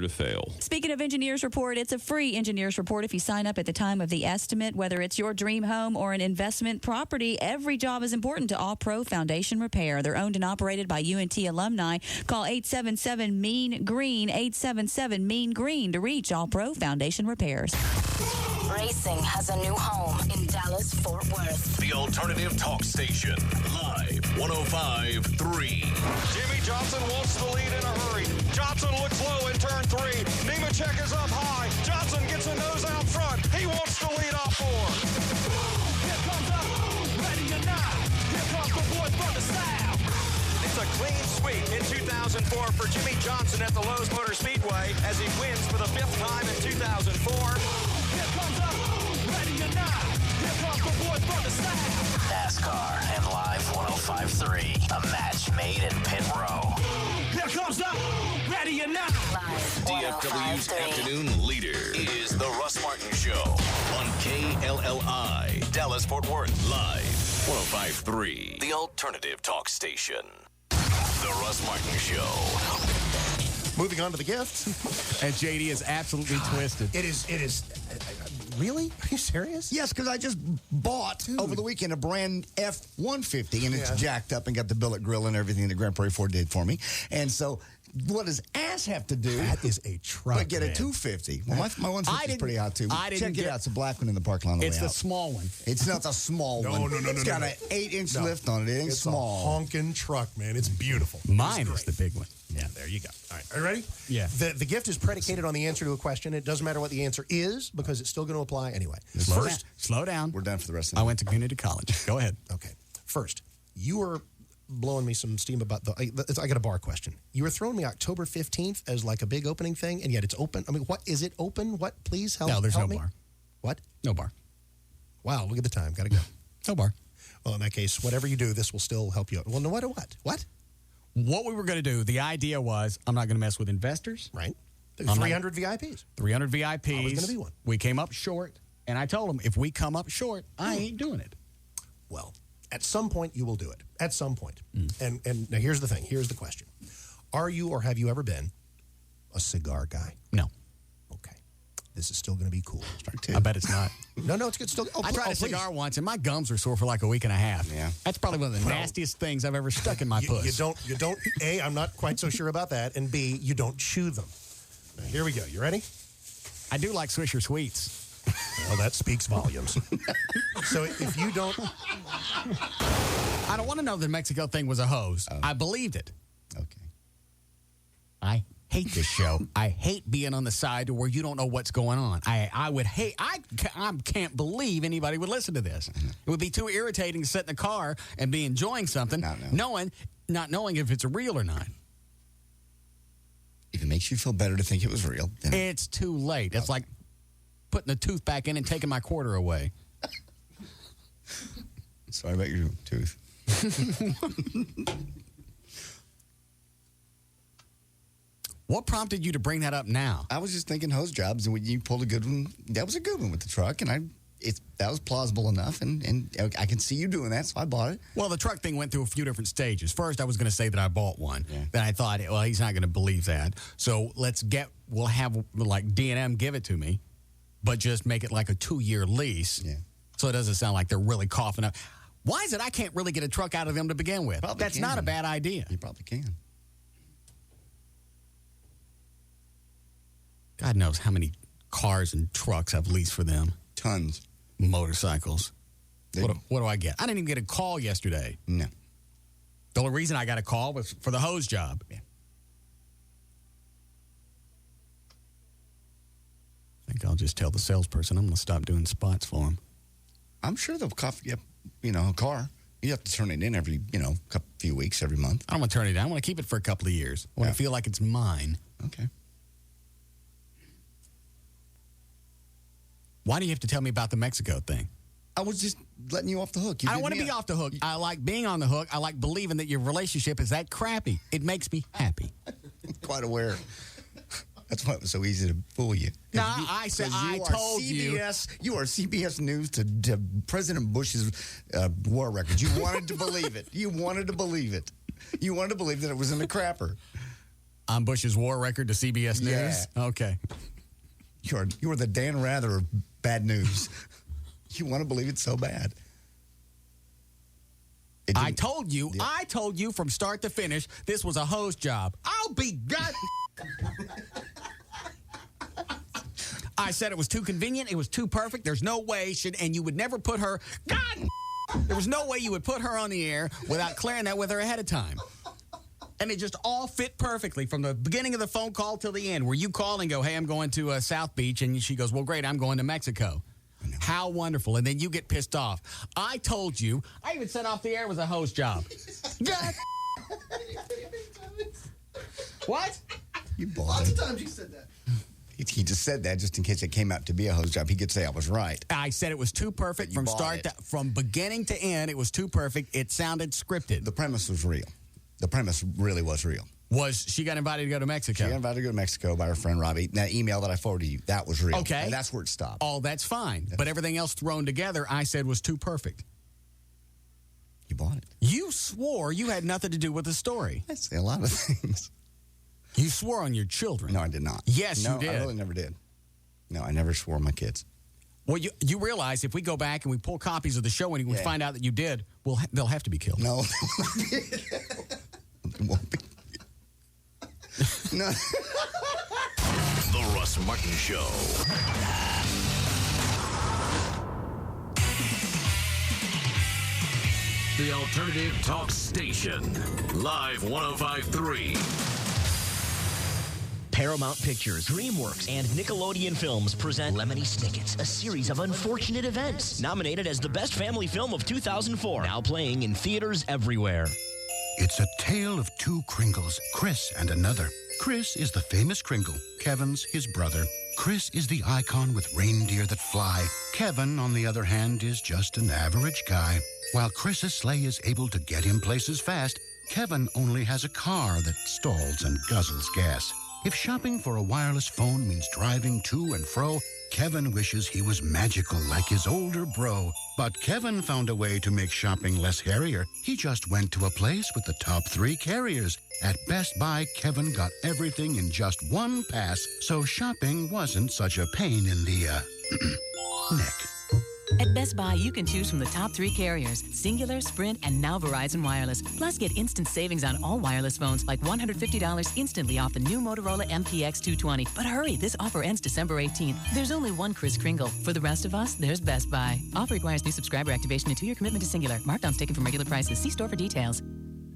to fail. Speaking of Engineers Report, it's a free Engineers Report if you sign up at the time of the estimate. Whether it's your dream home or an investment property, every job is important to All Pro Foundation Repair. They're owned and operated by UNT alumni. Call 877-MEAN-GREEN, 877-MEAN-GREEN to reach All Pro Foundation Repairs. Racing has a new home in Dallas-Fort Worth. The alternative talk station. Live 105.3. Jimmy Johnson wants the lead in a hurry. Johnson looks low in turn 3. Nemechek is up high. Johnson gets a nose out front. He wants to lead off 4. Here comes up, ready or not. Here comes the boy from the south. It's a clean sweep in 2004 for Jimmy Johnson at the Lowe's Motor Speedway as he wins for the 5th time in 2004. Here comes up, ready or not. Here comes the boy from the south. NASCAR and Live 105.3. A match made in Pit Row. Here comes the ready or not. Live DFW's 105.3. afternoon leader is the Russ Martin Show on KLLI. Dallas-Fort Worth. Live 105.3. The alternative talk station. The Russ Martin Show. Moving on to the gift. And JD is absolutely twisted. It is. Really? Are you serious? Yes, because I just bought over the weekend a brand F-150, and it's jacked up and got the billet grill and everything that Grand Prairie Ford did for me. And so, what does ass have to do? That is a truck. But get a 250. Well, my 150 is pretty hot too. Check it out. It's a black one in the parking lot on the way out. It's the small one. It's not a small one. No. It's got an 8-inch lift on it. It ain't small. It's a honking truck, man. It's beautiful. Mine is the big one. Yeah, there you go. All right, are you ready? Yeah. The gift is predicated on the answer to a question. It doesn't matter what the answer is because it's still going to apply anyway. Slow down. We're done for the rest of the I went to community college. Go ahead. Okay. First, you were blowing me some steam about I got a bar question. You were throwing me October 15th as like a big opening thing, and yet it's open. I mean, what is it open? What? Please help. No, there's help no me. bar. What? No bar. Wow, look at the time. Got to go. No bar. Well, in that case, whatever you do, this will still help you out. Well, no matter what. What? What we were going to do, the idea was I'm not going to mess with investors. Right. 300 VIPs. 300 VIPs. I was going to be one. We came up short, and I told them, if we come up short, I ain't doing it. Well, at some point, you will do it. At some point. And now here's the thing. Here's the question. Are you or have you ever been a cigar guy? No. Okay. This is still going to be cool. I bet it's not. No, it's good. Still. I tried a cigar once, and my gums were sore for like a week and a half. Yeah. That's probably one of the nastiest things I've ever stuck in my puss. You don't. A, I'm not quite so sure about that. And B, you don't chew them. Now, here we go. You ready? I do like Swisher Sweets. Well, that speaks volumes. So if you don't... I don't want to know the Mexico thing was a hose. I believed it. Okay. I hate this show. I hate being on the side where you don't know what's going on. I would hate... I can't believe anybody would listen to this. It would be too irritating to sit in the car and be enjoying something, not knowing if it's real or not. If it makes you feel better to think it was real, then It's too late. It's like putting the tooth back in and taking my quarter away. sorry about your tooth. What prompted you to bring that up now? I was just thinking hose jobs, and when you pulled a good one, that was a good one with the truck, and that was plausible enough, and I can see you doing that, so I bought it. Well, the truck thing went through a few different stages. First, I was going to say that I bought one. Yeah. Then I thought, well, he's not going to believe that. So we'll have like D&M give it to me, but just make it like a 2-year lease. Yeah. So it doesn't sound like they're really coughing up. Why is it I can't really get a truck out of them to begin with? That's not a bad idea. You probably can. God knows how many cars and trucks I've leased for them. Tons. Motorcycles. What do I get? I didn't even get a call yesterday. No. The only reason I got a call was for the hose job. Yeah. I think I'll just tell the salesperson I'm going to stop doing spots for him. I'm sure they'll cough you up, a car. You have to turn it in every, few weeks, every month. I don't want to turn it down. I want to keep it for a couple of years. I want to feel like it's mine. Okay. Why do you have to tell me about the Mexico thing? I was just letting you off the hook. I don't want to be off the hook. I like being on the hook. I like believing that your relationship is that crappy. It makes me happy. Quite aware. That's why it was so easy to fool you. No, I told you. You are CBS News to President Bush's war records. You wanted to believe it. You wanted to believe it. You wanted to believe that it was in the crapper. On Bush's war record to CBS News? Yeah. Okay. You're the Dan Rather of bad news. You want to believe it so bad. I told you from start to finish, this was a hose job. I'll be God. I said it was too convenient. It was too perfect. There's no way and you would never put her, God, there was no way you would put her on the air without clearing that with her ahead of time. And it just all fit perfectly from the beginning of the phone call till the end, where you call and go, hey, I'm going to South Beach. And she goes, well, great, I'm going to Mexico. How wonderful. And then you get pissed off. I told you. I even said off the air it was a host job. What? You bought Lots it. of times you said that. He just said that just in case it came out to be a host job. He could say I was right. I said it was too perfect from from beginning to end. It was too perfect. It sounded scripted. The premise was real. The premise really was real. She got invited to go to Mexico? She got invited to go to Mexico by her friend Robbie. That email that I forwarded you, that was real. Okay. And that's where it stopped. Oh, that's fine. But everything else thrown together, I said was too perfect. You bought it. You swore you had nothing to do with the story. I say a lot of things. You swore on your children. No, I did not. Yes, no, you did. I really never did. No, I never swore on my kids. Well, you realize if we go back and we pull copies of the show and we find out that you did, they'll have to be killed. No. It won't be. No. The Russ Martin Show. The Alternative Talk Station. Live 105.3. Paramount Pictures, DreamWorks, and Nickelodeon Films present Lemony Snicket's, a series of unfortunate events. Nominated as the best family film of 2004. Now playing in theaters everywhere. It's a tale of two Kringles, Chris and another. Chris is the famous Kringle. Kevin's his brother. Chris is the icon with reindeer that fly. Kevin, on the other hand, is just an average guy. While Chris's sleigh is able to get him places fast, Kevin only has a car that stalls and guzzles gas. If shopping for a wireless phone means driving to and fro, Kevin wishes he was magical like his older bro. But Kevin found a way to make shopping less hairier. He just went to a place with the top 3 carriers. At Best Buy, Kevin got everything in just one pass, so shopping wasn't such a pain in the, neck. At Best Buy, you can choose from the top 3 carriers, Singular, Sprint, and now Verizon Wireless. Plus, get instant savings on all wireless phones, like $150 instantly off the new Motorola MPX 220. But hurry, this offer ends December 18th. There's only one Chris Kringle. For the rest of us, there's Best Buy. Offer requires new subscriber activation and 2-year commitment to Singular. Markdowns taken from regular prices. See store for details.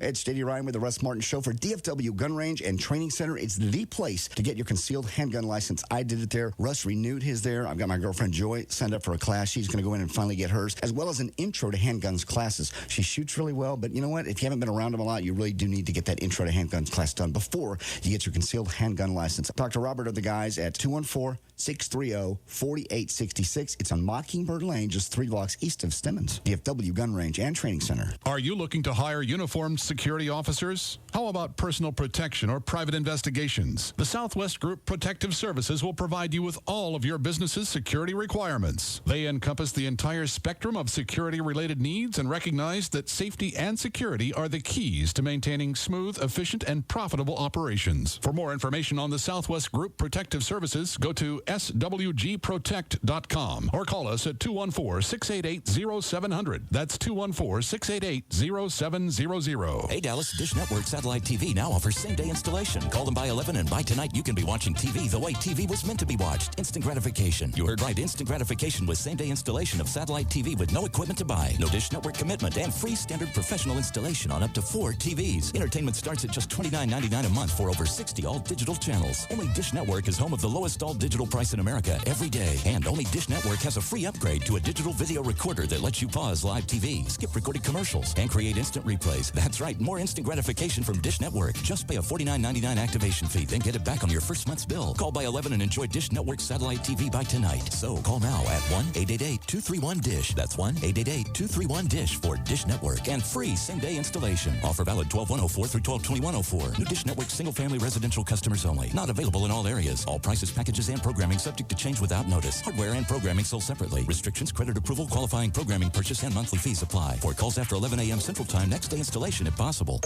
It's J.D. Ryan with the Russ Martin Show for DFW Gun Range and Training Center. It's the place to get your concealed handgun license. I did it there. Russ renewed his there. I've got my girlfriend Joy signed up for a class. She's going to go in and finally get hers, as well as an intro to handguns classes. She shoots really well, but you know what? If you haven't been around them a lot, you really do need to get that intro to handguns class done before you get your concealed handgun license. Talk to Robert or the guys at 214-630-4866. It's on Mockingbird Lane, just 3 blocks east of Stemmons. DFW Gun Range and Training Center. Are you looking to hire uniformed security officers? How about personal protection or private investigations? The Southwest Group Protective Services will provide you with all of your business's security requirements. They encompass the entire spectrum of security-related needs and recognize that safety and security are the keys to maintaining smooth, efficient, and profitable operations. For more information on the Southwest Group Protective Services, go to swgprotect.com or call us at 214-688-0700. That's 214-688-0700. Hey, Dallas, Dish Network Satellite TV now offers same-day installation. Call them by 11, and by tonight, you can be watching TV the way TV was meant to be watched. Instant gratification. You heard right. Instant gratification with same-day installation of satellite TV with no equipment to buy. No Dish Network commitment and free standard professional installation on up to 4 TVs. Entertainment starts at just $29.99 a month for over 60 all-digital channels. Only Dish Network is home of the lowest all-digital price in America every day. And only Dish Network has a free upgrade to a digital video recorder that lets you pause live TV, skip recorded commercials, and create instant replays. That's right. More instant gratification from Dish Network. Just pay a $49.99 activation fee, then get it back on your first month's bill. Call by 11 and enjoy Dish Network Satellite TV by tonight. So call now at 1-888-231-DISH. That's 1-888-231-DISH for Dish Network and free same-day installation. Offer valid 12/104 through 12/2104. New Dish Network single-family residential customers only. Not available in all areas. All prices, packages, and programming subject to change without notice. Hardware and programming sold separately. Restrictions, credit approval, qualifying programming purchase, and monthly fees apply. For calls after 11 a.m. Central Time, next day installation if possible.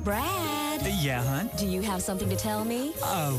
Brad. Yeah, hon? Do you have something to tell me? Oh,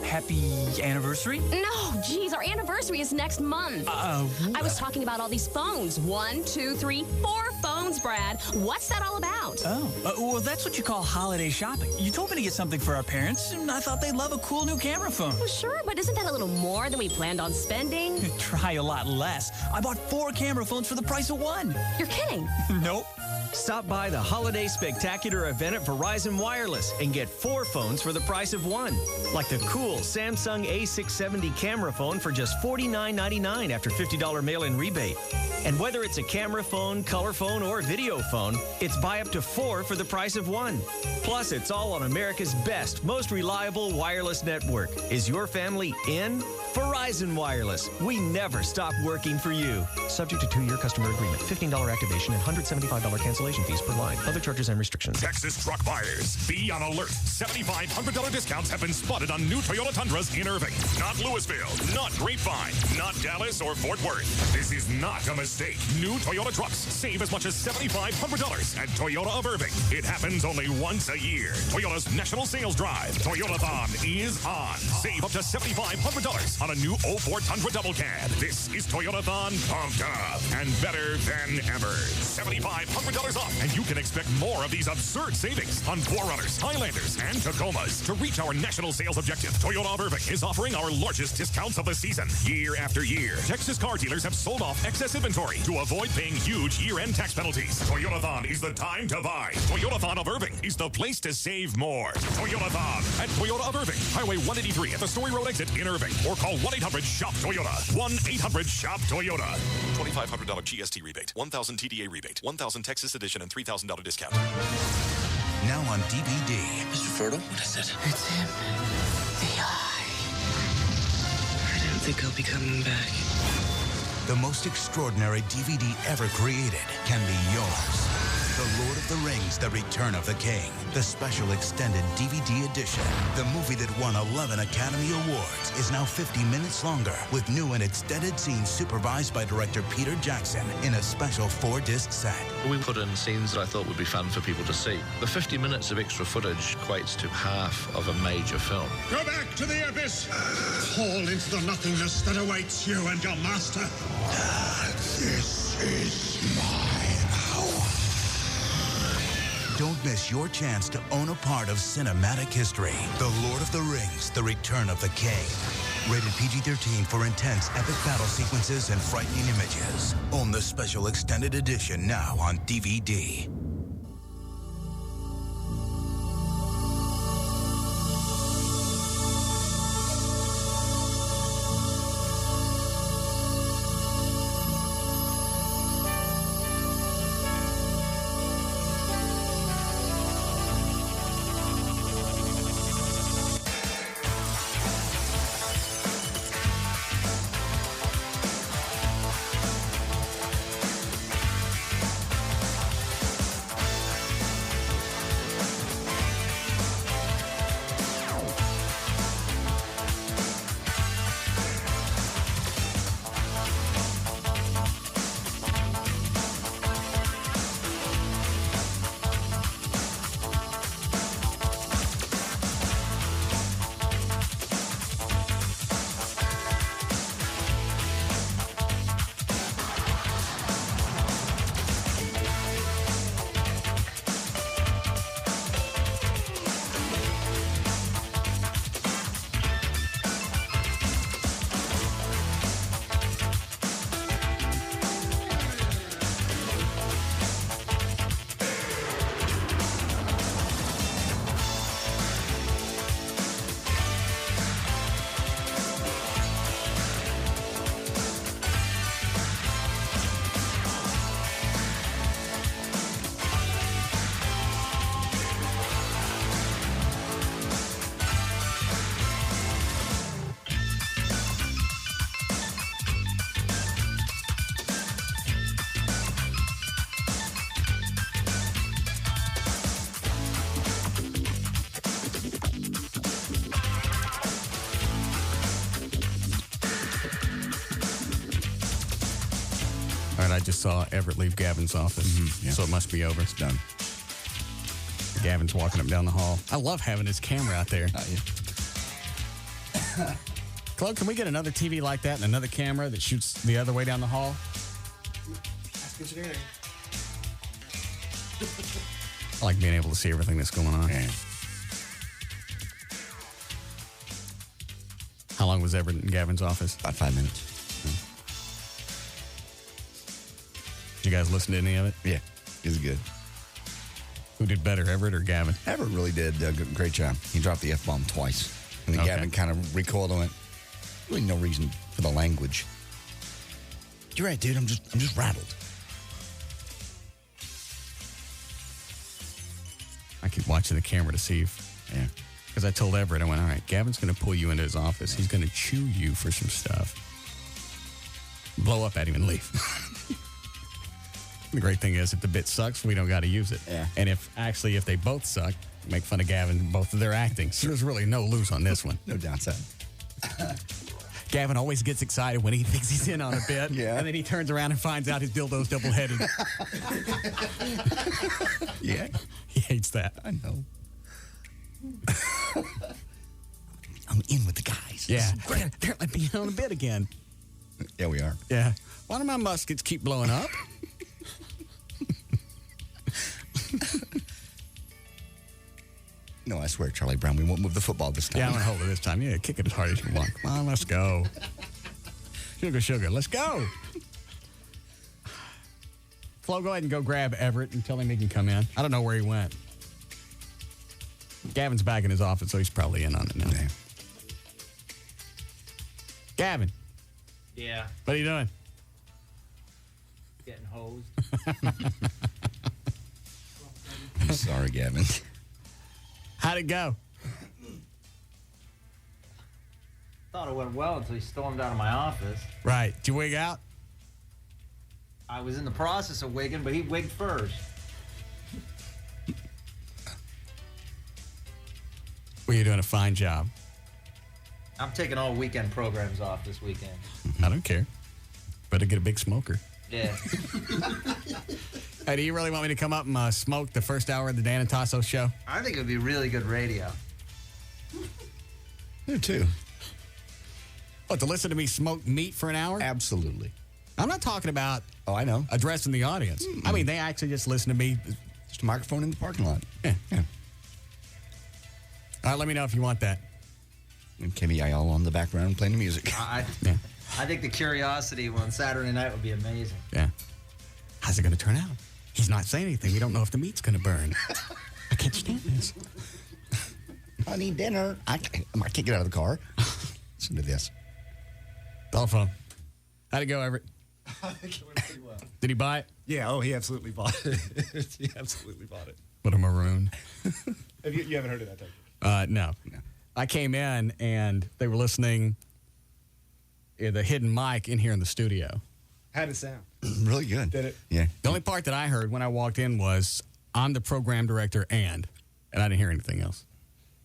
happy anniversary? No, geez, our anniversary is next month. I was talking about all these phones. 1, 2, 3, 4 phones, Brad. What's that all about? Oh, well, that's what you call holiday shopping. You told me to get something for our parents, and I thought they'd love a cool new camera phone. Well, sure, but isn't that a little more than we planned on spending? Try a lot less. I bought 4 camera phones for the price of 1. You're kidding. Nope. Stop by the Holiday Spectacular event at Verizon Wireless and get 4 phones for the price of 1. Like the cool Samsung A670 camera phone for just $49.99 after $50 mail-in rebate. And whether it's a camera phone, color phone, or video phone, it's buy up to 4 for the price of 1. Plus, it's all on America's best, most reliable wireless network. Is your family in? Verizon Wireless. We never stop working for you. Subject to 2-year customer agreement, $15 activation, and $175 cancellation fees per line. Other charges and restrictions. Texas truck buyers, be on alert. $7,500 discounts have been spotted on new Toyota Tundras in Irving. Not Louisville, not Grapevine, not Dallas or Fort Worth. This is not a mistake. New Toyota trucks save as much as $7,500 at Toyota of Irving. It happens only once a year. Toyota's National Sales Drive. Toyotathon is on. Save up to $7,500 on a new 04 Tundra Double Cab. This is Toyotathon pumped up and better than ever. $7,500 off, and you can expect more of these absurd savings on 4Runners, Highlanders, and Tacomas. To reach our national sales objective, Toyota of Irving is offering our largest discounts of the season. Year after year, Texas car dealers have sold off excess inventory to avoid paying huge year-end tax penalties. Toyotathon is the time to buy. Toyotathon of Irving is the place to save more. Toyotathon at Toyota of Irving, Highway 183 at the Story Road exit in Irving, or call 1-800-SHOP-TOYOTA. 1-800-SHOP-TOYOTA. $2,500 GST rebate, $1,000 TDA rebate, $1,000 Texas edition, and $3,000 discount. Now on DVD. Mr. Frodo? What is it? It's him. The Eye. I don't think I'll be coming back. The most extraordinary DVD ever created can be yours. The Lord of the Rings, The Return of the King. The special extended DVD edition. The movie that won 11 Academy Awards is now 50 minutes longer with new and extended scenes supervised by director Peter Jackson in a special 4-disc set. We put in scenes that I thought would be fun for people to see. The 50 minutes of extra footage equates to half of a major film. Go back to the abyss! Fall into the nothingness that awaits you and your master. This is my hour. Don't miss your chance to own a part of cinematic history. The Lord of the Rings, The Return of the King. Rated PG-13 for intense, epic battle sequences and frightening images. Own the special extended edition now on DVD. I just saw Everett leave Gavin's office, so it must be over. It's done. Gavin's walking up down the hall. I love having his camera out there. Chloe, can we get another TV like that and another camera that shoots the other way down the hall? I like being able to see everything that's going on. Yeah. How long was Everett in Gavin's office? About 5 minutes. Did you guys listen to any of it? Yeah, it was good. Who did better, Everett or Gavin? Everett really did a great job. He dropped the F-bomb twice. And then Gavin kind of recoiled on it. Really no reason for the language. You're right, dude. I'm just rattled. I keep watching the camera to see if... Yeah. Because I told Everett, I went, all right, Gavin's going to pull you into his office. He's going to chew you for some stuff. Blow up at him and leave. The great thing is, if the bit sucks, we don't got to use it. Yeah. And if they both suck, make fun of Gavin, both of their acting. So there's really no lose on this one. No downside. Gavin always gets excited when he thinks he's in on a bit. Yeah. And then he turns around and finds out his dildo's double-headed. Yeah. He hates that. I know. I'm in with the guys. Yeah. They're let me in on a bit again. Yeah, we are. Yeah. Why do my muskets keep blowing up? No, I swear, Charlie Brown, we won't move the football this time. Yeah, I'm going to hold it this time. Yeah, kick it as hard as you want. Come on, let's go. Sugar, let's go. Flo, go ahead and go grab Everett and tell him he can come in. I don't know where he went. Gavin's back in his office, so he's probably in on it now. Yeah. Gavin. Yeah. What are you doing? Getting hosed. I'm sorry, Gavin. How'd it go? Thought it went well until he stormed out of my office. Right. Did you wig out? I was in the process of wigging, but he wigged first. Well, you're doing a fine job. I'm taking all weekend programs off this weekend. I don't care. Better get a big smoker. Yeah. Hey, do you really want me to come up and smoke the first hour of the Dan and Tasso show? I think it would be really good radio. Me too. What, to listen to me smoke meat for an hour? Absolutely. I'm not talking about I know. Addressing the audience. Mm-mm. I mean, they actually just listen to me. Just a microphone in the parking lot. Yeah. All right, let me know if you want that. And KBI all on the background playing the music. I think the curiosity on Saturday night would be amazing. Yeah. How's it going to turn out? He's not saying anything. We don't know if the meat's going to burn. I can't stand this. I need dinner. I can't get out of the car. Listen to this. Telephone. How'd it go, Everett? I think it went pretty well. Did he buy it? Yeah, he absolutely bought it. He absolutely bought it. What a maroon. You haven't heard of that, have you? No. I came in and they were listening the hidden mic in here in the studio. How'd it sound? Really good. Did it? Yeah. The only part that I heard when I walked in was, I'm the program director and I didn't hear anything else.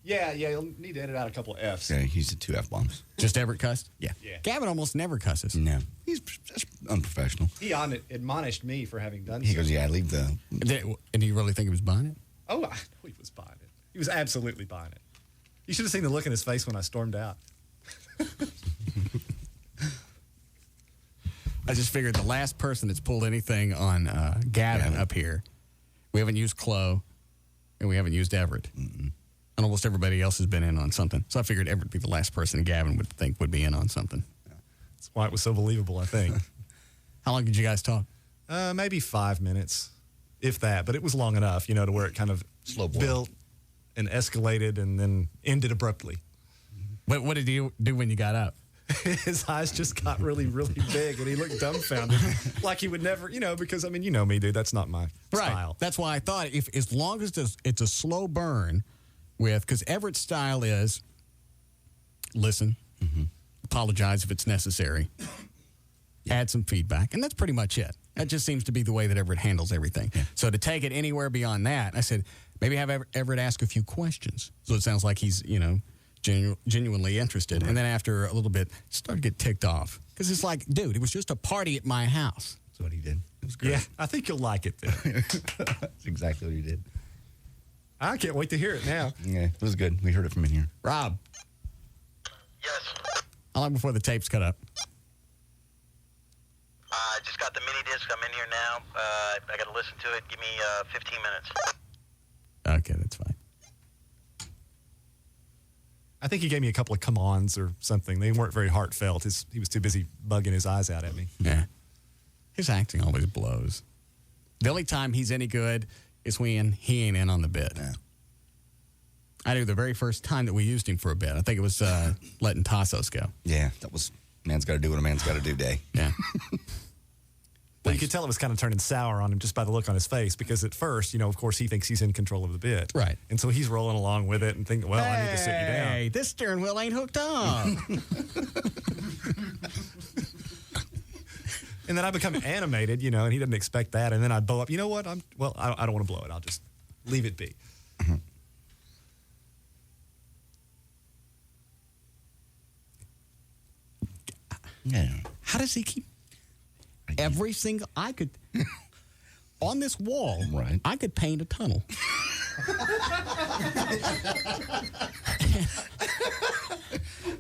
Yeah, you'll need to edit out a couple of Fs. Yeah, he's the 2 F-bombs. Just Everett cussed? Yeah. Gavin almost never cusses. No. He's just unprofessional. He admonished me for having done He so. goes, yeah, I leave the... And do you really think he was buying it? Oh, I know he was buying it. He was absolutely buying it. You should have seen the look in his face when I stormed out. I just figured the last person that's pulled anything on Gavin up here, we haven't used Chloe, and we haven't used Everett. Mm-mm. And almost everybody else has been in on something. So I figured Everett would be the last person Gavin would think would be in on something. That's why it was so believable, I think. How long did you guys talk? Maybe 5 minutes, if that. But it was long enough, to where it kind of built and escalated and then ended abruptly. What did you do when you got up? His eyes just got really, really big, and he looked dumbfounded. Like he would never, because, you know me, dude. That's not my style. That's why I thought as long as it's a slow burn because Everett's style is listen, apologize if it's necessary, add some feedback, and that's pretty much it. That just seems to be the way that Everett handles everything. Yeah. So to take it anywhere beyond that, I said, maybe have Everett ask a few questions. So it sounds like he's, genuinely interested. Right. And then after a little bit, started to get ticked off. Because it's like, dude, it was just a party at my house. That's what he did. It was great. Yeah, I think you'll like it then. That's exactly what he did. I can't wait to hear it now. Yeah, it was good. We heard it from in here. Rob. Yes. How long before the tapes cut up? I just got the mini disc. I'm in here now. I got to listen to it. Give me 15 minutes. Okay, that's fine. I think he gave me a couple of come-ons or something. They weren't very heartfelt. He was too busy bugging his eyes out at me. Yeah. His acting always blows. The only time he's any good is when he ain't in on the bit. Yeah. I knew the very first time that we used him for a bit. I think it was letting Tassos go. Yeah, that was man's got to do what a man's got to do day. Yeah. Well, you could tell it was kind of turning sour on him just by the look on his face, because at first, of course, he thinks he's in control of the bit. Right. And so he's rolling along with it and thinking, well, I need to sit you down. Hey, this steering wheel ain't hooked up. And then I become animated, and he doesn't expect that. And then I blow up. You know what? I don't want to blow it. I'll just leave it be. Yeah. How does he keep every single... I could... on this wall, right. I could paint a tunnel.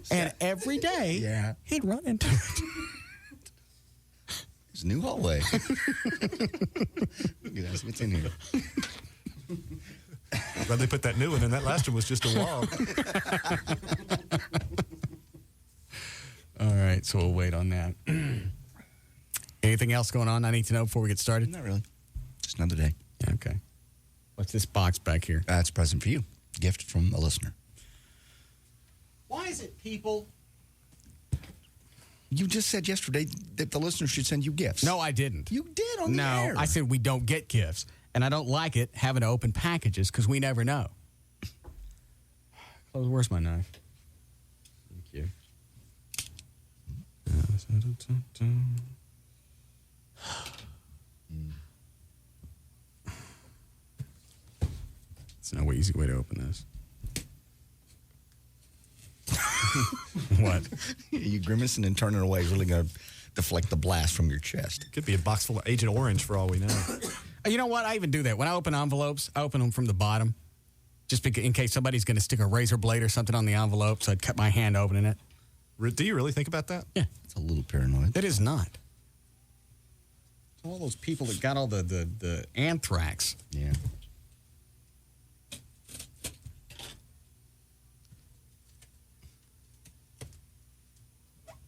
And every day, he'd run into it. It's a new hallway. That's what's in here. Glad they put that new one in. That last one was just a wall. All right, so we'll wait on that. Anything else going on I need to know before we get started? Not really. Just another day. Yeah, okay. What's this box back here? That's a present for you. Gift from a listener. Why is it people... You just said yesterday that the listener should send you gifts. No, I didn't. You did on the air. No, I said we don't get gifts. And I don't like it having to open packages because we never know. Oh, where's my knife? Thank you. It's no easy way to open this. What? You grimacing and turning away is really going to deflect the blast from your chest. Could be a box full of Agent Orange for all we know. You know what? I even do that. When I open envelopes, I open them from the bottom. Just in case somebody's going to stick a razor blade or something on the envelope, so I'd cut my hand opening it. Do you really think about that? Yeah. It's a little paranoid. It is not. All those people that got all the anthrax. Yeah.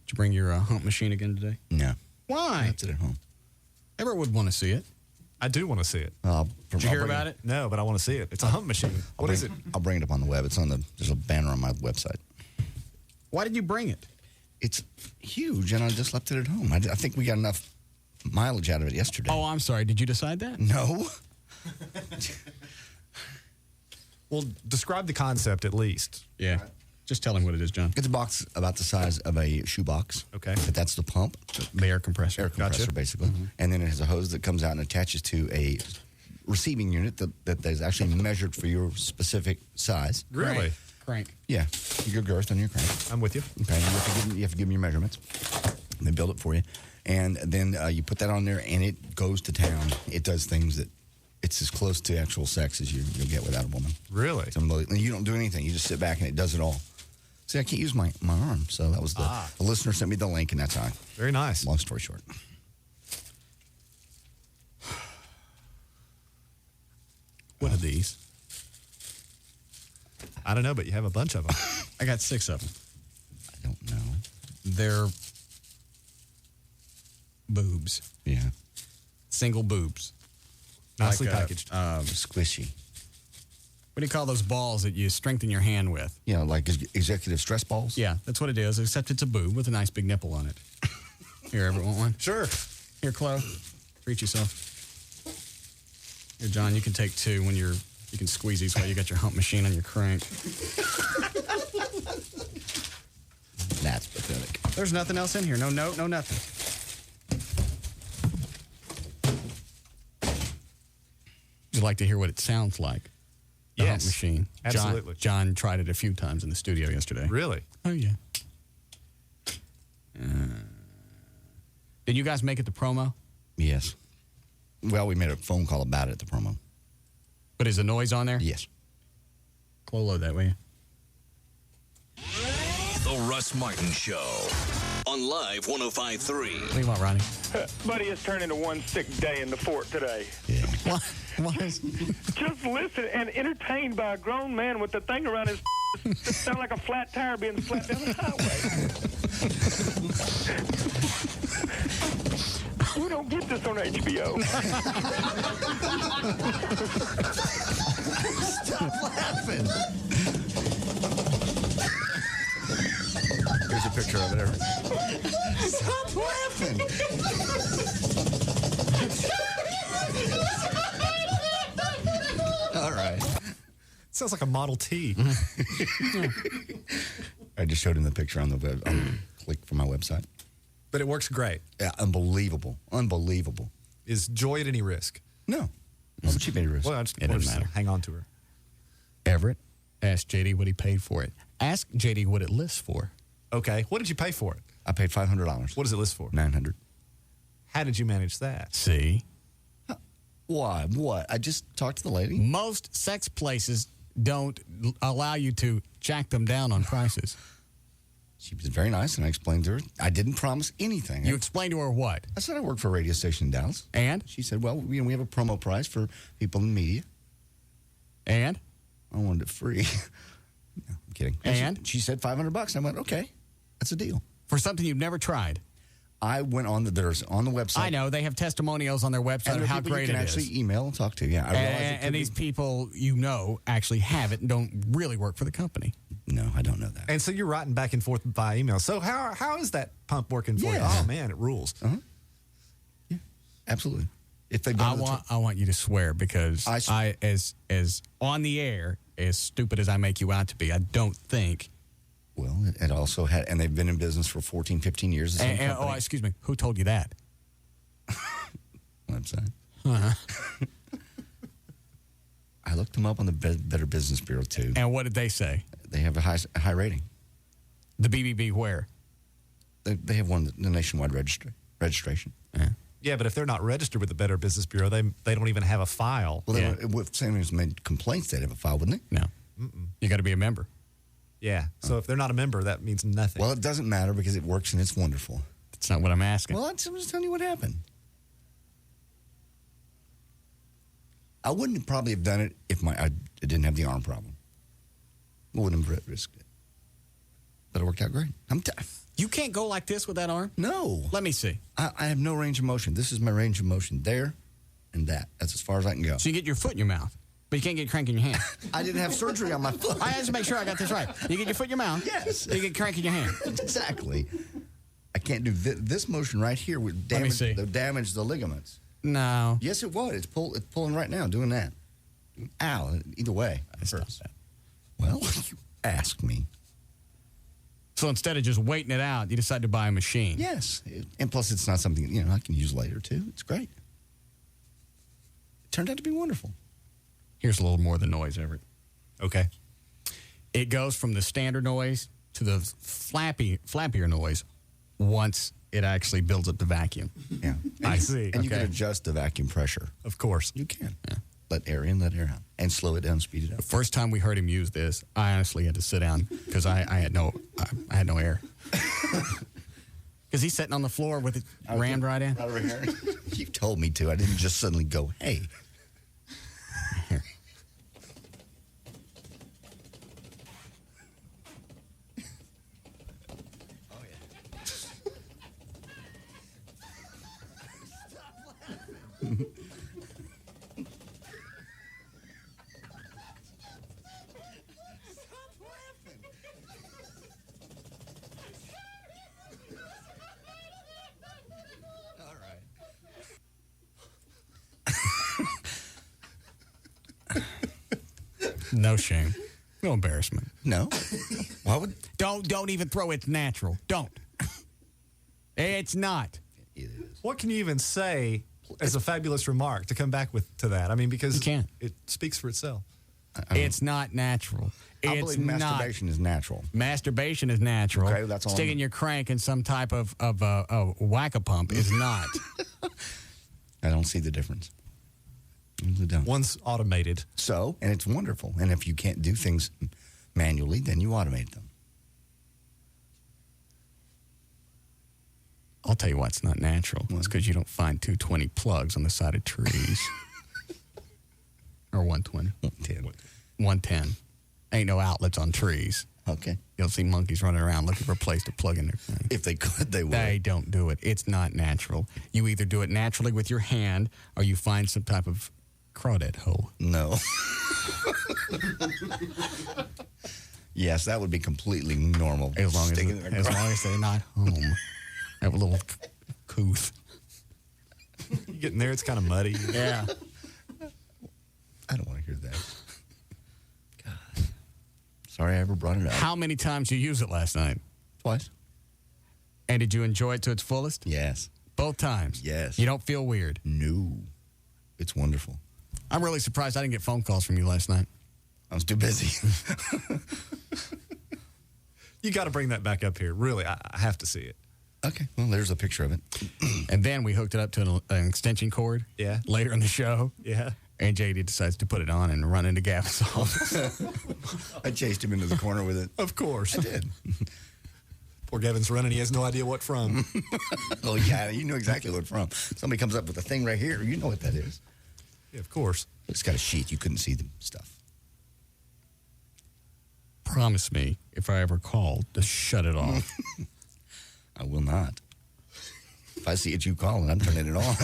Did you bring your hump machine again today? No. Why? That's it at home. Everett would want to see it. I do want to see it. Did you hear about it? No, but I want to see it. It's a hump machine. What is it? I'll bring it up on the web. It's on there's a banner on my website. Why did you bring it? It's huge, and I just left it at home. I think we got enough mileage out of it yesterday. Oh, I'm sorry. Did you decide that? No. Well, describe the concept at least. Yeah. Just tell him what it is, John. It's a box about the size of a shoebox. Okay. But that's the pump. The air compressor. Air compressor, basically. Mm-hmm. And then it has a hose that comes out and attaches to a receiving unit that is actually measured for your specific size. Really? Crank. Yeah. Your girth on your crank. I'm with you. Okay. You have to give them your measurements. They build it for you. And then you put that on there, and it goes to town. It does things that it's as close to actual sex as you'll get without a woman. Really? And you don't do anything. You just sit back, and it does it all. See, I can't use my arm, so that was the listener sent me the link, and that's how. Very nice. Long story short. What are these? I don't know, but you have a bunch of them. I got 6 of them. I don't know. They're boobs. Yeah. Single boobs. Nicely Like, packaged. Squishy. What do you call those balls that you strengthen your hand with? Yeah, like executive stress balls? Yeah, that's what it is, except it's a boob with a nice big nipple on it. Here, ever want one? Sure. Here, Chloe. Treat yourself. Here, John, you can take 2 when you can squeeze these while you got your hump machine on your crank. That's pathetic. There's nothing else in here. No note, no nothing. Would you like to hear what it sounds like? The hump Yes. machine. Absolutely. John tried it a few times in the studio yesterday. Really? Oh, yeah. Did you guys make it the promo? Yes. Well, we made a phone call about it at the promo. But is the noise on there? Yes. Clolo that way. The Russ Martin Show on Live 105.3. What do you want, Ronnie? Buddy, it's turned into one sick day in the fort today. Yeah. What? Just listen and entertained by a grown man with the thing around his sound like a flat tire being slapped down the highway. We don't get this on HBO. Stop laughing. Here's a picture of it. Stop laughing. All right. Sounds like a Model T. I just showed him the picture on the web. Click for my website. But it works great. Yeah, unbelievable. Unbelievable. Is Joy at any risk? No. How much she made a risk? Well, I just It doesn't wanted to matter. hang on to her. Everett, ask JD what he paid for it. Ask JD what it lists for. Okay. What did you pay for it? I paid $500. What does it list for? $900. How did you manage that? See? Why? What? I just talked to the lady. Most sex places don't allow you to jack them down on prices. She was very nice, and I explained to her. I didn't promise anything. You explained to her what? I said I work for a radio station in Dallas. And? She said, well, we have a promo price for people in media. And? I wanted it free. No, I'm kidding. And? She said $500. I went, okay, that's a deal. For something you've never tried. I went on the website. I know. They have testimonials on their website And of how people great you can it is. actually email and talk to. Yeah, I realize it could And be- these people actually have it and don't really work for the company. No, I don't know that. And so you're writing back and forth by email. So how is that pump working for you? Yeah. Oh, man, it rules. Yeah, absolutely. If they I want you to swear because I as on the air, as stupid as I make you out to be, I don't think. Well, it also had, and they've been in business for 14, 15 years. The same company. Excuse me. Who told you that? Website. Uh-huh. I looked them up on the Better Business Bureau, too. And what did they say? They have a high rating. The BBB where? They have one, the nationwide registration. Yeah. Yeah, but if they're not registered with the Better Business Bureau, they don't even have a file. Well, if someone's made complaints, they'd have a file, wouldn't they? No. You got to be a member. Yeah. So if they're not a member, that means nothing. Well, it doesn't matter because it works and it's wonderful. That's not what I'm asking. Well, I'm just telling you what happened. I wouldn't probably have done it if I didn't have the arm problem. I wouldn't have risked it. But it worked out great. You can't go like this with that arm? No. Let me see. I have no range of motion. This is my range of motion. There and that. That's as far as I can go. So you get your foot in your mouth, but you can't get crank in your hand. I didn't have surgery on my foot. I had to make sure I got this right. You get your foot in your mouth. Yes. You get crank in your hand. Exactly. I can't do this motion right here would damage the ligaments. No. Yes, it would. It's pulling right now, doing that. Ow. Either way. It hurts. Well, you asked me. So instead of just waiting it out, you decide to buy a machine. Yes. And plus, it's not something, I can use later, too. It's great. It turned out to be wonderful. Here's a little more of the noise, Everett. Okay. It goes from the standard noise to the flappier noise once it actually builds up the vacuum. Yeah. I see. And you can adjust the vacuum pressure. Of course. You can. Yeah. Let air in, let air out. And slow it down, speed it up. The first time we heard him use this, I honestly had to sit down because I had no air. Because he's sitting on the floor with it rammed right in. Right over here. You told me to. I didn't just suddenly go, hey. Here. No shame. No embarrassment. No. Why would? Don't even throw it's natural. Don't. It's not. What can you even say as a fabulous remark to come back to that? I mean, because You can't. It speaks for itself. It's not natural. I It's believe masturbation is natural. Masturbation is natural. Okay, that's all. Sticking your crank in some type of whack-a-pump is not. I don't see the difference. Usually don't. One's automated. So, and it's wonderful. And if you can't do things manually, then you automate them. I'll tell you why it's not natural. It's because you don't find 220 plugs on the side of trees. Or 120. 110. Ain't no outlets on trees. Okay. You'll see monkeys running around looking for a place to plug in their thing. If they could, they would. They don't do it. It's not natural. You either do it naturally with your hand or you find some type of crawdad hole. No. Yes, that would be completely normal. As long as they're not home. Have a little couth. You get in there, it's kind of muddy. Yeah. I don't want to hear that. God. Sorry I ever brought it up. How many times you used it last night? Twice. And did you enjoy it to its fullest? Yes. Both times? Yes. You don't feel weird? No. It's wonderful. I'm really surprised I didn't get phone calls from you last night. I was too busy. You got to bring that back up here. Really, I have to see it. Okay. Well, there's a picture of it. And then we hooked it up to an extension cord. Yeah. Later in the show. Yeah. And JD decides to put it on and run into Gavin's office. I chased him into the corner with it. Of course. I did. Poor Gavin's running. He has no idea what from. Oh, yeah. You know exactly what from. Somebody comes up with a thing right here. You know what that is. Yeah, of course. It's got a sheath. You couldn't see the stuff. Promise me, if I ever call, to shut it off. I will not. If I see it you calling, I'm turning it on.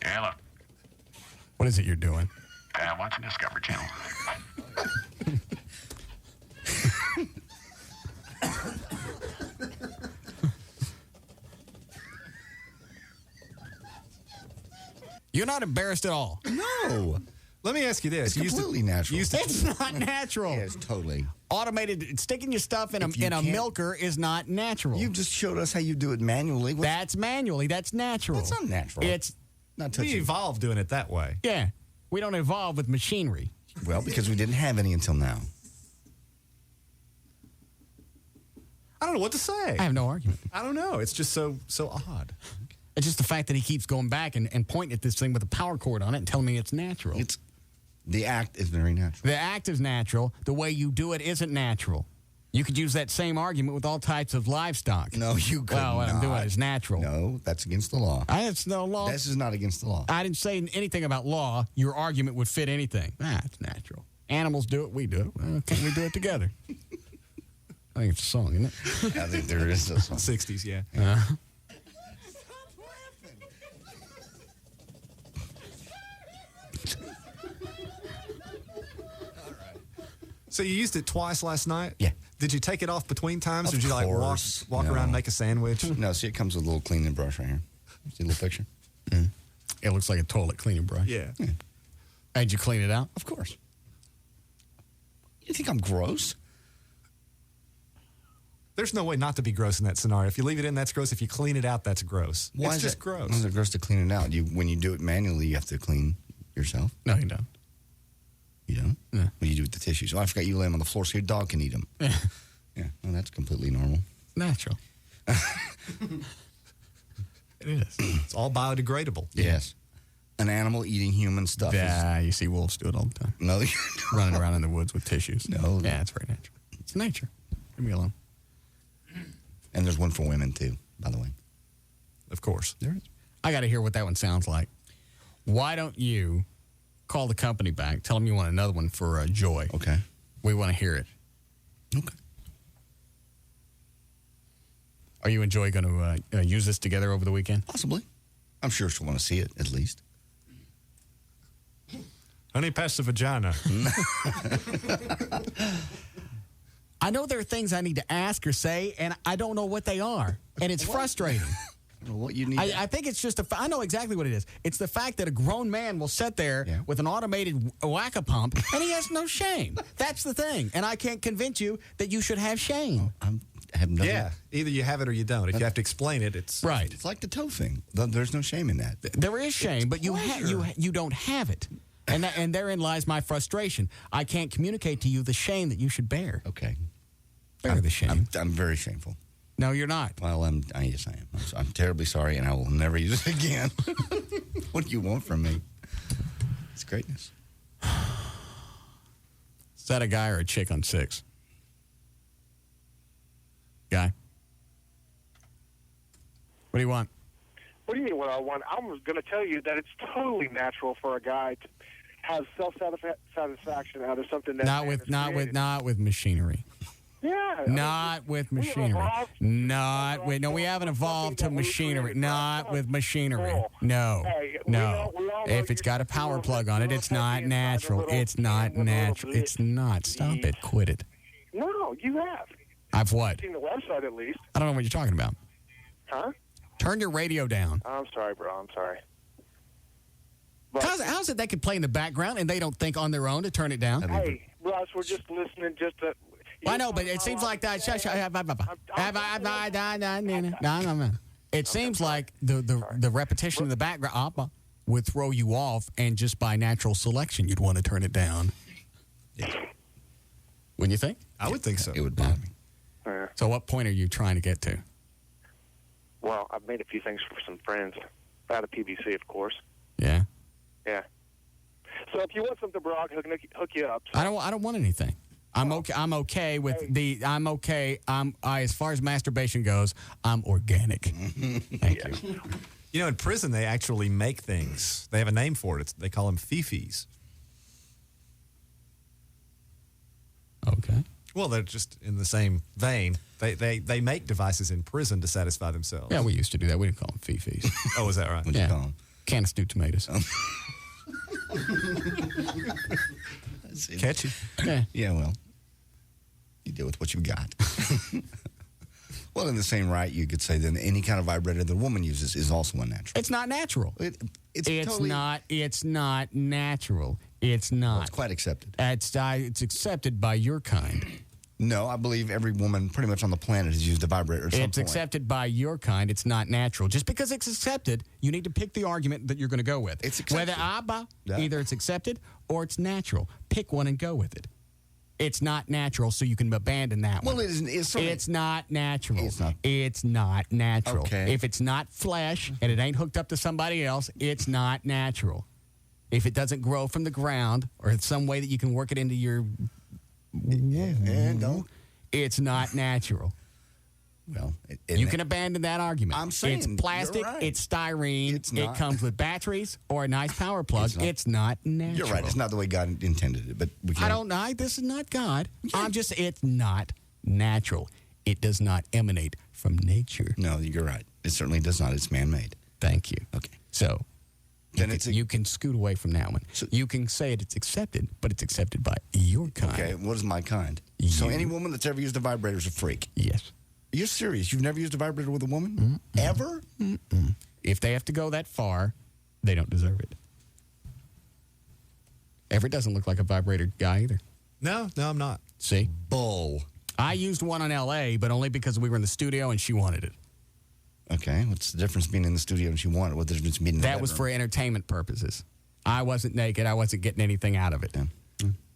Yeah, look. What is it you're doing? I'm watching Discovery Channel. You're not embarrassed at all. No. Let me ask you this. It's completely natural. It's not natural. Yeah, it's totally. Automated, sticking your stuff in a milker is not natural. You just showed us how you do it manually. That's manually. That's natural. That's not natural. It's not We touching. evolved doing it that way. Yeah. We don't evolve with machinery. Well, because we didn't have any until now. I don't know what to say. I have no argument. I don't know. It's just so odd. It's just the fact that he keeps going back and pointing at this thing with a power cord on it and telling me it's natural. The act is very natural. The act is natural. The way you do it isn't natural. You could use that same argument with all types of livestock. No, you couldn't. Well, what I'm doing is natural. No, that's against the law. It's no law. This is not against the law. I didn't say anything about law. Your argument would fit anything. It's natural. Animals do it. We do it. Well, can't we do it together? I think it's a song, isn't it? I think there is a song. 60s, yeah. So you used it twice last night? Yeah. Did you take it off between times, or Of did you like course. walk No. around and make a sandwich? No, see, it comes with a little cleaning brush right here. See the little picture? It looks like a toilet cleaning brush. Yeah. Did you clean it out? Of course. You think I'm gross? There's no way not to be gross in that scenario. If you leave it in, that's gross. If you clean it out, that's gross. Why It's is just it gross. Why is it gross to clean it out? When you do it manually, you have to clean yourself. No, you don't. You don't? Yeah. What do you do with the tissues? Oh, I forgot you lay them on the floor so your dog can eat them. Yeah. Well, that's completely normal. Natural. It is. It's all biodegradable. Yes. An animal eating human stuff. Yeah, you see wolves do it all the time. No, running around in the woods with tissues. No. Yeah, it's very natural. It's nature. Leave me alone. And there's one for women, too, by the way. Of course. There is. I got to hear what that one sounds like. Why don't you call the company back, tell them you want another one for Joy. Okay. We want to hear it. Okay. Are you and Joy going to use this together over the weekend? Possibly. I'm sure she'll want to see it, at least. Honey, pass the vagina. I know there are things I need to ask or say, and I don't know what they are. And it's frustrating. What you need. I think it's just I know exactly what it is. It's the fact that a grown man will sit there with an automated whack-a-pump, and he has no shame. That's the thing. And I can't convince you that you should have shame. I have nothing. Yeah. Either you have it or you don't. If you have to explain it, it's... Right. It's like the toe thing. There's no shame in that. There is shame, but you don't have it. And therein lies my frustration. I can't communicate to you the shame that you should bear. Okay. Spare the shame. I'm very shameful. No, you're not. Well, yes, I am. I'm terribly sorry, and I will never use it again. What do you want from me? It's greatness. Is that a guy or a chick on 6? Guy? What do you want? What do you mean what I want? I was going to tell you that it's totally natural for a guy to have self-satisfaction out of something that Not with machinery. Yeah. Not with machinery. We haven't evolved to machinery. Not with machinery. No. If it's got a power plug on it, it's not natural. It's not natural. It's not. Stop it. Quit it. No, you have. I've what? You've seen the website at least. I don't know what you're talking about. Huh? Turn your radio down. I'm sorry, bro. I'm sorry. How's it they can play in the background and they don't think on their own to turn it down? Hey, Russ, we're just listening just to... Well, I know, but it seems like that. It seems like the repetition in the background would throw you off, and just by natural selection, you'd want to turn it down. Yeah. Wouldn't you think? I would think so. It would bother me. So what point are you trying to get to? Well, I've made a few things for some friends. Out of PVC, of course. Yeah. Yeah. So if you want something, bro, I can hook you up. So. I don't want anything. I'm okay with I'm okay. As far as masturbation goes, I'm organic. Thank you. You know, in prison, they actually make things. They have a name for it. They call them fifis. Okay. Well, they're just in the same vein. They make devices in prison to satisfy themselves. Yeah, we used to do that. We didn't call them fifis. Oh, is that right? What'd you call them? Can of stewed tomatoes. Catchy. Yeah, well, you deal with what you got. Well, in the same right, you could say then any kind of vibrator the woman uses is also unnatural. It's not natural. It's totally, not. It's not natural. It's not. Well, it's quite accepted. It's accepted by your kind. No, I believe every woman pretty much on the planet has used a vibrator at some point. It's accepted by your kind. It's not natural. Just because it's accepted, you need to pick the argument that you're going to go with. It's accepted. Either it's accepted or it's natural. Pick one and go with it. It's not natural, so you can abandon that one. Well, it's not natural. It's not natural. Okay. If it's not flesh and it ain't hooked up to somebody else, it's not natural. If it doesn't grow from the ground or it's some way that you can work it into your... It's not natural. Well, you can abandon that argument. I'm saying it's plastic, you're right. it's styrene, It's not. it comes with batteries or a nice power plug. It's not natural. You're right. It's not the way God intended it. But we can't. I don't know. This is not God. It's not natural. It does not emanate from nature. No, you're right. It certainly does not. It's man-made. Thank you. Okay. So then you can scoot away from that one. So, you can say it's accepted, but it's accepted by your kind. Okay, what is my kind? So any woman that's ever used a vibrator is a freak? Yes. You're serious? You've never used a vibrator with a woman? Ever? If they have to go that far, they don't deserve it. Everett doesn't look like a vibrator guy either. No, I'm not. See? Bull. I used one in L.A., but only because we were in the studio and she wanted it. Okay, what's the difference being in the studio and she wanted it? What's the difference being in the That was for entertainment purposes. I wasn't naked. I wasn't getting anything out of it. Yeah.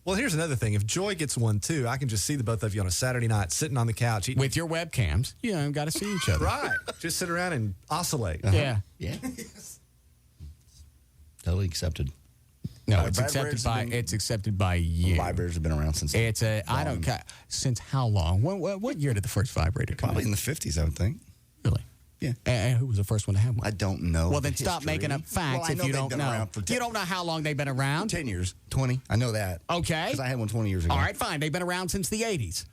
Well, here's another thing. If Joy gets one, too, I can just see the both of you on a Saturday night sitting on the couch. Eating. With your webcams. You know, got to see each other. Right. Just sit around and oscillate. Yeah. Yeah. Totally accepted. No, it's accepted by you. Vibrators have been around since. I don't care. Since how long? What year did the first vibrator come Probably out? in the 50s, I would think. Really? Yeah. And who was the first one to have one? I don't know. Well, then stop making up facts if you don't know. You don't know how long they've been around? 10 years. 20. I know that. Okay. Because I had one 20 years ago. All right, fine. They've been around since the 80s.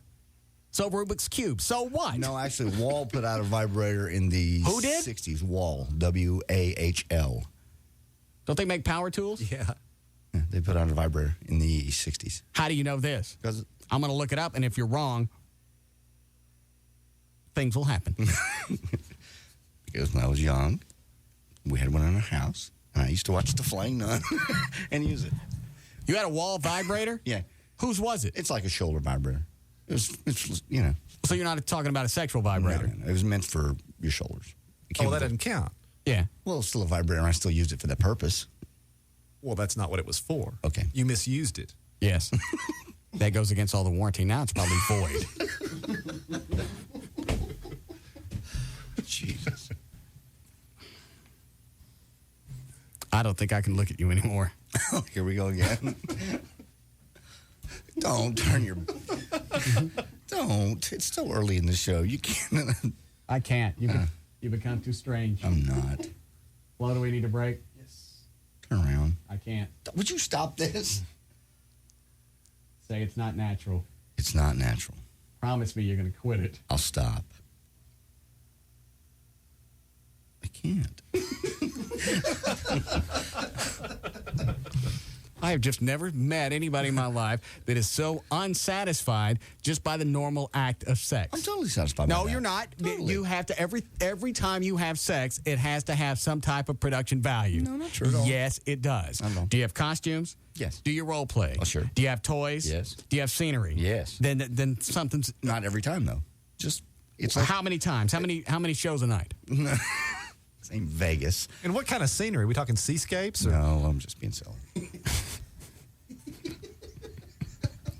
So Rubik's Cube. So what? No, actually, Wall put out a vibrator in the Who did? 60s. Wall. W-A-H-L. Don't they make power tools? Yeah. Yeah, they put out a vibrator in the 60s. How do you know this? Because I'm going to look it up, and if you're wrong, things will happen. Because when I was young, we had one in our house, and I used to watch The Flying Nun and use it. You had a wall vibrator? Yeah. Whose was it? It's like a shoulder vibrator. It's you know. So you're not talking about a sexual vibrator? No. It was meant for your shoulders. Oh, that doesn't count. Yeah. Well, it's still a vibrator. I still used it for that purpose. Well, that's not what it was for. Okay. You misused it. Yes. That goes against all the warranty. Now it's probably void. Jesus. I don't think I can look at you anymore. Here we go again. Don't turn your... Don't. It's still early in the show. You can't... I can't. You become too strange. I'm not. Flo, do we need a break? Yes. Turn around. I can't. Would you stop this? Say it's not natural. It's not natural. Promise me you're going to quit it. I'll stop. I can't. I have just never met anybody in my life that is so unsatisfied just by the normal act of sex. I'm totally satisfied by No, that. you're not. Totally. You have to, every time you have sex, it has to have some type of production value. No, not true at all. Yes, it does. I know. Do you have costumes? Yes. Do you role play? Oh, sure. Do you have toys? Yes. Do you have scenery? Yes. Then something's... Not every time, though. Just, it's like... How many times? How many shows a night? Same Vegas. And what kind of scenery? Are we talking seascapes? Or? No, I'm just being silly.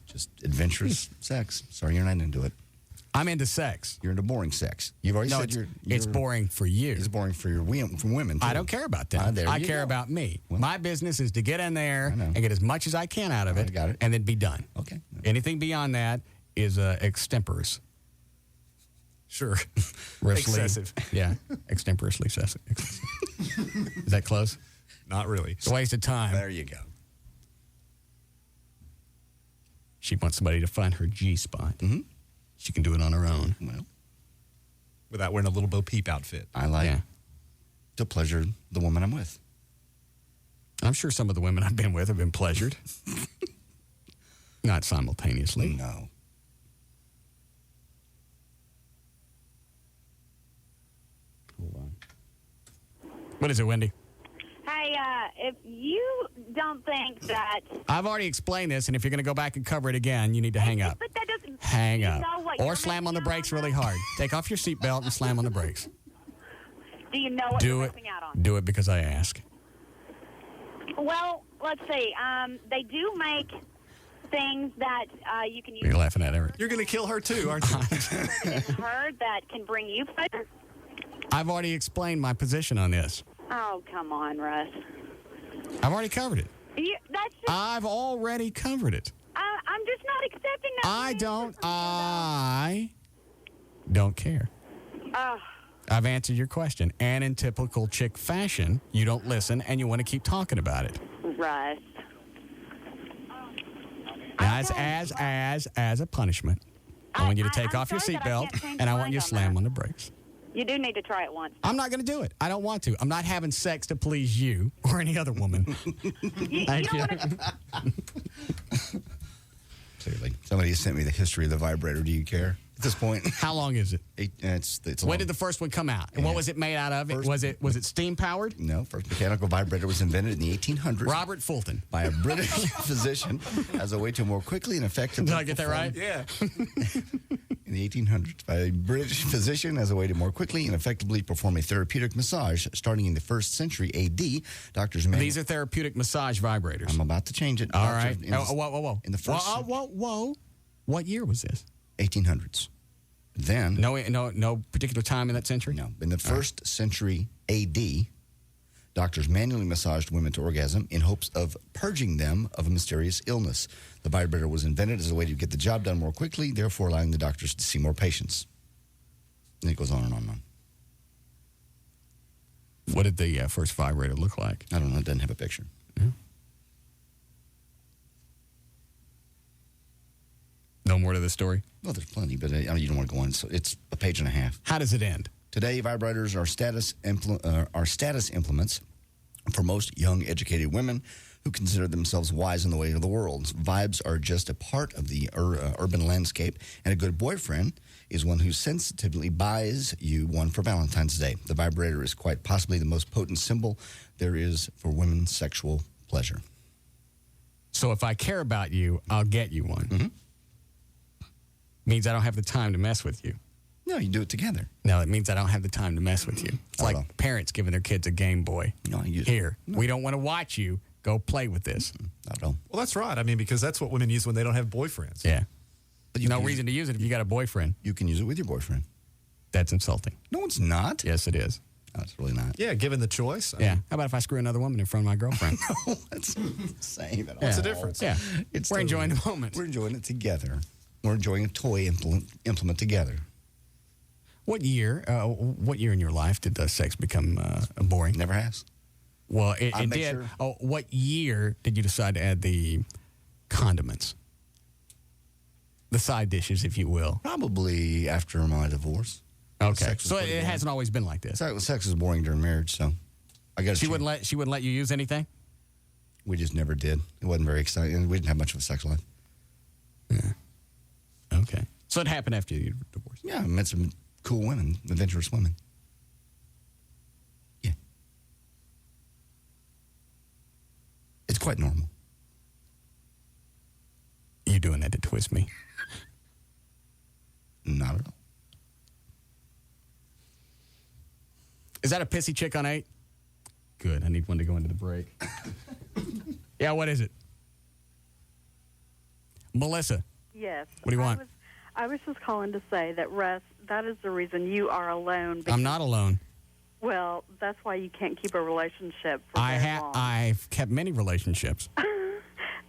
Just adventurous sex. Sorry, you're not into it. I'm into sex. You're into boring sex. You've already said it's boring for you. It's boring for women, too. I don't care about that. I care about me. Well, my business is to get in there and get as much as I can out of it, and then be done. Okay. Anything beyond that is extemporous. Sure. Excessive. Yeah. Extemporaneously excessive. Is that close? Not really. It's a waste of time. There you go. She wants somebody to find her G-spot. Mm-hmm. She can do it on her own. Well, without wearing a little Bo Peep outfit. I like to pleasure the woman I'm with. I'm sure some of the women I've been with have been pleasured. Not simultaneously. No. Hold on. What is it, Wendy? Hey, if you don't think that... I've already explained this, and if you're going to go back and cover it again, you need to hang up. But that doesn't... Hang up. know what Or you're slam on the missing brakes out on? really hard. Take off your seatbelt and slam on the brakes. Do you know what Do you're it. missing out on? Do it because I ask. Well, let's see. They do make things that you can use... You're laughing at it. You're going to kill her too, aren't you? her that can bring you pleasure. I've already explained my position on this. Oh, come on, Russ. I've already covered it. That's just... I've already covered it. I'm just not accepting that. I don't care. I've answered your question. And in typical chick fashion, you don't listen and you want to keep talking about it. Russ. As a punishment, I want you to take off your seatbelt and I want you to slam on the brakes. You do need to try it once. I'm not going to do it. I don't want to. I'm not having sex to please you or any other woman. Thank you. Clearly. Somebody sent me the history of the vibrator. Do you care at this point? How long is it? It's when did the first one come out? And what was it made out of? Was it steam powered? No, first mechanical vibrator was invented in the 1800s. Robert Fulton. By a British physician as a way to more quickly and effectively... Did I get that right? Yeah. In the 1800s, by a British physician as a way to more quickly and effectively perform a therapeutic massage. Starting in the 1st century A.D., doctors... These are therapeutic massage vibrators. I'm about to change it. All right. Whoa. In the first... Whoa. What year was this? 1800s. Then... No particular time in that century? No. In the 1st century A.D., doctors manually massaged women to orgasm in hopes of purging them of a mysterious illness. The vibrator was invented as a way to get the job done more quickly, therefore allowing the doctors to see more patients. And it goes on and on and on. What did the first vibrator look like? I don't know. It doesn't have a picture. Yeah. No more to the story? Well, there's plenty, but you don't want to go on. So it's a page and a half. How does it end? Today, vibrators are status implements for most young, educated women who consider themselves wise in the way of the world. Vibes are just a part of the urban landscape, and a good boyfriend is one who sensitively buys you one for Valentine's Day. The vibrator is quite possibly the most potent symbol there is for women's sexual pleasure. So if I care about you, I'll get you one. Mm-hmm. Means I don't have the time to mess with you. No, you do it together. No, it means I don't have the time to mess with you. It's like parents giving their kids a Game Boy. No, we don't want to watch you. Go play with this. Not at all. Well, that's right. I mean, because that's what women use when they don't have boyfriends. Yeah. But you no reason to use it if you got a boyfriend. You can use it with your boyfriend. That's insulting. No, it's not. Yes, it is. No, it's really not. Yeah, given the choice. Yeah. How about if I screw another woman in front of my girlfriend? No, that's not the same at all. What's the difference? Yeah. It's We're totally- enjoying the moment. We're enjoying it together. We're enjoying a toy implement together. What year in your life did sex become boring? Never has. Well, it make did. sure. Oh, what year did you decide to add the condiments? The side dishes, if you will. Probably after my divorce. Okay. Sex was So pretty it boring. hasn't always been like this. Sex was boring during marriage, so I got. She wouldn't let you use anything? We just never did. It wasn't very exciting. We didn't have much of a sex life. Okay. So it happened after your divorce. Yeah, I met some cool women, adventurous women. Yeah. It's quite normal. You doing that to twist me? Not at all. Is that a pissy chick on 8? Good. I need one to go into the break. Yeah, what is it? Melissa. Yes. What do you want? I was just calling to say that, Russ, that is the reason you are alone. I'm not alone. Well, that's why you can't keep a relationship for very long. I've kept many relationships.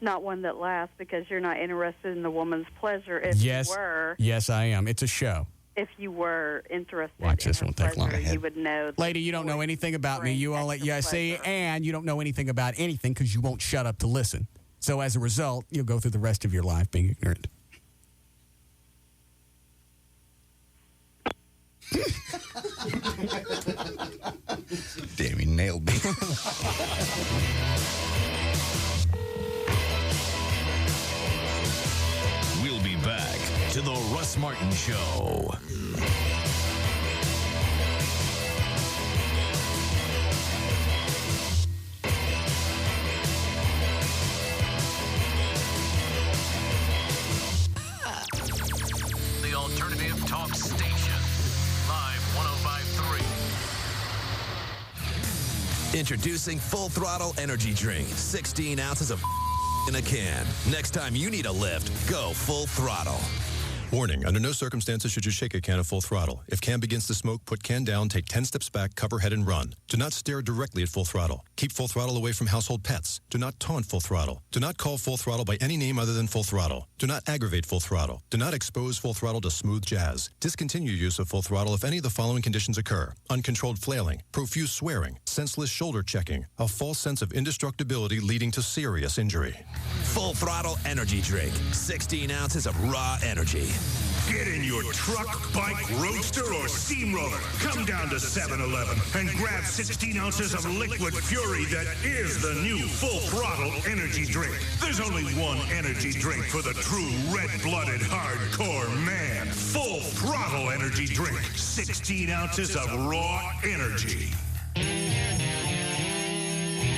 Not one that lasts because you're not interested in the woman's pleasure. If Yes. you were, Yes, I am. It's a show. if you were interested Watch in this, her won't take long. pleasure, you would know. that Lady, you don't know anything about me. You all let you see, and you don't know anything about anything because you won't shut up to listen. So as a result, you'll go through the rest of your life being ignorant. Damn, he nailed me. We'll be back to the Russ Martin Show. The Alternative Talk Station. Live 105.3. Introducing Full Throttle Energy Drink. 16 ounces of in a can. Next time you need a lift, go Full Throttle. Warning, under no circumstances should you shake a can at full throttle. If can begins to smoke, put can down, take 10 steps back, cover head, and run. Do not stare directly at full throttle. Keep full throttle away from household pets. Do not taunt full throttle. Do not call full throttle by any name other than full throttle. Do not aggravate full throttle. Do not expose full throttle to smooth jazz. Discontinue use of full throttle if any of the following conditions occur: uncontrolled flailing, profuse swearing, senseless shoulder checking, a false sense of indestructibility leading to serious injury. Full Throttle Energy Drink. 16 ounces of raw energy. Get in your truck, bike, roadster, or steamroller. Come down to 7-Eleven and grab 16 ounces of liquid fury that is the new Full Throttle Energy Drink. There's only one energy drink for the true red-blooded hardcore man. Full Throttle Energy Drink. 16 ounces of raw energy.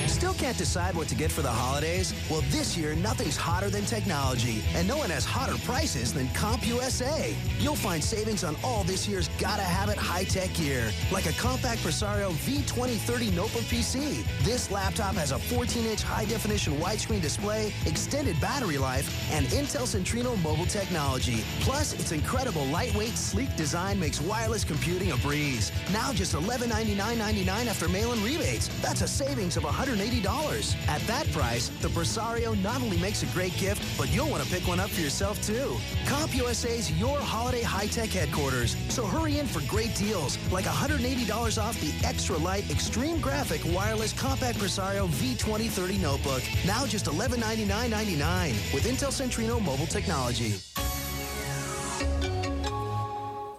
Still can't decide what to get for the holidays? Well, this year, nothing's hotter than technology, and no one has hotter prices than CompUSA. You'll find savings on all this year's gotta-have-it high-tech gear, like a compact Presario V2030 notebook PC. This laptop has a 14-inch high-definition widescreen display, extended battery life, and Intel Centrino mobile technology. Plus, its incredible lightweight, sleek design makes wireless computing a breeze. Now just $1199.99 after mail-in rebates. That's a savings of $180. At that price, the Presario not only makes a great gift, but you'll want to pick one up for yourself too. CompUSA's your holiday high-tech headquarters. So hurry in for great deals, like $180 off the extra light extreme graphic wireless compact Presario V2030 notebook. Now just $1199.99 with Intel Centrino mobile technology.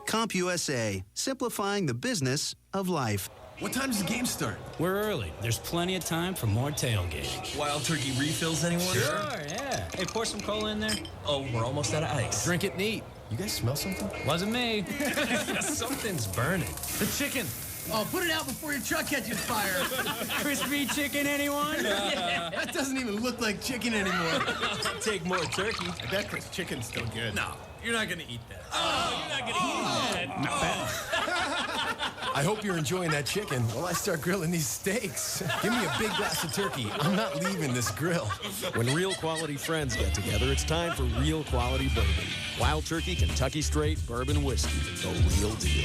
CompUSA, simplifying the business of life. What time does the game start? We're early. There's plenty of time for more tailgating. Wild turkey refills, anyone? Sure, yeah. Hey, pour some cola in there. Oh, we're almost out of ice. Drink it neat. You guys smell something? Wasn't me. Something's burning. The chicken. Oh, put it out before your truck catches fire. Crispy chicken, anyone? Yeah. That doesn't even look like chicken anymore. Take more turkey. I bet this chicken's still good. No, you're not going to eat that. Oh, you're not going to eat that. Not bad. I hope you're enjoying that chicken while I start grilling these steaks. Give me a big glass of turkey. I'm not leaving this grill. When real quality friends get together, it's time for real quality bourbon. Wild Turkey Kentucky Straight Bourbon Whiskey, the real deal.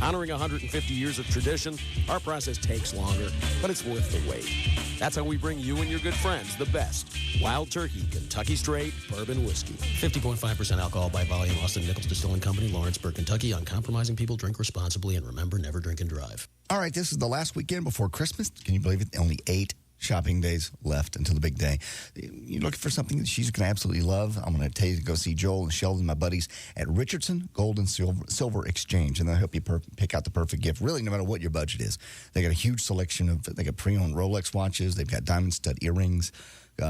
Honoring 150 years of tradition, our process takes longer, but it's worth the wait. That's how we bring you and your good friends the best. Wild Turkey Kentucky Straight Bourbon Whiskey. 50.5% alcohol by volume. Austin Nichols Distilling Company, Lawrenceburg, Kentucky. Uncompromising people drink responsibly, and remember, never drink and drive. All right, this is the last weekend before Christmas. Can you believe it? Only 8 shopping days left until the big day. You're looking for something that she's going to absolutely love. I'm going to tell you to go see Joel and Sheldon, my buddies, at Richardson Gold and Silver Exchange, and they'll help you pick out the perfect gift, really, no matter what your budget is. They got a huge selection of, they got pre-owned Rolex watches, they've got diamond stud earrings,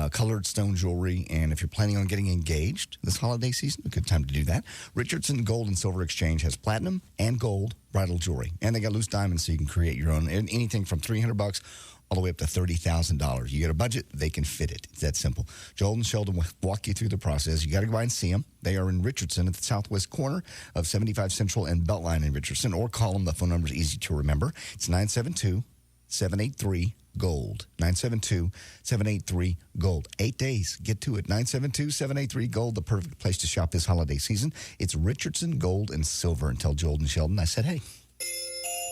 colored stone jewelry, and if you're planning on getting engaged this holiday season, a good time to do that. Richardson Gold and Silver Exchange has platinum and gold bridal jewelry, and they got loose diamonds so you can create your own, anything from $300 all the way up to $30,000. You get a budget, they can fit it. It's that simple. Joel and Sheldon will walk you through the process. You got to go by and see them. They are in Richardson at the southwest corner of 75 Central and Beltline in Richardson, or call them. The phone number is easy to remember. It's 972-783-GOLD. 972-783-GOLD. 8 days. Get to it. 972-783-GOLD, the perfect place to shop this holiday season. It's Richardson Gold and Silver. And tell Joel and Sheldon I said, hey.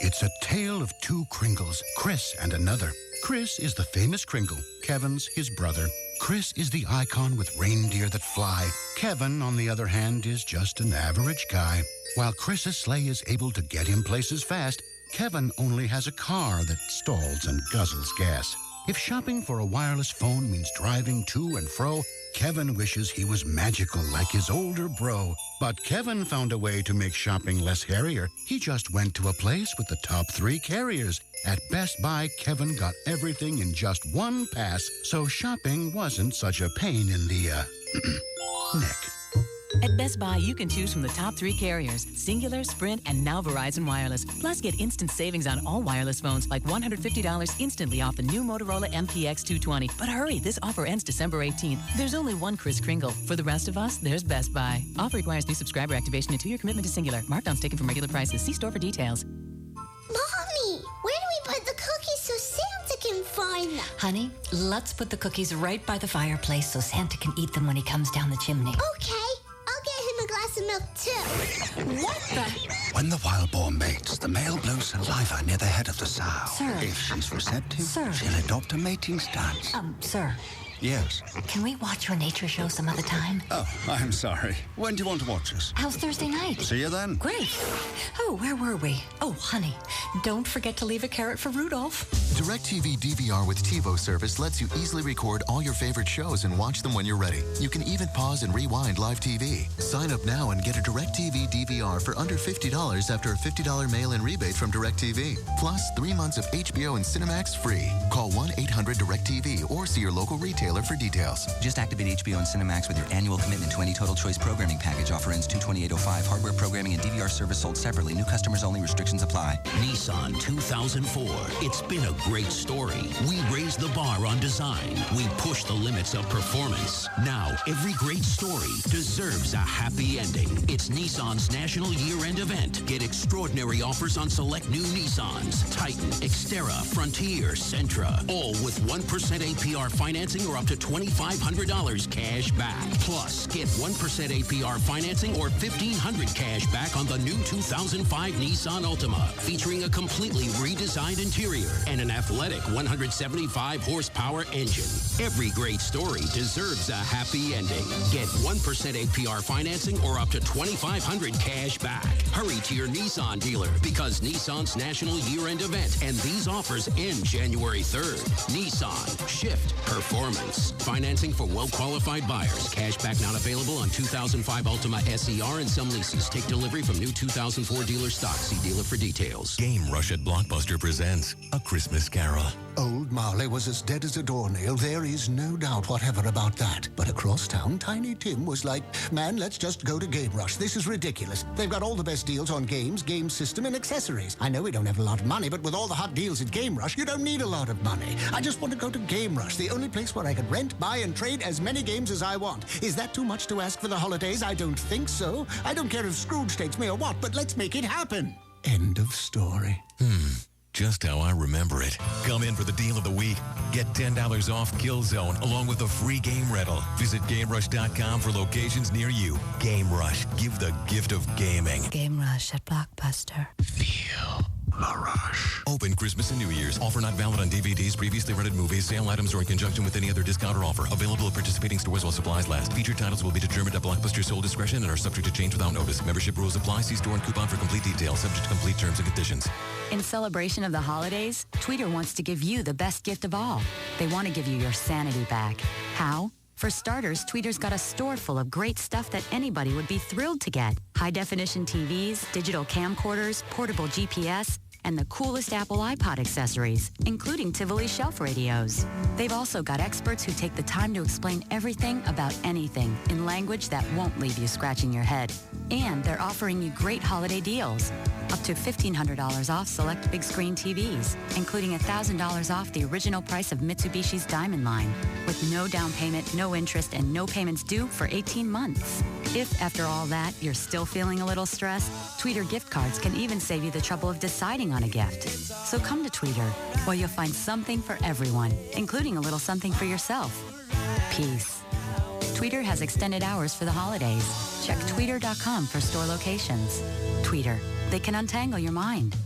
It's a tale of two Kringles, Chris and another. Chris is the famous Kringle. Kevin's his brother. Chris is the icon with reindeer that fly. Kevin, on the other hand, is just an average guy. While Chris's sleigh is able to get him places fast, Kevin only has a car that stalls and guzzles gas. If shopping for a wireless phone means driving to and fro, Kevin wishes he was magical like his older bro. But Kevin found a way to make shopping less hairier. He just went to a place with the top 3 carriers. At Best Buy, Kevin got everything in just one pass, so shopping wasn't such a pain in the, neck. At Best Buy, you can choose from the top 3 carriers, Singular, Sprint, and now Verizon Wireless. Plus, get instant savings on all wireless phones, like $150 instantly off the new Motorola MPX 220. But hurry, this offer ends December 18th. There's only one Chris Kringle. For the rest of us, there's Best Buy. Offer requires new subscriber activation and 2-year commitment to Singular. Markdowns taken from regular prices. See store for details. Mommy, where do we put the cookies so Santa can find them? Honey, let's put the cookies right by the fireplace so Santa can eat them when he comes down the chimney. Okay. I'll get him a glass of milk, too. What the? When the wild boar mates, the male blows saliva near the head of the sow. Sir. If she's receptive, Sir. she'll adopt a mating stance. Sir. Yes. Can we watch your nature show some other time? Oh, I'm sorry. When do you want to watch us? How's Thursday night? See you then. Great. Oh, where were we? Oh, honey, don't forget to leave a carrot for Rudolph. DirecTV DVR with TiVo service lets you easily record all your favorite shows and watch them when you're ready. You can even pause and rewind live TV. Sign up now and get a DirecTV DVR for under $50 after a $50 mail-in rebate from DirecTV. Plus, 3 months of HBO and Cinemax free. Call 1-800-DirecTV or see your local retailer for details. Just activate HBO and Cinemax with your annual commitment to any Total Choice programming package. Offer ends 2/28/05. Hardware programming and DVR service sold separately. New customers only. Restrictions apply. Nissan 2004. It's been a great story. We raised the bar on design. We pushed the limits of performance. Now, every great story deserves a happy ending. It's Nissan's National Year-End event. Get extraordinary offers on select new Nissans. Titan, Xterra, Frontier, Sentra. All with 1% APR financing or up to $2,500 cash back. Plus, get 1% APR financing or $1,500 cash back on the new 2005 Nissan Altima, featuring a completely redesigned interior and an athletic 175 horsepower engine. Every great story deserves a happy ending. Get 1% APR financing or up to $2,500 cash back. Hurry to your Nissan dealer because Nissan's National Year-End event and these offers end January 3rd. Nissan. Shift performance. Financing for well-qualified buyers. Cashback not available on 2005 Altima SER and some leases. Take delivery from new 2004 dealer stock. See dealer for details. Game Rush at Blockbuster presents A Christmas Carol. Old Marley was as dead as a doornail. There is no doubt whatever about that. But across town, Tiny Tim was like, man, let's just go to Game Rush. This is ridiculous. They've got all the best deals on games, game system, and accessories. I know we don't have a lot of money, but with all the hot deals at Game Rush, you don't need a lot of money. I just want to go to Game Rush, the only place where I can rent, buy, and trade as many games as I want. Is that too much to ask for the holidays? I don't think so. I don't care if Scrooge takes me or what, but let's make it happen. End of story. Just how I remember it. Come in for the deal of the week. Get $10 off Killzone along with a free game rental. Visit GameRush.com for locations near you. Game Rush. Give the gift of gaming. Game Rush at Blockbuster. Feel the rush. Open Christmas and New Year's. Offer not valid on DVDs, previously rented movies, sale items, or in conjunction with any other discount or offer. Available at participating stores while supplies last. Featured titles will be determined at Blockbuster's sole discretion and are subject to change without notice. Membership rules apply. See store and coupon for complete details. Subject to complete terms and conditions. In celebration of the holidays, Tweeter wants to give you the best gift of all. They want to give you your sanity back. How? For starters, Tweeter's got a store full of great stuff that anybody would be thrilled to get. High-definition TVs, digital camcorders, portable GPS, and the coolest Apple iPod accessories, including Tivoli shelf radios. They've also got experts who take the time to explain everything about anything in language that won't leave you scratching your head. And they're offering you great holiday deals. Up to $1,500 off select big screen TVs, including $1,000 off the original price of Mitsubishi's Diamond line, with no down payment, no interest, and no payments due for 18 months. If, after all that, you're still feeling a little stressed, Tweeter gift cards can even save you the trouble of deciding on a gift. So come to Tweeter, where you'll find something for everyone, including a little something for yourself. Peace. Tweeter has extended hours for the holidays. Check tweeter.com for store locations. Tweeter. They can untangle your mind.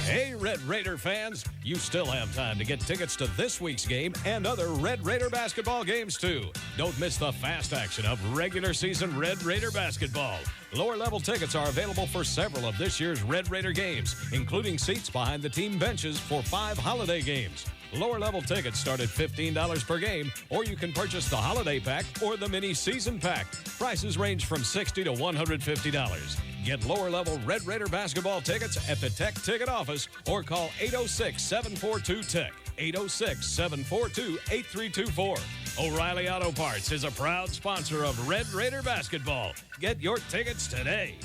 Hey, Red Raider fans, you still have time to get tickets to this week's game and other Red Raider basketball games, too. Don't miss the fast action of regular season Red Raider basketball. Lower level tickets are available for several of this year's Red Raider games, including seats behind the team benches for 5 holiday games. Lower level tickets start at $15 per game, or you can purchase the holiday pack or the mini season pack. Prices range from $60 to $150. Get lower level Red Raider basketball tickets at the Tech Ticket Office or call 806-742-TECH. 806-742-8324. O'Reilly Auto Parts is a proud sponsor of Red Raider basketball. Get your tickets today.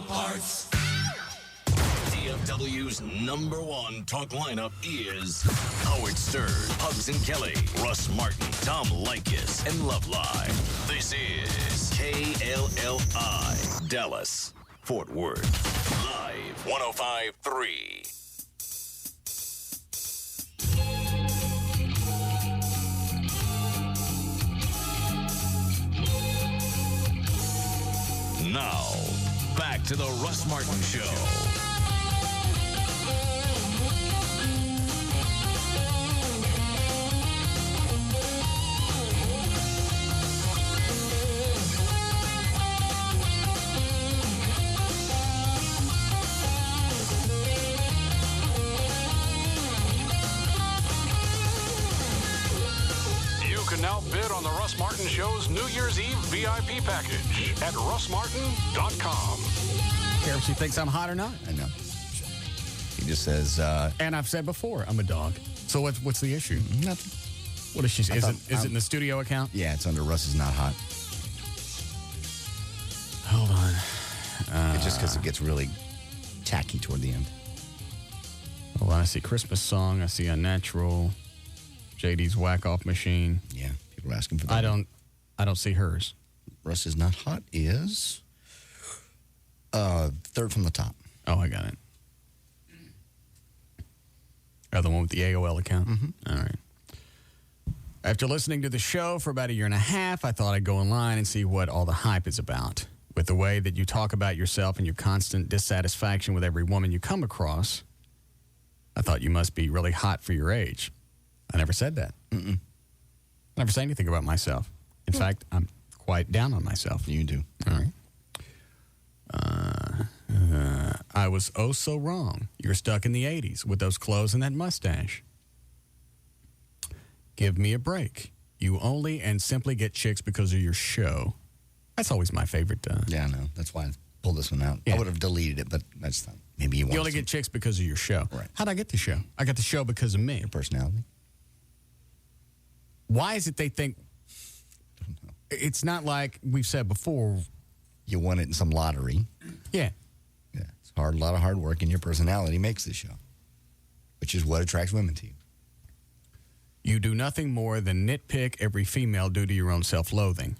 Parts. DFW's #1 talk lineup is Howard Stern, Hugs and Kelly, Russ Martin, Tom Likas, and Love Live. This is KLLI, Dallas, Fort Worth. Live 105.3. Now, back to the Russ Martin Show. You can now bid on the Russ Martin Show's New Year's Eve VIP package at russmartin.com. Care if she thinks I'm hot or not? I know. He just says... and I've said before, I'm a dog. So what's the issue? Nothing. What is she... Is it in the studio account? Yeah, it's under Russ is not hot. Hold on. It's just because it gets really tacky toward the end. Hold on. I see Christmas song. I see Unnatural. JD's Whack-Off Machine. Yeah, people are asking for that. I don't see hers. Russ is not hot is... third from the top. Oh, I got it. Oh, the one with the AOL account? Mm-hmm. All right. After listening to the show for about a year and a half, I thought I'd go online and see what all the hype is about. With the way that you talk about yourself and your constant dissatisfaction with every woman you come across, I thought you must be really hot for your age. I never said that. Mm-mm. I never say anything about myself. In fact, I'm quite down on myself. You do. All right. I was oh so wrong. You're stuck in the 80s with those clothes and that mustache. Give me a break. You only and simply get chicks because of your show. That's always my favorite. Yeah, I know. That's why I pulled this one out. Yeah. I would have deleted it, but that's not. Maybe you want You only get chicks because of your show. Right. How'd I get the show? I got the show because of me. Your personality. Why is it they think... Don't know. It's not like we've said before... You won it in some lottery. Yeah. A lot of hard work, and your personality makes this show, which is what attracts women to you. You do nothing more than nitpick every female due to your own self-loathing.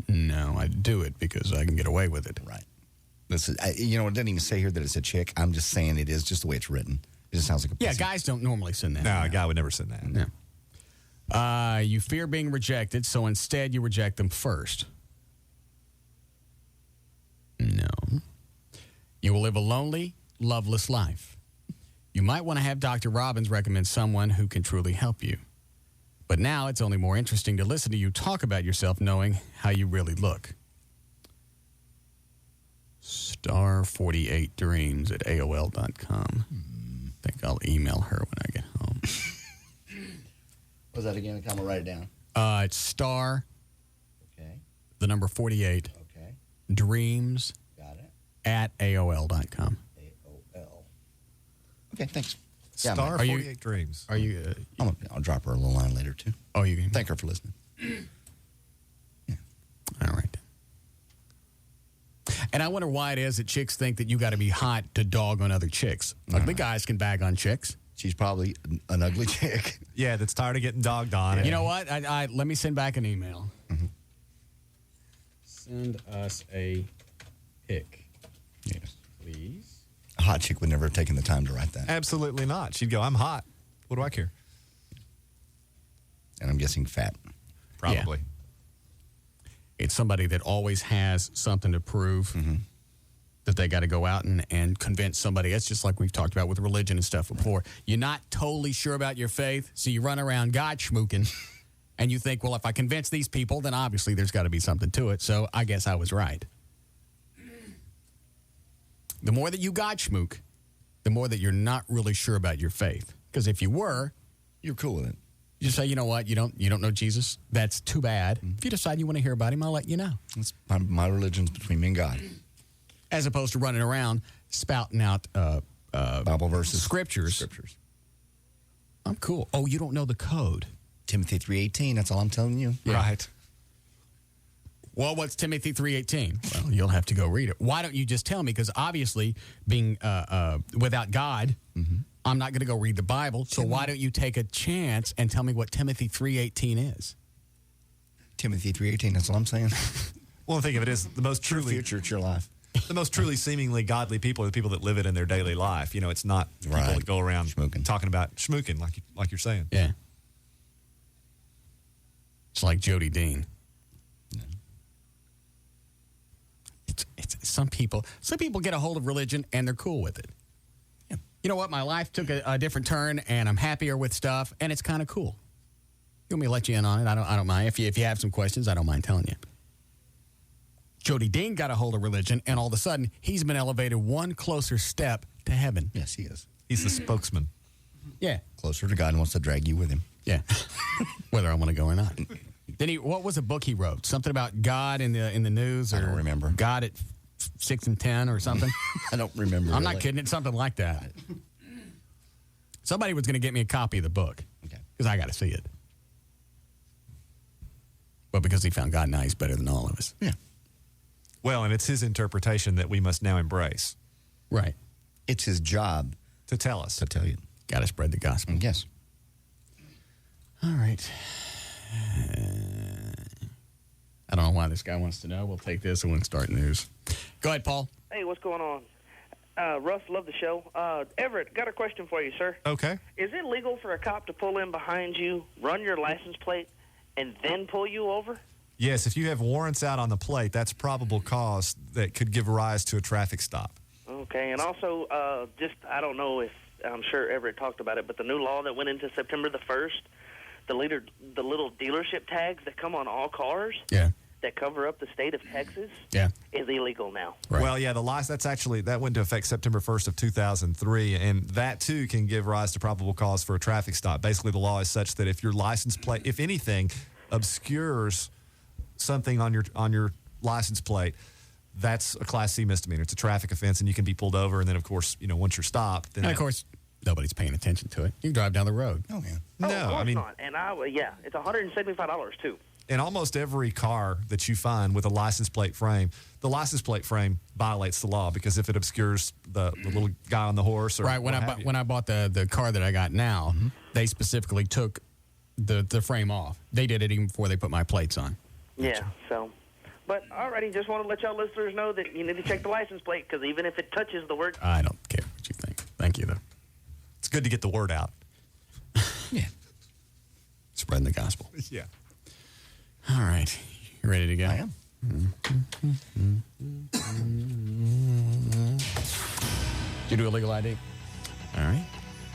No, I do it because I can get away with it. Right. Listen, it doesn't even say here that it's a chick. I'm just saying it is just the way it's written. It just sounds like a pussy. Yeah, guys don't normally send that. No, a guy would never send that. No. You fear being rejected, so instead you reject them first. No. You will live a lonely, loveless life. You might want to have Dr. Robbins recommend someone who can truly help you. But now it's only more interesting to listen to you talk about yourself knowing how you really look. Star48dreams@AOL.com. I think I'll email her when I get home. What was that again? I'm going to write it down. It's star, okay, the number 48, okay, dreams, got it, at AOL.com. AOL. Okay, thanks. Star 48 Dreams. Are you? I'll drop her a little line later, too. Oh, you can? Thank her for listening. Yeah. All right. And I wonder why it is that chicks think that you got to be hot to dog on other chicks. Ugly guys can bag on chicks. She's probably an ugly chick. Yeah, that's tired of getting dogged on. You know what? Let me send back an email. Mm-hmm. Send us a pic. Yes. Please. A hot chick would never have taken the time to write that. Absolutely not. She'd go, I'm hot. What do I care? And I'm guessing fat. Probably. Yeah. It's somebody that always has something to prove that they got to go out and convince somebody. It's just like we've talked about with religion and stuff before. You're not totally sure about your faith, so you run around God schmooking, and you think, well, if I convince these people, then obviously there's got to be something to it. So I guess I was right. The more that you God schmook, the more that you're not really sure about your faith. Because if you were, you're cool with it. You just say, you know what, you don't know Jesus. That's too bad. If you decide you want to hear about him, I'll let you know. That's my religion's between me and God. As opposed to running around spouting out Bible verses, scriptures. I'm cool. Oh, you don't know the code. Timothy 3:18. That's all I'm telling you. Yeah. Right. Well, what's Timothy 3:18? Well, you'll have to go read it. Why don't you just tell me? Because obviously, being without God, I'm not going to go read the Bible. So why don't you take a chance and tell me what Timothy 3:18 is? Timothy 3:18. That's all I'm saying. Well, think of it as the most truly future. It's your life. The most truly seemingly godly people are the people that live it in their daily life. You know, it's not people that go around talking about schmooking like you're saying. Yeah. It's like Jody Dean. It's some people get a hold of religion and they're cool with it. Yeah. You know what? My life took a different turn and I'm happier with stuff and it's kind of cool. You want me to let you in on it? I don't mind. If you have some questions, I don't mind telling you. Jody Dean got a hold of religion and all of a sudden he's been elevated one closer step to heaven. Yes, he is. He's the spokesman. Yeah. Closer to God and wants to drag you with him. Yeah. Whether I want to go or not. Then what was a book he wrote? Something about God in the news? Or I don't remember. God at 6 and 10 or something? I don't remember. I'm not kidding. It's something like that. Somebody was going to get me a copy of the book. Okay. Because I got to see it. But because he found God, now he's better than all of us. Yeah. Well, and it's his interpretation that we must now embrace. Right. It's his job to tell us. To tell you. Got to spread the gospel. Yes. All right. I don't know why this guy wants to know. We'll take this and we'll start news. Go ahead, Paul. Hey, what's going on? Russ, love the show. Everett, got a question for you, sir. Okay. Is it legal for a cop to pull in behind you, run your license plate, and then pull you over? Yes, if you have warrants out on the plate, that's probable cause that could give rise to a traffic stop. Okay, and also, I don't know if, I'm sure Everett talked about it, but the new law that went into September the 1st, the little dealership tags that come on all cars that cover up the state of Texas is illegal now. Right. Well, yeah, the license, that went into effect September 1st of 2003, and that, too, can give rise to probable cause for a traffic stop. Basically, the law is such that if your license plate, if anything, obscures something on your license plate, that's a Class C misdemeanor. It's a traffic offense, and you can be pulled over, and then, of course, once you're stopped. Then and, of course, nobody's paying attention to it. You can drive down the road. Oh, man. No, I mean, not. And it's $175, too. in almost every car that you find with a license plate frame, the license plate frame violates the law because if it obscures the little guy on the horse or right. When I bought the car that I got now, they specifically took the frame off. They did it even before they put my plates on. Yeah, so. But, alrighty, just want to let y'all listeners know that you need to check the license plate because even if it touches the word... I don't care what you think. Thank you, though. It's good to get the word out. Yeah. Spreading the gospel. Yeah. All right. You ready to go? I am. Did you do a legal ID? All right.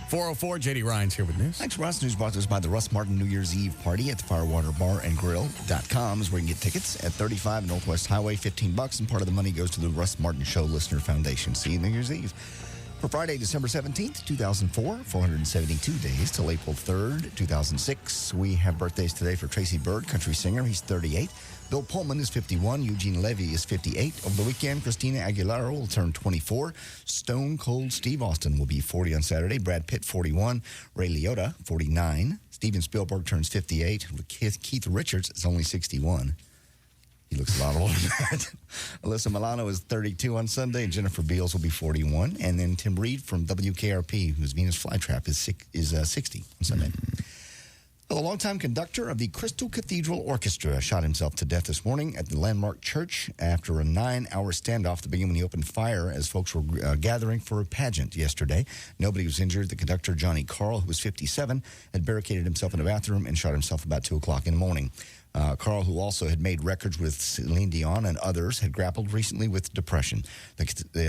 404, J.D. Ryan's here with news. Thanks, Russ. News brought to us by the Russ Martin New Year's Eve party at the Firewater Bar and Grill.com is where you can get tickets at 35 Northwest Highway, $15, and part of the money goes to the Russ Martin Show Listener Foundation. See you New Year's Eve. For Friday, December 17th, 2004, 472 days till April 3rd, 2006. We have birthdays today for Tracy Byrd, country singer. He's 38. Bill Pullman is 51. Eugene Levy is 58. Over the weekend, Christina Aguilera will turn 24. Stone Cold Steve Austin will be 40 on Saturday. Brad Pitt, 41. Ray Liotta, 49. Steven Spielberg turns 58. Keith Richards is only 61. He looks a lot older than that. Alyssa Milano is 32 on Sunday. Jennifer Beals will be 41. And then Tim Reed from WKRP, whose Venus Flytrap is 60 on Sunday. The longtime conductor of the Crystal Cathedral Orchestra shot himself to death this morning at the Landmark Church after a 9-hour standoff that began when he opened fire as folks were gathering for a pageant yesterday. Nobody was injured. The conductor, Johnny Carl, who was 57, had barricaded himself in a bathroom and shot himself about 2 o'clock in the morning. Carl, who also had made records with Celine Dion and others, had grappled recently with depression. The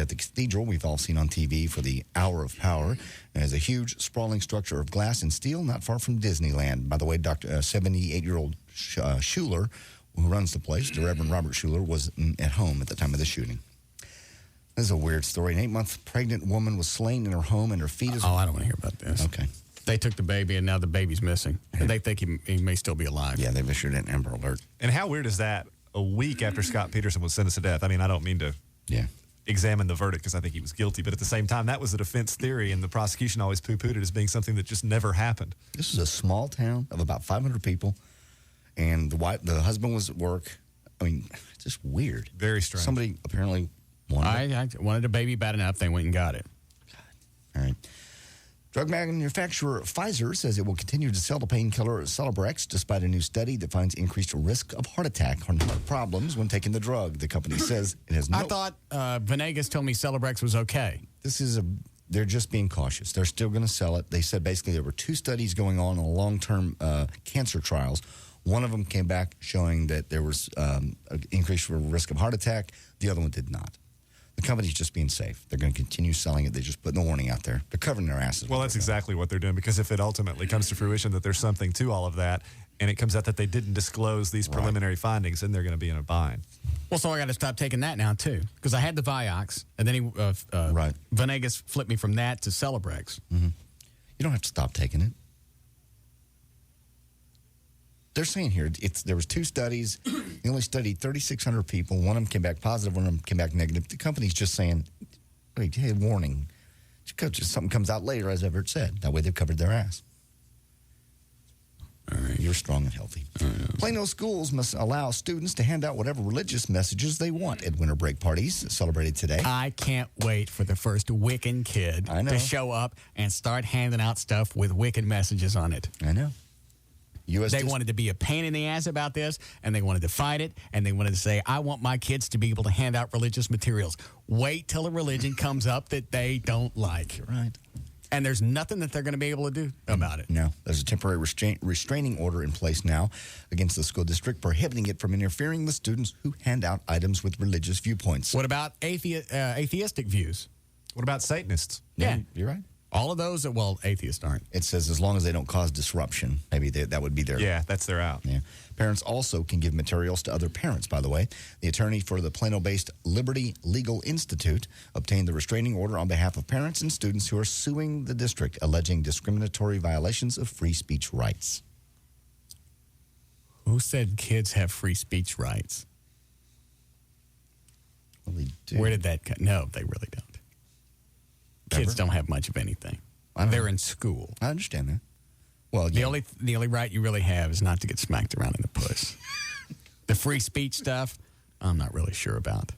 cathedral we've all seen on TV for the Hour of Power is a huge, sprawling structure of glass and steel not far from Disneyland. By the way, 78-year-old Schuler, who runs the place, the Reverend Robert Schuler, was at home at the time of the shooting. This is a weird story. An 8-month pregnant woman was slain in her home and her fetus... Oh, I don't want to hear about this. Okay. They took the baby, and now the baby's missing. And they think he may still be alive. Yeah, they've issued an Amber Alert. And how weird is that a week after Scott Peterson was sentenced to death? I mean, I don't mean to examine the verdict because I think he was guilty, but at the same time, that was the defense theory, and the prosecution always poo-pooed it as being something that just never happened. This is a small town of about 500 people, and the husband was at work. I mean, it's just weird. Very strange. Somebody apparently wanted I wanted a baby bad enough, they went and got it. All right. Drug manufacturer Pfizer says it will continue to sell the painkiller Celebrex despite a new study that finds increased risk of heart attack and heart problems when taking the drug. The company says it has no... I thought Venegas told me Celebrex was okay. They're just being cautious. They're still going to sell it. They said basically there were 2 studies going on long-term cancer trials. One of them came back showing that there was an increased risk of heart attack. The other one did not. The company's just being safe. They're going to continue selling it. They're just putting the warning out there. They're covering their asses. Well, that's exactly what they're doing, because if it ultimately comes to fruition that there's something to all of that, and it comes out that they didn't disclose these preliminary findings, then they're going to be in a bind. Well, so I got to stop taking that now, too, because I had the Vioxx, and then Venegas flipped me from that to Celebrex. Mm-hmm. You don't have to stop taking it. They're saying here there was 2 studies. They only studied 3,600 people. One of them came back positive. One of them came back negative. The company's just saying, hey, warning. Just something comes out later, as Everett said. That way they've covered their ass. All right. You're strong and healthy. Plano schools must allow students to hand out whatever religious messages they want at winter break parties celebrated today. I can't wait for the first Wiccan kid to show up and start handing out stuff with Wiccan messages on it. I know. They wanted to be a pain in the ass about this, and they wanted to fight it, and they wanted to say, I want my kids to be able to hand out religious materials. Wait till a religion comes up that they don't like. You're right. And there's nothing that they're going to be able to do about it. No. There's a temporary restraining order in place now against the school district prohibiting it from interfering with students who hand out items with religious viewpoints. What about atheistic views? What about Satanists? Yeah, you're right. All of those, atheists aren't. It says as long as they don't cause disruption, maybe that would be their... Yeah, that's their out. Yeah. Parents also can give materials to other parents, by the way. The attorney for the Plano-based Liberty Legal Institute obtained the restraining order on behalf of parents and students who are suing the district, alleging discriminatory violations of free speech rights. Who said kids have free speech rights? Well, they do. Where did that come? No, they really don't. Kids don't have much of anything. They're in school. I understand that. Well, the only right you really have is not to get smacked around in the puss. The free speech stuff, I'm not really sure about.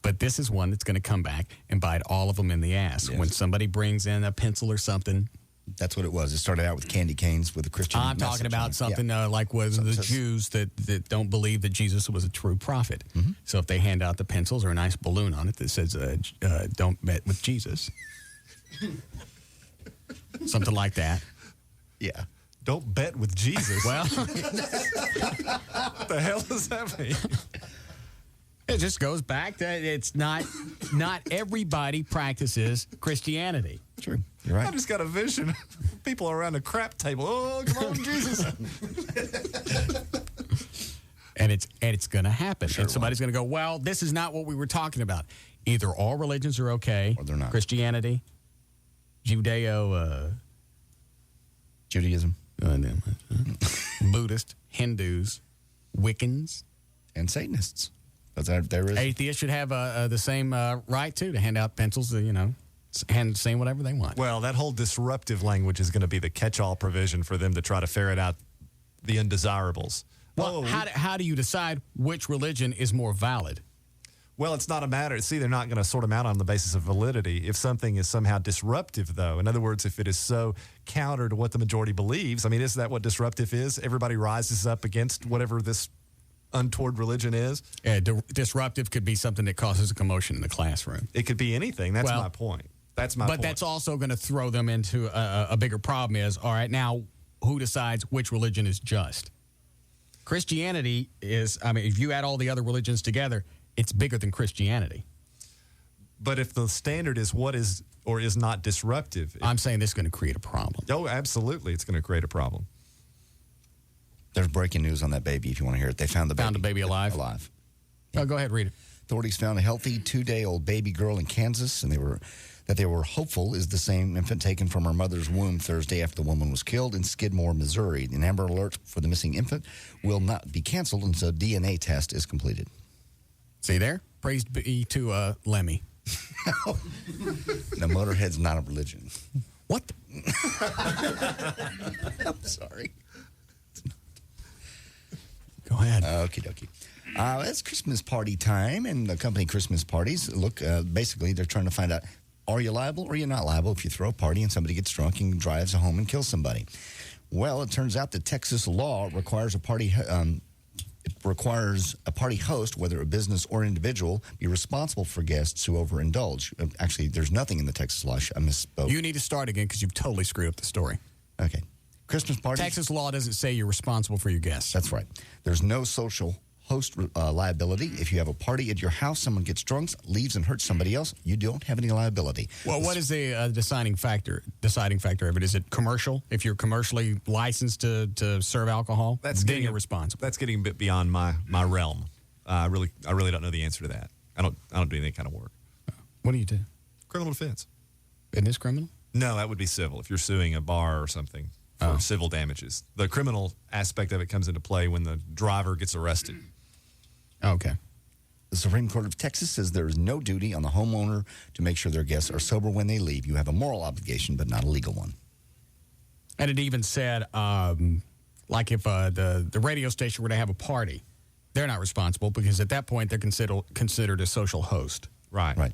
But this is one that's going to come back and bite all of them in the ass. Yes. When somebody brings in a pencil or something. That's what it was. It started out with candy canes with a Christian I'm talking about something like with the Jews that don't believe that Jesus was a true prophet. Mm-hmm. So if they hand out the pencils or a nice balloon on it that says, don't bet with Jesus. Something like that. Yeah. Don't bet with Jesus. Well. What the hell does that mean? It just goes back to it's not everybody practices Christianity. True. You're right. I just got a vision. People around a crap table. Oh, come on, Jesus. And it's going to happen. Sure, and somebody's going to go, well, this is not what we were talking about. Either all religions are okay, or they're not. Christianity, Judaism, Buddhist, Hindus, Wiccans, and Satanists. There is. Atheists should have the same right, too, to hand out pencils, and saying whatever they want. Well, that whole disruptive language is going to be the catch-all provision for them to try to ferret out the undesirables. Well, how do you decide which religion is more valid? Well, it's not a matter. See, they're not going to sort them out on the basis of validity. If something is somehow disruptive, though, in other words, if it is so counter to what the majority believes, I mean, isn't that what disruptive is? Everybody rises up against whatever this untoward religion is. Yeah, disruptive could be something that causes a commotion in the classroom. It could be anything. That's my point. That's my point. But that's also going to throw them into a bigger problem is, all right, now who decides which religion is just? Christianity is, I mean, if you add all the other religions together, it's bigger than Christianity. But if the standard is what is or is not disruptive. I'm saying this is going to create a problem. Oh, absolutely. It's going to create a problem. There's breaking news on that baby if you want to hear it. They found the baby alive? Alive. Yeah. Oh, go ahead, read it. Authorities found a healthy 2-day-old baby girl in Kansas, and they were hopeful is the same infant taken from her mother's womb Thursday after the woman was killed in Skidmore, Missouri. An Amber Alert for the missing infant will not be canceled until DNA test is completed. See there? Praise be to Lemmy. No, Motorhead's not a religion. What? I'm sorry. Go ahead. Okie dokie. It's Christmas party time, and the company Christmas parties, look, basically they're trying to find out, are you liable or are you not liable if you throw a party and somebody gets drunk and drives home and kills somebody? Well, it turns out that Texas law requires a party host, whether a business or individual, be responsible for guests who overindulge. Actually, there's nothing in the Texas law. I misspoke. You need to start again because you've totally screwed up the story. Okay. Christmas parties. Texas law doesn't say you're responsible for your guests. That's right. There's no social host liability. If you have a party at your house, someone gets drunk, leaves, and hurts somebody else, you don't have any liability. Well, what is the deciding factor of it? Is it commercial? If you're commercially licensed to serve alcohol, then you're responsible. That's getting a bit beyond my realm. I really don't know the answer to that. I don't do any kind of work. What do you do? Criminal defense. Isn't this criminal? No, that would be civil. If you're suing a bar or something for civil damages, the criminal aspect of it comes into play when the driver gets arrested. Okay. The Supreme Court of Texas says there is no duty on the homeowner to make sure their guests are sober when they leave. You have a moral obligation, but not a legal one. And it even said, like if the radio station were to have a party, they're not responsible because at that point they're considered a social host. Right. Right.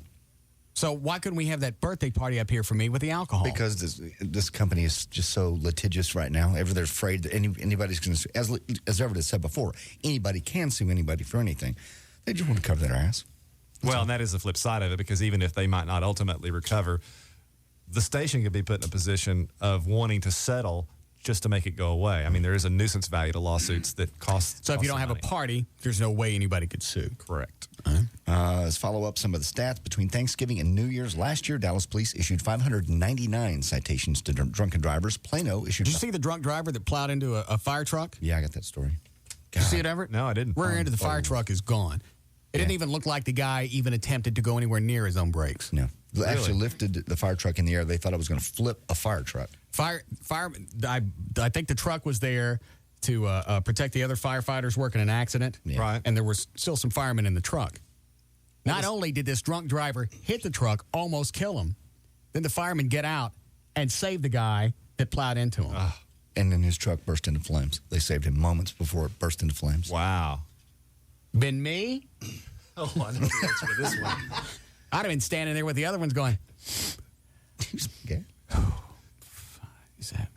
So why couldn't we have that birthday party up here for me with the alcohol? Because this company is just so litigious right now. They're afraid that anybody's going to, as Everett has said before, anybody can sue anybody for anything. They just want to cover their ass. Well, and that is the flip side of it, because even if they might not ultimately recover, the station could be put in a position of wanting to settle just to make it go away. I mean, there is a nuisance value to lawsuits that cost. So if you don't have a party, there's no way anybody could sue. Correct. Let's follow up some of the stats. Between Thanksgiving and New Year's last year, Dallas police issued 599 citations to drunken drivers. Plano issued... Did you see the drunk driver that plowed into a fire truck? Yeah, I got that story. Did you see it, Everett? No, I didn't. Rear end of the fire truck is gone. It didn't even look like the guy even attempted to go anywhere near his own brakes. No. They actually lifted the fire truck in the air. They thought it was going to flip a fire truck. Fireman. I think the truck was there to protect the other firefighters working an accident. Yeah. Right. And there was still some firemen in the truck. Not only did this drunk driver hit the truck, almost kill him, then the firemen get out and save the guy that plowed into him. And then his truck burst into flames. They saved him moments before it burst into flames. Wow. Been me? Oh, I know the answer to this one. I'd have been standing there with the other ones going, okay. Is that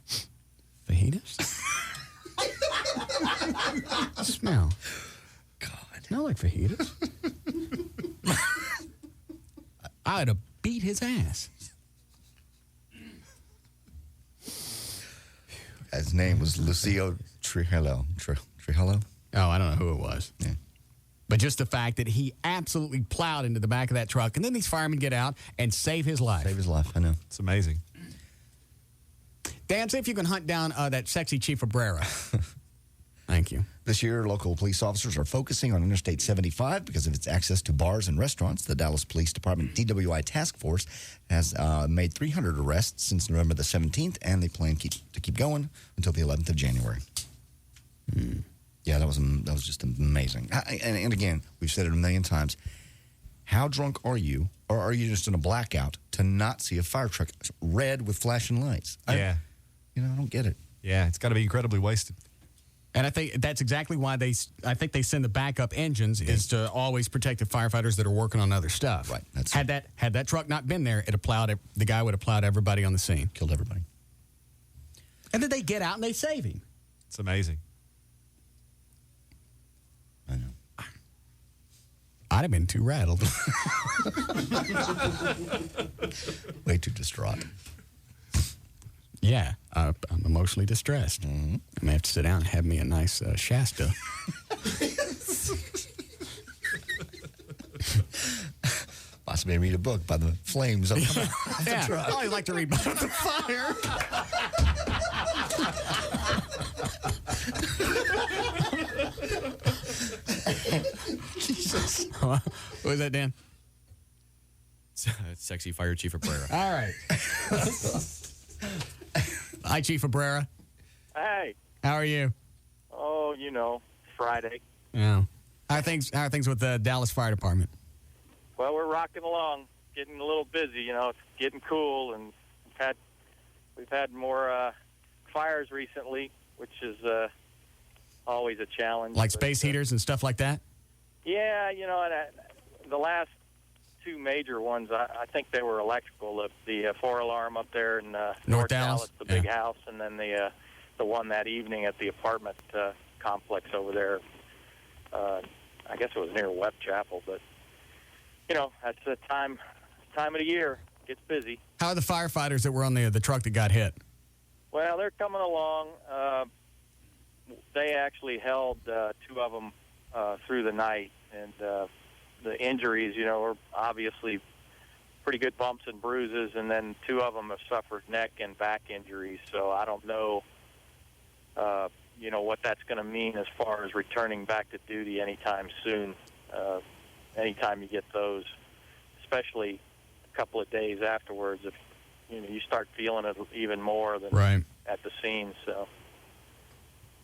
fajitas? Smell. God. Smell like fajitas. I'd have beat his ass. His name was Lucio Trujillo. Trujillo? Oh, I don't know who it was. Yeah. But just the fact that he absolutely plowed into the back of that truck, and then these firemen get out and save his life. Save his life, I know. It's amazing. Dan, see if you can hunt down that sexy Chief Abrera. Thank you. This year, local police officers are focusing on Interstate 75 because of its access to bars and restaurants. The Dallas Police Department DWI Task Force has made 300 arrests since November the 17th, and they plan to keep going until the 11th of January. Yeah, that was just amazing. And again, we've said it a million times. How drunk are you, or are you just in a blackout to not see a fire truck red with flashing lights? Yeah. I don't get it. Yeah, it's got to be incredibly wasted. And I think that's exactly why they send the backup engines is to always protect the firefighters that are working on other stuff. Right. Had that truck not been there, the guy would have plowed everybody on the scene. Killed everybody. And then they get out and they save him. It's amazing. I know. I'd have been too rattled. Way too distraught. Yeah, I'm emotionally distressed. Mm-hmm. I may have to sit down and have me a nice Shasta. Possibly read a book by the flames of the truck. I always like to read by the fire. Jesus. What was that, Dan? Sexy Fire Chief Abrera. All right. Hi, Chief Abrera. Hey. How are you? Oh, Friday. Yeah. How are things with the Dallas Fire Department? Well, we're rocking along, getting a little busy. It's getting cool, and we've had more fires recently, which is always a challenge. Like space heaters and stuff like that? Yeah, the last two major ones, I think they were electrical. The 4-alarm up there in North Dallas, the big house, and then the one that evening at the apartment complex over there. I guess it was near Webb Chapel, but that's the time of the year. It gets busy. How are the firefighters that were on the truck that got hit? Well, they're coming along. They actually held two of them through the night, and the injuries, were obviously pretty good bumps and bruises, and then two of them have suffered neck and back injuries. So I don't know, what that's going to mean as far as returning back to duty anytime soon. Anytime you get those, especially a couple of days afterwards, if you start feeling it even more than at the scene. So,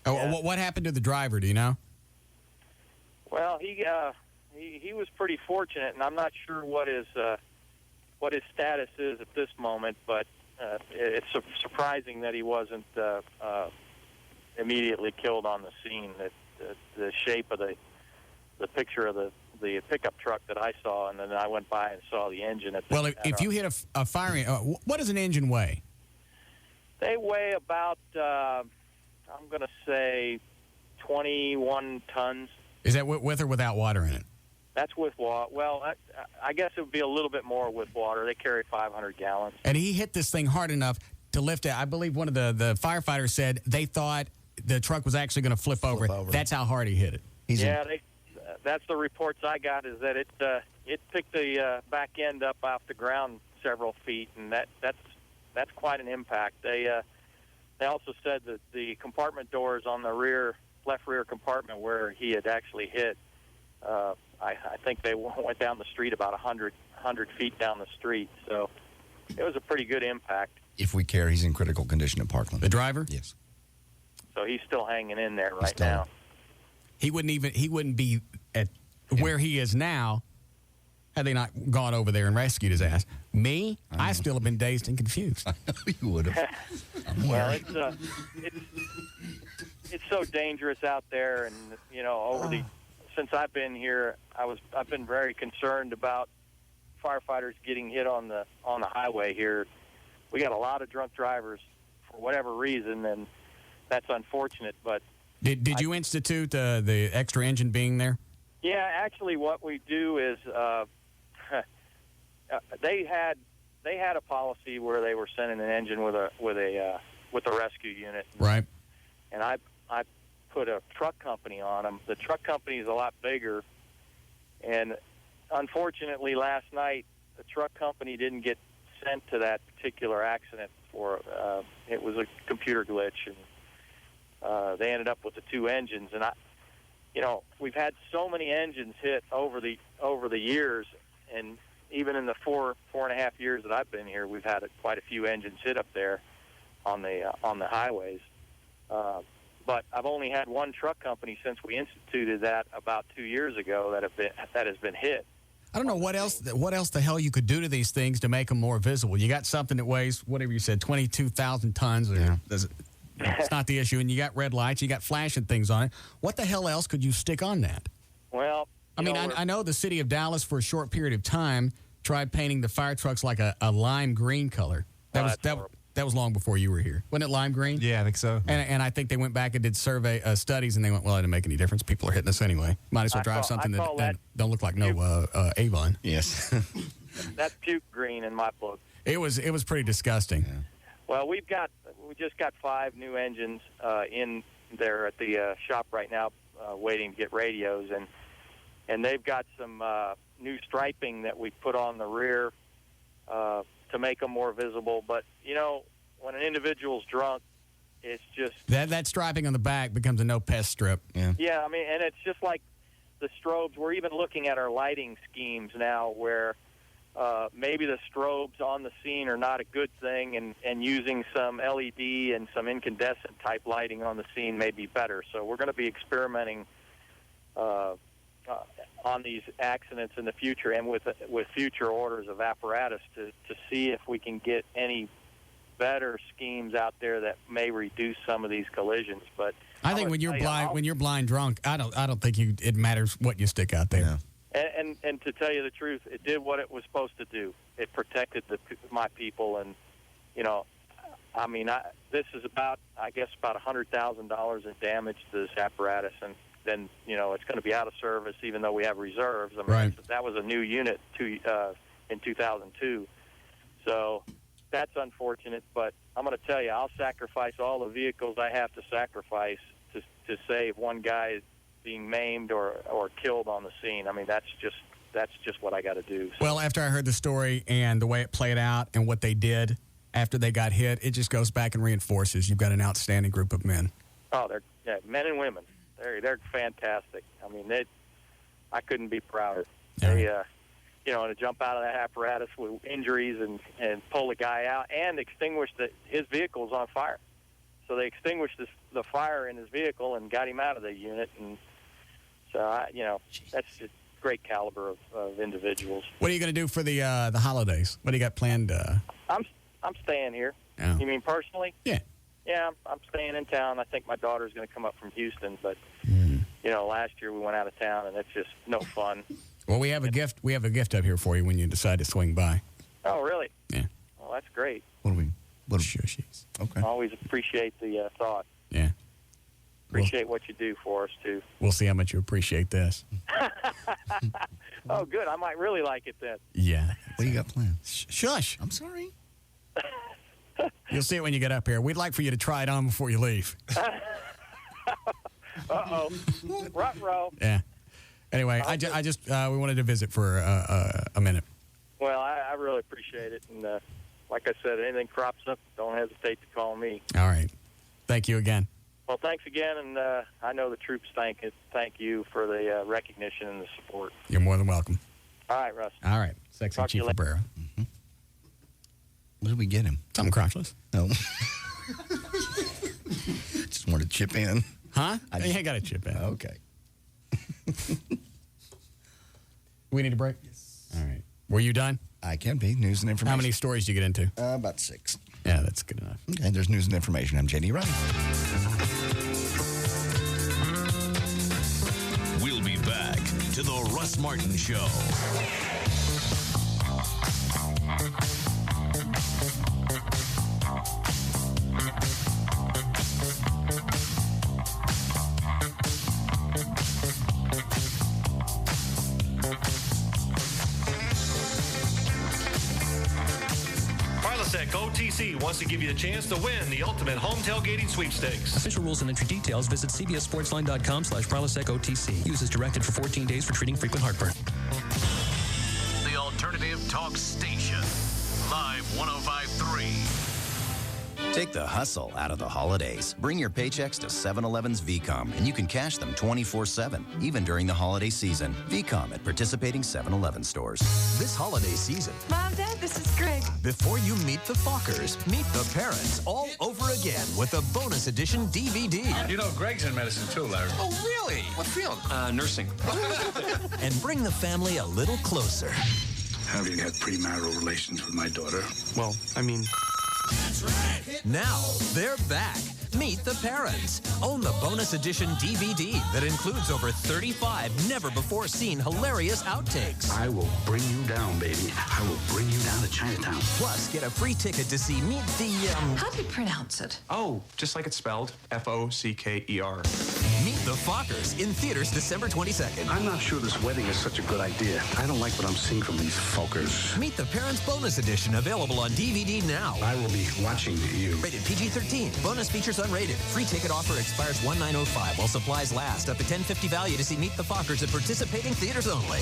what happened to the driver? Do you know? Well, he was pretty fortunate, and I'm not sure what his status is at this moment. But it's surprising that he wasn't immediately killed on the scene. That the shape of the picture of the pickup truck that I saw, and then I went by and saw the engine. If you hit a firing, what does an engine weigh? They weigh about, I'm going to say, 21 tons. Is that with or without water in it? That's with water. Well, I guess it would be a little bit more with water. They carry 500 gallons. And he hit this thing hard enough to lift it. I believe one of the firefighters said they thought the truck was actually going to flip over. That's how hard he hit it. That's the reports I got, is that it picked the back end up off the ground several feet, and that's quite an impact. They also said that the compartment doors on the left rear compartment where he had actually hit, I think they went down the street about 100 feet down the street. So it was a pretty good impact. If we care, he's in critical condition at Parkland. The driver? Yes. So he's still hanging in there right now. He wouldn't be at where he is now had they not gone over there and rescued his ass. Me, I still have been dazed and confused. I know you would have. Well, it's so dangerous out there, and over the since I've been here, I've been very concerned about firefighters getting hit on the highway here. We got a lot of drunk drivers for whatever reason, and that's unfortunate. But did you institute the extra engine being there? Yeah, actually, what we do is they had a policy where they were sending an engine with a rescue unit, right? And I put a truck company on them. The truck company is a lot bigger, and unfortunately, last night the truck company didn't get sent to that particular accident. It was a computer glitch, and they ended up with the 2 engines. And we've had so many engines hit over the years, and even in the 4.5 years that I've been here, we've had quite a few engines hit up there on the highways. But I've only had one truck company since we instituted that about 2 years ago that has been hit. I don't know what else the hell you could do to these things to make them more visible. You got something that weighs, whatever you said, 22,000 tons. It's not the issue. And you got red lights. You got flashing things on it. What the hell else could you stick on that? Well, I know the city of Dallas for a short period of time tried painting the fire trucks like a lime green color. That was long before you were here. Wasn't it lime green? Yeah, I think so. And I think they went back and did survey studies, and they went, well, it didn't make any difference. People are hitting us anyway. Might as well drive something that don't look like no Avon. Yes. That's puke green in my book. It was pretty disgusting. Yeah. Well, we just got 5 new engines in there at the shop right now, waiting to get radios, and they've got some new striping that we put on the rear to make them more visible. But when an individual's drunk, it's just that striping on the back becomes a no pest strip. Yeah, and it's just like the strobes. We're even looking at our lighting schemes now, where maybe the strobes on the scene are not a good thing, and using some LED and some incandescent type lighting on the scene may be better. So we're going to be experimenting on these accidents in the future, and with future orders of apparatus to see if we can get any better schemes out there that may reduce some of these collisions. But I think when you're blind drunk, I don't think it matters what you stick out there. Yeah. And to tell you the truth, it did what it was supposed to do. It protected my people, and this is about $100,000 in damage to this apparatus, and then it's going to be out of service even though we have reserves. Right. That was a new unit in 2002, so that's unfortunate. But I'm going to tell you, I'll sacrifice all the vehicles I have to sacrifice to save one guy being maimed or killed on the scene. That's just what I got to do. So. Well, after I heard the story and the way it played out and what they did after they got hit, it just goes back and reinforces you've got an outstanding group of men. Oh, they're men and women. They're fantastic. I couldn't be prouder. Yeah. They, to jump out of that apparatus with injuries and pull the guy out and extinguish his vehicle's on fire. So they extinguished the fire in his vehicle and got him out of the unit. And so, that's a great caliber of individuals. What are you going to do for the holidays? What do you got planned? I'm staying here. Yeah. You mean personally? Yeah. Yeah, I'm staying in town. I think my daughter's going to come up from Houston, but last year we went out of town, and it's just no fun. Well, we have a gift. We have a gift up here for you when you decide to swing by. Oh, really? Yeah. Well, that's great. Shushies. Okay. I always appreciate the thought. Yeah. Appreciate what you do for us too. We'll see how much you appreciate this. Oh, good. I might really like it then. Yeah. What do you got planned? Shush. I'm sorry. You'll see it when you get up here. We'd like for you to try it on before you leave. Uh-oh. Ruh-roh. Yeah. Anyway, I just we wanted to visit for a minute. Well, I really appreciate it. And like I said, anything crops up, don't hesitate to call me. All right. Thank you again. Well, thanks again. And I know the troops thank you for the recognition and the support. You're more than welcome. All right, Russ. All right. Sexy Chief Cabrera. Mm-hmm. What did we get him? Something crotchless. No. Just wanted to chip in. Huh? You ain't got to chip in. Okay. We need a break? Yes. All right. Were you done? I can be. News and information. How many stories did you get into? About 6. Yeah, that's good enough. Okay, there's news and information. I'm J.D. Wright. We'll be back to the Russ Martin Show. OTC wants to give you the chance to win the ultimate home tailgating sweepstakes. Official rules and entry details, visit cbssportsline.com/PriloSec-OTC. Use as directed for 14 days for treating frequent heartburn. The Alternative Talk Station. Live 105.3. Take the hustle out of the holidays. Bring your paychecks to 7-Eleven's VCOM, and you can cash them 24/7, even during the holiday season. VCOM at participating 7-Eleven stores. This holiday season, Mom, Dad, this is Greg. before you meet the Fockers, meet the parents all over again with a bonus edition DVD. You know, Greg's in medicine too, Larry. Oh, really? What field? Nursing. And bring the family a little closer. Having had premarital relations with my daughter. Well, I mean... Now, they're back. Meet the Parents. Own the bonus edition DVD that includes over 35 never-before-seen hilarious outtakes. I will bring you down, baby. I will bring you down to Chinatown. Plus, get a free ticket to see Meet the, How do you pronounce it? Oh, just like it's spelled. F-O-C-K-E-R. Meet the Fockers in theaters December 22nd. I'm not sure this wedding is such a good idea. I don't like what I'm seeing from these folkers. Meet the Parents bonus edition available on DVD now. I will be watching you. Rated PG-13. Bonus features unrated. Free ticket offer expires 1905 while supplies last. Up to $10.50 value to see Meet the Fockers at participating theaters only.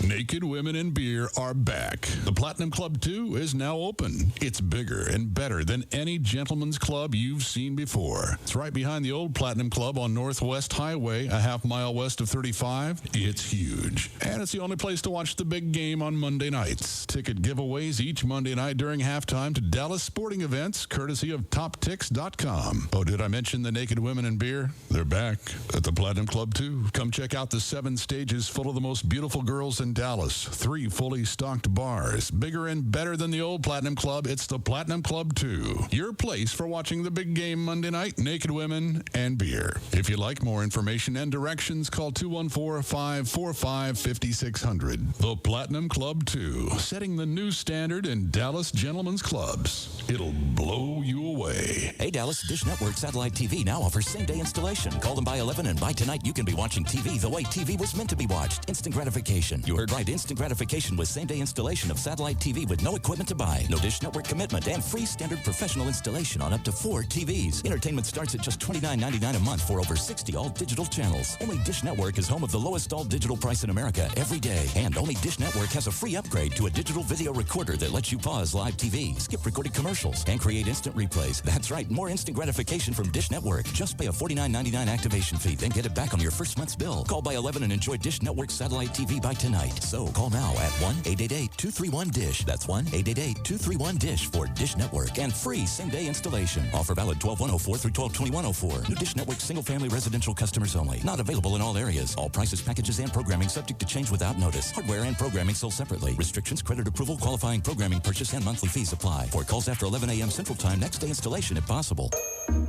Naked Women and Beer are back. The Platinum Club 2 is now open. It's bigger and better than any gentleman's club you've seen before. It's right behind the old Platinum Club on Northwest Highway, a half-mile west of 35. It's huge. And it's the only place to watch the big game on Monday nights. Ticket giveaways each Monday night during halftime to Dallas sporting events, courtesy of TopTix.com. Oh, did I mention the Naked Women and Beer? They're back at the Platinum Club 2. Come check out the 7 stages full of the most beautiful girls in Dallas. 3 fully stocked bars. Bigger and better than the old Platinum Club. It's the Platinum Club 2. Your place for watching the big game Monday night, Naked Women and Beer. If you'd like more information and directions, call 214-545-5600. The Platinum Club 2. Setting the new standard in Dallas gentlemen's clubs. It'll blow you away. Hey, Dallas, Dish Network Satellite TV now offers same-day installation. Call them by 11, and by tonight you can be watching TV the way TV was meant to be watched. Instant gratification. You heard right, instant gratification with same-day installation of satellite TV with no equipment to buy. No Dish Network commitment and free standard professional installation on up to 4 TVs. Entertainment starts at just $29.99 a month for over 60 all-digital channels. Only Dish Network is home of the lowest all-digital price in America every day. And only Dish Network has a free upgrade to a digital video recorder that lets you pause live TV, skip recorded commercials, and create instant replays. That's right, more instant gratification from Dish Network. Just pay a $49.99 activation fee, then get it back on your first month's bill. Call by 11 and enjoy Dish Network Satellite TV by tonight. So call now at 1-888-231-DISH. That's 1-888-231-DISH for Dish Network and free same-day installation. Offer valid 12/104 through 12/2104. New Dish Network single-family residential customers only. Not available in all areas. All prices, packages, and programming subject to change without notice. Hardware and programming sold separately. Restrictions, credit approval, qualifying programming purchase, and monthly fees apply. For calls after 11 a.m. Central Time, next day installation if possible.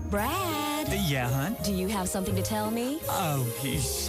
Brad. Yeah, hon? Do you have something to tell me? Oh,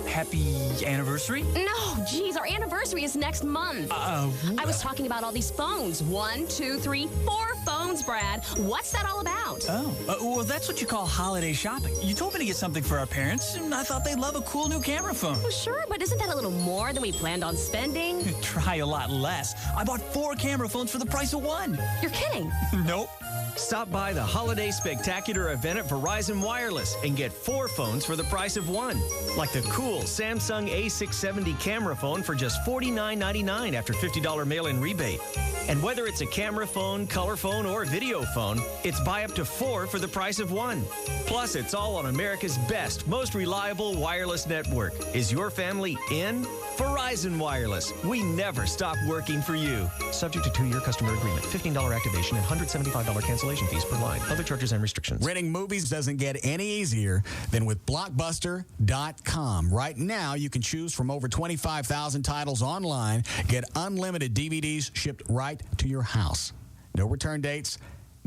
happy anniversary? No, geez, our anniversary is next month. I was talking about all these phones. 1, 2, 3, 4 phones, Brad. What's that all about? Oh, well, that's what you call holiday shopping. You told me to get something for our parents, and I thought they'd love a cool new camera phone. Well, sure, but isn't that a little more than we planned on spending? Try a lot less. I bought 4 camera phones for the price of 1. You're kidding. Nope. Stop by the Holiday Spectacular event at Verizon Wireless and get 4 phones for the price of 1. Like the cool Samsung A670 camera phone for just $49.99 after $50 mail-in rebate. And whether it's a camera phone, color phone, or video phone, it's buy up to 4 for the price of 1. Plus, it's all on America's best, most reliable wireless network. Is your family in? Verizon Wireless. We never stop working for you. Subject to 2-year customer agreement, $15 activation, and $175 cancellation fees per line. Other charges and restrictions. Renting movies doesn't get any easier than with Blockbuster.com. Right now, you can choose from over 25,000 titles online. Get unlimited DVDs shipped right to your house. No return dates,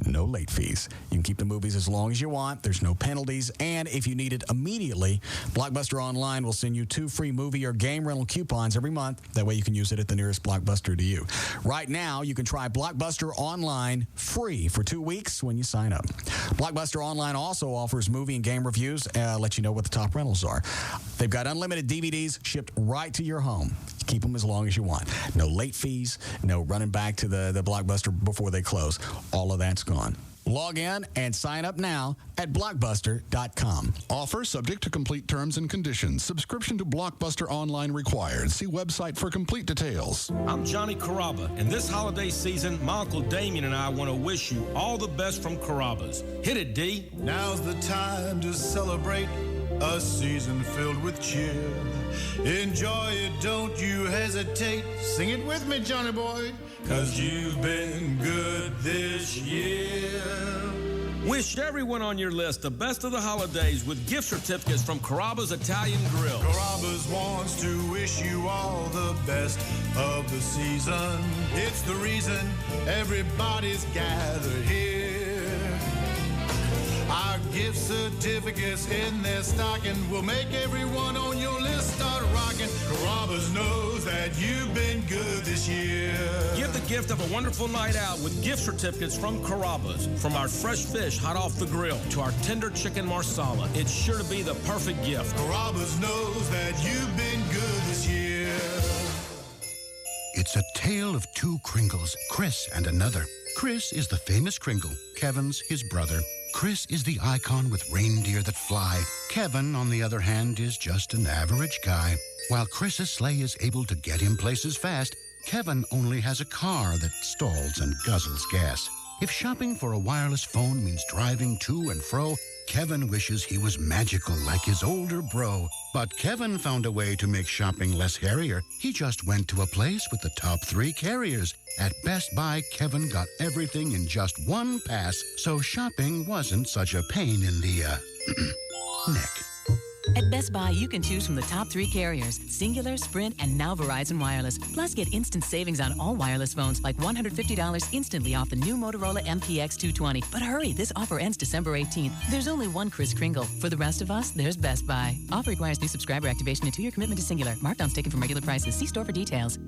no late fees. You can keep the movies as long as you want. There's no penalties. And if you need it immediately, Blockbuster Online will send you 2 free movie or game rental coupons every month. That way you can use it at the nearest Blockbuster to you. Right now, you can try Blockbuster Online free for 2 weeks when you sign up. Blockbuster Online also offers movie and game reviews, let you know what the top rentals are. They've got unlimited DVDs shipped right to your home. Keep them as long as you want. No late fees, no running back to the Blockbuster before they close. All of that's gone. Log in and sign up now at Blockbuster.com. Offer subject to complete terms and conditions. Subscription to Blockbuster Online required. See website for complete details. I'm Johnny Carrabba, and this holiday season, my Uncle Damien and I want to wish you all the best from Carrabba's. Hit it, D. Now's the time to celebrate a season filled with cheer. Enjoy it, don't you hesitate. Sing it with me, Johnny boy. 'Cause you've been good this year. Wish everyone on your list the best of the holidays with gift certificates from Carrabba's Italian Grill. Carrabba's wants to wish you all the best of the season. It's the reason everybody's gathered here. Our gift certificates in their stocking will make everyone on your list start rocking. Carrabba's knows that you've been good this year. Give the gift of a wonderful night out with gift certificates from Carrabba's. From our fresh fish hot off the grill to our tender chicken marsala, it's sure to be the perfect gift. Carrabba's knows that you've been good this year. It's a tale of 2 Kringles, Chris and another. Chris is the famous Kringle, Kevin's his brother. Chris is the icon with reindeer that fly. Kevin, on the other hand, is just an average guy. While Chris's sleigh is able to get him places fast, Kevin only has a car that stalls and guzzles gas. If shopping for a wireless phone means driving to and fro, Kevin wishes he was magical like his older bro. But Kevin found a way to make shopping less hairier. He just went to a place with the top 3 carriers. At Best Buy, Kevin got everything in just one pass, so shopping wasn't such a pain in the, neck. At Best Buy, you can choose from the top 3 carriers, Singular, Sprint, and now Verizon Wireless. Plus, get instant savings on all wireless phones, like $150 instantly off the new Motorola MPX 220. But hurry, this offer ends December 18th. There's only one Chris Kringle. For the rest of us, there's Best Buy. Offer requires new subscriber activation and 2-year commitment to Singular. Markdowns taken from regular prices. See store for details.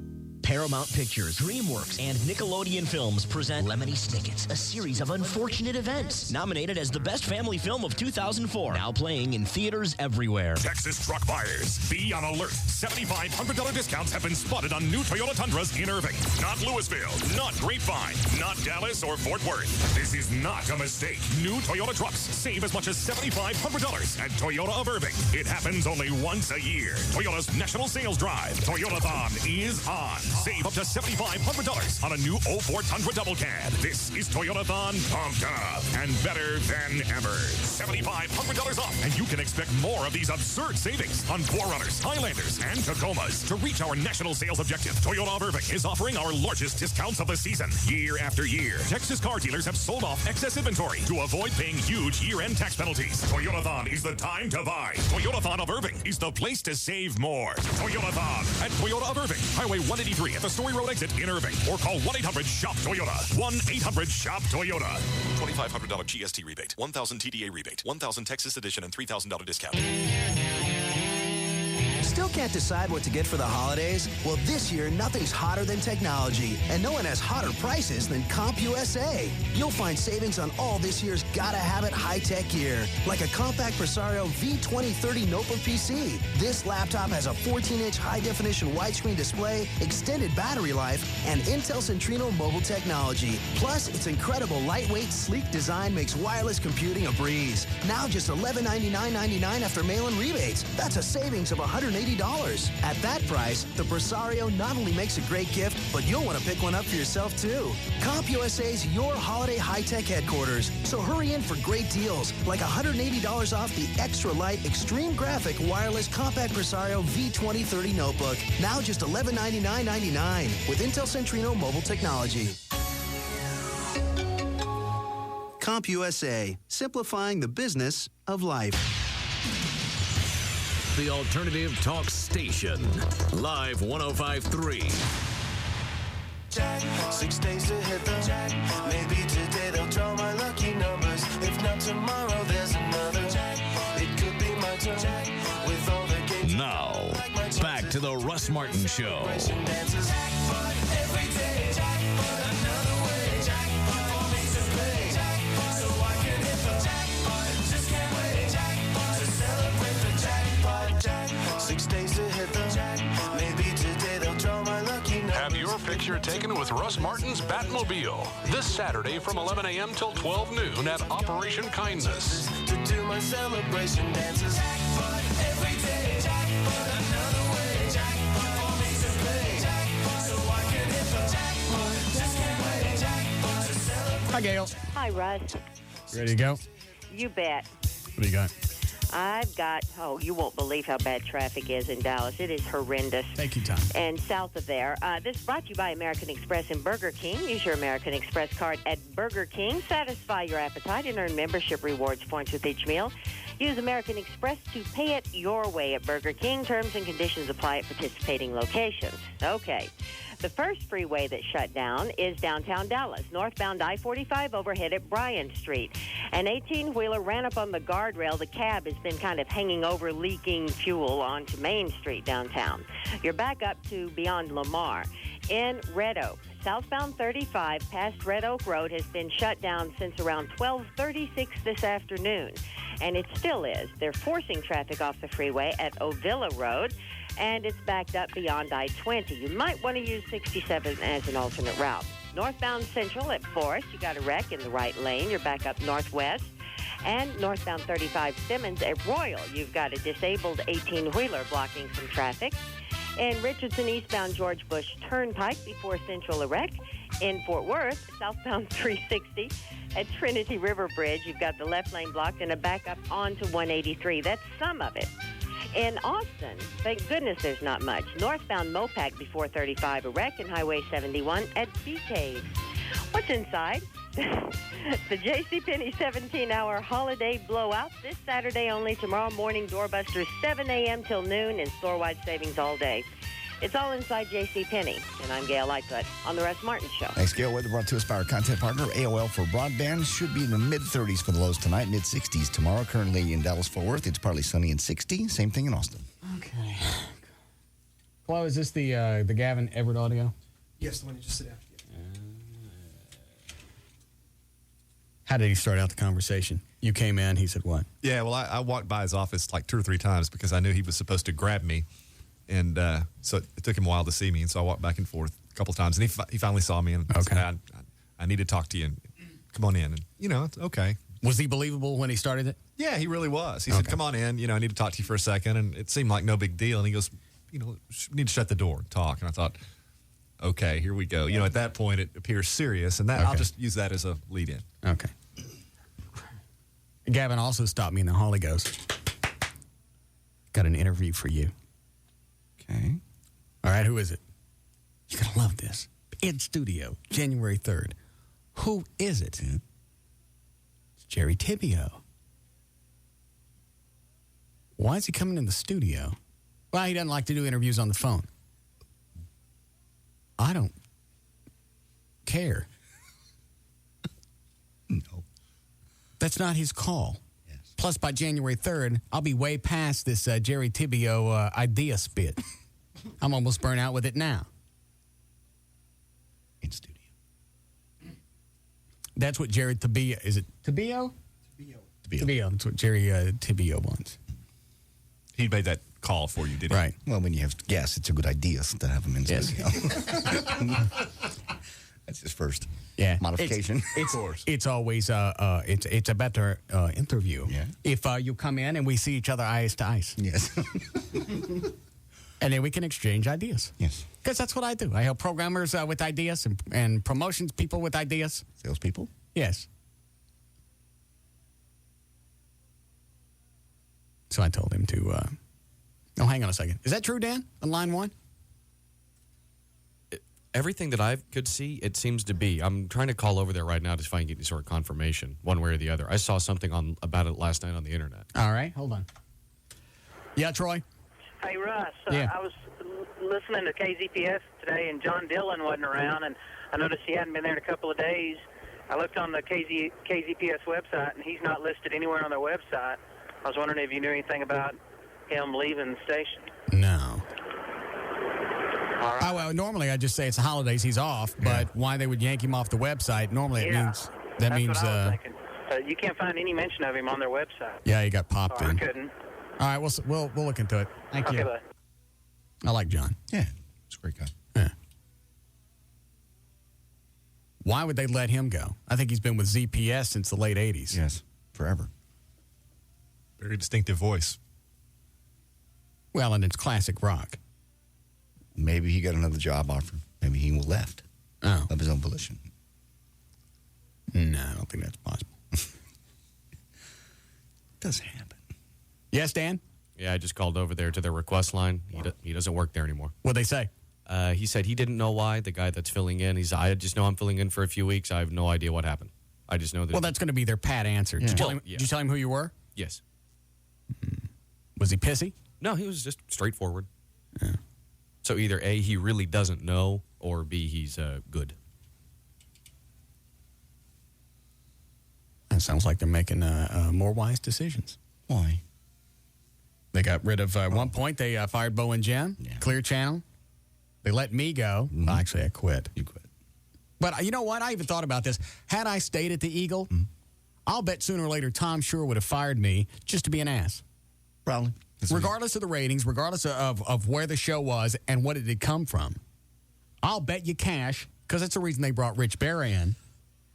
Paramount Pictures, DreamWorks, and Nickelodeon Films present Lemony Snicket's, a series of unfortunate events. Nominated as the best family film of 2004. Now playing in theaters everywhere. Texas truck buyers, be on alert. $7,500 discounts have been spotted on new Toyota Tundras in Irving. Not Louisville, not Grapevine, not Dallas or Fort Worth. This is not a mistake. New Toyota trucks save as much as $7,500 at Toyota of Irving. It happens only once a year. Toyota's National Sales Drive. Toyotathon is on. Save up to $7,500 on a new 04 Tundra Double Cab. This is Toyotathon pumped up and better than ever. $7,500 off, and you can expect more of these absurd savings on 4Runners, Highlanders, and Tacomas. To reach our national sales objective, Toyota of Irving is offering our largest discounts of the season. Year after year, Texas car dealers have sold off excess inventory to avoid paying huge year-end tax penalties. Toyotathon is the time to buy. Toyotathon of Irving is the place to save more. Toyotathon at Toyota of Irving, Highway 183 at the Story Road exit in Irving, or call 1-800-SHOP-TOYOTA. 1-800-SHOP-TOYOTA. $2,500 GST rebate, $1,000 TDA rebate, $1,000 Texas edition, and $3,000 discount. Still can't decide what to get for the holidays? Well, this year, nothing's hotter than technology, and no one has hotter prices than CompUSA. You'll find savings on all this year's gotta-have-it high-tech gear, like a compact Presario V2030 notebook PC. This laptop has a 14-inch high-definition widescreen display, extended battery life, and Intel Centrino mobile technology. Plus, its incredible lightweight, sleek design makes wireless computing a breeze. Now just $1199.99 after mail-in rebates. That's a savings of $180. At that price, the Presario not only makes a great gift, but you'll want to pick one up for yourself too. CompUSA's your holiday high-tech headquarters. So hurry in for great deals, like $180 off the extra light extreme graphic wireless compact Presario V2030 notebook. Now just $1199.99 with Intel Centrino mobile technology. CompUSA, simplifying the business of life. The Alternative Talk Station. Live 105.3. jackpot. 6 days to hit the jackpot. Maybe today they'll draw my lucky numbers. If not tomorrow, there's another jackpot. It could be my turn with all the games. Now, back to the Russ Martin Show. Jackpot every day. Jackpot another way. Jackpot for me to play. Jackpot so I can hit the jackpot. Just can't wait. Jackpot to celebrate the jackpot. 6 days to hit the jackpot. Maybe today they'll draw my lucky numbers. Have your picture taken with Russ Martin's Batmobile this Saturday from 11 a.m. till 12 noon at Operation Kindness. To do my celebration dances. Jackpot every day. Jackpot another way. Jackpot for me to play. Jackpot so I can hit the jackpot. Just can't wait. Jackpot to celebrate. Hi, Gail. Hi, Russ. You ready to go? You bet. What do you got? I've got, you won't believe how bad traffic is in Dallas. It is horrendous. Take your time. And south of there, this is brought to you by American Express and Burger King. Use your American Express card at Burger King. Satisfy your appetite and earn membership rewards points with each meal. Use American Express to pay it your way at Burger King. Terms and conditions apply at participating locations. Okay. The first freeway that shut down is downtown Dallas, northbound I-45 overhead at Bryan Street. An 18-wheeler ran up on the guardrail. The cab has been kind of hanging over, leaking fuel onto Main Street downtown. You're back up to beyond Lamar. In Red Oak, southbound 35 past Red Oak Road has been shut down since around 12:36 this afternoon, and it still is. They're forcing traffic off the freeway at Ovilla Road, and it's backed up beyond I-20. You might want to use 67 as an alternate route. Northbound Central at Forest, you got a wreck in the right lane. You're back up northwest. And northbound 35 Simmons at Royal, you've got a disabled 18-wheeler blocking some traffic. In Richardson, eastbound George Bush Turnpike before Central a wreck. In Fort Worth, southbound 360 at Trinity River Bridge, you've got the left lane blocked and a backup onto 183. That's some of it. In Austin, thank goodness there's not much. Northbound Mopac before 35 a wreck, and Highway 71 at Bee Cave. What's inside? The JCPenney 17-hour holiday blowout this Saturday only. Tomorrow morning, doorbusters 7 a.m. till noon and store-wide savings all day. It's all inside JCPenney, and I'm Gail Lightfoot on the Russ Martin Show. Thanks, Gail. Weather brought to us by our content partner, AOL for broadband. Should be in the mid-30s for the lows tonight, mid-60s tomorrow. Currently in Dallas-Fort Worth, it's partly sunny and 60. Same thing in Austin. Okay. Well, is this the Gavin Everett audio? Yes, the one you just said after. How did he start out the conversation? You came in, he said what? Yeah, well, I walked by his office like 2 or 3 times because I knew he was supposed to grab me. And so it took him a while to see me. And so I walked back and forth a couple of times. And he finally saw me and said, I need to talk to you. And come on in. And, it's okay. Was he believable when he started it? Yeah, he really was. He said, come on in. I need to talk to you for a second. And it seemed like no big deal. And he goes, we need to shut the door and talk. And I thought, okay, here we go. At that point, it appears serious. And that I'll just use that as a lead in. Okay. Gavin also stopped me in the hall. He goes, got an interview for you. Okay. All right, who is it? You're going to love this. In studio, January 3rd. Who is it? It's Jerry Tibio. Why is he coming in the studio? Well, he doesn't like to do interviews on the phone. I don't care. No. That's not his call. Yes. Plus, by January 3rd, I'll be way past this Jerry Tibio idea spit. I'm almost burnt out with it now. In studio. That's what Jerry Tibio... Is it Tibio? Tibio. That's what Jerry Tibio wants. He made that call for you, did he? Right. Well, when you have guests, it's a good idea to have them in studio. That's his first modification. It's always it's a better interview if you come in and we see each other eyes to eyes. Yes. And then we can exchange ideas. Yes. Because that's what I do. I help programmers with ideas and promotions people with ideas. Salespeople? Yes. So I told him to... Oh, hang on a second. Is that true, Dan, on line 1? Everything that I could see, it seems to be. I'm trying to call over there right now to find any sort of confirmation, one way or the other. I saw something about it last night on the internet. All right, hold on. Yeah, Troy? Hey, Russ, Yeah. I was listening to KZPS today, and John Dillon wasn't around, and I noticed he hadn't been there in a couple of days. I looked on the KZPS website, and he's not listed anywhere on their website. I was wondering if you knew anything about him leaving the station. No. Oh, well, normally I just say it's the holidays, he's off, but why they would yank him off the website, normally it means... That's what I was thinking. You can't find any mention of him on their website. Yeah, he got popped in. I couldn't. All right, we'll look into it. Thank you. Bye. I like John. Yeah, he's a great guy. Yeah. Why would they let him go? I think he's been with ZPS since the late 80s. Yes, forever. Very distinctive voice. Well, and it's classic rock. Maybe he got another job offer. Maybe he left of his own volition. No, I don't think that's possible. It does happen. Yes, Dan? Yeah, I just called over there to their request line. He doesn't work there anymore. What'd they say? He said he didn't know why. The guy that's filling in, I just know I'm filling in for a few weeks. I have no idea what happened. I just know that. Well, that's going to be their pat answer. Yeah. Did you tell him who you were? Yes. Was he pissy? No, he was just straightforward. Yeah. So either A, he really doesn't know, or B, he's good. That sounds like they're making more wise decisions. Why? They got rid of, at one point, they fired Bo and Jen, Clear Channel. They let me go. Mm-hmm. Well, actually, I quit. You quit. But you know what? I even thought about this. Had I stayed at the Eagle, I'll bet sooner or later Tom Sure would have fired me just to be an ass. Probably. Regardless of the ratings, regardless of where the show was and what it had come from. I'll bet you cash, because that's the reason they brought Rich Berra in.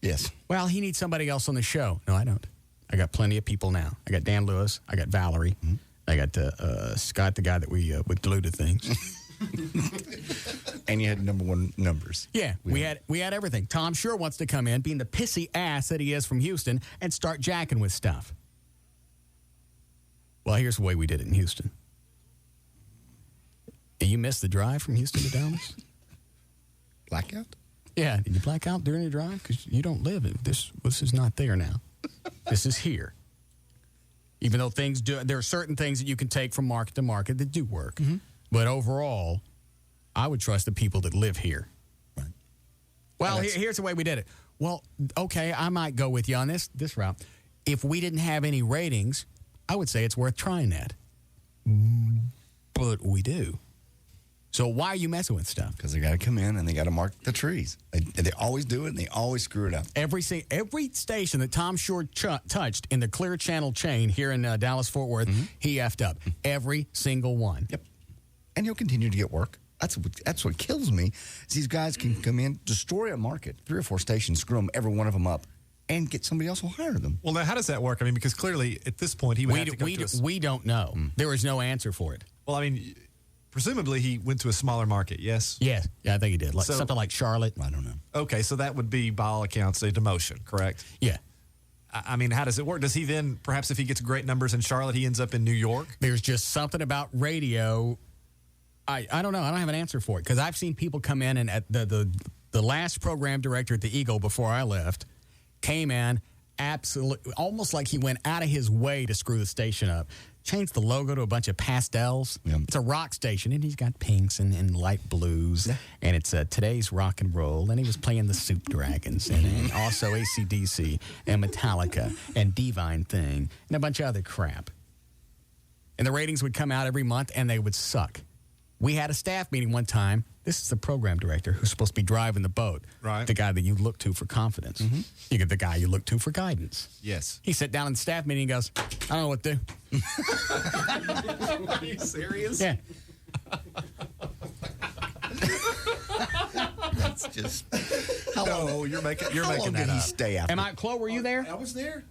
Yes. Well, he needs somebody else on the show. No, I don't. I got plenty of people now. I got Dan Lewis. I got Valerie. I got Scott, the guy that we would glue to things. And you had number one numbers. Yeah, we had everything. Tom Sure wants to come in, being the pissy ass that he is from Houston, and start jacking with stuff. Well, here's the way we did it in Houston. You missed the drive from Houston to Dallas? Blackout? Yeah. Did you black out during the drive? Because you don't live it. This is not there now. This is here. Even though there are certain things that you can take from market to market that do work. But overall, I would trust the people that live here. Right. Well, here's the way we did it. Well, okay, I might go with you on this route. If we didn't have any ratings, I would say it's worth trying that. But we do. So why are you messing with stuff? Because they got to come in and they got to mark the trees. They always do it, and they always screw it up. Every station that Tom Shore touched in the Clear Channel chain here in Dallas-Fort Worth, he effed up. Every single one. Yep. And he'll continue to get work. That's what kills me. Is these guys can come in, destroy a market, 3 or 4 stations, screw them, every one of them up, and get somebody else who'll hire them. Well, now, how does that work? I mean, because clearly, at this point, he would have to come to us. We don't know. There is no answer for it. Well, I mean, presumably he went to a smaller market, yes? Yeah, I think he did. Something like Charlotte. I don't know. Okay, so that would be, by all accounts, a demotion, correct? Yeah. I mean, how does it work? Does he then, perhaps if he gets great numbers in Charlotte, he ends up in New York? There's just something about radio. I don't know. I don't have an answer for it, because I've seen people come in, and at the last program director at the Eagle before I left came in absolutely almost like he went out of his way to screw the station up. Changed the logo to a bunch of pastels. Yeah. It's a rock station, and he's got pinks and light blues, and it's today's rock and roll, and he was playing the Soup Dragons, and also AC/DC and Metallica and Divine Thing and a bunch of other crap. And the ratings would come out every month, and they would suck. We had a staff meeting one time. This is the program director who's supposed to be driving the boat. Right. The guy that you look to for confidence. You get the guy you look to for guidance. Yes. He sat down in the staff meeting and goes, I don't know what to do. Are you serious? Yeah. That's just... How long did he stay after? Chloe, were you there? I was there.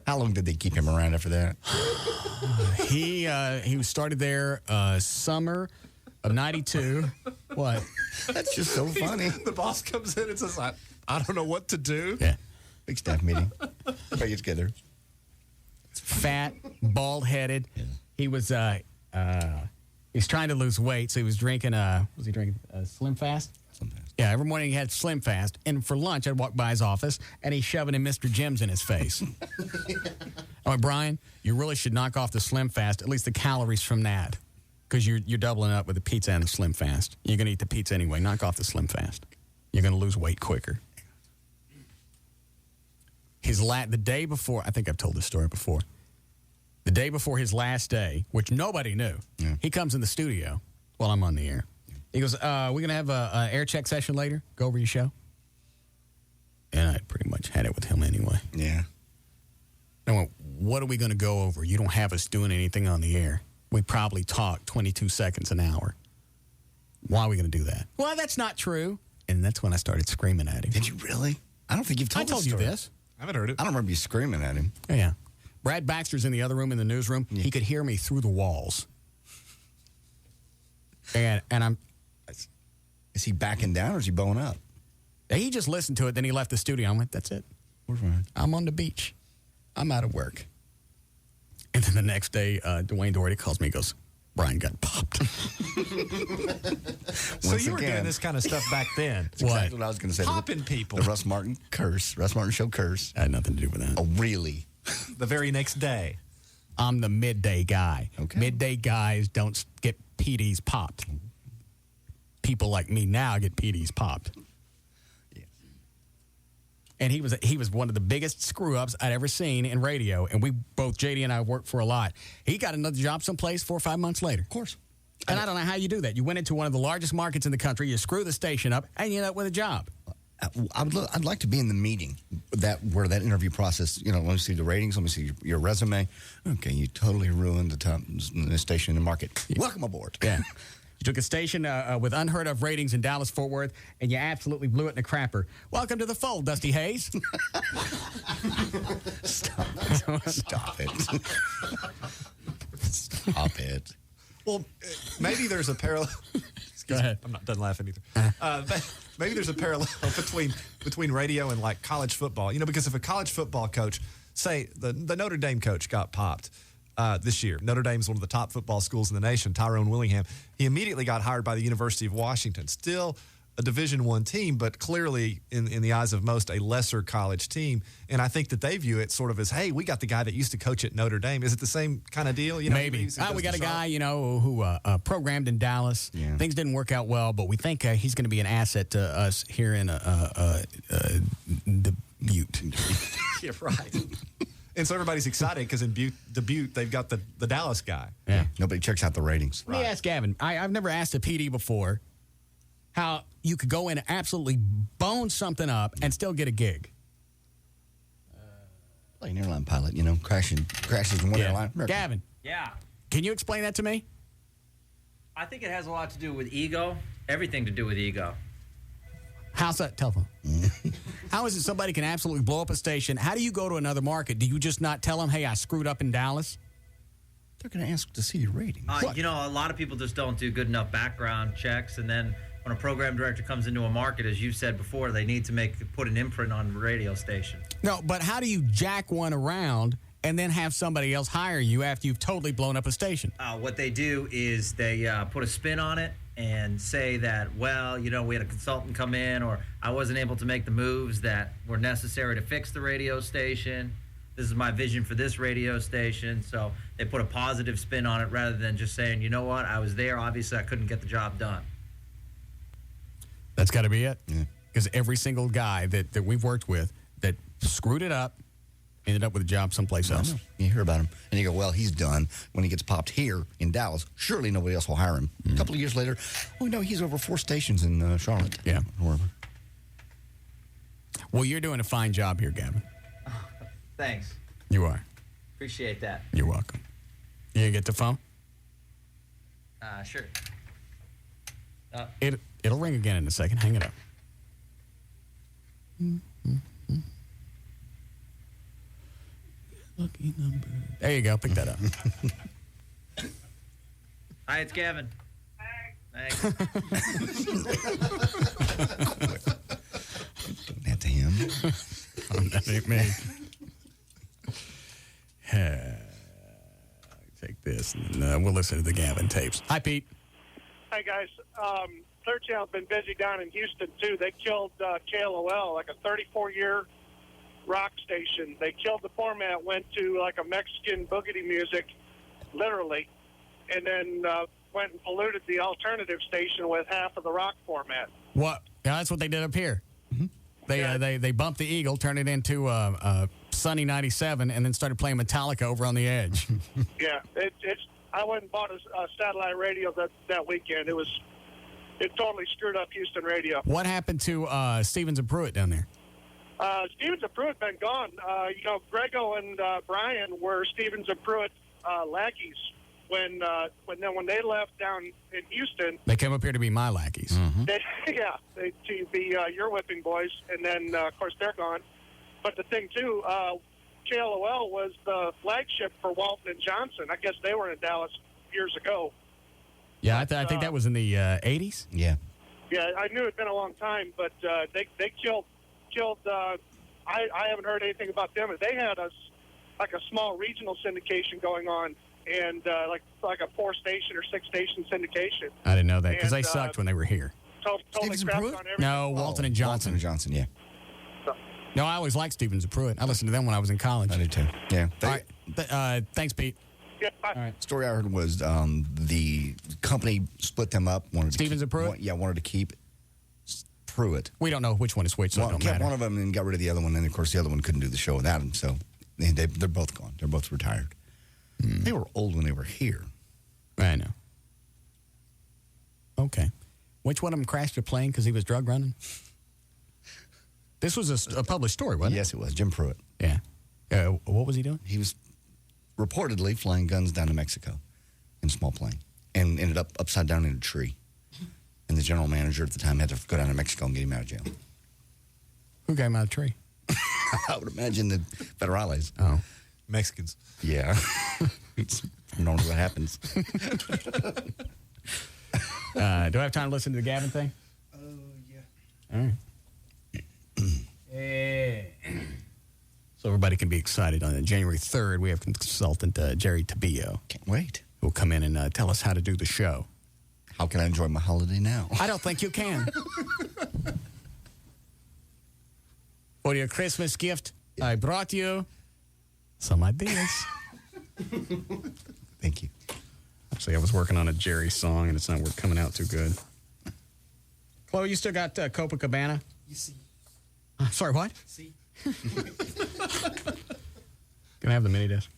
How long did they keep him around after that? He started there summer of 92. What? That's just so funny. The boss comes in and says, I don't know what to do. Yeah. Big staff meeting. Everybody get together. Fat, bald-headed. Yeah. He was he's trying to lose weight, so he was drinking Slim Fast? Slim Fast. Yeah, every morning he had Slim Fast, and for lunch I'd walk by his office, and he's shoving in Mr. Jim's in his face. I'm like, Brian, you really should knock off the Slim Fast, at least the calories from that. because you're doubling up with the pizza and the Slim Fast. You're going to eat the pizza anyway. Knock off the Slim Fast. You're going to lose weight quicker. The day before, I think I've told this story before. The day before his last day, which nobody knew, he comes in the studio while I'm on the air. He goes, we're going to have an air check session later. Go over your show. And I pretty much had it with him anyway. Yeah. I went, what are we going to go over? You don't have us doing anything on the air. We probably talk 22 seconds an hour. Why are we going to do that? Well, that's not true. And that's when I started screaming at him. Did you really? I don't think you've told I told you this. I haven't heard it. I don't remember you screaming at him. Oh, yeah. Brad Baxter's in the other room in the newsroom. Yeah. He could hear me through the walls. And I'm... Is he backing down or is he bowing up? He just listened to it, then he left the studio. I went, that's it. I'm on the beach. I'm out of work. And then the next day, Dwayne Doherty calls me and goes, Brian got popped. So you were doing this kind of stuff back then. That's exactly what I was going to say. Popping people. The Russ Martin curse. Russ Martin Show curse. Had nothing to do with that. Oh, really? The very next day. I'm the midday guy. Okay. Midday guys don't get PDs popped. People like me now get PDs popped. Yes. And he was one of the biggest screw-ups I'd ever seen in radio. And we both, JD and I, worked for a lot. He got another job someplace 4 or 5 months later. Of course. And I don't know how you do that. You went into one of the largest markets in the country, you screw the station up, and you end up with a job. I'd like to be in the meeting where that interview process, let me see the ratings, let me see your resume. Okay, you totally ruined the station in the market. Welcome aboard. Yeah. You took a station with unheard of ratings in Dallas-Fort Worth, and you absolutely blew it in a crapper. Welcome to the fold, Dusty Hayes. Stop it. Stop it. Stop it. Well, maybe there's a parallel. Go ahead. I'm not done laughing either. Maybe there's a parallel between radio and like college football. Because if a college football coach, say the Notre Dame coach got popped this year. Notre Dame's one of the top football schools in the nation, Tyrone Willingham. He immediately got hired by the University of Washington. Still a Division I team, but clearly in the eyes of most a lesser college team. And I think that they view it sort of as, hey, we got the guy that used to coach at Notre Dame. Is it the same kind of deal? Maybe. We got a guy, who programmed in Dallas. Yeah. Things didn't work out well, but we think he's going to be an asset to us here in Butte. Yeah, right. And so everybody's excited because in Butte, they've got the Dallas guy. Yeah. Nobody checks out the ratings. Let me ask Gavin. I've never asked a PD before how you could go in and absolutely bone something up and still get a gig. Like an airline pilot, crashes in one airline. Gavin. Yeah. Can you explain that to me? I think it has a lot to do with ego. Everything to do with ego. How's that? Telephone. How is it somebody can absolutely blow up a station? How do you go to another market? Do you just not tell them, hey, I screwed up in Dallas? They're going to ask to see your ratings. A lot of people just don't do good enough background checks, and then when a program director comes into a market, as you've said before, they need to put an imprint on the radio station. No, but how do you jack one around and then have somebody else hire you after you've totally blown up a station? What they do is they put a spin on it and say that, we had a consultant come in, or I wasn't able to make the moves that were necessary to fix the radio station. This is my vision for this radio station. So they put a positive spin on it rather than just saying, you know what, I was there. Obviously, I couldn't get the job done. That's got to be it. Because every single guy that we've worked with that screwed it up ended up with a job someplace else. You hear about him, and you go, well, he's done. When he gets popped here in Dallas, surely nobody else will hire him. A couple of years later, he's over 4 stations in Charlotte. Yeah. Wherever. Well, you're doing a fine job here, Gavin. Thanks. You are. Appreciate that. You're welcome. You gonna get the phone? Sure. It'll ring again in a second. Hang it up. Lucky number. There you go. Pick that up. Hi, it's Gavin. Thanks. That to him. That ain't me. Take this, and we'll listen to the Gavin tapes. Hi, Pete. Hi, guys. Clear Channel's been busy down in Houston, too. They killed KLLI, like a 34-year rock station. They killed the format, went to like a Mexican boogity music, literally. And then went and polluted the alternative station with half of the rock format. What? Yeah, that's what they did up here. They bumped the Eagle, turned it into Sunny 97, and then started playing Metallica over on the edge. Yeah, I went and bought a satellite radio that weekend. It totally screwed up Houston radio. What happened to Stevens and Pruitt down there? Stevens and Pruitt been gone. Grego and Brian were Stevens and Pruitt lackeys when they left down in Houston. They came up here to be my lackeys. They to be your whipping boys, and then of course they're gone. But the thing too, KLOL was the flagship for Walton and Johnson. I guess they were in Dallas years ago. Yeah, I think that was in the 80s. Yeah. Yeah, I knew it'd been a long time, but they killed. I haven't heard anything about them. They had a small regional syndication going on, and like a 4-station or 6-station syndication. I didn't know that because they sucked when they were here. Totally crapped on everything. No, Walton and Johnson. Walton and Johnson, yeah. No, I always liked Stevens and Pruitt. I listened to them when I was in college. I did too. Yeah. All right. Thanks, Pete. Yeah, bye. All right. Story I heard was the company split them up. Stevens and Pruitt? Wanted to keep Pruitt. We don't know which one is which, so it don't kept matter. one of them and got rid of the other one, and of course the other one couldn't do the show without him. So they're both gone. They're both retired. They were old when they were here. I know. Okay. Which one of them crashed a plane because he was drug running? This was a published story, wasn't it? Yes, it was. Jim Pruitt. Yeah. What was he doing? He was reportedly flying guns down to Mexico in a small plane and ended up upside down in a tree. And the general manager at the time had to go down to Mexico and get him out of jail. Who got him out of the tree? I would imagine the federales. Oh. Mexicans. Yeah. It's normally what happens. Do I have time to listen to the Gavin thing? Yeah. All right. So everybody can be excited. On January 3rd, we have consultant Jerry Tabio. Can't wait. Who'll come in and tell us how to do the show. How can I enjoy my holiday now? I don't think you can. For your Christmas gift, I brought you some ideas. Thank you. Actually, I was working on a Jerry song, and it's not coming out too good. Chloe, you still got Copacabana? You see. Sorry, what? See. Can I have the mini disc?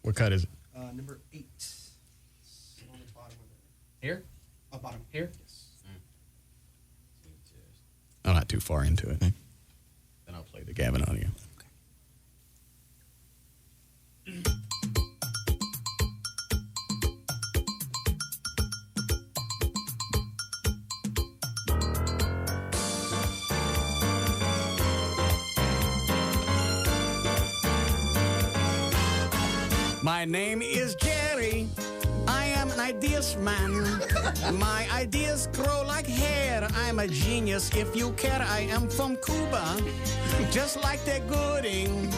What cut is it? Number 8. It's on the bottom of it. Here? Bottom. Here? Yes. I'm not too far into it. Then I'll play the Gavin audio. My name is Jerry. I am an ideas man. My ideas grow like hair. I'm a genius if you care. I am from Cuba, just like that Gooding.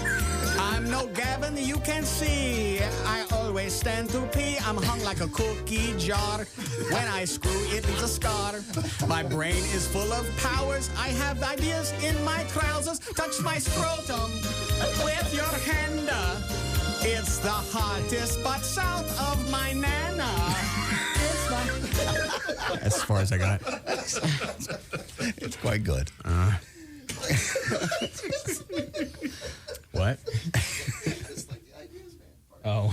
I'm no Gavin, you can see. I always stand to pee. I'm hung like a cookie jar. When I screw, it leaves a scar. My brain is full of powers. I have ideas in my trousers. Touch my scrotum with your hand. It's the hottest spot south of my nana. That's as far as I got. It's quite good. What? Oh.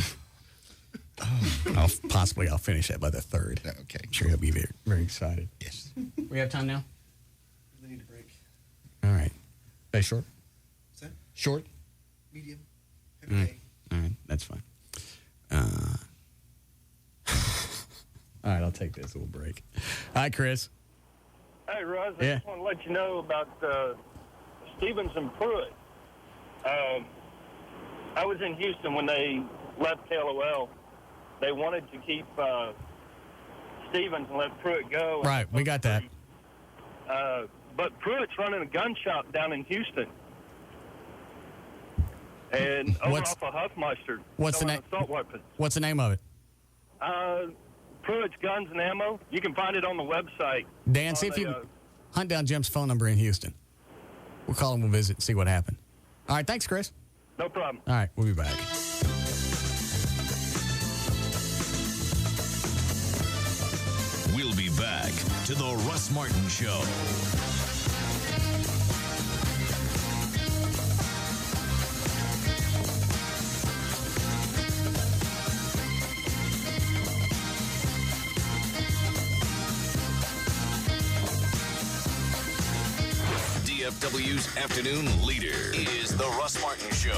I'll finish that by the 3rd. Okay. I'm sure he'll be very, very excited. Yes. We have time now? We need a break. All right. Hey, short? What's that? Short? Medium. All Heavy right. day. All right. That's fine. All right. I'll take this little break. Hi, Chris. Hey, Russ, I Yeah. just want to let you know about Stevens and Pruitt. I was in Houston when they left KLOL. They wanted to keep Stevens and let Pruitt go. Right. We got that. But Pruitt's running a gun shop down in Houston. And over off of Huffmeister. What's the name? Assault weapons. What's the name of it? Pruitt's Guns and Ammo. You can find it on the website. Dan, see if you hunt down Jim's phone number in Houston. We'll call him, we'll visit, and see what happened. All right, thanks, Chris. No problem. All right, we'll be back. to the Russ Martin Show. DFW's afternoon leader is the Russ Martin Show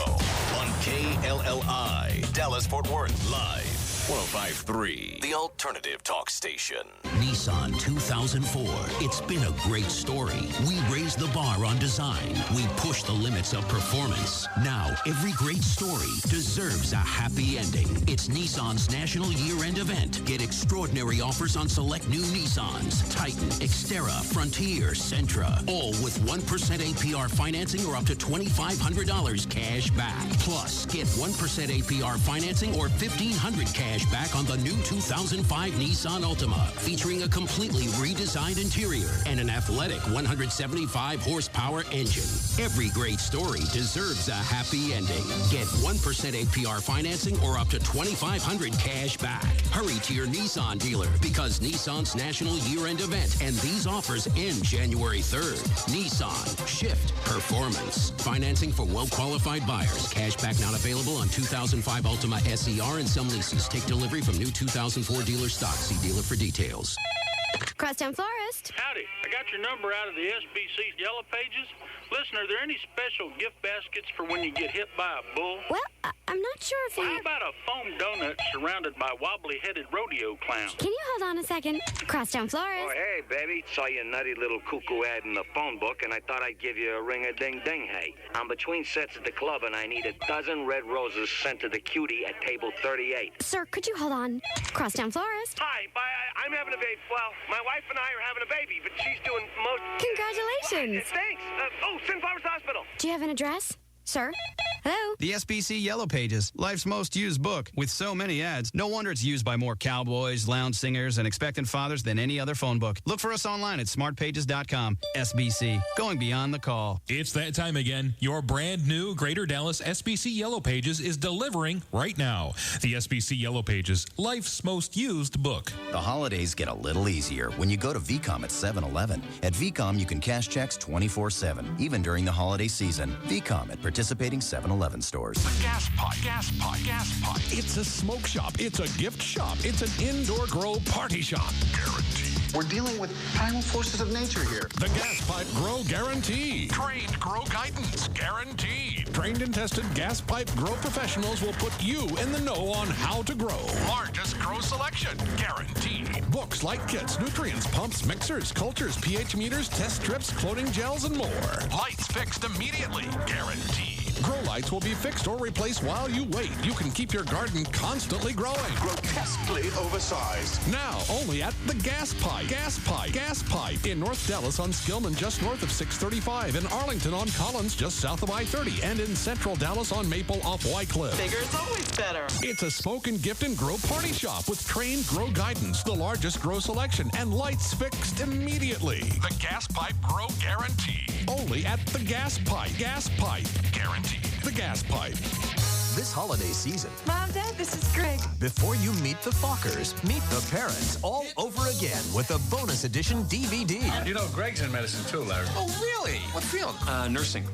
on KLLI, Dallas-Fort Worth, live. 105.3, the alternative talk station. Nissan 2004. It's been a great story. We raised the bar on design. We pushed the limits of performance. Now, every great story deserves a happy ending. It's Nissan's National Year-End Event. Get extraordinary offers on select new Nissans. Titan, Xterra, Frontier, Sentra. All with 1% APR financing or up to $2,500 cash back. Plus, get 1% APR financing or $1,500 cash back on the new 2005 Nissan Altima, featuring a completely redesigned interior and an athletic 175 horsepower engine. Every great story deserves a happy ending. Get 1% APR financing or up to $2,500 cash back. Hurry to your Nissan dealer because Nissan's National Year-End Event and these offers end January 3rd. Nissan. Shift performance. Financing for well-qualified buyers. Cash back not available on 2005 Altima SER and some leases. Take delivery from new 2004 dealer stock. See dealer for details. Crosstown Florist. Howdy. I got your number out of the SBC Yellow Pages. Listen, are there any special gift baskets for when you get hit by a bull? Well, I'm not sure if How about a foam donut surrounded by wobbly-headed rodeo clowns? Can you hold on a second? Crosstown Florist. Oh, hey, baby. Saw your nutty little cuckoo ad in the phone book, and I thought I'd give you a ring-a-ding-ding, hey. I'm between sets at the club, and I need a dozen red roses sent to the cutie at table 38. Sir, could you hold on? Crosstown Florist. Hi, I'm having a baby. Well, my wife and I are having a baby, but she's doing most... Congratulations. Thanks. Sunflowers Hospital. Do you have an address? Sir? Hello? The SBC Yellow Pages, life's most used book. With so many ads, no wonder it's used by more cowboys, lounge singers, and expectant fathers than any other phone book. Look for us online at smartpages.com. SBC, going beyond the call. It's that time again. Your brand new Greater Dallas SBC Yellow Pages is delivering right now. The SBC Yellow Pages, life's most used book. The holidays get a little easier when you go to VCOM at 7-Eleven. At VCOM, you can cash checks 24/7, even during the holiday season. VCOM at participating 7-Eleven stores. A gas pipe. It's a smoke shop. It's a gift shop. It's an indoor grow party shop. Guaranteed. We're dealing with primal forces of nature here. The Gas Pipe Grow Guarantee. Trained grow guidance. Guaranteed. Trained and tested gas pipe grow professionals will put you in the know on how to grow. Largest grow selection. Guaranteed. Books, light kits, nutrients, pumps, mixers, cultures, pH meters, test strips, cloning gels, and more. Lights fixed immediately. Guaranteed. Grow lights will be fixed or replaced while you wait. You can keep your garden constantly growing. Grotesquely oversized. Now, only at the Gas Pipe. Gas Pipe. In North Dallas on Skillman, just north of 635. In Arlington on Collins, just south of I-30. And in Central Dallas on Maple off Wycliffe. Bigger is always better. It's a smoke and gift and grow party shop with trained grow guidance, the largest grow selection, and lights fixed immediately. The Gas Pipe Grow Guarantee. Only at the Gas Pipe. Gas Pipe. Guaranteed. The Gas Pipe. This holiday season, Mom, Dad, this is Greg. before you meet the Fockers, meet the parents all over again with a bonus edition DVD. You know, Greg's in medicine too, Larry. Oh, really? What field? Nursing.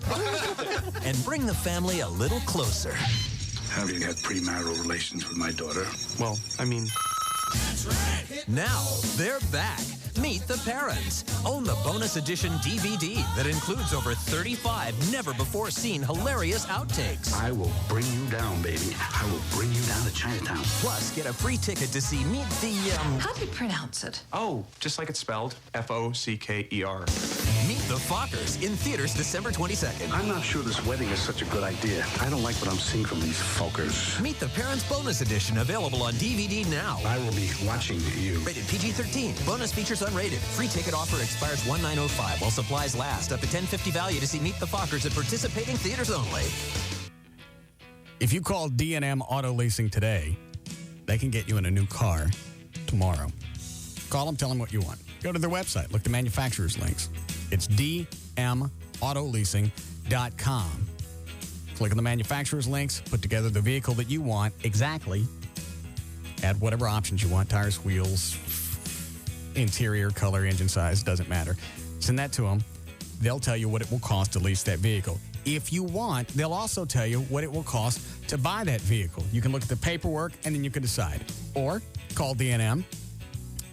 And bring the family a little closer. Having had premarital relations with my daughter. Well, I mean... Now, they're back. Meet the Parents. Own the bonus edition DVD that includes over 35 never-before-seen hilarious outtakes. I will bring you down, baby. I will bring you down to Chinatown. Plus, get a free ticket to see Meet the, How do you pronounce it? Oh, just like it's spelled. F-O-C-K-E-R. Meet the Fockers in theaters December 22nd. I'm not sure this wedding is such a good idea. I don't like what I'm seeing from these folkers. Meet the Parents bonus edition available on DVD now. I will be watching you. Rated PG-13. Bonus features unrated. Free ticket offer expires 1/9/05 while supplies last. Up to $10.50 value to see Meet the Fockers at participating theaters only. If you call D&M Auto Leasing today, they can get you in a new car tomorrow. Call them, tell them what you want. Go to their website. Look at the manufacturer's links. It's dmautoleasing.com. Click on the manufacturer's links, put together the vehicle that you want exactly. Add whatever options you want, tires, wheels, interior, color, engine size, doesn't matter. Send that to them. They'll tell you what it will cost to lease that vehicle. If you want, they'll also tell you what it will cost to buy that vehicle. You can look at the paperwork, and then you can decide. Or call D&M.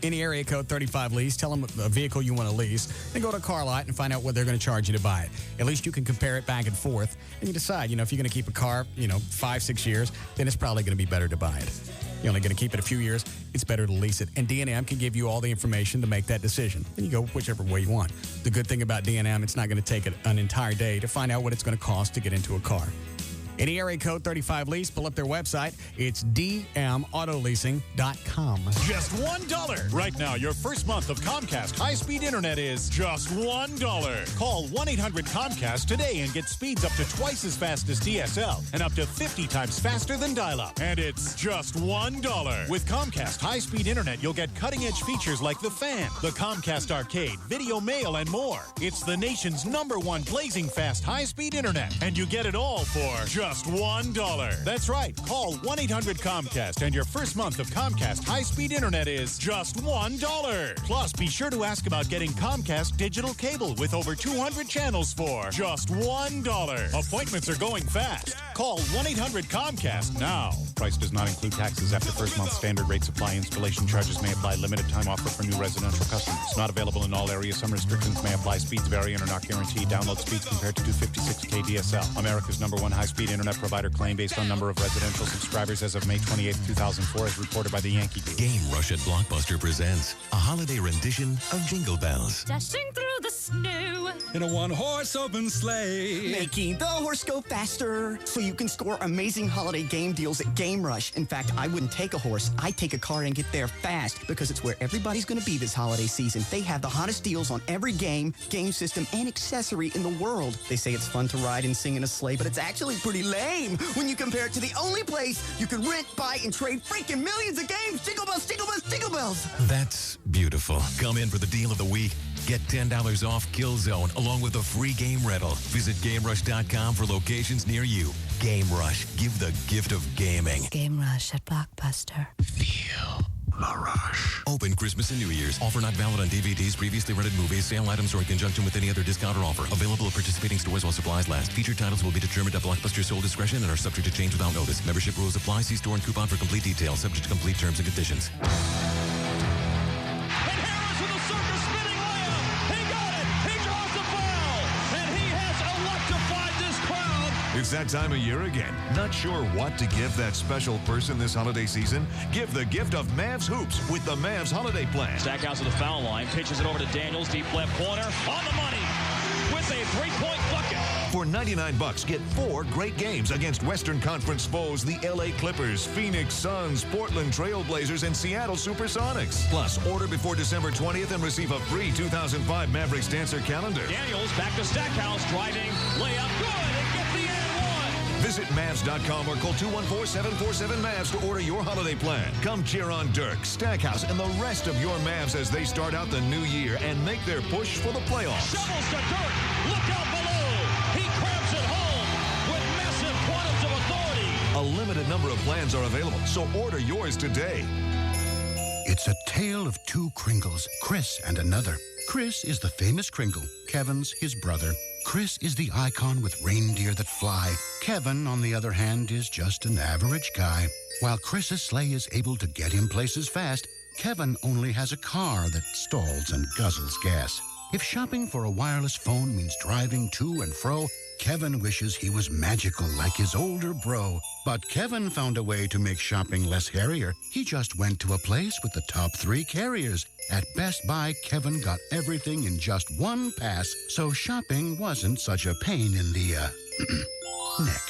Any area code 35 lease, tell them a vehicle you want to lease, then go to a car lot and find out what they're going to charge you to buy it. At least you can compare it back and forth, and you decide, if you're going to keep a car, 5-6 years, then it's probably going to be better to buy it. You're only going to keep it a few years, it's better to lease it. And D&M can give you all the information to make that decision. And you go whichever way you want. The good thing about D&M, it's not going to take an entire day to find out what it's going to cost to get into a car. Any area code 35 lease, pull up their website. It's dmautoleasing.com. Just $1. Right now, your first month of Comcast high-speed internet is just $1. Call 1-800-COMCAST today and get speeds up to twice as fast as DSL and up to 50 times faster than dial-up. And it's just $1. With Comcast high-speed internet, you'll get cutting-edge features like the fan, the Comcast Arcade, video mail, and more. It's the nation's #1 blazing fast high-speed internet, and you get it all for just $1. That's right. Call 1-800-COMCAST, and your first month of Comcast high-speed internet is just $1. Plus, be sure to ask about getting Comcast digital cable with over 200 channels for just $1. Appointments are going fast. Call 1-800-COMCAST now. Price does not include taxes. After first month, standard rates apply. Installation charges may apply. Limited time offer for new residential customers. Not available in all areas. Some restrictions may apply. Speeds vary and are not guaranteed. Download speeds compared to 256K DSL. America's #1 high-speed internet provider claim based on number of residential subscribers as of May 28, 2004, as reported by the Yankee Group. Game Rush at Blockbuster presents a holiday rendition of Jingle Bells. Dashing through the snow in a one-horse open sleigh, making the horse go faster so you can score amazing holiday game deals at Game Rush. In fact, I wouldn't take a horse. I'd take a car and get there fast because it's where everybody's going to be this holiday season. They have the hottest deals on every game system, and accessory in the world. They say it's fun to ride and sing in a sleigh, but it's actually pretty lame when you compare it to the only place you can rent, buy, and trade freaking millions of games. Jingle bells, jingle bells, jingle bells. That's beautiful. Come in for the deal of the week. Get $10 off Killzone along with a free game rental. Visit GameRush.com for locations near you. Game Rush. Give the gift of gaming. Game Rush at Blockbuster. Feel the rush. Open Christmas and New Year's. Offer not valid on DVDs, previously rented movies, sale items, or in conjunction with any other discount or offer. Available at participating stores while supplies last. Featured titles will be determined at Blockbuster sole discretion and are subject to change without notice. Membership rules apply. See store and coupon for complete details. Subject to complete terms and conditions. It's that time of year again. Not sure what to give that special person this holiday season? Give the gift of Mavs Hoops with the Mavs Holiday Plan. Stackhouse to the foul line, pitches it over to Daniels, deep left corner, on the money with a three-point bucket. For $99, get 4 great games against Western Conference foes, the LA Clippers, Phoenix Suns, Portland Trail Blazers, and Seattle Supersonics. Plus, order before December 20th and receive a free 2005 Mavericks Dancer calendar. Daniels back to Stackhouse, driving, layup, good, and get the and one. Visit Mavs.com or call 214-747-MAVS to order your holiday plan. Come cheer on Dirk, Stackhouse, and the rest of your Mavs as they start out the new year and make their push for the playoffs. Shovels to Dirk, look out below. He crabs it home with massive quantities of authority. A limited number of plans are available, so order yours today. It's a tale of two Kringles, Chris and another. Chris is the famous Kringle. Kevin's his brother. Chris is the icon with reindeer that fly. Kevin, on the other hand, is just an average guy. While Chris's sleigh is able to get him places fast, Kevin only has a car that stalls and guzzles gas. If shopping for a wireless phone means driving to and fro, Kevin wishes he was magical like his older bro. But Kevin found a way to make shopping less hairier. He just went to a place with the top 3 carriers. At Best Buy, Kevin got everything in just one pass, so shopping wasn't such a pain in the, neck.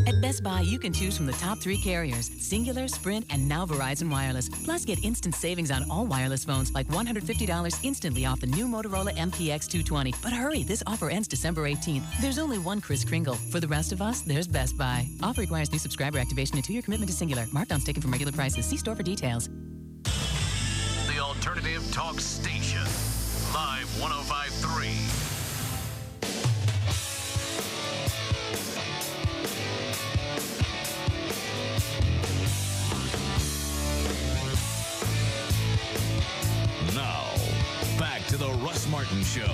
At Best Buy, you can choose from the top 3 carriers, Singular, Sprint, and now Verizon Wireless. Plus, get instant savings on all wireless phones, like $150 instantly off the new Motorola MPX 220. But hurry, this offer ends December 18th. There's only one Chris Kringle. For the rest of us, there's Best Buy. Offer requires new subscriber activation and 2-year commitment to Singular. Markdowns taken from regular prices. See store for details. The Alternative Talk Station. Live 105.3. Now, Martin Show.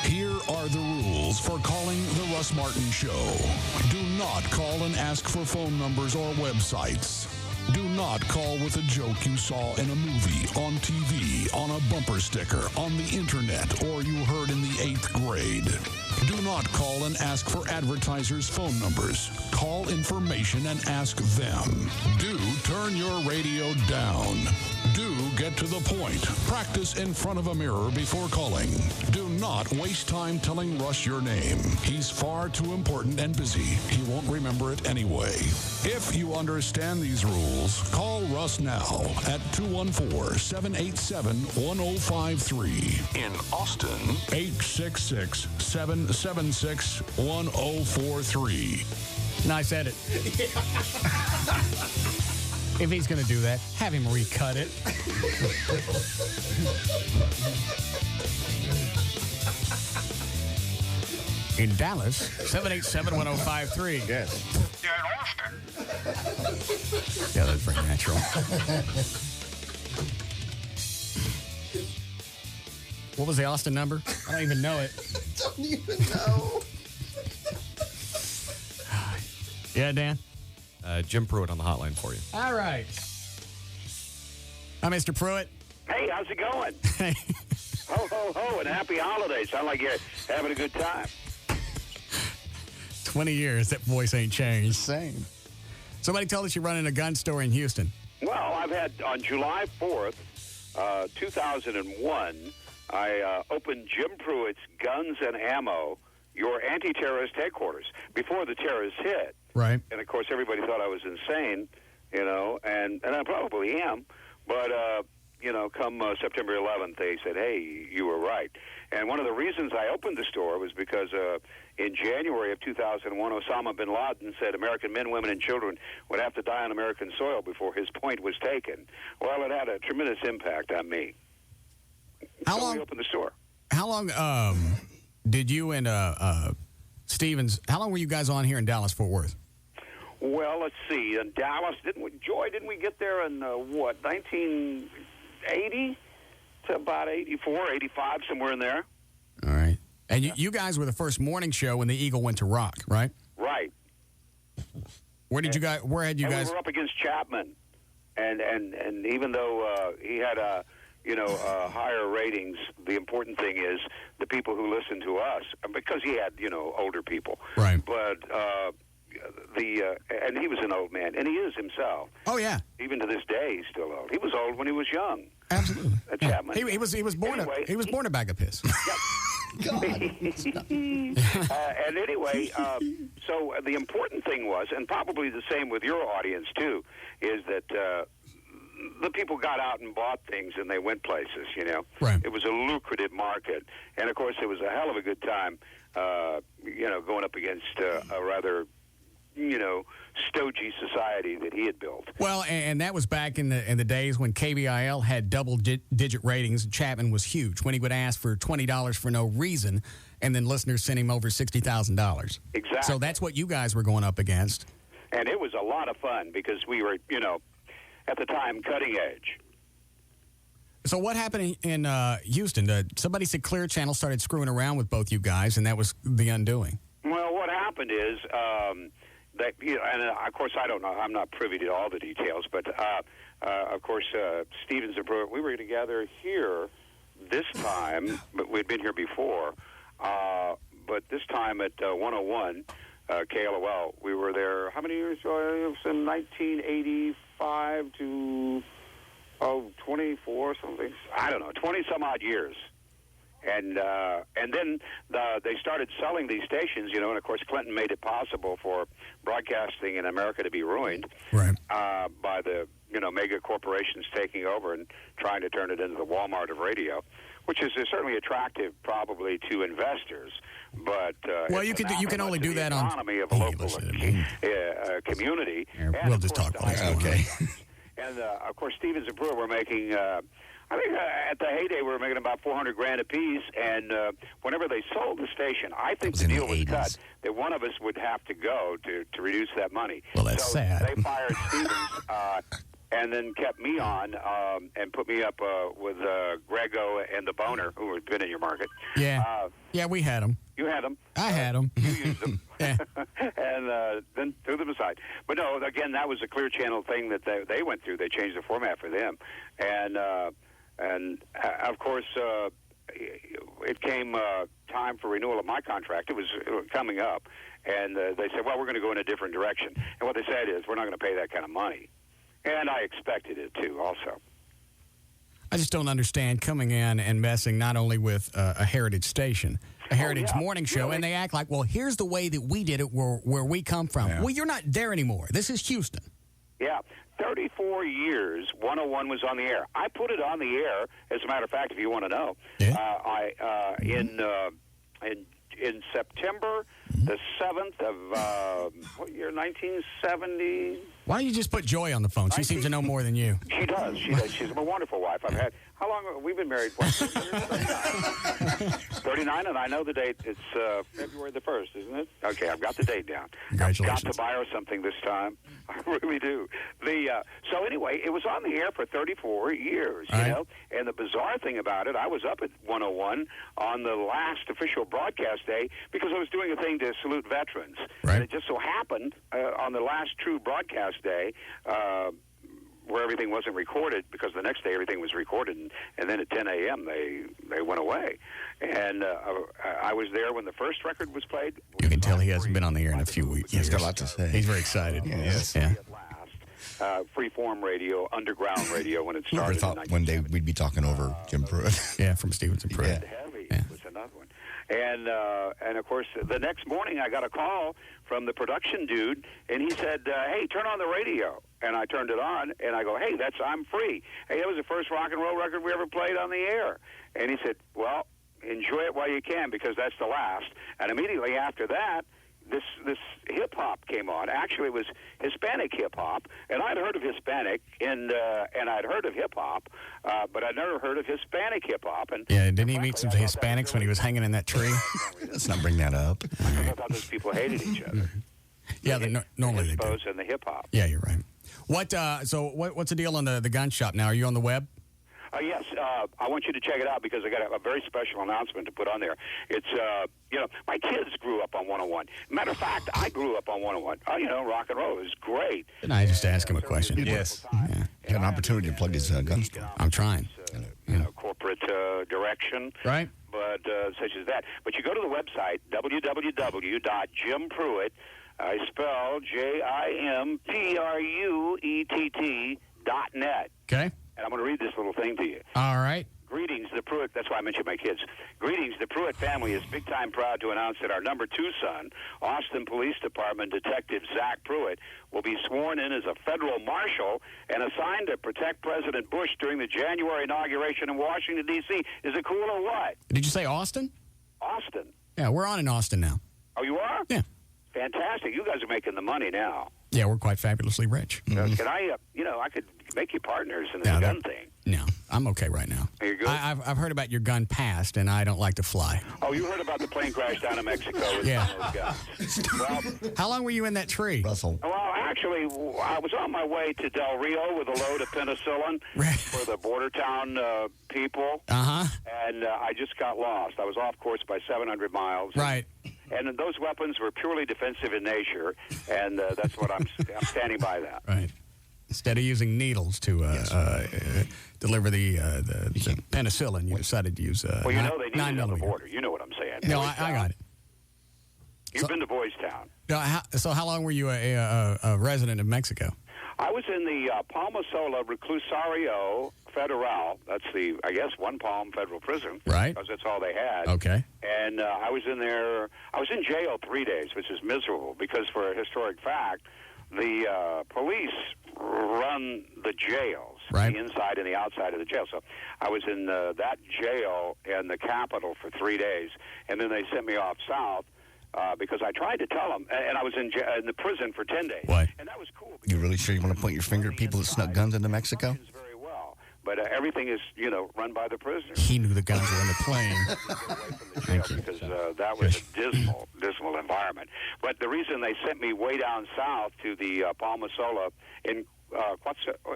Here are the rules for calling the Russ Martin Show. Do not call and ask for phone numbers or websites. Do not call with a joke you saw in a movie, on TV, on a bumper sticker, on the internet, or you heard in the 8th grade. Do not call and ask for advertisers' phone numbers. Call information and ask them. Do turn your radio down. Do get to the point. Practice in front of a mirror before calling. Do not waste time telling Russ your name. He's far too important and busy. He won't remember it anyway. If you understand these rules, call Russ now at 214-787-1053. In Austin, 866-776-1043. Nice edit. If he's going to do that, have him recut it. In Dallas, 787-1053. Yes. Yeah, that's very natural. What was the Austin number? I don't even know it. Don't even know. Yeah, Dan? Jim Pruitt on the hotline for you. All right. Hi, Mr. Pruitt. Hey, how's it going? Ho, ho, ho, and happy holidays. Sound like you're having a good time. 20 years, that voice ain't changed. Same. Somebody told us you're running a gun store in Houston. Well, I've had, on July 4th, 2001, I opened Jim Pruitt's Guns and Ammo, your anti-terrorist headquarters, before the terrorists hit. Right. And, of course, everybody thought I was insane, you know, and I probably am. But, you know, come September 11th, they said, hey, you were right. And one of the reasons I opened the store was because in January of 2001, Osama bin Laden said American men, women, and children would have to die on American soil before his point was taken. Well, it had a tremendous impact on me. How so long? we opened the store. How long did you and Stevens, how long were you guys on here in Dallas-Fort Worth? Well, let's see. In Dallas, didn't we get there in, 1980 to about 84, 85, somewhere in there? All right. And you guys were the first morning show when the Eagle went to rock, right? Right. Where had you guys? We were up against Chapman, and even though he had higher ratings, the important thing is the people who listen to us, because he had older people. Right. But and he was an old man, and he is himself. Oh yeah. Even to this day, he's still old. He was old when he was young. Absolutely. Chapman. He was born anyway, he was born a bag of piss. God. And anyway, so the important thing was, and probably the same with your audience too, is that the people got out and bought things and they went places, Right. It was a lucrative market. And, of course, it was a hell of a good time, going up against a rather, stodgy society that he had built. Well, and that was back in the days when KBIL had double-digit ratings. Chapman was huge when he would ask for $20 for no reason, and then listeners sent him over $60,000. Exactly. So that's what you guys were going up against. And it was a lot of fun because we were, at the time, cutting edge. So what happened in Houston? Somebody said Clear Channel started screwing around with both you guys, and that was the undoing. Well, what happened is that, and of course I don't know, I'm not privy to all the details, but of course Stevens and Pruitt, we were together here this time, but we'd been here before, but this time at 101 KLLI, we were there, how many years ago? It was in 1985 to 24 something. I don't know, 20-some-odd years. And then they started selling these stations, and of course Clinton made it possible for broadcasting in America to be ruined by the mega corporations taking over and trying to turn it into the Walmart of radio, which is certainly attractive probably to investors, but well, you can only do that on economy of a local community. We'll just talk about it. Okay. And of course Stevens and Pruitt were making. I think at the heyday we were making about $400,000 apiece, and whenever they sold the station, I think the deal was cut that one of us would have to go to reduce that money. Well, that's sad. They fired Stevens and then kept me on and put me up with Grego and the Boner, who had been in your market. Yeah. Yeah, we had them. You had them. I had them. You used them. Yeah. And then threw them aside. But no, again, that was a Clear Channel thing that they went through. They changed the format for them. And of course, it came time for renewal of my contract. It was coming up. And they said, well, we're going to go in a different direction. And what they said is, we're not going to pay that kind of money. And I expected it, too, also. I just don't understand coming in and messing not only with a heritage station, a heritage morning show, and they act like, well, here's the way that we did it where we come from. Yeah. Well, you're not there anymore. This is Houston. Yeah. 34 years, 101 was on the air. I put it on the air, as a matter of fact, if you want to know. Yeah. In September the 7th of, what year, 1970? Why don't you just put Joy on the phone? She seems to know more than you. She does. She does. She's a wonderful wife. I've had, how long, we've been married, what, 39, and I know the date. It's February the 1st, isn't it? Okay, I've got the date down. Congratulations. I've got to buy her something this time. I really do. So anyway, it was on the air for 34 years, you know? And the bizarre thing about it, I was up at 101 on the last official broadcast day because I was doing a thing to salute veterans. Right. And it just so happened on the last true broadcast day, where everything wasn't recorded, because the next day everything was recorded, and then at 10 a.m. they went away. And I was there when the first record was played. You can tell he hasn't been on the air in a few weeks. He's got a lot to say. He's very excited. Yes. Yeah. Freeform radio, underground radio when it started. Never thought one day we'd be talking over Jim Pruitt. Yeah, from Stevens and Pruitt. Heavy was another one. And of course, the next morning I got a call from the production dude, and he said, hey, turn on the radio. And I turned it on, and I go, hey, I'm free. Hey, that was the first rock and roll record we ever played on the air. And he said, well, enjoy it while you can, because that's the last. And immediately after that, this hip-hop came on. Actually, it was Hispanic hip-hop, and I'd heard of Hispanic, and I'd heard of hip-hop, but I'd never heard of Hispanic hip-hop. And yeah, didn't he meet some Hispanics when he was hanging in that tree? Let's not bring that up. I thought those people hated each other. Yeah, normally they do. And the hip-hop. Yeah, you're right. What's the deal on the gun shop now? Are you on the web? Yes, I want you to check it out because I got a very special announcement to put on there. It's, my kids grew up on 101. Matter of fact, I grew up on 101. Rock and roll is great. Didn't I just ask him a question? Yes. Yeah. He had an opportunity to plug his gun store. I'm trying. Corporate direction. Right. But such as that. But you go to the website, www.jimpruitt, I spell JIMPRUETT.net. Okay. And I'm going to read this little thing to you. All right. Greetings, the Pruitt. That's why I mentioned my kids. Greetings, the Pruitt family is big time proud to announce that our number 2 son, Austin Police Department Detective Zach Pruitt, will be sworn in as a federal marshal and assigned to protect President Bush during the January inauguration in Washington, D.C. Is it cool or what? Did you say Austin? Austin. Yeah, we're on in Austin now. Oh, you are? Yeah. Fantastic. You guys are making the money now. Yeah, we're quite fabulously rich. Can I, I could make you partners in the gun thing. No, I'm okay right now. Are you good? I've heard about your gun past, and I don't like to fly. Oh, you heard about the plane crash down in Mexico with those guys. Well, how long were you in that tree? Russell. Well, actually, I was on my way to Del Rio with a load of penicillin for the border town people. Uh-huh. And I just got lost. I was off course by 700 miles. Right. And those weapons were purely defensive in nature, and that's what I'm standing by that. Right. Instead of using needles to deliver the penicillin, you decided to use well, you know they need it on the border. You know what I'm saying. No, I got it. You've been to Boys Town. So how long were you a resident of Mexico? I was in the Palma Sola Reclusario Federal. That's the, I guess, One Palm Federal Prison. Right. Because that's all they had. Okay. And I was in there. I was in jail 3 days, which is miserable because, for a historic fact, the police run the jails, right, the inside and the outside of the jail. So I was in that jail in the Capitol for 3 days, and then they sent me off south because I tried to tell them, and I was in the prison for 10 days. What? And that was cool. You really sure you want to point your finger at people that snuck guns into Mexico? Very well. But everything is, run by the prisoners. He knew the guns were in the plane. Thank you. Because that was a dismal environment. But the reason they sent me way down south to the Palma Sola in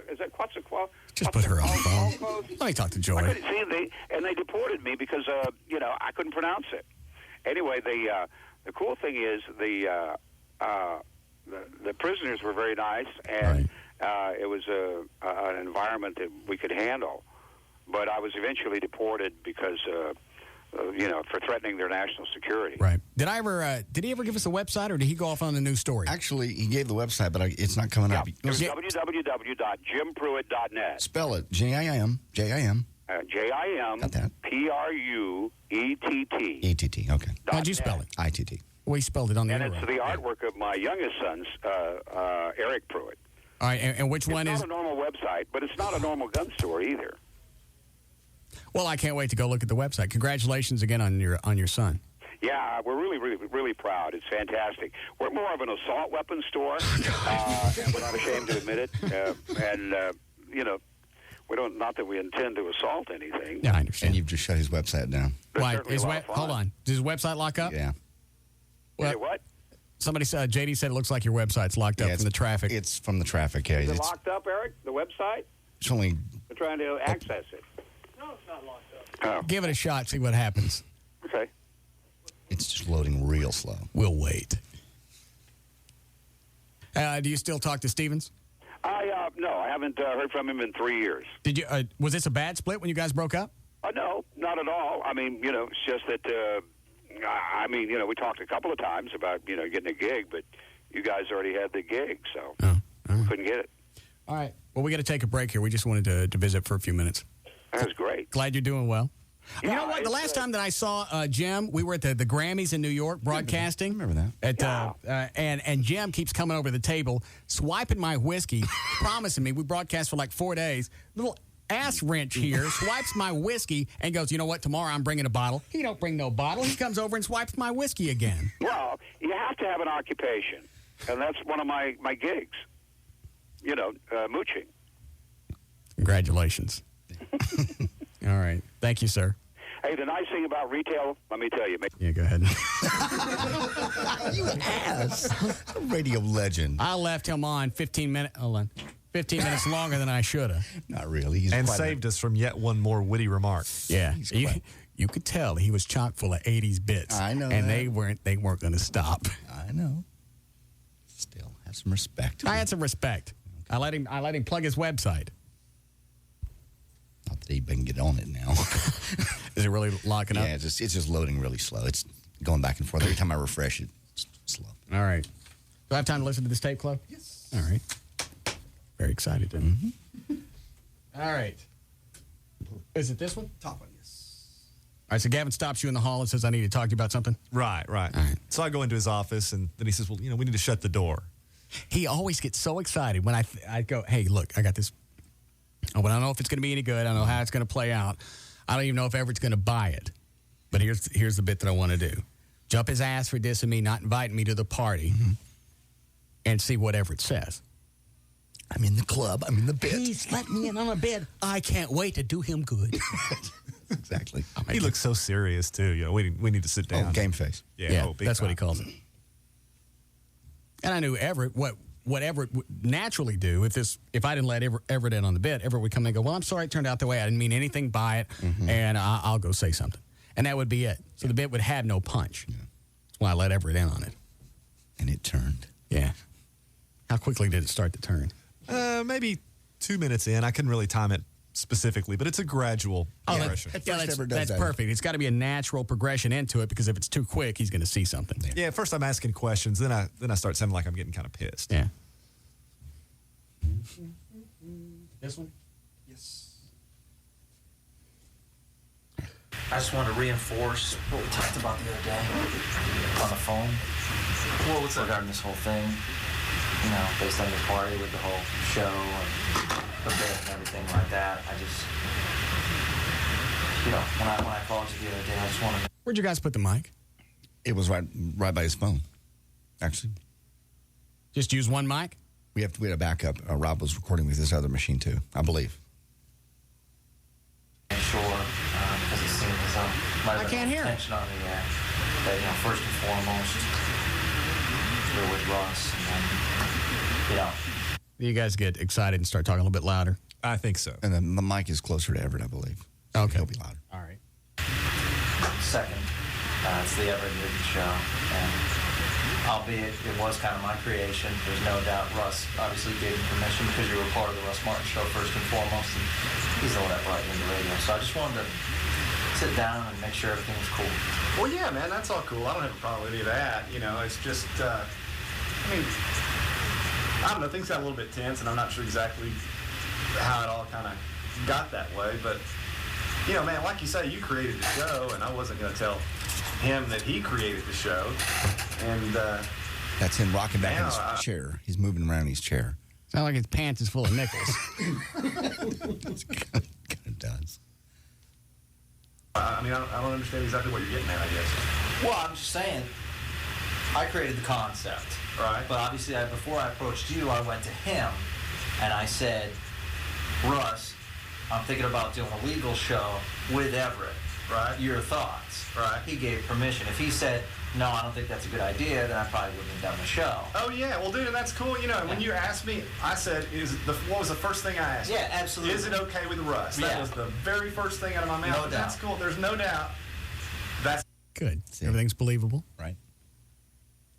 is that Quetzalcoatl? Just put her on the phone. Let me talk to Joy. They deported me because I couldn't pronounce it. Anyway, the cool thing is the prisoners were very nice, and it was an environment that we could handle. But I was eventually deported because for threatening their national security. Right. Did he ever give us a website, or did he go off on a news story? Actually, he gave the website, but it's not coming up. It was www.jimpruitt.net. Spell it. J-I-M. J-I-M. Got that. P-R-U-E-T-T. E-T-T, okay. How'd you spell it? I-T-T. Well, he spelled it on the And internet. it's the artwork of my youngest son's, Eric Pruitt. All right, and which one is... It's not a normal website, but it's not a normal gun store either. Well, I can't wait to go look at the website. Congratulations again on your son. Yeah, we're really, really, really proud. It's fantastic. We're more of an assault weapons store, and we're not ashamed to admit it. We don't. Not that we intend to assault anything. Yeah, I understand. And you've just shut his website down. Why? Hold on. Does his website lock up? Yeah. What? Somebody said, JD said it looks like your website's locked up from the traffic. It's from the traffic, yeah. Is it locked up, Eric? The website? It's only... We're trying to access it. No, it's not locked up. Oh. Give it a shot, see what happens. Okay. It's just loading real slow. We'll wait. Do you still talk to Stevens? No, I haven't heard from him in 3 years. Did you? Was this a bad split when you guys broke up? No, not at all. I mean, it's just that, we talked a couple of times about, getting a gig, but you guys already had the gig, so we couldn't get it. All right. Well, we got to take a break here. We just wanted to visit for a few minutes. That was great. Glad you're doing well. Yeah, you know what? The last time that I saw Jim, we were at the Grammys in New York broadcasting. I remember that. And Jim keeps coming over the table, swiping my whiskey, promising me. We broadcast for like 4 days. Little ass wrench here, swipes my whiskey and goes, you know what? Tomorrow I'm bringing a bottle. He don't bring no bottle. He comes over and swipes my whiskey again. Well, you have to have an occupation, and that's one of my gigs. Mooching. Congratulations. All right. Thank you, sir. Hey, the nice thing about retail, let me tell you. Yeah, go ahead. You ass. A radio legend. I left him on 15 minutes. Hold on. 15 minutes longer than I should have. Not really. He's and saved us from yet one more witty remark. Yeah. You could tell he was chock full of 80s bits. I know. And that. they weren't going to stop. I know. Still have some respect. I had some respect. I let him plug his website. Not that he can get on it now. Is it really locking up? Yeah, it's just loading really slow. It's going back and forth. Every time I refresh it, it's slow. All right. Do I have time to listen to this tape, Chloe? Yes. All right. Very excited, then. Mm-hmm. All right. Is it this one? Top one, yes. All right, so Gavin stops you in the hall and says, I need to talk to you about something? Right. All right. So I go into his office, and then he says, well, we need to shut the door. He always gets so excited when I go, hey, look, I got this. Oh, but I don't know if it's going to be any good. I don't know how it's going to play out. I don't even know if Everett's going to buy it. But here's the bit that I want to do. Jump his ass for dissing me, not inviting me to the party, and see what Everett says. I'm in the club. I'm in the bed. He's let me in on a bed. I can't wait to do him good. Exactly. He looks so serious, too. We need to sit down. Oh, game face. Yeah, that's what he calls it. And I knew Everett, what Everett would naturally do if I didn't let Everett in on the bed, Everett would come in and go, well, I'm sorry it turned out the way. I didn't mean anything by it, and I'll go say something. And that would be it. So the bit would have no punch. Yeah. That's why I let Everett in on it. And it turned. Yeah. How quickly did it start to turn? Maybe 2 minutes in. I couldn't really time it specifically, but it's a gradual progression. That's perfect. It's got to be a natural progression into it, because if it's too quick, he's going to see something. Yeah, first I'm asking questions, then I start sounding like I'm getting kind of pissed. Yeah. This one? Yes. I just want to reinforce what we talked about the other day on the phone. Well, what's regarding this whole thing, based on your party with the whole show and the bit and everything like that. I just, when I called you the other day, I just want to. Where'd you guys put the mic? It was right by his phone, actually. Just use one mic? We had a backup. Rob was recording with this other machine, too, I believe. Sure, because it seems as though I can't hear it. Attention on the that, first and foremost, we're with Russ, and then, You guys get excited and start talking a little bit louder. I think so. And then the mic is closer to Everett, I believe. So Okay. He'll be louder. All right. Second, it's the Everett Newton Show. And albeit it was kind of my creation, there's no doubt Russ obviously gave me permission because you were part of the Russ Martin Show first and foremost. And he's the one that brought you into radio. So I just wanted to sit down and make sure everything was cool. Well, yeah, man, that's all cool. I don't have a problem with any of that. You know, it's just, I mean, I don't know, things got a little bit tense, and I'm not sure exactly how it all kind of got that way. But, you know, man, like you say, you created the show, and I wasn't going to tell him that he created the show. And That's him rocking back in his now, chair. He's moving around in his chair. Sound like his pants is full of nickels. Kind of does. I mean, I don't understand exactly what you're getting at, I guess. Well, I'm just saying, I created the concept. Right. But obviously, before I approached you, I went to him, and I said, Russ, I'm thinking about doing a legal show with Everett. Right. Your thoughts. Right. He gave permission. If he said, no, I don't think that's a good idea, then I probably wouldn't have done the show. Oh, yeah. Well, dude, and that's cool. You know, and when you asked me, I said, what was the first thing I asked you? Yeah, absolutely. Is it okay with Russ? That was the very first thing out of my mouth. No doubt. That's cool. There's no doubt. That's Good. Everything's believable. Right.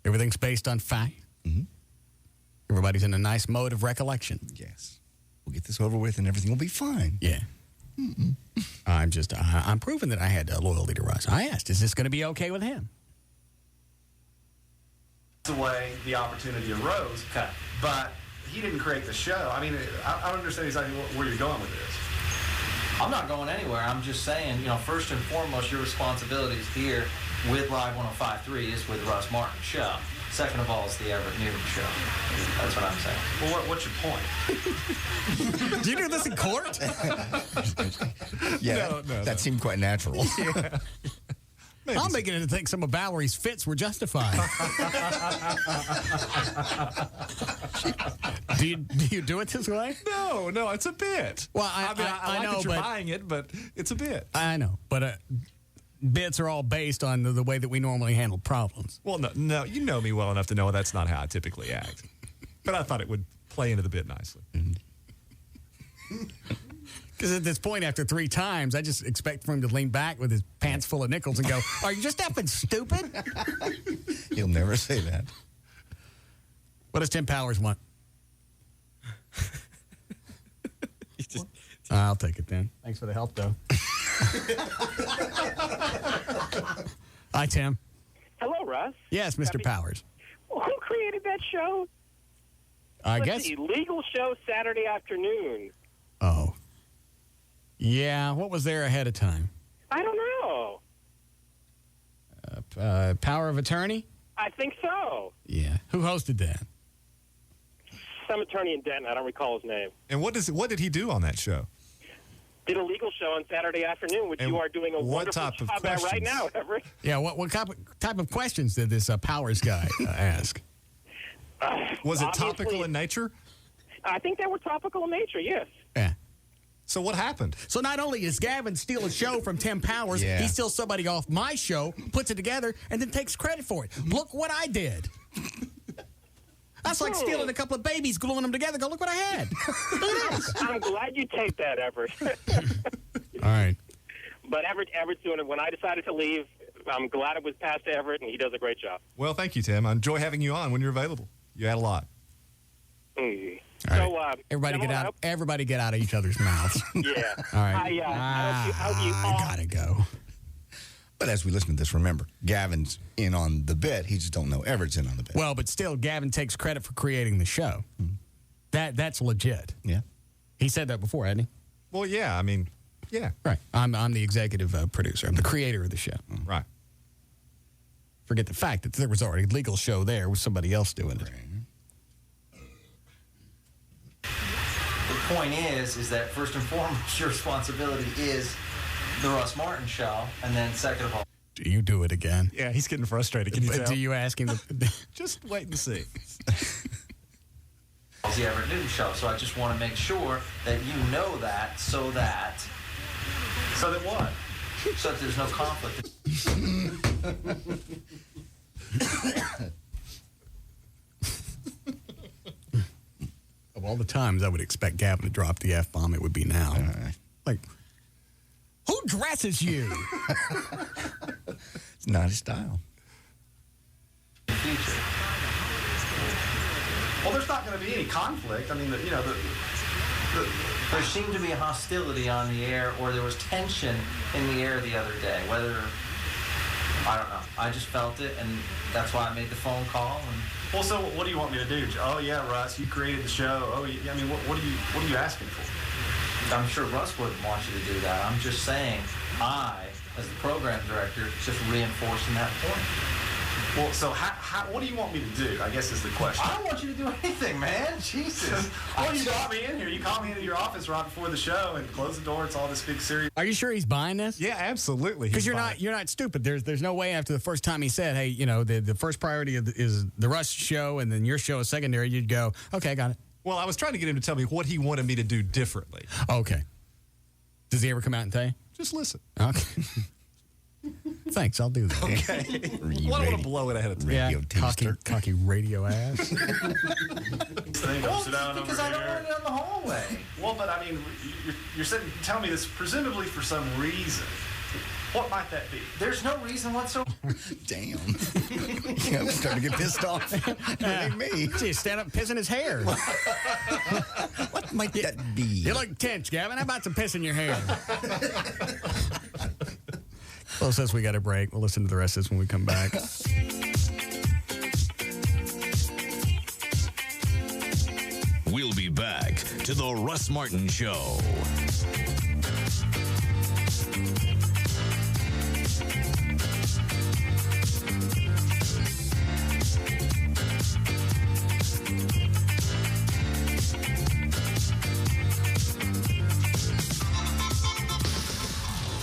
Everything's based on fact. Mm-hmm. Everybody's in a nice mode of recollection. Yes. We'll get this over with and everything will be fine. Yeah. I'm proving that I had loyalty to Russ. I asked, is this going to be okay with him? the way the opportunity arose. Okay. But he didn't create the show. I mean, I don't understand exactly where you're going with this. I'm not going anywhere. I'm just saying, you know, first and foremost, your responsibilities here with Live 105.3 is with Russ Martin Show. Second of all, it's the Everett Newton Show. That's what I'm saying. Well, what's your point? Do you do this in court? Yeah, No. that seemed quite natural. Yeah. I'm beginning to think some of Valerie's fits were justified. Do you do it this way? No, it's a bit. Well, I like know, that you're but buying it, but it's a bit. I know, but bits are all based on the way that we normally handle problems. Well, no, you know me well enough to know that's not how I typically act. But I thought it would play into the bit nicely. Because at this point, after 3 times, I just expect for him to lean back with his pants full of nickels and go, "Are you just effing stupid?" He'll never say that. What does Tim Powers want? I'll take it then. Thanks for the help, though. Hi, Tim. Hello, Russ. Yes, Mr. Powers. Who created that show? I Let's guess. see, legal show Saturday afternoon. Oh. Yeah, what was there ahead of time? I don't know. Power of Attorney? I think so. Yeah. Who hosted that? Some attorney in Denton. I don't recall his name. And what did he do on that show? Did a legal show on Saturday afternoon, which And you are doing a what wonderful type of job at right questions? now, Everett. Yeah, what type of questions did this Powers guy ask? Was it Obviously- topical in nature? I think they were topical in nature, yes. Yeah. So what happened? So not only does Gavin steal a show from Tim Powers, Yeah. he steals somebody off my show, puts it together, and then takes credit for it. Look what I did. That's like stealing a couple of babies, gluing them together. Go, look what I had. Look at this. I'm glad you taped that, Everett. All right. But Everett's doing it. When I decided to leave, I'm glad it was passed to Everett, and he does a great job. Well, thank you, Tim. I enjoy having you on when you're available. You add a lot. Mm. All So, right. Everybody get gentlemen, out. Everybody get out of each other's mouths. Yeah. All right. I hope you all... I gotta go. But as we listen to this, remember, Gavin's in on the bit. He just don't know Everett's in on the bit. Well, but still, Gavin takes credit for creating the show. That's legit. Yeah. He said that before, hadn't he? Well, yeah. I mean, yeah. Right. I'm the executive producer. I'm the creator of the show. Right. Forget the fact that there was already a legal show there with somebody else doing it. The point is that first and foremost, your responsibility is the Russ Martin Show, and then second of all, Do you do it again? Yeah, he's getting frustrated. Can you tell? Do you ask him? Just wait and see. it's the Everett Newton Show. So I just want to make sure that you know that, so that what? So that there's no conflict. Of all the times I would expect Gavin to drop the F-bomb, it would be now. Like, who dresses you? It's not his style. Well, there's not going to be any conflict. I mean, there seemed to be a hostility on the air, or there was tension in the air the other day. Whether, I don't know. I just felt it, and that's why I made the phone call. And well, so what do you want me to do? Oh yeah, Russ, you created the show. Oh, yeah, I mean, what are you asking for? I'm sure Russ wouldn't want you to do that. I'm just saying, I, as the program director, just reinforcing that point. Well, so what do you want me to do, I guess is the question. I don't want you to do anything, man. Jesus. Well, you brought me in here. You called me into your office right before the show and closed the door. It's all this big serious. Are you sure he's buying this? Yeah, absolutely. Because you're not stupid. There's no way after the first time he said, hey, the first priority is the Russ show and then your show is secondary, you'd go, okay, got it. Well, I was trying to get him to tell me what he wanted me to do differently. Okay. Does he ever come out and tell you? Just listen. Okay. Thanks, I'll do that. Okay. Well, I don't want to blow it ahead of time. Yeah, cocky radio ass. Well, because I don't want it down the hallway. Well, but I mean, you're telling me this presumably for some reason. What might that be? There's no reason whatsoever. Damn. I'm starting to get pissed off. It ain't me. Gee, stand up pissing his hair. What might that be? You look tense, Gavin. How about some piss in your hair? Well, says we got a break. We'll listen to the rest of this when we come back. We'll be back to the Russ Martin Show.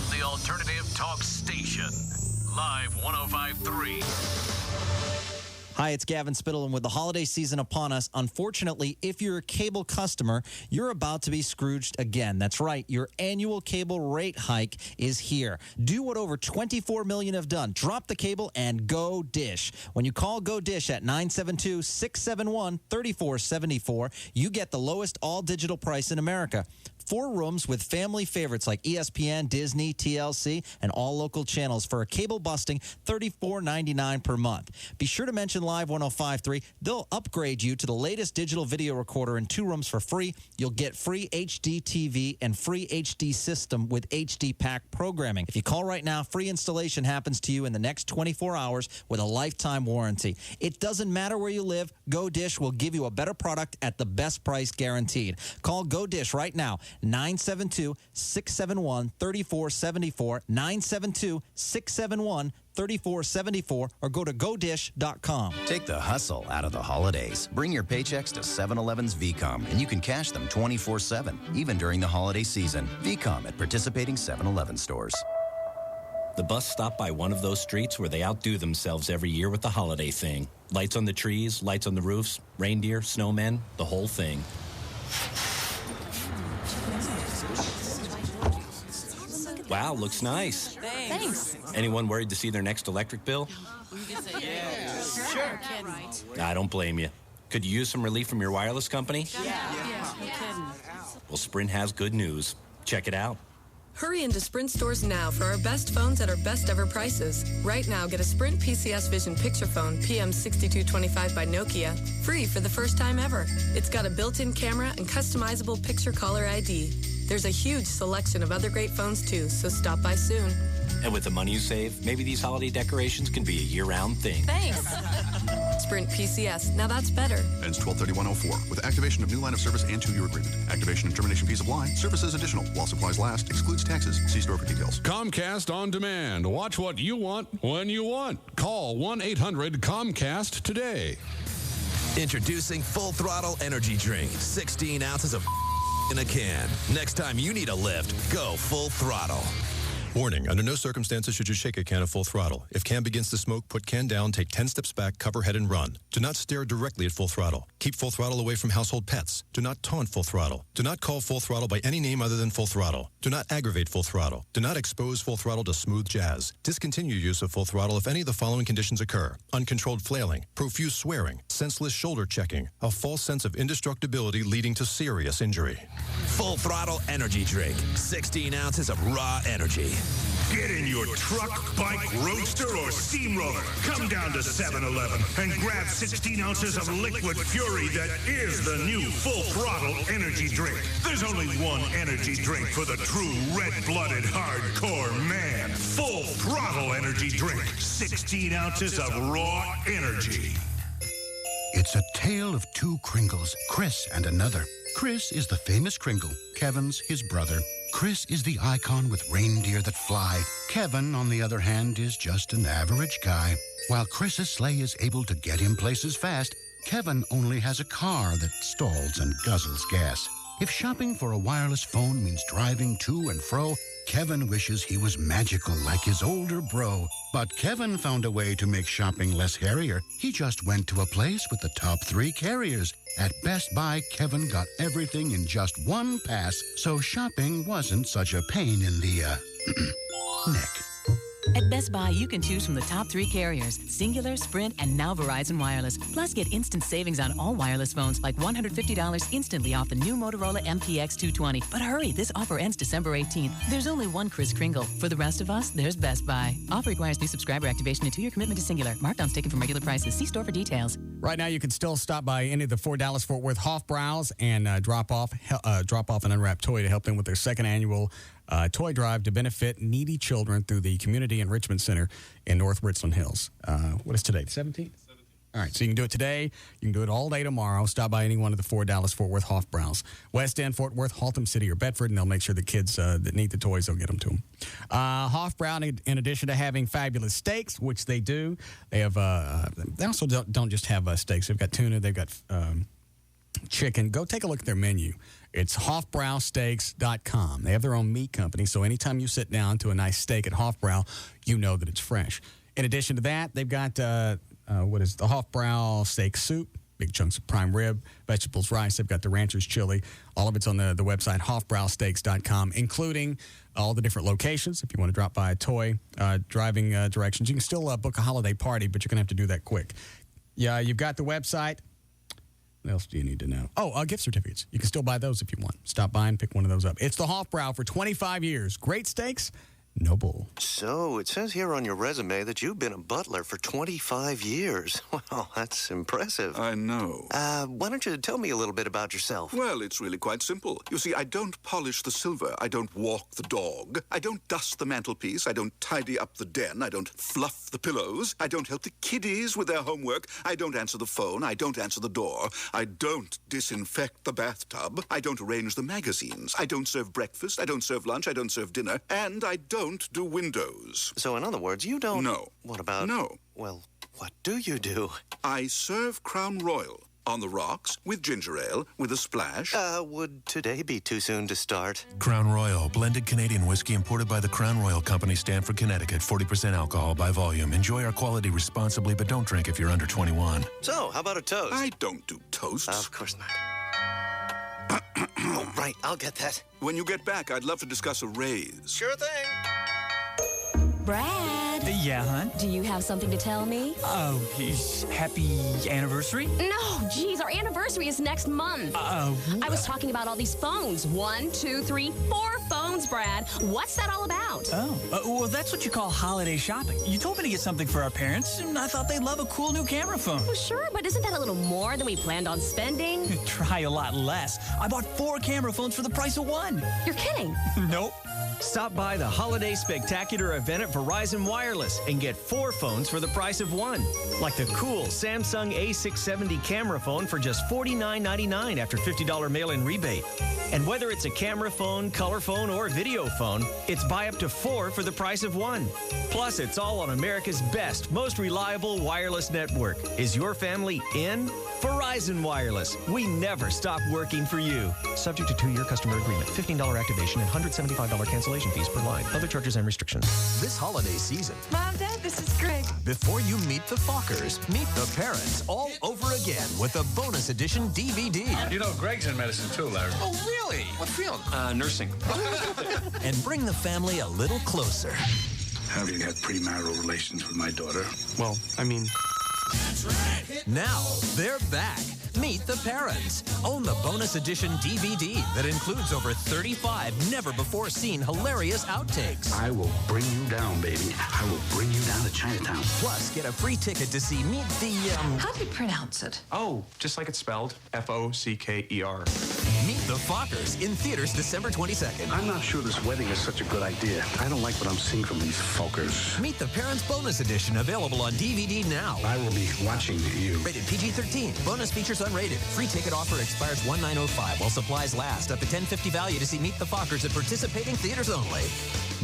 The Alternative Talk Station. Live 105.3. Hi, it's Gavin Spittle, and with the holiday season upon us, unfortunately, if you're a cable customer, you're about to be Scrooged again. That's right. Your annual cable rate hike is here. Do what over 24 million have done. Drop the cable and go Dish. When you call Go Dish at 972-671-3474, you get the lowest all-digital price in America. 4 rooms with family favorites like ESPN, Disney, TLC, and all local channels for a cable-busting $34.99 per month. Be sure to mention Live 105.3. They'll upgrade you to the latest digital video recorder in 2 rooms for free. You'll get free HD TV and free HD system with HD Pack programming. If you call right now, free installation happens to you in the next 24 hours with a lifetime warranty. It doesn't matter where you live, Go Dish will give you a better product at the best price guaranteed. Call Go Dish right now. 972-671-3474, 972-671-3474, or go to godish.com. Take the hustle out of the holidays. Bring your paychecks to 7-Eleven's VCOM, and you can cash them 24/7, even during the holiday season. VCOM at participating 7-Eleven stores. The bus stopped by one of those streets where they outdo themselves every year with the holiday thing. Lights on the trees, lights on the roofs, reindeer, snowmen, the whole thing. Wow, looks nice. Thanks. Anyone worried to see their next electric bill? Sure. I don't blame you. Could you use some relief from your wireless company? Yeah. No kidding. Well, Sprint has good news. Check it out. Hurry into Sprint stores now for our best phones at our best ever prices. Right now, get a Sprint PCS Vision Picture Phone PM6225 by Nokia, free for the first time ever. It's got a built-in camera and customizable picture caller ID. There's a huge selection of other great phones too, so stop by soon. And with the money you save, maybe these holiday decorations can be a year-round thing. Thanks. Sprint PCS. Now that's better. Ends 12/31/04 with activation of new line of service and 2-year agreement. Activation and termination fees of line. Services additional. While supplies last. Excludes taxes. See store for details. Comcast On Demand. Watch what you want when you want. Call 1-800-COMCAST today. Introducing Full Throttle Energy Drink. 16 ounces of in a can. Next time you need a lift, go full throttle. Warning, under no circumstances should you shake a can at full throttle. If can begins to smoke, put can down, take 10 steps back, cover head, and run. Do not stare directly at full throttle. Keep full throttle away from household pets. Do not taunt full throttle. Do not call full throttle by any name other than full throttle. Do not aggravate full throttle. Do not expose full throttle to smooth jazz. Discontinue use of full throttle if any of the following conditions occur: uncontrolled flailing, profuse swearing, senseless shoulder checking, a false sense of indestructibility leading to serious injury. Full Throttle Energy Drink. 16 ounces of raw energy. Get in your truck, bike, roadster, or steamroller. Come down to 7-Eleven and grab 16 ounces of liquid fury that is the new Full Throttle Energy Drink. There's only one energy drink for the true red-blooded hardcore man. Full Throttle Energy Drink. 16 ounces of raw energy. It's a tale of two Kringles, Chris and another. Chris is the famous Kringle. Kevin's his brother. Chris is the icon with reindeer that fly. Kevin, on the other hand, is just an average guy. While Chris's sleigh is able to get him places fast, Kevin only has a car that stalls and guzzles gas. If shopping for a wireless phone means driving to and fro, Kevin wishes he was magical like his older bro. But Kevin found a way to make shopping less hairier. He just went to a place with the top 3 carriers. At Best Buy, Kevin got everything in just one pass, so shopping wasn't such a pain in the, neck. At Best Buy, you can choose from the top 3 carriers, Singular, Sprint, and now Verizon Wireless. Plus, get instant savings on all wireless phones, like $150 instantly off the new Motorola MPX 220. But hurry, this offer ends December 18th. There's only one Chris Kringle. For the rest of us, there's Best Buy. Offer requires new subscriber activation and 2-year commitment to Singular. Markdowns taken from regular prices. See store for details. Right now, you can still stop by any of the 4 Dallas-Fort Worth Hofbräus and drop off an unwrapped toy to help them with their second annual toy drive to benefit needy children through the Community Enrichment Center in North Richland Hills. What is today, the 17th? All right, so you can do it today. You can do it all day tomorrow. Stop by any one of the 4 Dallas-Fort Worth Hofbräus. West End, Fort Worth, Haltom City, or Bedford, and they'll make sure the kids that need the toys, they'll get them to them. Hofbräu, in addition to having fabulous steaks, which they do, they have. They also don't just have steaks. They've got tuna. They've got chicken. Go take a look at their menu. It's hofbrausteaks.com. They have their own meat company, so anytime you sit down to a nice steak at Hofbräu, you know that it's fresh. In addition to that, they've got the Hofbräu steak soup, big chunks of prime rib, vegetables, rice. They've got the rancher's chili. All of it's on the website, hofbrausteaks.com, including all the different locations. If you want to drop by a toy, driving directions, you can still book a holiday party, but you're going to have to do that quick. Yeah, you've got the website. What else do you need to know? Oh, gift certificates. You can still buy those if you want. Stop by and pick one of those up. It's the Hofbräu for 25 years. Great steaks, no bull. So, it says here on your resume that you've been a butler for 25 years. Well, that's impressive. I know. Why don't you tell me a little bit about yourself? Well, it's really quite simple. You see, I don't polish the silver. I don't walk the dog. I don't dust the mantelpiece. I don't tidy up the den. I don't fluff the pillows. I don't help the kiddies with their homework. I don't answer the phone. I don't answer the door. I don't disinfect the bathtub. I don't arrange the magazines. I don't serve breakfast. I don't serve lunch. I don't serve dinner. And I don't do windows. So, in other words, you don't... No. What about... No. Well, what do you do? I serve Crown Royal on the rocks with ginger ale with a splash. Would today be too soon to start? Crown Royal, blended Canadian whiskey imported by the Crown Royal Company, Stamford, Connecticut. 40% alcohol by volume. Enjoy our quality responsibly, but don't drink if you're under 21. So, how about a toast? I don't do toasts. Of course not. Oh, right, I'll get that. When you get back, I'd love to discuss a raise. Sure thing. Brad. Yeah, hon? Do you have something to tell me? Oh, happy anniversary? No, geez, our anniversary is next month. I was talking about all these phones. 1, 2, 3, 4 phones, Brad. What's that all about? Oh, well, that's what you call holiday shopping. You told me to get something for our parents, and I thought they'd love a cool new camera phone. Well, sure, but isn't that a little more than we planned on spending? Try a lot less. I bought 4 camera phones for the price of 1. You're kidding. Nope. Stop by the Holiday Spectacular event at Verizon Wireless and get 4 phones for the price of 1. Like the cool Samsung A670 camera phone for just $49.99 after $50 mail-in rebate. And whether it's a camera phone, color phone, or video phone, it's buy up to 4 for the price of 1. Plus, it's all on America's best, most reliable wireless network. Is your family in? Verizon Wireless. We never stop working for you. Subject to 2-year customer agreement, $15 activation, and $175 cancellation Installation fees per line. Other charges and restrictions. This holiday season, Mom, Dad, this is Greg. before you meet the Fockers, meet the parents all over again with a bonus edition DVD. You know, Greg's in medicine too, Larry. Oh, really? What field? Nursing. And bring the family a little closer. Have you had premarital relations with my daughter? Well, I mean... Now, they're back. Meet the Parents. Own the bonus edition DVD that includes over 35 never-before-seen hilarious outtakes. I will bring you down, baby. I will bring you down to Chinatown. Plus, get a free ticket to see Meet the, How do you pronounce it? Oh, just like it's spelled. F-O-C-K-E-R. Meet the Fockers in theaters December 22nd. I'm not sure this wedding is such a good idea. I don't like what I'm seeing from these folkers. Meet the Parents bonus edition available on DVD now. I will be watching you. Rated PG-13. Bonus features unrated. Free ticket offer expires 1905 while supplies last. Up to $10.50 value to see Meet the Fockers at participating theaters only.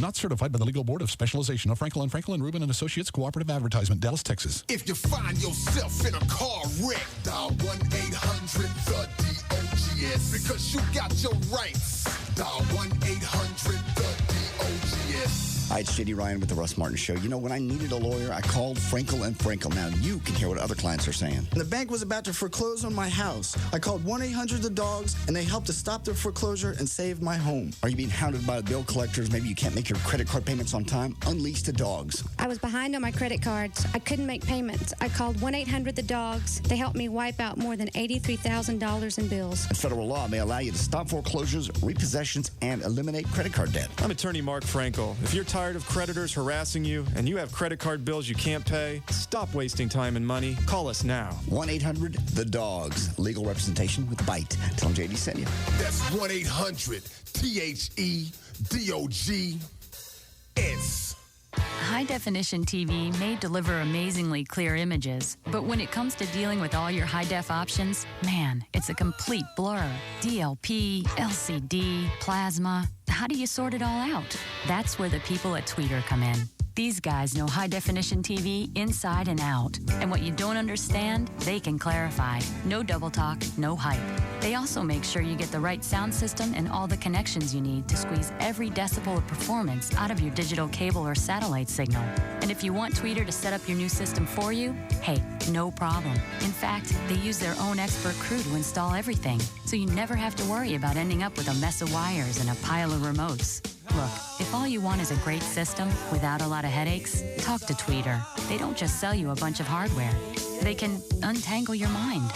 Not certified by the Legal Board of Specialization of Frankel & Frankel and Rubin & Associates Cooperative Advertisement, Dallas, Texas. If you find yourself in a car wreck, dial 1-800-THE-DOGS because you got your rights. Dial 1-800-THE-DOGS. Hi, it's J.D. Ryan with the Russ Martin Show. You know, when I needed a lawyer, I called Frankel & Frankel. Now, you can hear what other clients are saying. The bank was about to foreclose on my house. I called 1-800-THE-DOGS, and they helped to stop their foreclosure and save my home. Are you being hounded by bill collectors? Maybe you can't make your credit card payments on time? Unleash the dogs. I was behind on my credit cards. I couldn't make payments. I called 1-800-THE-DOGS. They helped me wipe out more than $83,000 in bills. And federal law may allow you to stop foreclosures, repossessions, and eliminate credit card debt. I'm attorney Mark Frankel. If you're tired of creditors harassing you and you have credit card bills you can't pay, stop wasting time and money. Call us now. 1-800-THE-DOGS. Legal representation with Bite. Tell them JD sent you. That's 1-800-THE-DOGS. High-definition TV may deliver amazingly clear images, but when it comes to dealing with all your high-def options, man, it's a complete blur. DLP, LCD, plasma. How do you sort it all out? That's where the people at Tweeter come in. These guys know high-definition TV inside and out. And what you don't understand, they can clarify. No double talk, no hype. They also make sure you get the right sound system and all the connections you need to squeeze every decibel of performance out of your digital cable or satellite signal. And if you want Tweeter to set up your new system for you, hey, no problem. In fact, they use their own expert crew to install everything, so you never have to worry about ending up with a mess of wires and a pile of remotes. Look, if all you want is a great system without a lot of headaches, talk to Tweeter. They don't just sell you a bunch of hardware. They can untangle your mind.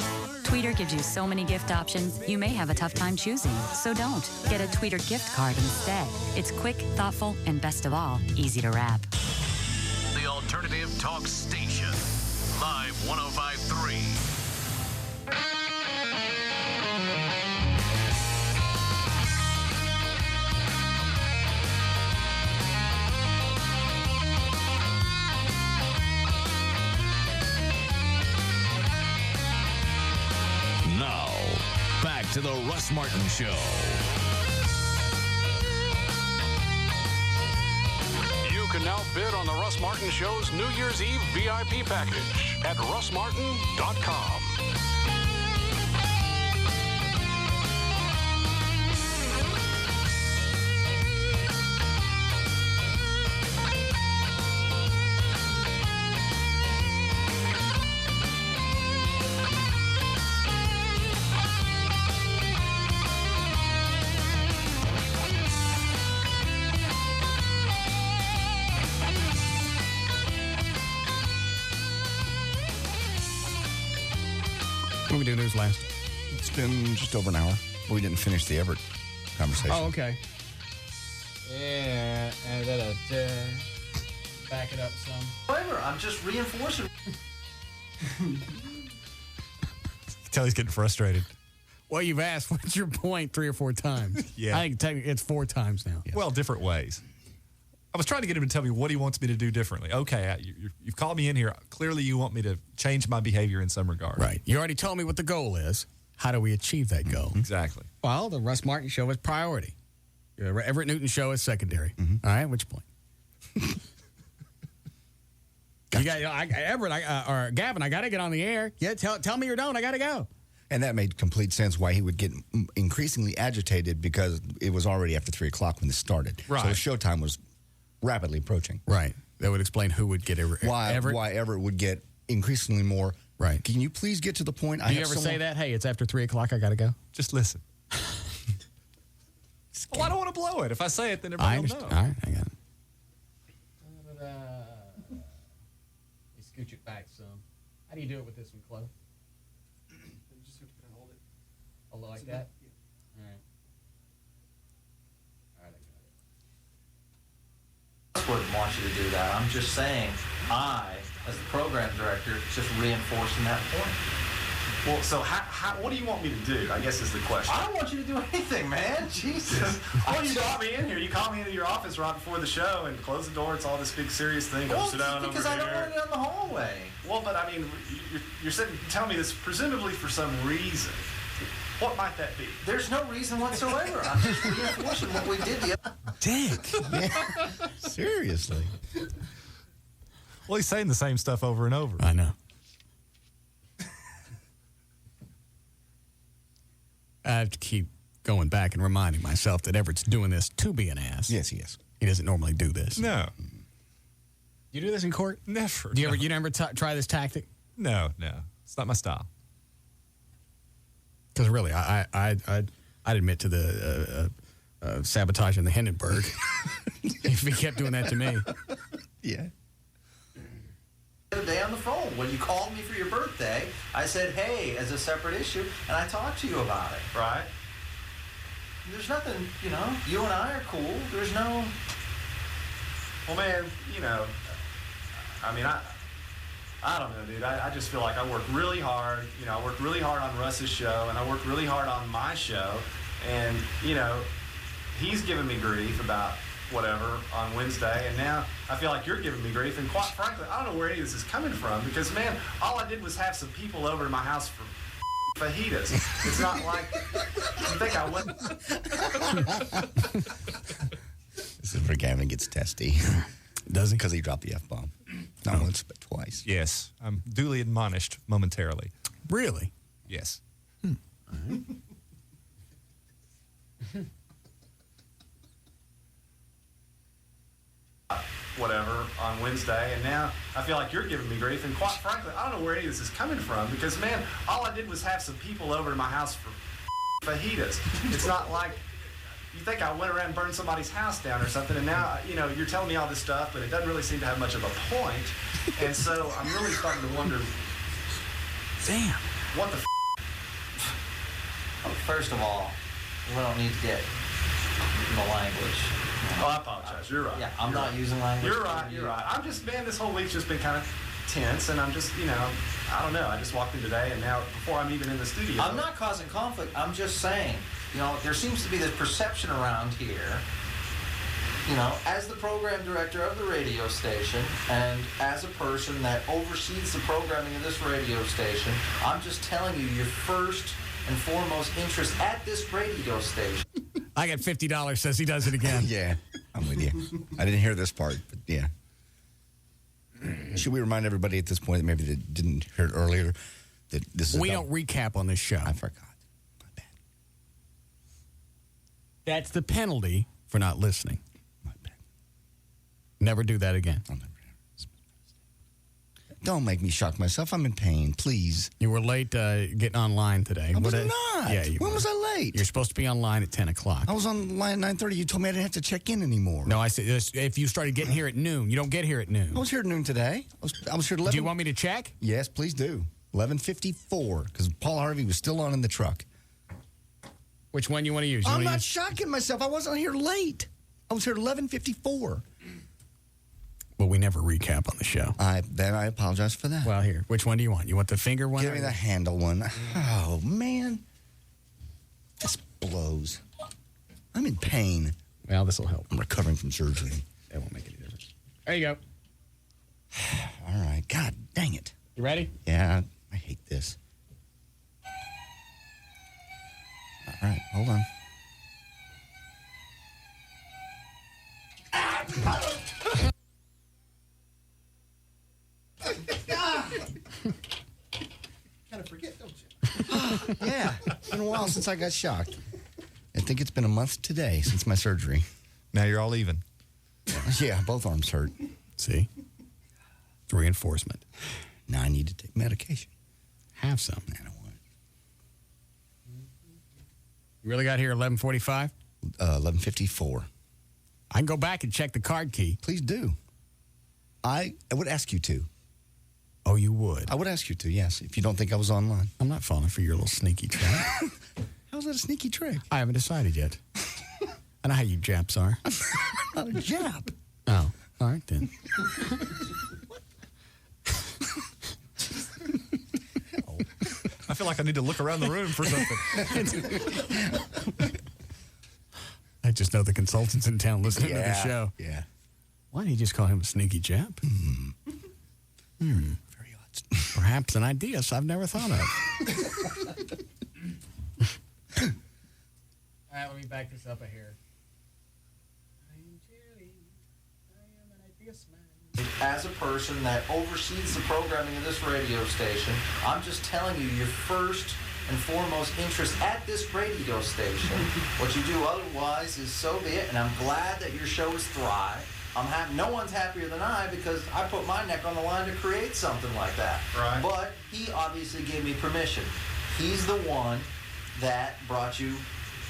Tweeter gives you so many gift options, you may have a tough time choosing. So don't. Get a Tweeter gift card instead. It's quick, thoughtful, and best of all, easy to wrap. The Alternative Talk Station. Live 105.3. Now, back to the Russ Martin Show. You can now bid on the Russ Martin Show's New Year's Eve VIP package at russmartin.com. What we do news last? It's been just over an hour. We didn't finish the Everett conversation. Oh, okay. Yeah, back it up some. However, I'm just reinforcing. Tell he's getting frustrated. Well, you've asked, what's your point 3 or 4 times? Yeah. I think technically it's 4 times now. Well, different ways. I was trying to get him to tell me what he wants me to do differently. Okay, you've called me in here. Clearly, you want me to change my behavior in some regard. Right. You already told me what the goal is. How do we achieve that goal? Exactly. Well, the Russ Martin Show is priority. The Everett Newton Show is secondary. All right, which point? You got, Everett, or Gavin, I got to get on the air. Yeah, tell me you don't. I got to go. And that made complete sense why he would get increasingly agitated because it was already after 3 o'clock when this started. Right. So the showtime was rapidly approaching. Right. That would explain who would get why Everett would get increasingly more. Right. Can you please get to the point? Do you ever say that? Hey, it's after 3 o'clock. I got to go. Just listen. Well, I don't want to blow it. If I say it, then everybody will know. All right, I got it. Let me scooch it back some. How do you do it with this one, Chloe? Just have to hold it. Hold it like that? All right. All right, I got it. I wouldn't want you to do that. I'm just saying, I, as the program director, just reinforcing that point. Well, so what do you want me to do, I guess is the question. I don't want you to do anything, man. Jesus. Well, you brought me in here. You called me into your office right before the show and closed the door. It's all this big serious thing. Go sit down over here. Because I don't want it down the hallway. Well, but I mean, you're sitting telling me this presumably for some reason. What might that be? There's no reason whatsoever. I'm just reinforcing what we did the other Dick. Yeah. Seriously. Well, he's saying the same stuff over and over. I know. I have to keep going back and reminding myself that Everett's doing this to be an ass. Yes, he is. He doesn't normally do this. No. You do this in court? Never. You never try this tactic? No. It's not my style. Because really, I'd admit to the sabotaging the Hindenburg if he kept doing that to me. Yeah. The other day on the phone when you called me for your birthday, I said, hey, as a separate issue, and I talked to you about it. Right. There's nothing, you and I are cool. There's no... Well, man, I mean, I don't know, dude. I just feel like I work really hard. I worked really hard on Russ's show, and I worked really hard on my show. And, he's giving me grief about whatever on Wednesday, and now I feel like you're giving me grief. And quite frankly, I don't know where any of this is coming from because, man, all I did was have some people over to my house for fajitas. It's not like you think I went. This is where Gavin gets testy. Does he? Because he dropped the F-bomb. Not once, but twice. Yes. I'm duly admonished momentarily. Really? Yes. All right. Whatever on Wednesday, and now I feel like you're giving me grief. And quite frankly, I don't know where any of this is coming from because, man, all I did was have some people over to my house for fajitas. It's not like you think I went around and burned somebody's house down or something, and now, you're telling me all this stuff, but it doesn't really seem to have much of a point. And so I'm really starting to wonder, damn, what the Well, first of all, we don't need to get in the language. Oh, I apologize. You're right. Yeah, I'm not using language. You're right. I'm just, man, this whole week's just been kind of tense, and I'm just, I don't know. I just walked in today, and now before I'm even in the studio. I'm not causing conflict. I'm just saying, there seems to be this perception around here, as the program director of the radio station and as a person that oversees the programming of this radio station, I'm just telling you your first and foremost interest at this radio station. I got $50, says he does it again. Yeah, I'm with you. I didn't hear this part, but yeah. Should we remind everybody at this point that maybe they didn't hear it earlier that this is We don't recap on this show. I forgot. My bad. That's the penalty for not listening. My bad. Never do that again. I'll never. Don't make me shock myself. I'm in pain, please. You were late getting online today. I was not. Yeah, when was I late? You're supposed to be online at 10 o'clock. I was online at 9:30. You told me I didn't have to check in anymore. No, I said if you started getting here at noon. You don't get here at noon. I was here at noon today. I was here at 11. Do you want me to check? Yes, please do. 11:54, because Paul Harvey was still on in the truck. Which one you want to use? I'm not shocking myself. I wasn't here late. I was here at 11:54. Well, we never recap on the show. Then I apologize for that. Well, here. Which one do you want? You want the finger one? Give me the handle one. Oh, man. This blows. I'm in pain. Well, this will help. I'm recovering from surgery. That won't make any difference. There you go. All right. God dang it. You ready? Yeah, I hate this. All right, hold on. Kind of forget, don't you? It's been a while since I got shocked. I think it's been a month today since my surgery. Now you're all even. Yeah, both arms hurt. See? It's reinforcement. Now I need to take medication. Have some. I don't want it. You really got here 11:45? 11:54. I can go back and check the card key. Please do. I would ask you to. Oh, you would? I would ask you to, yes, if you don't think I was online. I'm not falling for your little sneaky trick. How's that a sneaky trick? I haven't decided yet. I know how you Japs are. I'm not a Jap. Oh, all right then. I feel like I need to look around the room for something. I just know the consultants in town listening to the show. Yeah. Why didn't you just call him a sneaky Jap? Very odd. Perhaps an idea I've never thought of. All right, let me back this up here. As a person that oversees the programming of this radio station, I'm just telling you your first and foremost interest at this radio station. What you do otherwise is so be it, and I'm glad that your show has thrived. No one's happier than I because I put my neck on the line to create something like that. Right. But he obviously gave me permission. He's the one that brought you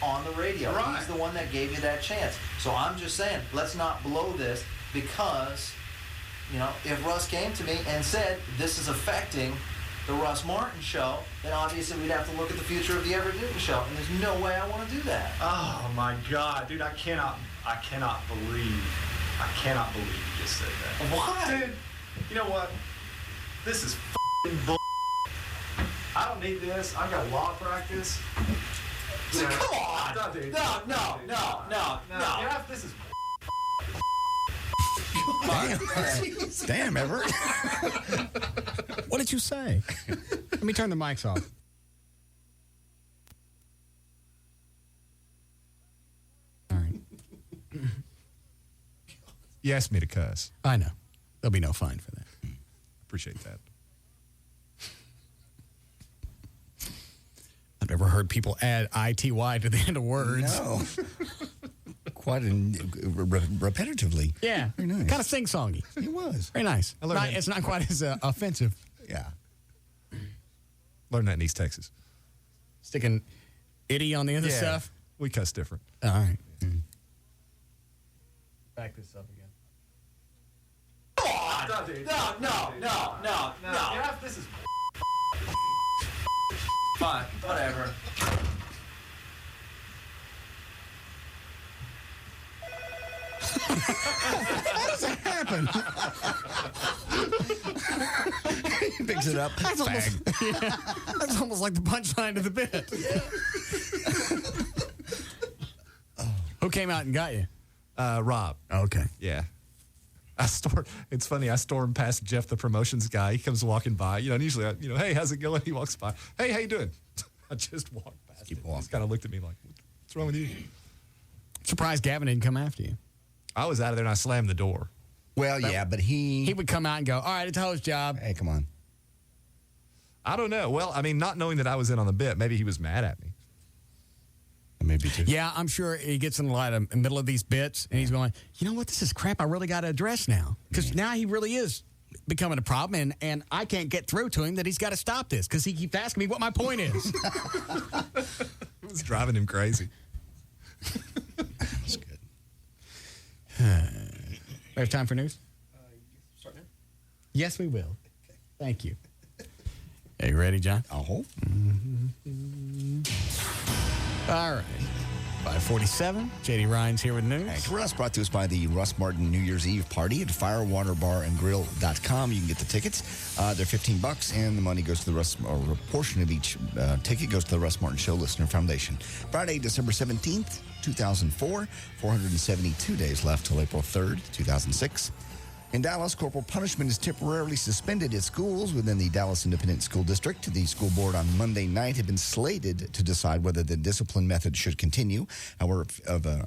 on the radio. Right. He's the one that gave you that chance. So I'm just saying, let's not blow this because, you know, if Russ came to me and said this is affecting the Russ Martin Show, then obviously we'd have to look at the future of the Everett Newton Show, and there's no way I want to do that. Oh my God, dude! I cannot believe you just said that. Why? Dude, you know what? This is f***ing bull. I don't need this. I've got law practice. Come on! No, dude. No. Yeah, this is. Damn, Everett. What did you say? Let me turn the mics off. All right. You asked me to cuss. I know. There'll be no fine for that. Appreciate that. I've never heard people add ITY to the end of words. No. Quite repetitively. Yeah. Very nice. Kind of sing-songy. It was. Very nice. It's not quite as offensive. Yeah. Learned that in East Texas. Sticking itty on the end of stuff. We cuss different. All right. Back this up again. No, dude. No. Yeah, this is. Fine, whatever. How does that happen? He picks it up. That's almost like the punchline to the bit. Who came out and got you? Rob. Okay. Yeah. It's funny, I stormed past Jeff, the promotions guy. He comes walking by, and usually, hey, how's it going? He walks by. Hey, how you doing? I just walked past him. He's kind of looked at me like, what's wrong with you? Surprised Gavin didn't come after you. I was out of there and I slammed the door. Well, yeah, but he would come out and go, all right, it's a host job. Hey, come on. I don't know. Well, I mean, not knowing that I was in on the bit, maybe he was mad at me. Maybe too. Yeah, I'm sure he gets in the middle of these bits and he's going, you know what, this is crap I really got to address now. Because now he really is becoming a problem and I can't get through to him that he's got to stop this because he keeps asking me what my point is. It was driving him crazy. That's good. We have time for news? Start now? Yes, we will. Thank you. Are you ready, John? Oh. All right. 5:47. JD Ryan's here with news. Thanks. Russ brought to us by the Russ Martin New Year's Eve party at firewaterbarandgrill.com. You can get the tickets. They're $15, and the money goes to the Russ, or a portion of each ticket goes to the Russ Martin Show Listener Foundation. Friday, December 17th, 2004. 472 days left till April 3rd, 2006. In Dallas, corporal punishment is temporarily suspended at schools within the Dallas Independent School District. The school board on Monday night had been slated to decide whether the discipline method should continue. However,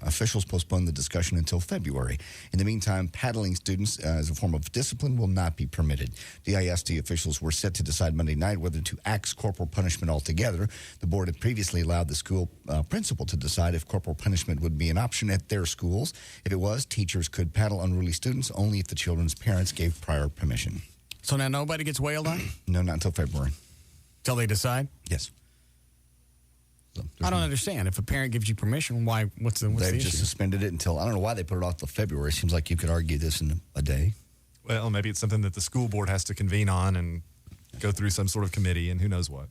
officials postponed the discussion until February. In the meantime, paddling students as a form of discipline will not be permitted. DISD officials were set to decide Monday night whether to axe corporal punishment altogether. The board had previously allowed the school principal to decide if corporal punishment would be an option at their schools. If it was, teachers could paddle unruly students only if the children's parents gave prior permission. So now nobody gets wailed on? No, not until February. Till they decide? Yes. So I don't understand. If a parent gives you permission, why? What's the They've issue? just suspended it until, I don't know why they put it off till February. Seems like you could argue this in a day. Well, maybe it's something that the school board has to convene on and go through some sort of committee, and who knows what.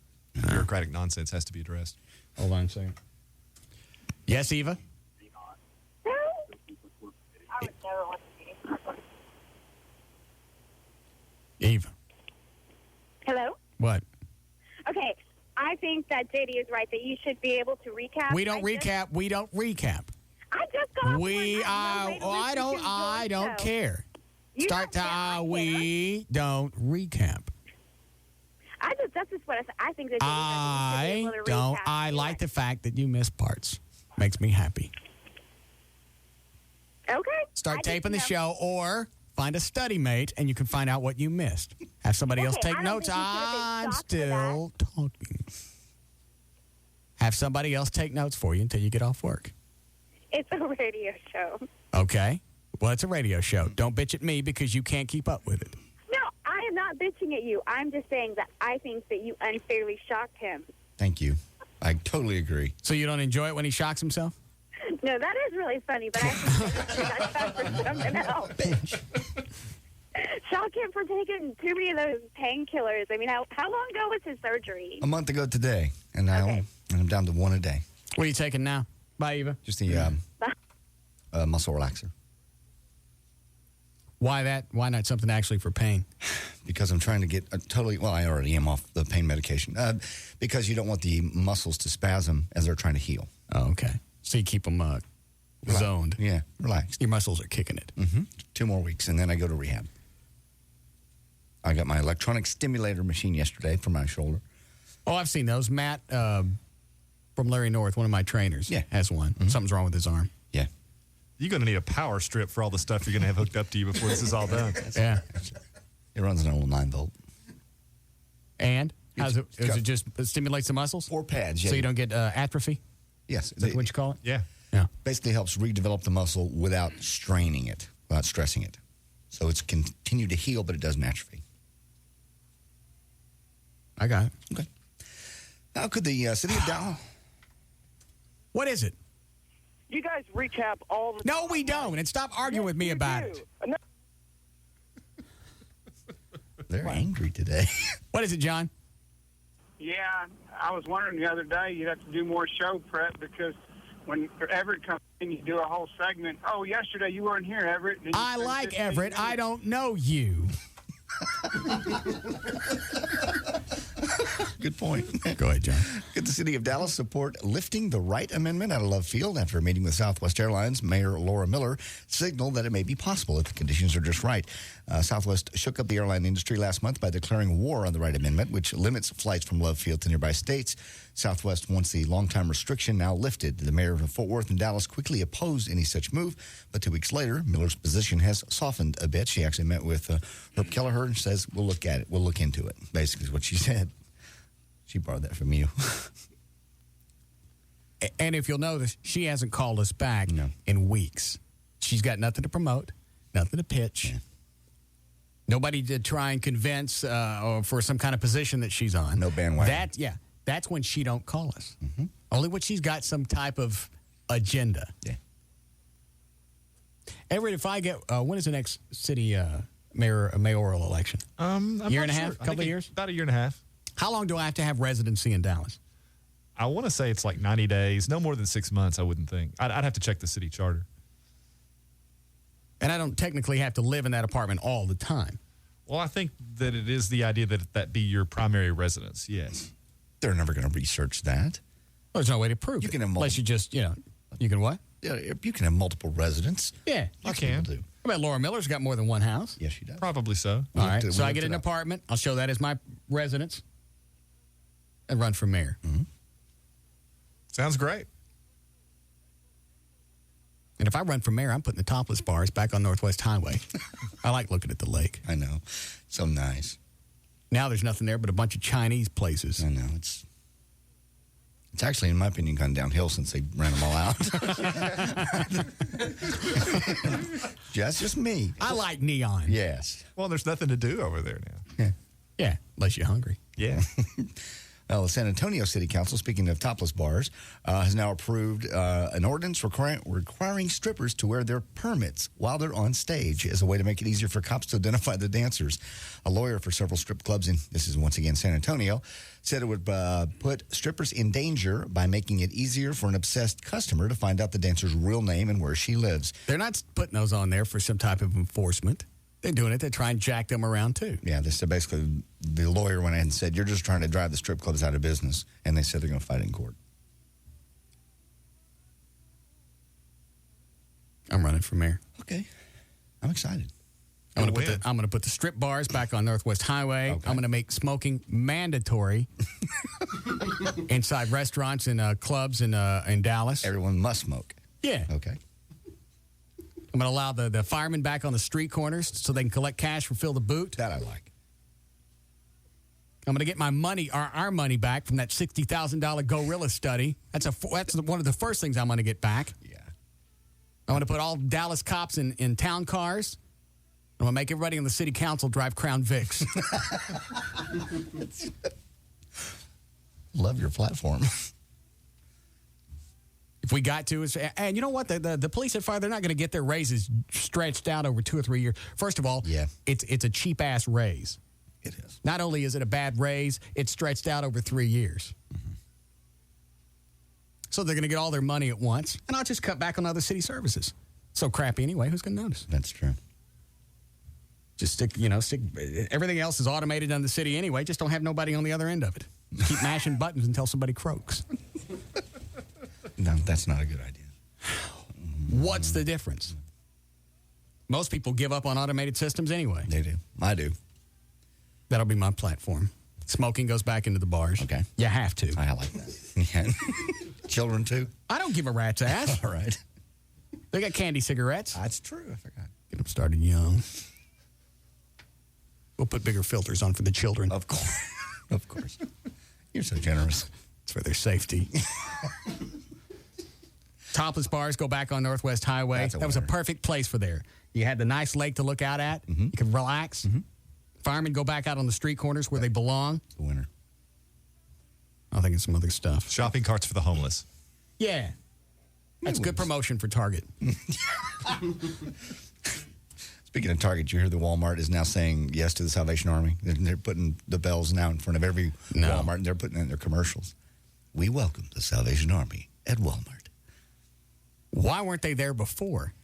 Bureaucratic nonsense has to be addressed. Hold on a second. Yes, Eva? Eva. Hello? What? Okay, I think that JD is right that you should be able to recap. We don't recap. We don't recap. I just got I don't care. You Start don't to we don't recap. That's just what I think that I you should be able to don't. recap. I like the fact that you miss parts. Makes me happy. Okay. Start taping the show or find a study mate and you can find out what you missed. Have somebody else take notes. I'm still talking. Have somebody else take notes for you until you get off work. It's a radio show. Okay. Well, it's a radio show. Don't bitch at me because you can't keep up with it. No, I am not bitching at you. I'm just saying that I think that you unfairly shocked him. Thank you. I totally agree. So you don't enjoy it when he shocks himself? No, that is really funny, but I think that's for something else. Shock him for taking too many of those painkillers. I mean, how long ago was his surgery? A month ago today, and I'm down to one a day. What are you taking now? Bye, Eva. Just the muscle relaxer. Why that? Why not something actually for pain? Because I'm trying to get I already am off the pain medication. Because you don't want the muscles to spasm as they're trying to heal. Oh, okay. So you keep them zoned. Yeah, relaxed. Your muscles are kicking it. Mm-hmm. 2 more weeks, and then I go to rehab. I got my electronic stimulator machine yesterday for my shoulder. Oh, I've seen those. Matt from Larry North, one of my trainers, has one. Mm-hmm. Something's wrong with his arm. Yeah. You're going to need a power strip for all the stuff you're going to have hooked up to you before this is all done. Yeah. It runs on a little 9-volt. And? Does it just stimulates the muscles? 4 pads, yeah. So you don't get atrophy? Yes. Is that what you call it? Yeah. Yeah. Basically helps redevelop the muscle without straining it, without stressing it. So it's continued to heal, but it doesn't atrophy. I got it. Okay. Now, could the city of Dallas... What is it? You guys recap all the No, we don't. And stop arguing with me about it. No. They're angry today. What is it, John? Yeah, I was wondering the other day you'd have to do more show prep because when Everett comes in, you do a whole segment. Oh, yesterday you weren't here, Everett. I like Everett. I don't know you. Good point. Go ahead, John. Could the city of Dallas support lifting the right amendment out of Love Field after a meeting with Southwest Airlines? Mayor Laura Miller signaled that it may be possible if the conditions are just right. Southwest shook up the airline industry last month by declaring war on the right amendment, which limits flights from Love Field to nearby states. Southwest wants the longtime restriction now lifted. The mayor of Fort Worth and Dallas quickly opposed any such move, but 2 weeks later, Miller's position has softened a bit. She actually met with Herb Kelleher and says, we'll look at it. We'll look into it, basically is what she said. She borrowed that from you. And if you'll notice, she hasn't called us back in weeks. She's got nothing to promote, nothing to pitch. Yeah. Nobody to try and convince or for some kind of position that she's on. No bandwagon. That's when she don't call us. Mm-hmm. Only when she's got some type of agenda. Yeah. Everett, if I get, when is the next city mayoral election? Year and a half? Couple of years? About a year and a half. How long do I have to have residency in Dallas? I want to say it's like 90 days. No more than 6 months, I wouldn't think. I'd have to check the city charter. And I don't technically have to live in that apartment all the time. Well, I think that it is the idea that be your primary residence, yes. They're never going to research that. Well, there's no way to prove it. Unless you just, you can what? Yeah, you can have multiple residents. Yeah, you can. I bet Laura Miller's got more than one house. Yes, she does. Probably so. All right, so I get an apartment. I'll show that as my residence and run for mayor. Mm-hmm. Sounds great. And if I run for mayor, I'm putting the topless bars back on Northwest Highway. I like looking at the lake. I know. So nice. Now there's nothing there but a bunch of Chinese places. I know. It's actually, in my opinion, gone downhill since they ran them all out. That's just me. I like neon. Yes. Well, there's nothing to do over there now. Yeah, unless you're hungry. Yeah. Well, the San Antonio City Council, speaking of topless bars, has now approved an ordinance requiring strippers to wear their permits while they're on stage as a way to make it easier for cops to identify the dancers. A lawyer for several strip clubs in, this is once again San Antonio, said it would put strippers in danger by making it easier for an obsessed customer to find out the dancer's real name and where she lives. They're not putting those on there for some type of enforcement. They're doing it to try and jack them around, too. Yeah, they said basically the lawyer went ahead and said, you're just trying to drive the strip clubs out of business. And they said they're going to fight it in court. I'm running for mayor. Okay. I'm excited. I'm going to put the strip bars back on Northwest Highway. Okay. I'm going to make smoking mandatory inside restaurants and clubs in Dallas. Everyone must smoke. Yeah. Okay. I'm going to allow the firemen back on the street corners so they can collect cash for Fill the Boot. That I like. I'm going to get my money, our money back from that $60,000 gorilla study. That's one of the first things I'm going to get back. Yeah. I'm going to put all Dallas cops in town cars. I'm going to make everybody on the city council drive Crown Vics. Love your platform. If we got to, and you know what? The police and fire, they're not going to get their raises stretched out over 2 or 3 years. First of all, it's a cheap-ass raise. It is. Not only is it a bad raise, it's stretched out over 3 years. Mm-hmm. So they're going to get all their money at once, and I'll just cut back on other city services. So crappy anyway, who's going to notice? That's true. Just stick, everything else is automated on the city anyway, just don't have nobody on the other end of it. Keep mashing buttons until somebody croaks. No, that's not a good idea. What's the difference? Most people give up on automated systems anyway. They do. I do. That'll be my platform. Smoking goes back into the bars. Okay. You have to. I like that. Yeah. Children, too? I don't give a rat's ass. All right. They got candy cigarettes. That's true. I forgot. Get them started young. We'll put bigger filters on for the children. Of course. Of course. You're so generous. It's for their safety. Topless bars go back on Northwest Highway. That was a perfect place for there. You had the nice lake to look out at. Mm-hmm. You could relax. Mm-hmm. Firemen go back out on the street corners where they belong. The winner. I'll think it's some other stuff. Shopping carts for the homeless. Yeah. That's good promotion for Target. Speaking of Target, you hear the Walmart is now saying yes to the Salvation Army. They're putting the bells now in front of every Walmart, and they're putting it in their commercials. We welcome the Salvation Army at Walmart. Why weren't they there before?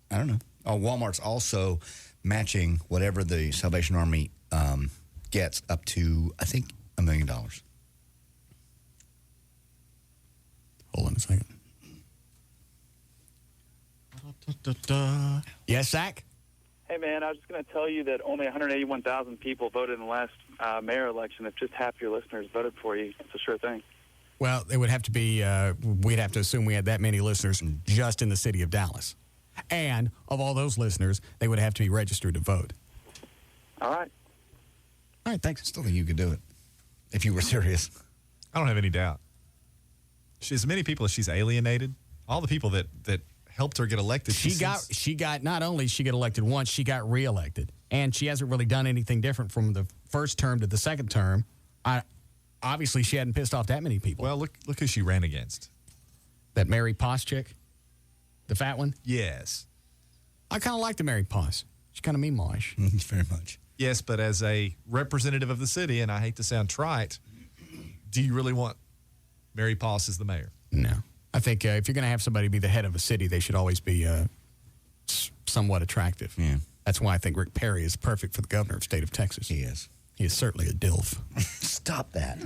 I don't know. Oh, Walmart's also matching whatever the Salvation Army gets up to, I think, $1 million. Hold on a second. Yes, Zach? Hey, man, I was just going to tell you that only 181,000 people voted in the last mayor election. If just half your listeners voted for you, it's a sure thing. Well, it would have to be, we'd have to assume we had that many listeners just in the city of Dallas. And of all those listeners, they would have to be registered to vote. All right. All right, thanks. I still think you could do it if you were serious. I don't have any doubt. As many people as she's alienated, all the people that helped her get elected. She got not only she get elected once, she got reelected. And she hasn't really done anything different from the first term to the second term. Obviously, she hadn't pissed off that many people. Well, look who she ran against. That Mary Poss chick? The fat one? Yes. I kind of like the Mary Poss. She's kind of mean-moish. Very much. Yes, but as a representative of the city, and I hate to sound trite, do you really want Mary Poss as the mayor? No. I think if you're going to have somebody be the head of a city, they should always be somewhat attractive. Yeah. That's why I think Rick Perry is perfect for the governor of the state of Texas. He is. He is certainly a DILF. Stop that.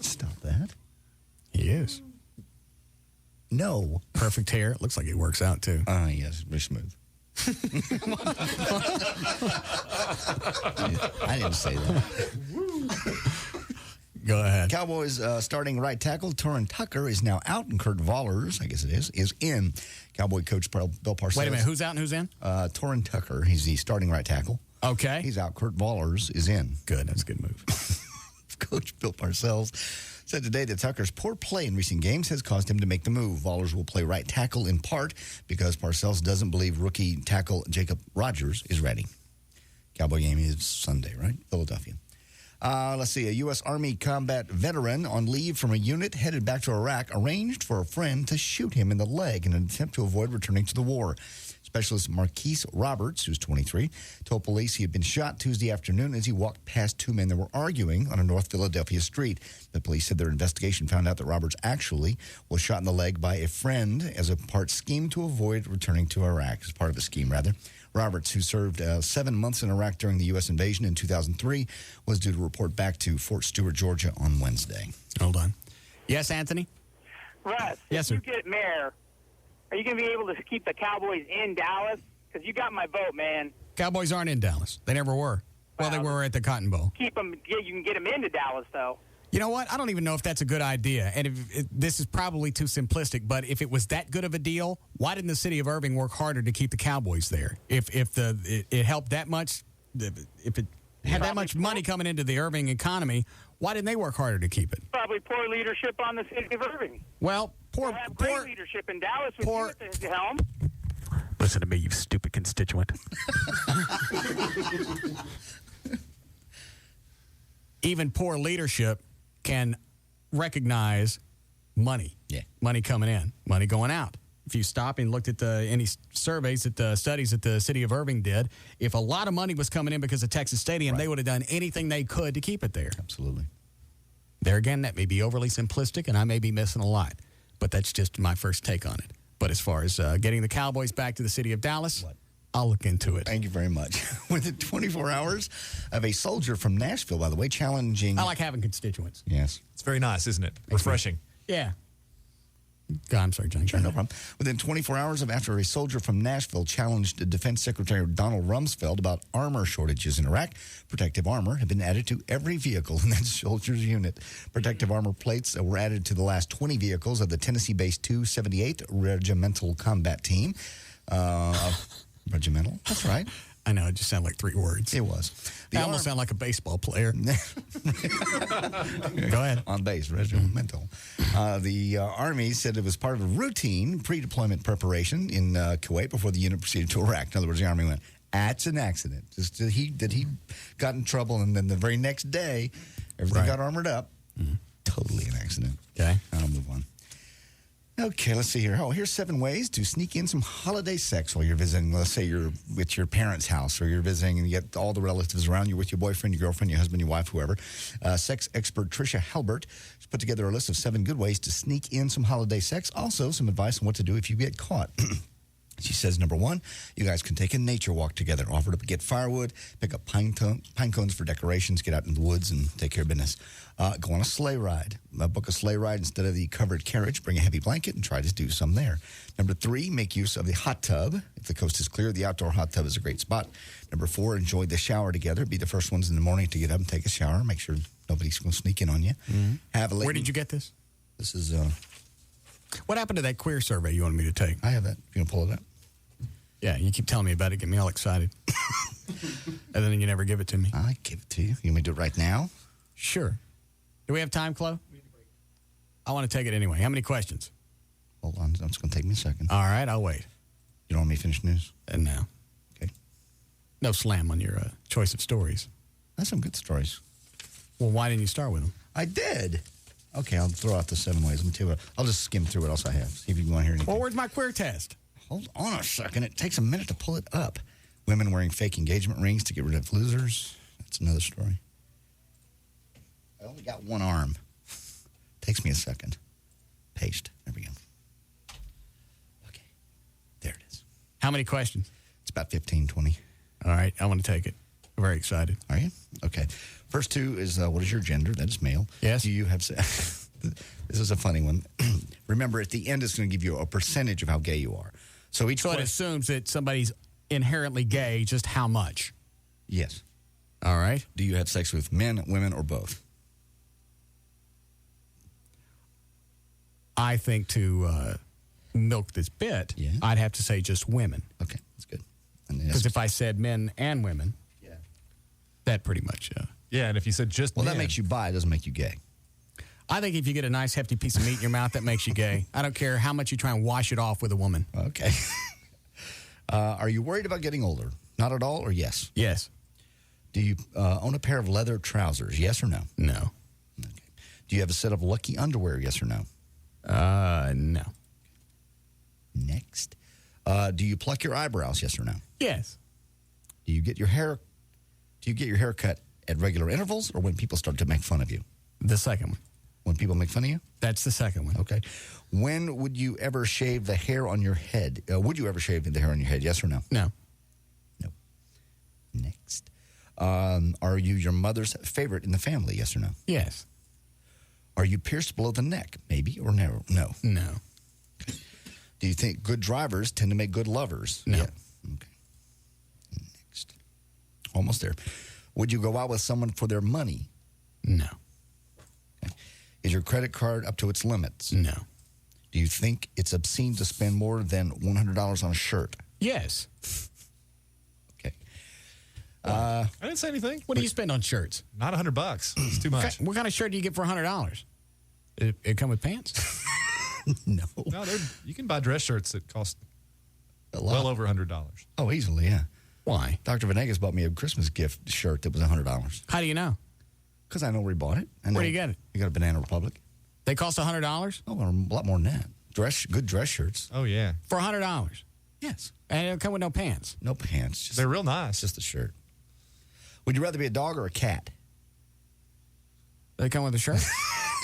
Stop that. He is. No. Perfect hair. It looks like it works out, too. Yes. Very smooth. I didn't say that. Go ahead. Cowboys starting right tackle Torrin Tucker is now out, and Kurt Vollers, I guess it is in. Cowboy coach Bill Parcells. Wait a minute, who's out and who's in? Torrin Tucker, he's the starting right tackle. Okay. He's out. Kurt Vollers is in. Good, that's a good move. Coach Bill Parcells said today that Tucker's poor play in recent games has caused him to make the move. Vollers will play right tackle in part because Parcells doesn't believe rookie tackle Jacob Rogers is ready. Cowboy game is Sunday, right? Philadelphia. Let's see. A U.S. Army combat veteran on leave from a unit headed back to Iraq arranged for a friend to shoot him in the leg in an attempt to avoid returning to the war. Specialist Marquise Roberts, who's 23, told police he had been shot Tuesday afternoon as he walked past two men that were arguing on a North Philadelphia street. The police said their investigation found out that Roberts actually was shot in the leg by a friend as a scheme to avoid returning to Iraq, as part of a scheme, rather. Roberts, who served 7 months in Iraq during the U.S. invasion in 2003, was due to report back to Fort Stewart, Georgia on Wednesday. Hold on. Yes, Anthony? Russ, yes, sir. If you get mayor, are you going to be able to keep the Cowboys in Dallas? Because you got my vote, man. Cowboys aren't in Dallas. They never were. Well, they were at the Cotton Bowl. Keep them. Yeah, you can get them into Dallas, though. You know what? I don't even know if that's a good idea. And this is probably too simplistic, but if it was that good of a deal, why didn't the city of Irving work harder to keep the Cowboys there? If it helped that much, if it had that much money coming into the Irving economy, why didn't they work harder to keep it? Probably poor leadership on the city of Irving. Well, great leadership in Dallas with you at the helm. Listen to me, you stupid constituent. Even poor leadership can recognize money. Yeah. Money coming in, money going out. If you stop and looked at any surveys that the studies that the city of Irving did, if a lot of money was coming in because of Texas Stadium, they would have done anything they could to keep it there. Absolutely. There again, that may be overly simplistic, and I may be missing a lot, but that's just my first take on it. But as far as getting the Cowboys back to the city of Dallas, I'll look into it. Thank you very much. Within 24 hours of a soldier from Nashville, by the way, challenging... I like having constituents. Yes. It's very nice, isn't it? Refreshing. Yeah. God, I'm sorry, John. Sure, no problem. Within 24 hours after a soldier from Nashville challenged Defense Secretary Donald Rumsfeld about armor shortages in Iraq, protective armor had been added to every vehicle in that soldier's unit. Protective armor plates were added to the last 20 vehicles of the Tennessee-based 278th Regimental Combat Team. Regimental? That's right. I know, it just sounded like 3 words. It was. They almost sound like a baseball player. Go ahead. On base, regimental. The Army said it was part of a routine pre-deployment preparation in Kuwait before the unit proceeded to Iraq. In other words, the Army went, that's an accident. Just that he got in trouble, and then the very next day, everything got armored up. Mm-hmm. Totally an accident. Okay. I'll move on. Okay, let's see here. Oh, here's 7 ways to sneak in some holiday sex while you're visiting. Let's say you're with your parents' house, or you're visiting and you get all the relatives around. You're with your boyfriend, your girlfriend, your husband, your wife, whoever. Sex expert Tricia Halbert has put together a list of 7 good ways to sneak in some holiday sex. Also, some advice on what to do if you get caught. She says, number 1, you guys can take a nature walk together. Offer to get firewood, pick up pine cones for decorations, get out in the woods and take care of business. Go on a sleigh ride. Book a sleigh ride instead of the covered carriage. Bring a heavy blanket and try to do some there. Number 3, make use of the hot tub. If the coast is clear, the outdoor hot tub is a great spot. Number 4, enjoy the shower together. Be the first ones in the morning to get up and take a shower. Make sure nobody's going to sneak in on you. Mm-hmm. Where did you get this? This is... what happened to that queer survey you wanted me to take? I have that. You going to pull it up? Yeah, you keep telling me about it, get me all excited. And then you never give it to me. I give it to you. You want me to do it right now? Sure. Do we have time, Chloe? I want to take it anyway. How many questions? Hold on. It's going to take me a second. All right, I'll wait. You don't want me to finish news? And now. Okay. No slam on your choice of stories. That's some good stories. Well, why didn't you start with them? I did. Okay, I'll throw out the 7 ways. Let me tell you what. I'll just skim through what else I have. See if you want to hear anything. Well, where's my queer test? Hold on a second. It takes a minute to pull it up. Women wearing fake engagement rings to get rid of losers. That's another story. I only got one arm. Takes me a second. Paste. There we go. Okay. There it is. How many questions? It's about 15, 20. All right. I want to take it. I'm very excited. Are you? Okay. First 2 is what is your gender? That is male. Yes. Do you have... This is a funny one. Remember, at the end, it's going to give you a percentage of how gay you are. So it assumes that somebody's inherently gay, just how much? Yes. All right. Do you have sex with men, women, or both? I think to milk this bit, I'd have to say just women. Okay, that's good. Because if I said men and women, that pretty much. Yeah, and if you said just well, men. that makes you bi, it doesn't make you gay. I think if you get a nice hefty piece of meat in your mouth, that makes you gay. I don't care how much you try and wash it off with a woman. Okay. Are you worried about getting older? Not at all, or yes? Yes. Do you own a pair of leather trousers? Yes or no? No. Okay. Do you have a set of Lucky underwear? Yes or no? No. Next. Do you pluck your eyebrows? Yes or no? Yes. Do you get your hair cut at regular intervals, or when people start to make fun of you? The second one. When people make fun of you? That's the second one. Okay. When would you ever shave the hair on your head? Would you ever shave the hair on your head? Yes or no? No. No. Next. Are you your mother's favorite in the family? Yes or no? Yes. Are you pierced below the neck? Maybe or no? No. No. Do you think good drivers tend to make good lovers? No. Yeah. Okay. Next. Almost there. Would you go out with someone for their money? No. Okay. Is your credit card up to its limits? No. Do you think it's obscene to spend more than $100 on a shirt? Yes. Okay. I didn't say anything. What do you spend on shirts? Not $100. It's too much. What kind of shirt do you get for $100? It come with pants? No. No, you can buy dress shirts that cost well over $100. Oh, easily, yeah. Why? Dr. Venegas bought me a Christmas gift shirt that was $100. How do you know? Because I know where he bought it. Where do you get it? You got a Banana Republic. They cost $100? Oh, a lot more than that. Good dress shirts. Oh, yeah. For $100? Yes. And it'll come with no pants? No pants. They're real nice. Just a shirt. Would you rather be a dog or a cat? They come with a shirt?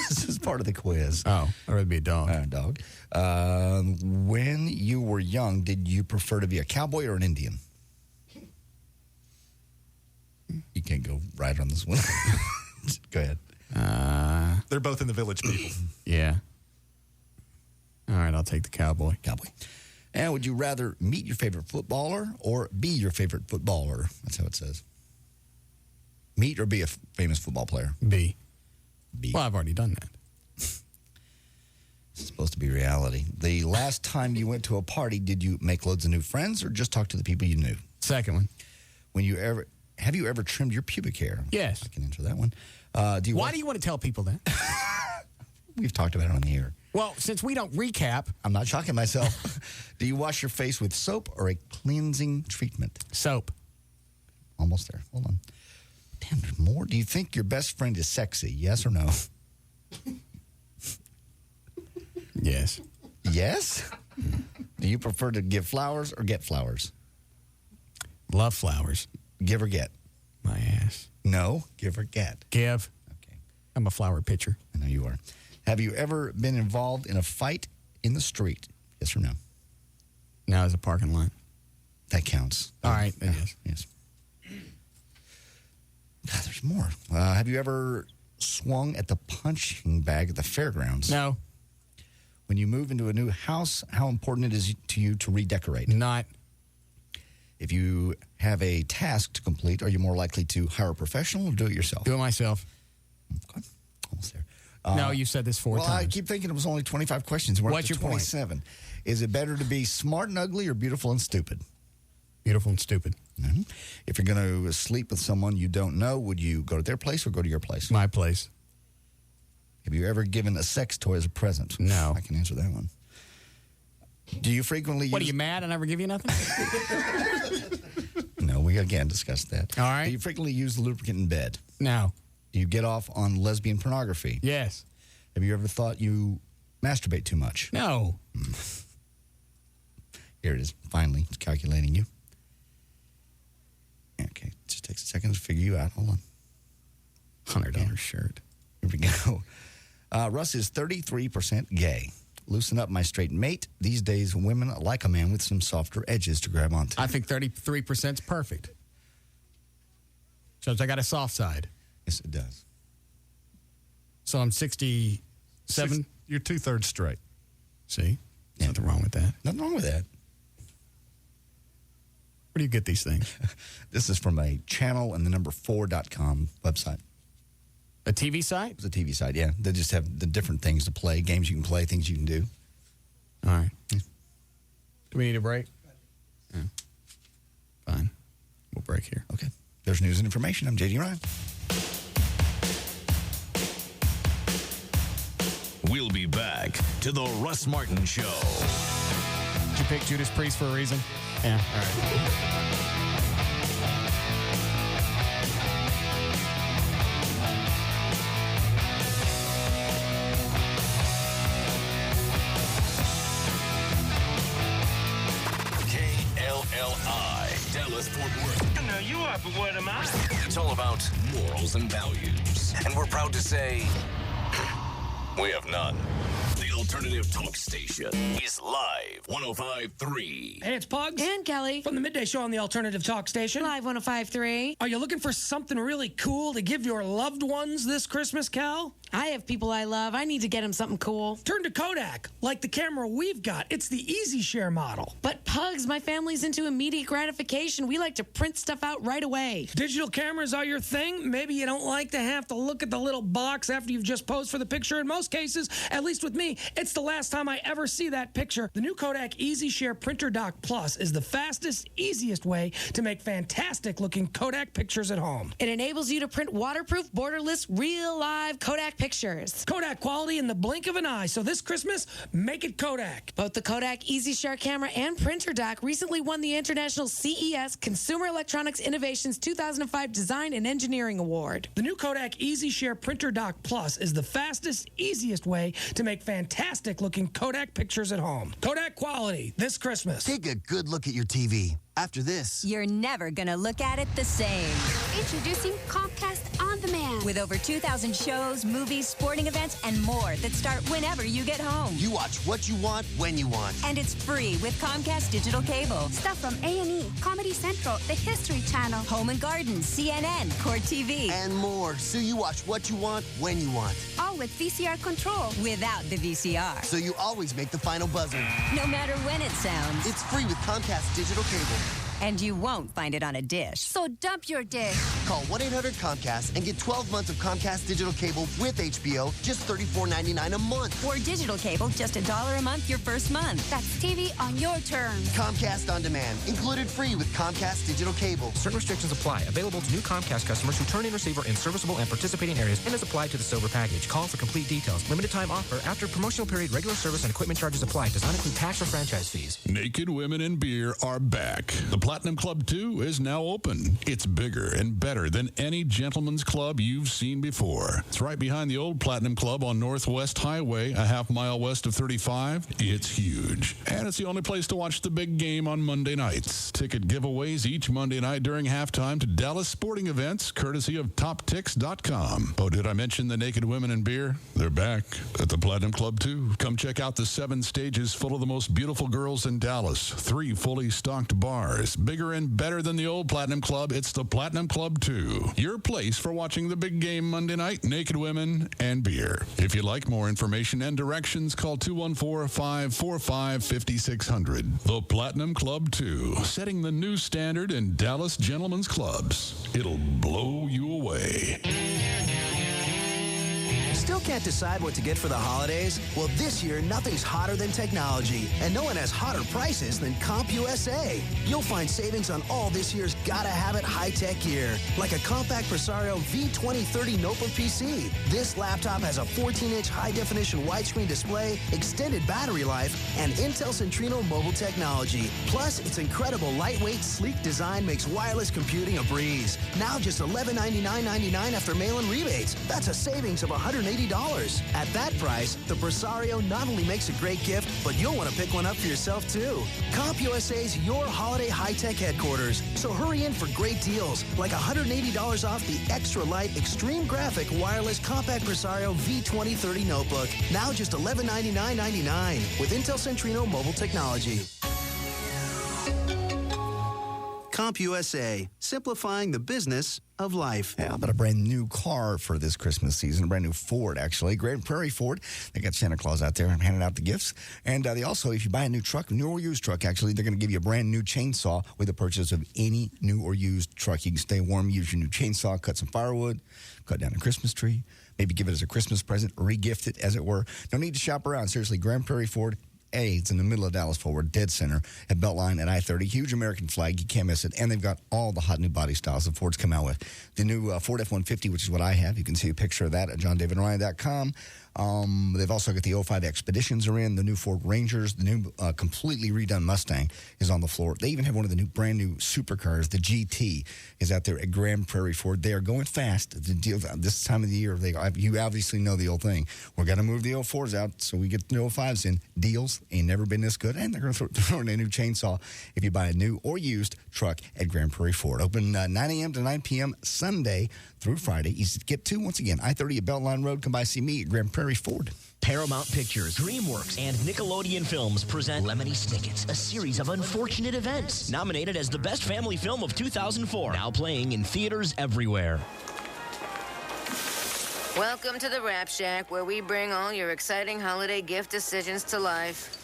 This is part of the quiz. Oh, I'd rather be a dog. Dog. When you were young, did you prefer to be a cowboy or an Indian? You can't go right on this one. Go ahead. They're both in the Village People. Yeah. All right, I'll take the cowboy. Cowboy. And would you rather meet your favorite footballer or be your favorite footballer? That's how it says. Meet or be a famous football player? Be. Be. Well, I've already done that. It's supposed to be reality. The last time you went to a party, did you make loads of new friends or just talk to the people you knew? Second one. Have you ever trimmed your pubic hair? Yes. I can answer that one. Why do you want to tell people that? We've talked about it on the air. Well, since we don't recap. I'm not shocking myself. Do you wash your face with soap or a cleansing treatment? Soap. Almost there. Hold on. Damn, there's more. Do you think your best friend is sexy? Yes or no? Yes. Yes? Do you prefer to give flowers or get flowers? Love flowers. Give or get? My ass. No, give or get. Give. Okay. I'm a flower pitcher. I know you are. Have you ever been involved in a fight in the street? Yes or no? Now there's a parking lot. That counts. All right. It is. Yes. God, there's more. Have you ever swung at the punching bag at the fairgrounds? No. When you move into a new house, how important it is to you to redecorate? Not. If you have a task to complete, are you more likely to hire a professional or do it yourself? Do it myself. Okay. Almost there. No, you said this four times. Well, I keep thinking it was only 25 questions. We're What's up to your 27. Is it better to be smart and ugly or beautiful and stupid? Beautiful and stupid. Mm-hmm. If you're going to sleep with someone you don't know, would you go to their place or go to your place? My place. Have you ever given a sex toy as a present? No. I can answer that one. Do you frequently What, are you mad I never give you nothing? No, we again discussed that. All right. Do you frequently use the lubricant in bed? No. Do you get off on lesbian pornography? Yes. Have you ever thought you masturbate too much? No. Here it is. Finally, it's calculating you. Okay, just takes a second to figure you out. Hold on. $100 shirt. Here we go. Russ is 33% gay. Loosen up, my straight mate. These days, women like a man with some softer edges to grab onto. I think 33% is perfect. Shows I got a soft side. Yes, it does. So I'm 67? You're 2/3 straight. See? Nothing wrong with that. Nothing wrong with that. Where do you get these things? This is from a channel and the number 4.com website. A TV site? It's a TV site, yeah. They just have the different things to play, games you can play, things you can do. All right. Do we need a break? Yeah. Fine. We'll break here. Okay. There's news and information. I'm J.D. Ryan. We'll be back to the Russ Martin Show. Did you pick Judas Priest for a reason? Yeah. All right. KLLI, Dallas, Fort Worth. No, you are, but what am I? It's all about morals and values. And we're proud to say we have none. The alternative talk station is live 105.3. Hey, it's Pugs. And Kelly. From the Midday Show on the Alternative Talk Station. Live 105.3. Are you looking for something really cool to give your loved ones this Christmas, Cal? I have people I love. I need to get them something cool. Turn to Kodak, like the camera we've got. It's the Easy Share model. But Pugs, my family's into immediate gratification. We like to print stuff out right away. Digital cameras are your thing? Maybe you don't like to have to look at the little box after you've just posed for the picture. In most cases, at least with me, it's the last time I ever see that picture. The new Kodak Easy Share Printer Dock Plus is the fastest, easiest way to make fantastic-looking Kodak pictures at home. It enables you to print waterproof, borderless, real live Kodak pictures. Kodak quality in the blink of an eye. So this Christmas, make it Kodak. Both the Kodak Easy Share camera and printer dock recently won the International CES Consumer Electronics Innovations 2005 Design and Engineering Award. The new Kodak Easy Share Printer Dock Plus is the fastest, easiest way to make fantastic-looking Kodak pictures at home. Kodak quality this Christmas. Take a good look at your TV. After this, you're never going to look at it the same. Introducing Comcast On Demand. With over 2,000 shows, movies, sporting events, and more that start whenever you get home. You watch what you want, when you want. And it's free with Comcast Digital Cable. Stuff from A&E, Comedy Central, the History Channel, Home and Garden, CNN, Court TV. And more, so you watch what you want, when you want. All with VCR control. Without the VCR. So you always make the final buzzer. No matter when it sounds. It's free with Comcast Digital Cable. And you won't find it on a dish. So dump your dish. Call 1-800-COMCAST and get 12 months of Comcast Digital Cable with HBO, just $34.99 a month. Or digital cable, just $1 a month your first month. That's TV on your terms. Comcast On Demand, included free with Comcast Digital Cable. Certain restrictions apply. Available to new Comcast customers who turn in receiver in serviceable and participating areas and is applied to the Silver package. Call for complete details. Limited time offer. After promotional period, regular service and equipment charges apply. Does not include tax or franchise fees. Naked Women and Beer are back. The Platinum Club 2 is now open. It's bigger and better than any gentleman's club you've seen before. It's right behind the old Platinum Club on Northwest Highway, a half mile west of 35. It's huge. And it's the only place to watch the big game on Monday nights. Ticket giveaways each Monday night during halftime to Dallas sporting events, courtesy of TopTix.com. Oh, did I mention the Naked Women and Beer? They're back at the Platinum Club 2. Come check out the 7 stages full of the most beautiful girls in Dallas. 3 fully stocked bars. Bigger and better than the old Platinum Club. It's the Platinum Club 2. Your place for watching the big game Monday night, Naked Women and Beer. If you'd like more information and directions, call 214-545-5600. The Platinum Club 2, setting the new standard in Dallas gentlemen's clubs. It'll blow you away. Still can't decide what to get for the holidays? Well, this year, nothing's hotter than technology, and no one has hotter prices than CompUSA. You'll find savings on all this year's gotta-have-it high-tech gear, like a compact Presario V2030 notebook PC. This laptop has a 14-inch high-definition widescreen display, extended battery life, and Intel Centrino mobile technology. Plus, its incredible lightweight, sleek design makes wireless computing a breeze. Now just $1199.99 after mail-in rebates. That's a savings of $180. At that price, the Presario not only makes a great gift, but you'll want to pick one up for yourself too. CompUSA's your holiday high-tech headquarters. So hurry in for great deals, like $180 off the extra light extreme graphic wireless compact Presario V2030 notebook. Now just $1199.99 with Intel Centrino mobile technology. CompUSA, simplifying the business of life. How about a brand new car for this Christmas season? A brand new Ford, actually. Grand Prairie Ford. They got Santa Claus out there handing out the gifts. And they also, if you buy a new truck, new or used truck, actually, they're going to give you a brand new chainsaw with the purchase of any new or used truck. You can stay warm, use your new chainsaw, cut some firewood, cut down a Christmas tree, maybe give it as a Christmas present, re-gift it, as it were. No need to shop around. Seriously, Grand Prairie Ford. It's in the middle of Dallas Forward, dead center at Beltline at I-30. Huge American flag. You can't miss it. And they've got all the hot new body styles that Ford's come out with. The new Ford F-150, which is what I have. You can see a picture of that at johndavidryan.com. They've also got the 05 Expeditions are in, the new Ford Rangers, the new completely redone Mustang is on the floor. They even have one of the new brand new supercars, the GT, is out there at Grand Prairie Ford. They are going fast. The deal this time of the year, you obviously know the old thing. We're going to move the 04s out so we get the 05s in. Deals ain't never been this good, and they're going to throw in a new chainsaw if you buy a new or used truck at Grand Prairie Ford. Open 9 a.m. to 9 p.m. Sunday through Friday. Easy to get to. Once again, I-30 at Beltline Road. Come by see me at Grand Prairie Ford. Paramount Pictures, DreamWorks, and Nickelodeon Films present Lemony Snicket's, a series of unfortunate events. Nominated as the best family film of 2004. Now playing in theaters everywhere. Welcome to the Rap Shack, where we bring all your exciting holiday gift decisions to life.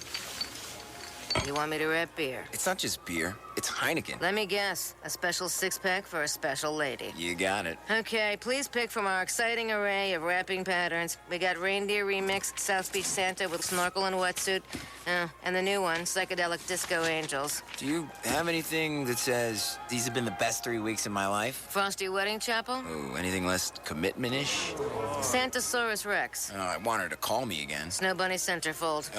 You want me to rep beer? It's not just beer. It's Heineken. Let me guess. A special six-pack for a special lady. You got it. Okay, please pick from our exciting array of wrapping patterns. We got Reindeer Remix, South Beach Santa with snorkel and wetsuit, and the new one, Psychedelic Disco Angels. Do you have anything that says, these have been the best 3 weeks of my life? Frosty Wedding Chapel? Oh, anything less commitment-ish? Santasaurus Rex. I want her to call me again. Snow Bunny Centerfold.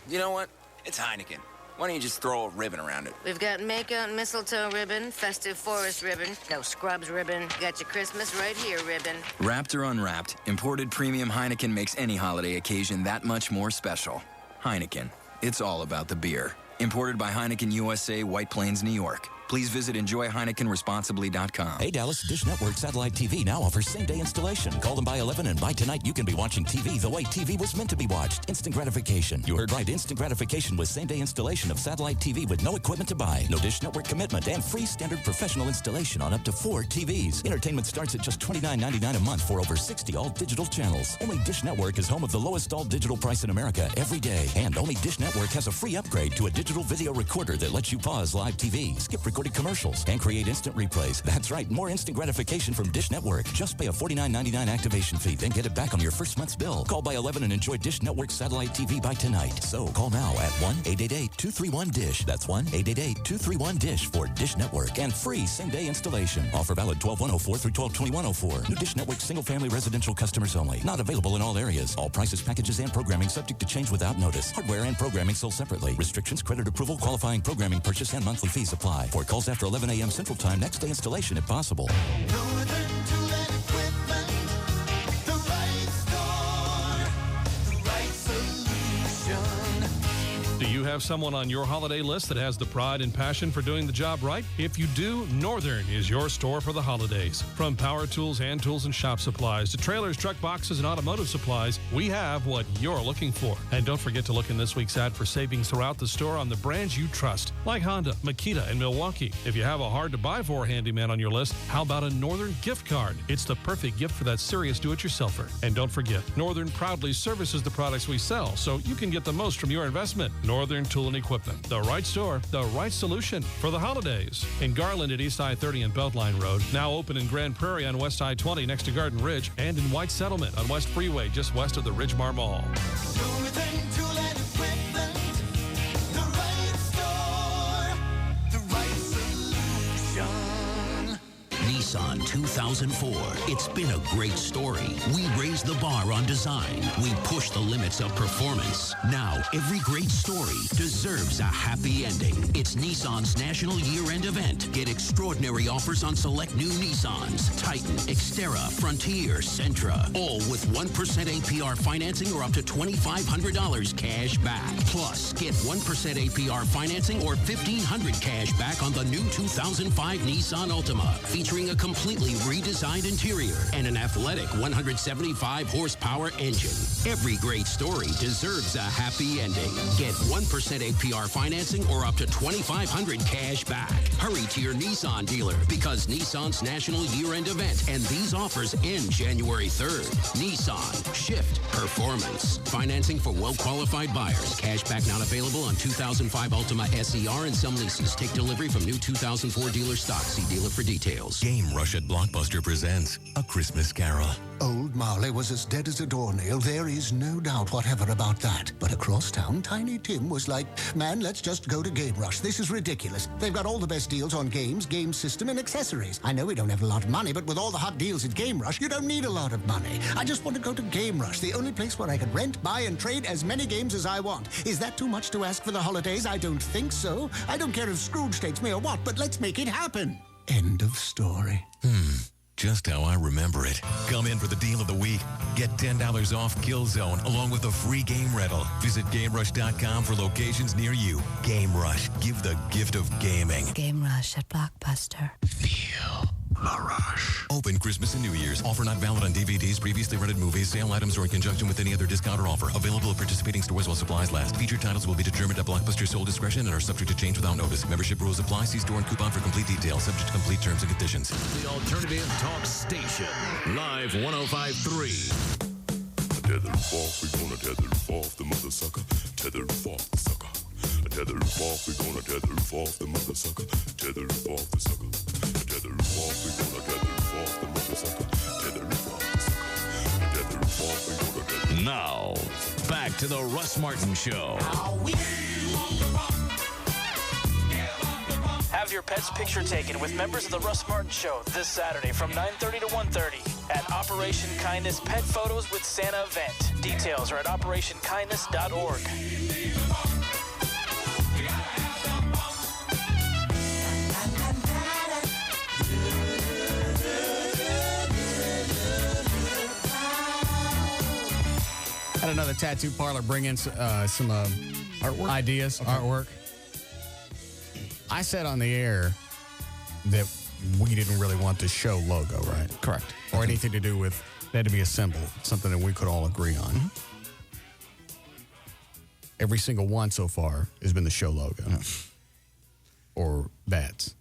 You know what? It's Heineken. Why don't you just throw a ribbon around it? We've got Makeout Mistletoe Ribbon, Festive Forest Ribbon, no Scrubs Ribbon. Got your Christmas right here ribbon. Wrapped or unwrapped, imported premium Heineken makes any holiday occasion that much more special. Heineken. It's all about the beer. Imported by Heineken USA, White Plains, New York. Please visit enjoyheinekenresponsibly.com. Hey, Dallas, Dish Network Satellite TV now offers same-day installation. Call them by 11, and by tonight, you can be watching TV the way TV was meant to be watched. Instant gratification. You heard right, instant gratification with same-day installation of satellite TV with no equipment to buy, no Dish Network commitment, and free standard professional installation on up to 4 TVs. Entertainment starts at just $29.99 a month for over 60 all-digital channels. Only Dish Network is home of the lowest all-digital price in America every day. And only Dish Network has a free upgrade to a digital video recorder that lets you pause live TV, skip recorded commercials, and create instant replays. That's right, more instant gratification from Dish Network. Just pay a $49.99 activation fee, then get it back on your first month's bill. Call by 11 and enjoy Dish Network Satellite TV by tonight. So call now at 1-888-231-DISH. That's 1-888-231-DISH for Dish Network and free same-day installation. Offer valid 12/104 through 12/2104. New Dish Network single-family residential customers only. Not available in all areas. All prices, packages, and programming subject to change without notice. Hardware and programming sold separately. Restrictions, credit approval, qualifying programming purchase, and monthly fees apply. For calls after 11 a.m. Central Time, next day installation if possible. Do you have someone on your holiday list that has the pride and passion for doing the job right? If you do, Northern is your store for the holidays. From power tools, hand tools, and shop supplies to trailers, truck boxes, and automotive supplies, we have what you're looking for. And don't forget to look in this week's ad for savings throughout the store on the brands you trust, like Honda, Makita, and Milwaukee. If you have a hard-to-buy-for handyman on your list, how about a Northern gift card? It's the perfect gift for that serious do-it-yourselfer. And don't forget, Northern proudly services the products we sell, so you can get the most from your investment. Northern Tool and Equipment. The right store, the right solution for the holidays. In Garland at East I-30 and Beltline Road. Now open in Grand Prairie on West I-20 next to Garden Ridge. And in White Settlement on West Freeway just west of the Ridgemar Mall. Nissan 2004. It's been a great story. We raised the bar on design. We pushed the limits of performance. Now, every great story deserves a happy ending. It's Nissan's National Year-End Event. Get extraordinary offers on select new Nissans. Titan, Xterra, Frontier, Sentra. All with 1% APR financing or up to $2,500 cash back. Plus, get 1% APR financing or $1,500 cash back on the new 2005 Nissan Altima. Featuring a completely redesigned interior, and an athletic 175 horsepower engine. Every great story deserves a happy ending. Get 1% APR financing or up to $2,500 cash back. Hurry to your Nissan dealer because Nissan's National Year-End event and these offers end January 3rd. Nissan. Shift performance. Financing for well-qualified buyers. Cash back not available on 2005 Altima SER and some leases. Take delivery from new 2004 dealer stock. See dealer for details. Game Rush at Blockbuster presents A Christmas Carol. Old Marley was as dead as a doornail. There is no doubt whatever about that. But across town, Tiny Tim was like, man, let's just go to Game Rush. This is ridiculous. They've got all the best deals on games, game system, and accessories. I know we don't have a lot of money, but with all the hot deals at Game Rush, you don't need a lot of money. I just want to go to Game Rush, the only place where I can rent, buy, and trade as many games as I want. Is that too much to ask for the holidays? I don't think so. I don't care if Scrooge takes me or what, but let's make it happen. End of story. Just how I remember it. Come in for the deal of the week. Get $10 off Killzone along with a free game rental. Visit GameRush.com for locations near you. Game Rush. Give the gift of gaming. Game Rush at Blockbuster. Feel the rush. Open Christmas and New Year's. Offer not valid on DVDs, previously rented movies, sale items, or in conjunction with any other discount or offer. Available at participating stores while supplies last. Featured titles will be determined at Blockbuster sole discretion and are subject to change without notice. Membership rules apply. See store and coupon for complete details. Subject to complete terms and conditions. The Alternative Talk Station. Live 105.3. Tether off, we gonna tether off the mother sucker. Tether off the sucker. Tether off, we gonna tether off the mother sucker. Tether off the sucker. Tether off, we gonna tether off the mother sucker. Tether off the sucker. Tether off, we gonna tether. Now, back to the Russ Martin Show. Have your pet's picture taken with members of the Russ Martin Show this Saturday from 9:30 to 1:30 at Operation Kindness Pet Photos with Santa event. Details are at operationkindness.org. Had another tattoo parlor bring in some artwork ideas, artwork. I said on the air that we didn't really want the show logo, right? Correct. Or anything to do with, it had to be a symbol, something that we could all agree on. Mm-hmm. Every single one so far has been the show logo. No. Or bats.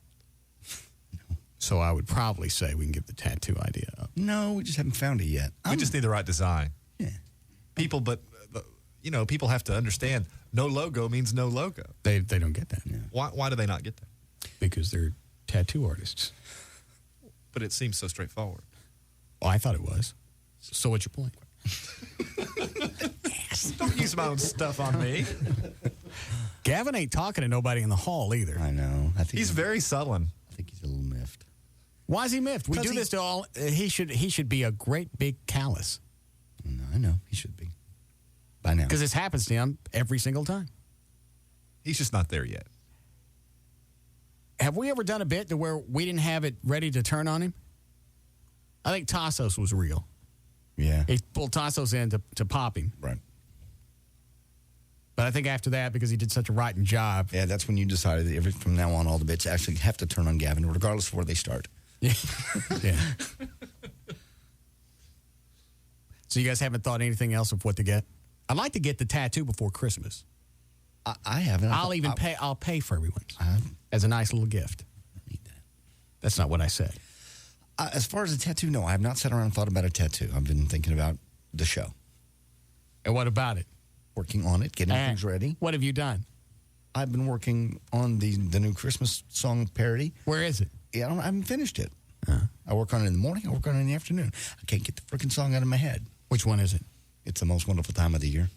No. So I would probably say we can give the tattoo idea up. No, we just haven't found it yet. We just need the right design. Yeah. People, people have to understand no logo means no logo. They don't get that. Yeah. Why do they not get that? Because they're tattoo artists. But it seems so straightforward. Well, I thought it was. So what's your point? Yes. Don't use my own stuff on me. Gavin ain't talking to nobody in the hall either. I know. I think he's very sullen. I think he's a little miffed. Why is he miffed? We do this to all. He should be a great big callous. No, I know. He should be. By now. Because this happens to him every single time. He's just not there yet. Have we ever done a bit to where we didn't have it ready to turn on him? I think Tassos was real. Yeah. He pulled Tassos in to pop him. Right. But I think after that, because he did such a rotten job. Yeah, that's when you decided that from now on, all the bits actually have to turn on Gavin, regardless of where they start. Yeah. Yeah. So you guys haven't thought anything else of what to get? I'd like to get the tattoo before Christmas. I haven't. I'll pay for everyone's as a nice little gift. I need that. That's not what I said. As far as a tattoo, no, I have not sat around and thought about a tattoo. I've been thinking about the show. And what about it? Working on it, getting things ready. What have you done? I've been working on the new Christmas song parody. Where is it? Yeah, I haven't finished it. I work on it in the morning. I work on it in the afternoon. I can't get the freaking song out of my head. Which one is it? It's the most wonderful time of the year.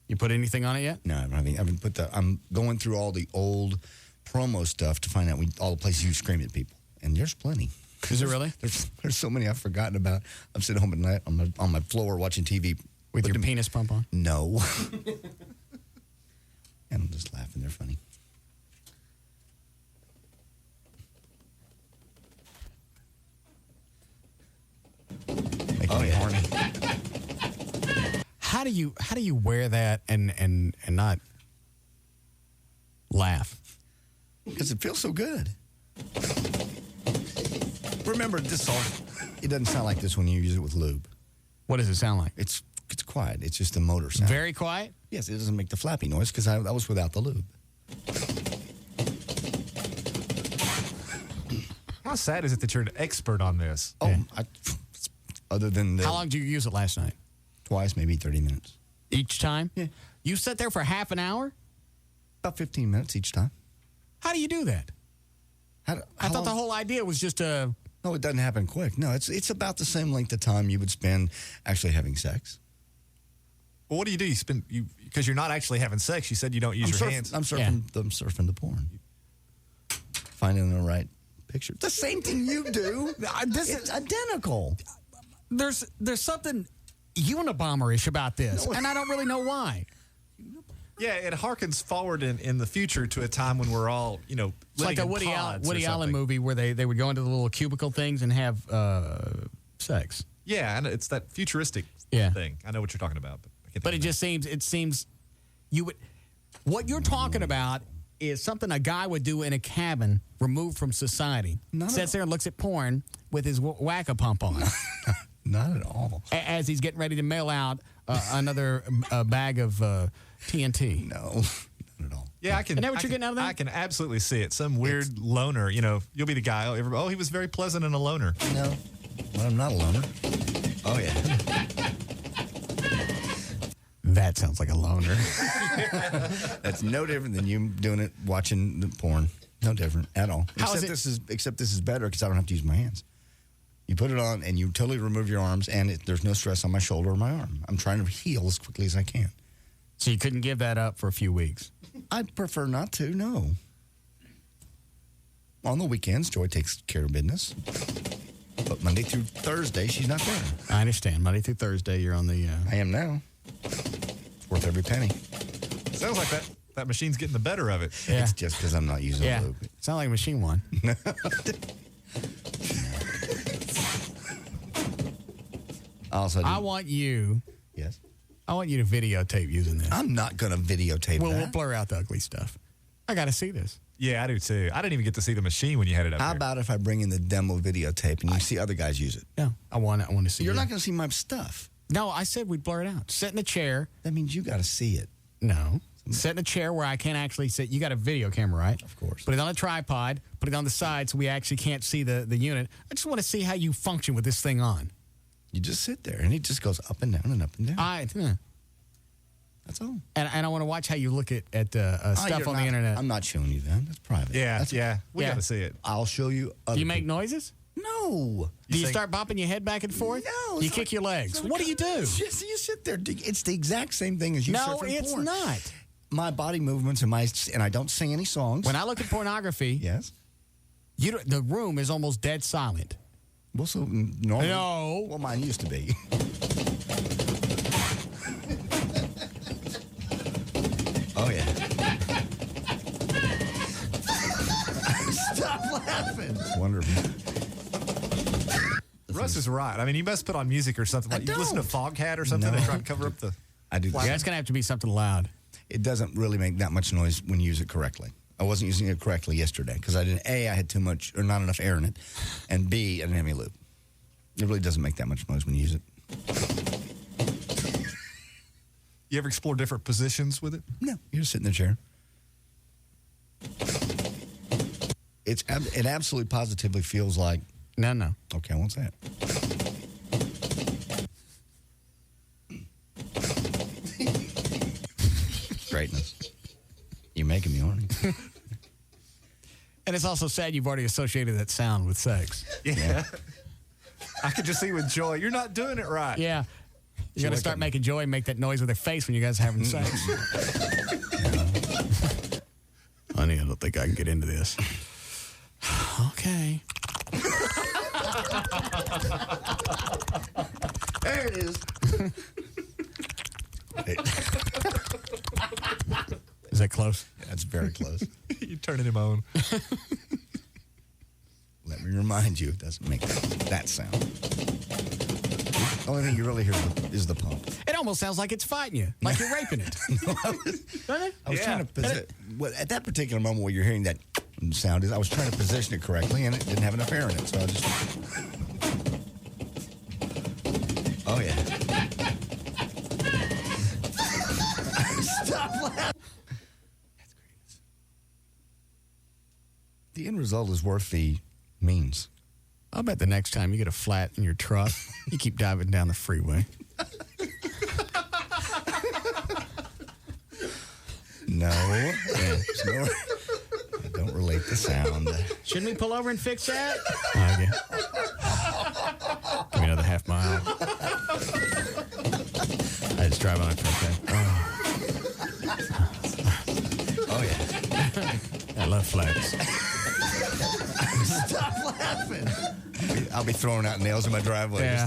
You put anything on it yet? No, I mean, I'm going through all the old promo stuff to find out all the places you scream at people, and there's plenty. Is it really? There's so many I've forgotten about. I'm sitting home at night on my floor watching TV with your penis pump on. No, and I'm just laughing. They're funny. Horny. How do you wear that and not laugh? Because it feels so good. Remember, it doesn't sound like this when you use it with lube. What does it sound like? It's quiet. It's just a motor sound. Very quiet? Yes, it doesn't make the flappy noise because that was without the lube. How sad is it that you're an expert on this? Oh, other than How long did you use it last night? Twice, maybe 30 minutes. Each time? Yeah. You sat there for half an hour? About 15 minutes each time. How do you do that? I thought the whole idea was just a... No, it doesn't happen quick. No, it's about the same length of time you would spend actually having sex. Well, what do? You spend because you're not actually having sex. You said you don't use your hands. I'm surfing the porn. Finding the right picture. The same thing you do. It's identical. There's something Unabomber-ish about this, and I don't really know why. Yeah, it harkens forward in the future to a time when we're all, it's like a Woody Allen movie where they would go into the little cubicle things and have sex. Yeah, and it's that futuristic thing. I know what you're talking about, but it seems you would. What you're talking about is something a guy would do in a cabin removed from society. Sits there and looks at porn with his whack-a-pump on. Not at all. As he's getting ready to mail out another bag of TNT. No, not at all. Yeah, I can. Isn't that what you're getting out of that? I can absolutely see it. Some weird loner. You'll be the guy. He was very pleasant and a loner. No, well, I'm not a loner. Oh yeah. That sounds like a loner. That's no different than you doing it watching the porn. No different at all. Except this is better because I don't have to use my hands. You put it on and you totally remove your arms, and there's no stress on my shoulder or my arm. I'm trying to heal as quickly as I can. So you couldn't give that up for a few weeks? I'd prefer not to, no. On the weekends, Joy takes care of business. But Monday through Thursday, she's not there. I understand. Monday through Thursday, you're on the... I am now. It's worth every penny. Sounds like that machine's getting the better of it. Yeah. It's just because I'm not using lube. Sounds like Machine One. I want you... Yes? I want you to videotape using this. I'm not going to videotape that. We'll blur out the ugly stuff. I got to see this. Yeah, I do too. I didn't even get to see the machine when you had it up How there. about if I bring in the demo videotape and you see other guys use it? Yeah, I want to see it. You're not going to see my stuff. No, I said we'd blur it out. Sit in a chair. That means you got to see it. No. Sit in a chair where I can't actually sit. You got a video camera, right? Of course. Put it on a tripod. Put it on the side so we actually can't see the unit. I just want to see how you function with this thing on. You just sit there, and it just goes up and down and up and down. That's all. And I want to watch how you look at stuff on the internet. I'm not showing you that. That's private. Yeah, we got to see it. I'll show you. Do you make noises? No. Do you start bopping your head back and forth? No. You kick your legs. What do you do? You sit there. It's the exact same thing as you surfing porn. No, it's not. My body movements and I don't sing any songs. When I look at pornography, yes, the room is almost dead silent. Well, so normally, no. Well, mine used to be. Oh yeah. Stop laughing. It's wonderful. Russ is right. I mean, you must put on music or something. Like you listen to Foghat or something and try to cover up the... I do. Yeah, it's going to have to be something loud. It doesn't really make that much noise when you use it correctly. I wasn't using it correctly yesterday because I had too much or not enough air in it, and B, I didn't have any lube. It really doesn't make that much noise when you use it. You ever explore different positions with it? No, you just sit in the chair. It absolutely positively feels like... No. Okay, I won't say it. Greatness. You're making me horny. And it's also sad you've already associated that sound with sex. Yeah. I could just see with Joy, you're not doing it right. Yeah. You got to start making Joy make that noise with her face when you guys are having sex. Honey, I don't think I can get into this. Okay. There it is. Is that close? That's very close. You're turning him on. Let me remind you, it doesn't make that sound. The only thing you really hear is the pump. It almost sounds like it's fighting you, like you're raping it. No, I was trying to possess. Well, at that particular moment where you're hearing that, sound is. I was trying to position it correctly, and it didn't have enough air in it, so I just... Oh, yeah. Stop laughing. That's great. The end result is worth the means. I'll bet the next time you get a flat in your truck, you keep diving down the freeway. No. I don't relate the sound. Shouldn't we pull over and fix that? Okay. Give me another half mile. I just drive on for that. Oh, yeah. I love flats. Stop laughing. I'll be throwing out nails in my driveway. Yeah.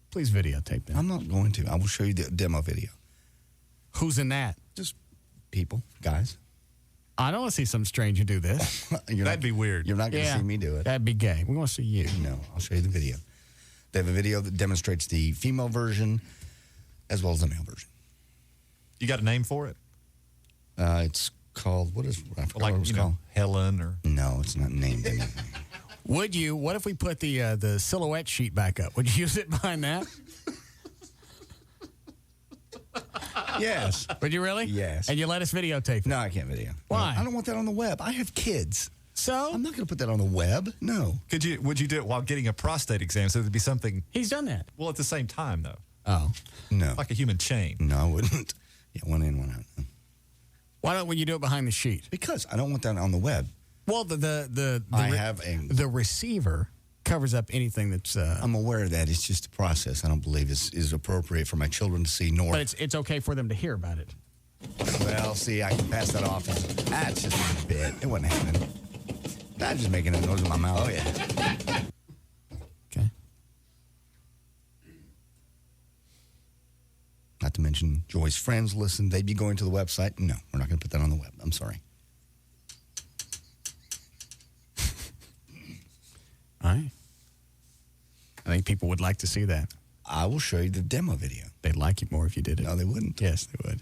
Please videotape that. I'm not going to. I will show you the demo video. Who's in that? Just people, guys. I don't want to see some stranger do this. That'd be weird. You're not going to see me do it. That'd be gay. We want to see you. No, I'll show you the video. They have a video that demonstrates the female version as well as the male version. You got a name for it? It's called, I forgot what it was called. Helen or... No, it's not named anything. Would you? What if we put the silhouette sheet back up? Would you use it behind that? Yes. Would you really? Yes. And you let us videotape it? No, I can't video. Why? I don't want that on the web. I have kids. So? I'm not going to put that on the web. No. Would you do it while getting a prostate exam so there'd be something... He's done that. Well, at the same time, though. Oh. No. Like a human chain. No, I wouldn't. Yeah, one in, one out. Why don't you do it behind the sheet? Because I don't want that on the web. Well, the receiver covers up anything that's... I'm aware of that. It's just a process I don't believe is appropriate for my children to see, nor... But it's okay for them to hear about it. Well, see, I can pass that off as... That's just a bit. It wasn't happening. I'm just making a nose in my mouth. Oh, yeah. Okay. Not to mention Joy's friends listen. They'd be going to the website. No, we're not going to put that on the web. I'm sorry. All right. I think people would like to see that. I will show you the demo video. They'd like you more if you did it. No, they wouldn't. Yes, they would.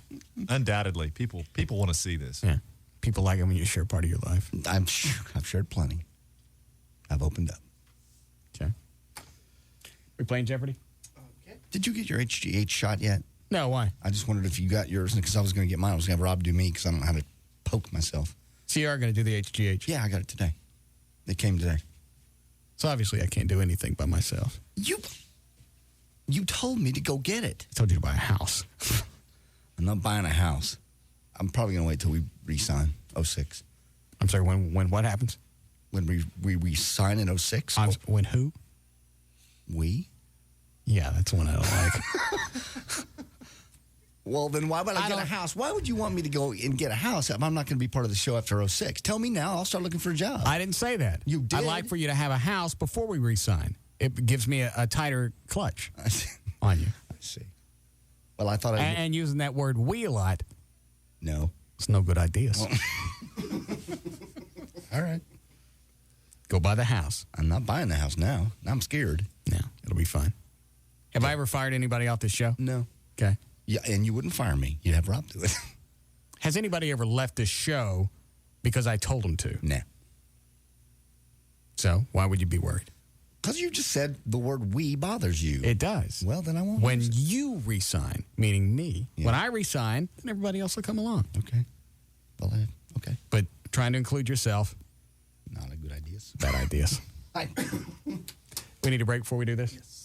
Undoubtedly. People want to see this. Yeah. People like it when you share part of your life. I've shared plenty. I've opened up. Okay. We playing Jeopardy? Okay. Did you get your HGH shot yet? No, why? I just wondered if you got yours, because I was going to get mine. I was going to have Rob do me because I don't know how to poke myself. So you are going to do the HGH? Yeah, I got it today. It came today. So obviously I can't do anything by myself. You told me to go get it. I told you to buy a house. I'm not buying a house. I'm probably going to wait till we re-sign 06. I'm sorry, when what happens? When we re-sign in 06. When who? We? Yeah, that's one I don't like. Well, then why would I get a house? Why would you want me to go and get a house if I'm not going to be part of the show after 06? Tell me now. I'll start looking for a job. I didn't say that. You did? I'd like for you to have a house before we re-sign. It gives me a tighter clutch on you. I see. Well, I thought And using that word we a lot. No. It's no good ideas. Oh. All right. Go buy the house. I'm not buying the house now. I'm scared. No, it'll be fine. Have I ever fired anybody off this show? No. Okay. Yeah, and you wouldn't fire me. You'd have Rob do it. Has anybody ever left this show because I told them to? Nah. So why would you be worried? Because you just said the word we bothers you. It does. Well, then I won't. When you resign, meaning me, when I resign, then everybody else will come along. Okay. Well, okay. But trying to include yourself. Not a good idea. Bad ideas. We need a break before we do this? Yes.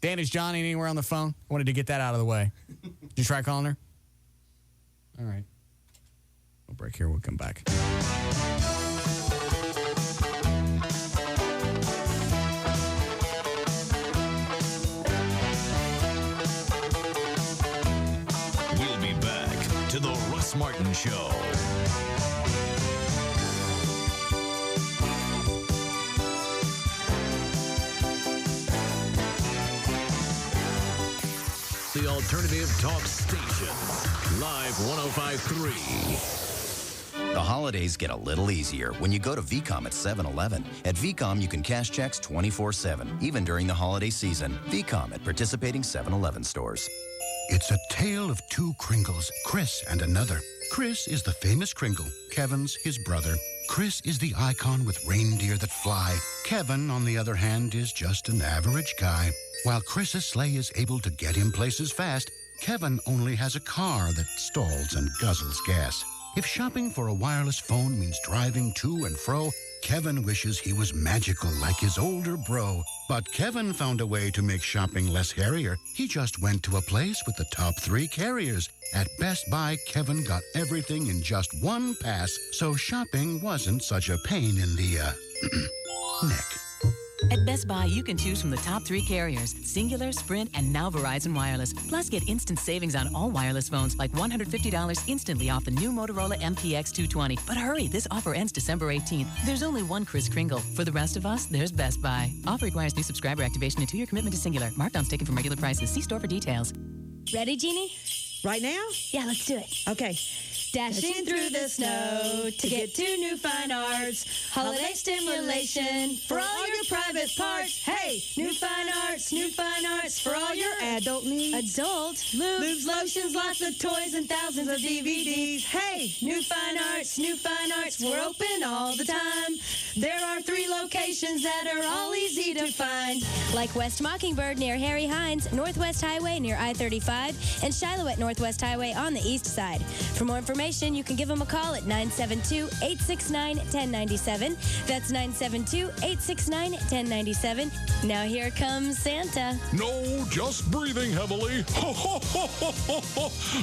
Dan, is Johnny anywhere on the phone? I wanted to get that out of the way. Did you try calling her? All right. We'll break here. We'll come back. We'll be back to the Russ Martin Show. The Alternative Talk Station. Live 105.3. The holidays get a little easier when you go to VCOM at 7-Eleven. At VCOM, you can cash checks 24/7, even during the holiday season. VCOM at participating 7-Eleven stores. It's a tale of two Kringles, Chris and another. Chris is the famous Kringle. Kevin's his brother. Chris is the icon with reindeer that fly. Kevin, on the other hand, is just an average guy. While Chris's sleigh is able to get him places fast, Kevin only has a car that stalls and guzzles gas. If shopping for a wireless phone means driving to and fro, Kevin wishes he was magical like his older bro. But Kevin found a way to make shopping less hairier. He just went to a place with the top 3 carriers. At Best Buy, Kevin got everything in just one pass, so shopping wasn't such a pain in the, neck. At Best Buy, you can choose from the top 3 carriers, Singular, Sprint, and now Verizon Wireless. Plus, get instant savings on all wireless phones, like $150 instantly off the new Motorola MPX 220. But hurry, this offer ends December 18th. There's only one Chris Kringle. For the rest of us, there's Best Buy. Offer requires new subscriber activation and 2-year commitment to Singular. Markdowns taken from regular prices. See store for details. Ready, Jeannie? Right now? Yeah, let's do it. Okay. Dashing through the snow to get to New Fine Arts. Holiday stimulation for all your private parts. Hey, New Fine Arts for all your adult needs. Adult? Lubes, lotions, lots of toys, and thousands of DVDs. Hey, New Fine Arts, we're open all the time. There are 3 locations that are all easy to find. Like West Mockingbird near Harry Hines, Northwest Highway near I-35, and Shiloh at Northwest Highway on the east side. For more information, you can give them a call at 972-869-1097. That's 972-869-1097. Now here comes Santa. No, just breathing heavily.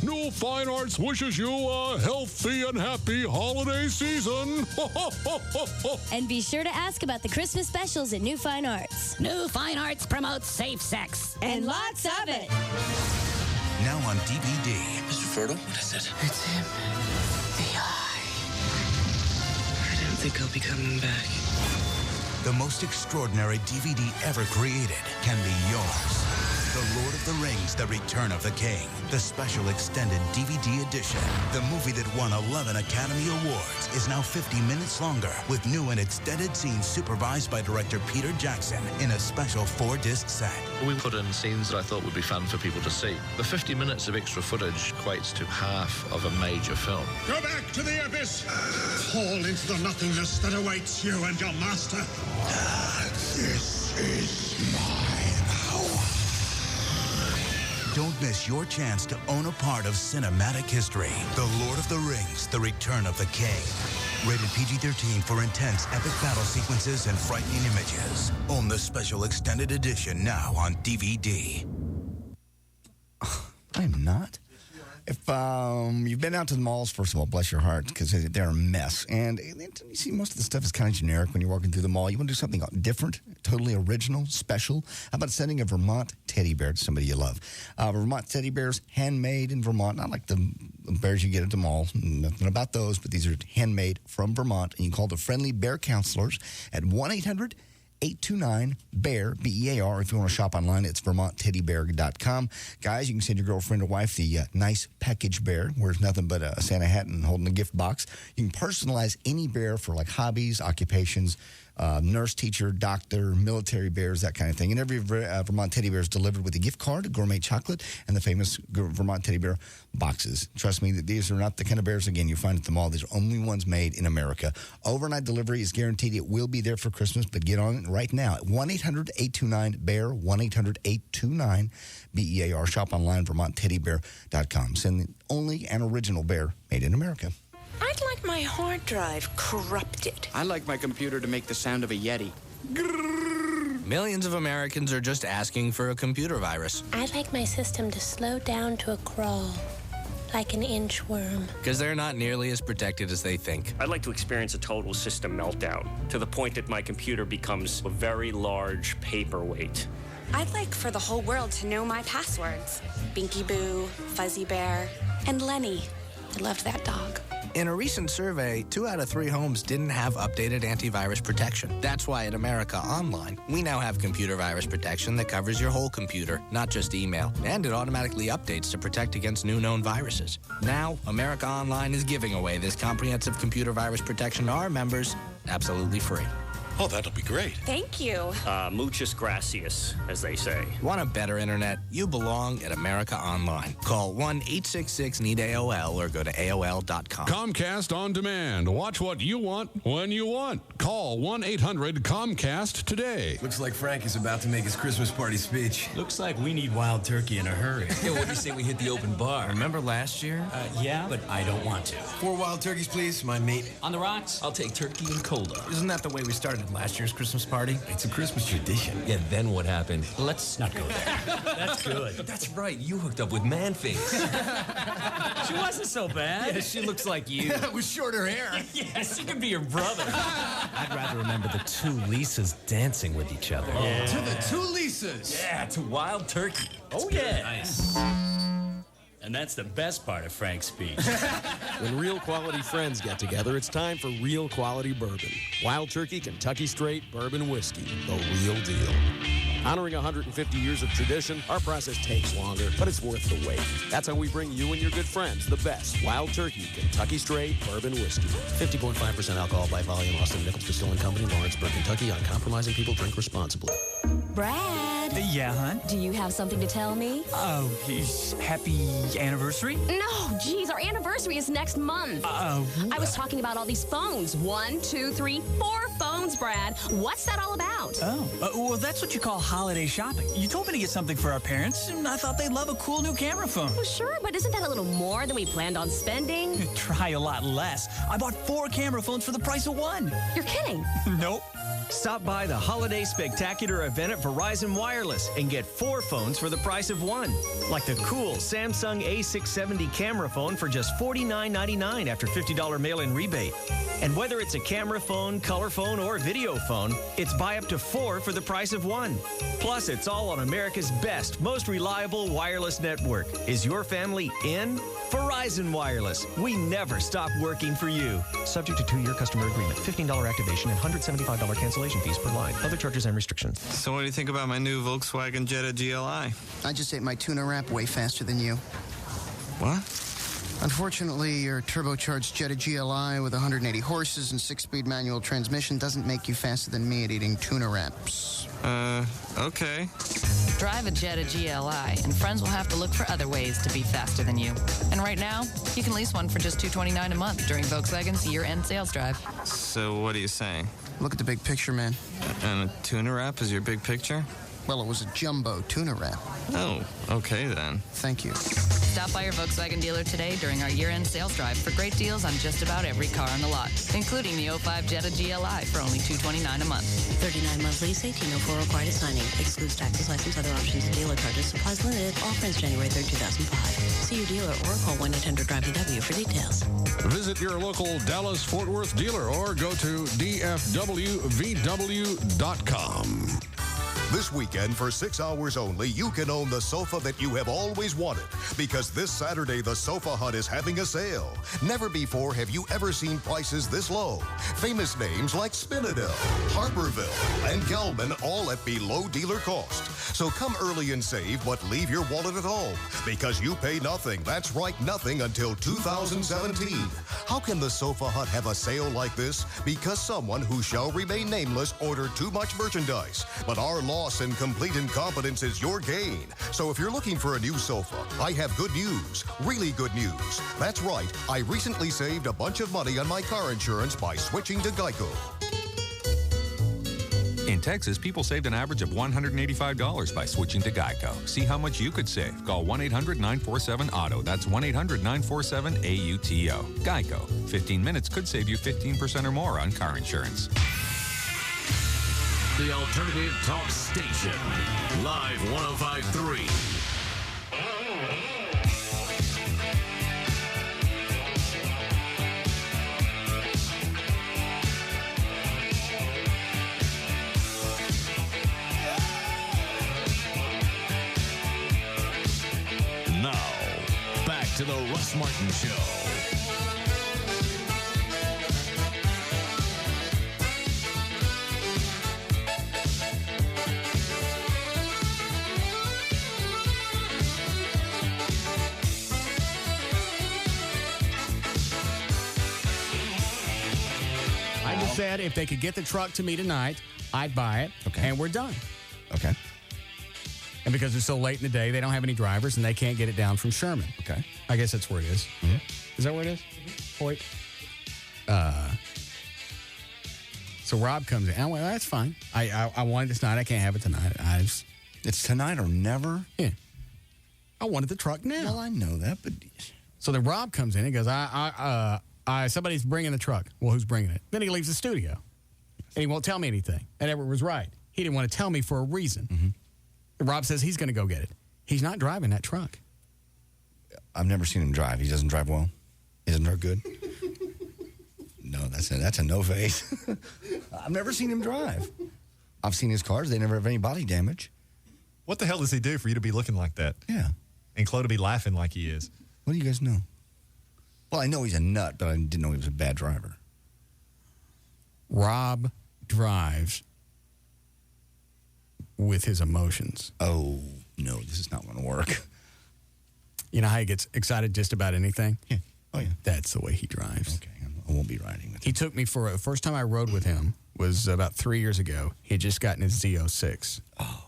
New Fine Arts wishes you a healthy and happy holiday season. And be sure to ask about the Christmas specials at New Fine Arts. New Fine Arts promotes safe sex. And lots of it. Now on DVD. Mr. Fertile, what is it? It's him. The Eye. I don't think I'll be coming back. The most extraordinary DVD ever created can be yours. The Lord of the Rings, The Return of the King. The special extended DVD edition. The movie that won 11 Academy Awards is now 50 minutes longer with new and extended scenes supervised by director Peter Jackson in a special 4-disc set. We put in scenes that I thought would be fun for people to see. The 50 minutes of extra footage equates to half of a major film. Go back to the abyss! Fall into the nothingness that awaits you and your master. This is my power. Don't miss your chance to own a part of cinematic history. The Lord of the Rings, The Return of the King. Rated PG-13 for intense, epic battle sequences and frightening images. Own the special extended edition now on DVD. I'm not. If you've been out to the malls, first of all, bless your heart, because they're a mess. And you see, most of the stuff is kind of generic when you're walking through the mall. You want to do something different, totally original, special. How about sending a Vermont teddy bear to somebody you love? Vermont teddy bears, handmade in Vermont, not like the bears you get at the mall. Nothing about those, but these are handmade from Vermont. And you can call the friendly bear counselors at 1-800-829-BEAR, B-E-A-R. If you want to shop online, it's VermontTeddyBear.com. Guys, you can send your girlfriend or wife the nice package bear, wears nothing but a Santa hat and holding a gift box. You can personalize any bear for like hobbies, occupations, nurse, teacher, doctor, military bears, that kind of thing. And every Vermont teddy bear is delivered with a gift card, a gourmet chocolate, and the famous Vermont teddy bear boxes. Trust me that these are not the kind of bears, again, you find at the mall. These are only ones made in America. Overnight delivery is guaranteed. It will be there for Christmas, but get on it right now at 1-800-829-BEAR, 1-800-829-BEAR. Shop online, VermontTeddyBear.com. Send the only and original bear made in America. I'd like my hard drive corrupted. I'd like my computer to make the sound of a Yeti. Millions of Americans are just asking for a computer virus. I'd like my system to slow down to a crawl, like an inchworm. Because they're not nearly as protected as they think. I'd like to experience a total system meltdown, to the point that my computer becomes a very large paperweight. I'd like for the whole world to know my passwords. Binky Boo, Fuzzy Bear, and Lenny. I loved that dog. In a recent survey, 2 out of 3 homes didn't have updated antivirus protection. That's why at America Online, we now have computer virus protection that covers your whole computer, not just email. And it automatically updates to protect against new known viruses. Now, America Online is giving away this comprehensive computer virus protection to our members absolutely free. Oh, that'll be great. Thank you. Muchas gracias, as they say. Want a better internet? You belong at America Online. Call 1-866-NEED-AOL or go to AOL.com. Comcast On Demand. Watch what you want when you want. Call 1-800-COMCAST today. Looks like Frank is about to make his Christmas party speech. Looks like we need wild turkey in a hurry. Yeah, what do you say we hit the open bar? Remember last year? Yeah, but I don't want to. 4 wild turkeys, please, my mate. On the rocks? I'll take turkey and cola. Isn't that the way we started last year's Christmas party? It's a Christmas tradition. Yeah, then what happened? Let's not go there. That's good. That's right. You hooked up with Man-Face. She wasn't so bad. Yeah, she looks like you. With shorter hair. Yes, she could be your brother. I'd rather remember the 2 Lisas dancing with each other. Yeah. To the 2 Lisas. Yeah, to wild turkey. Oh, yeah. Nice. And that's the best part of Frank's speech. When real quality friends get together, it's time for real quality bourbon. Wild Turkey Kentucky Straight Bourbon Whiskey, the real deal. Honoring 150 years of tradition, our process takes longer, but it's worth the wait. That's how we bring you and your good friends the best Wild Turkey Kentucky Straight Bourbon Whiskey. 50.5% alcohol by volume. Austin Nichols Distilling Company, Lawrenceburg, Kentucky. Uncompromising people drink responsibly. Brad. Yeah, hon? Do you have something to tell me? Oh, happy anniversary? No, geez, our anniversary is next month. I was talking about all these phones. 1, 2, 3, 4 phones, Brad. What's that all about? Oh, well, that's what you call holiday shopping. You told me to get something for our parents, and I thought they'd love a cool new camera phone. Well, sure, but isn't that a little more than we planned on spending? Try a lot less. I bought 4 camera phones for the price of 1. You're kidding. Nope. Stop by the Holiday Spectacular event at Verizon Wireless and get 4 phones for the price of 1. Like the cool Samsung A670 camera phone for just $49.99 after $50 mail-in rebate. And whether it's a camera phone, color phone, or video phone, it's buy up to 4 for the price of 1. Plus, it's all on America's best, most reliable wireless network. Is your family in? Verizon Wireless. We never stop working for you. Subject to 2-year customer agreement, $15 activation, and $175 cancellation fees per line. Other charges and restrictions. So what do you think about my new Volkswagen Jetta GLI? I just ate my tuna wrap way faster than you. What? Unfortunately, your turbocharged Jetta GLI with 180 horses and 6-speed manual transmission doesn't make you faster than me at eating tuna wraps. Okay. Drive a Jetta GLI, and friends will have to look for other ways to be faster than you. And right now, you can lease one for just $229 a month during Volkswagen's year-end sales drive. So what are you saying? Look at the big picture, man. And a tuna wrap is your big picture? Well, it was a jumbo tuna wrap. Oh, okay then. Thank you. Stop by your Volkswagen dealer today during our year-end sales drive for great deals on just about every car on the lot, including the 05 Jetta GLI for only $229 a month. 39-month lease, 1804 required at signing. Excludes taxes, license, other options, dealer charges, supplies limited. All friends January 3rd, 2005. See your dealer or call 1-800-DRIVE-DW for details. Visit your local Dallas-Fort Worth dealer or go to dfwvw.com. This weekend, for 6 hours only, you can own the sofa that you have always wanted. Because this Saturday, the Sofa Hut is having a sale. Never before have you ever seen prices this low. Famous names like Spinadel, Harperville, and Gelman, all at below dealer cost. So come early and save, but leave your wallet at home. Because you pay nothing. That's right, nothing until 2017. How can the Sofa Hut have a sale like this? Because someone who shall remain nameless ordered too much merchandise. But our loss and complete incompetence is your gain. So if you're looking for a new sofa, I have good news. Really good news. That's right. I recently saved a bunch of money on my car insurance by switching to Geico. In Texas, people saved an average of $185 by switching to Geico. See how much you could save. Call 1-800-947-AUTO. That's 1-800-947-AUTO. Geico. 15 minutes could save you 15% or more on car insurance. The Alternative Talk Station. Live 105.3. Now, back to the Russ Martin Show. said if they could get the truck to me tonight, I'd buy it, and we're done. Okay. And because it's so late in the day, they don't have any drivers, and they can't get it down from Sherman. Okay. I guess that's where it is. Mm-hmm. Is that where it is? Hoyt? So Rob comes in. Well, that's fine. I wanted this tonight. I can't have it tonight. It's tonight or never? Yeah. I wanted the truck now. Well, I know that, but... So then Rob comes in and goes, somebody's bringing the truck. Well, who's bringing it? Then he leaves the studio. And he won't tell me anything. And Everett was right. He didn't want to tell me for a reason. Mm-hmm. Rob says he's going to go get it. He's not driving that truck. I've never seen him drive. He doesn't drive well? He doesn't drive good? No, that's a no face. I've never seen him drive. I've seen his cars. They never have any body damage. What the hell does he do for you to be looking like that? Yeah. And Chloe to be laughing like he is? What do you guys know? Well, I know he's a nut, but I didn't know he was a bad driver. Rob drives with his emotions. Oh, no, this is not going to work. You know how he gets excited just about anything? Yeah. Oh, yeah. That's the way he drives. Okay. I won't be riding with him. He took me for the first time I rode with him was about 3 years ago. He had just gotten his Z06. Oh.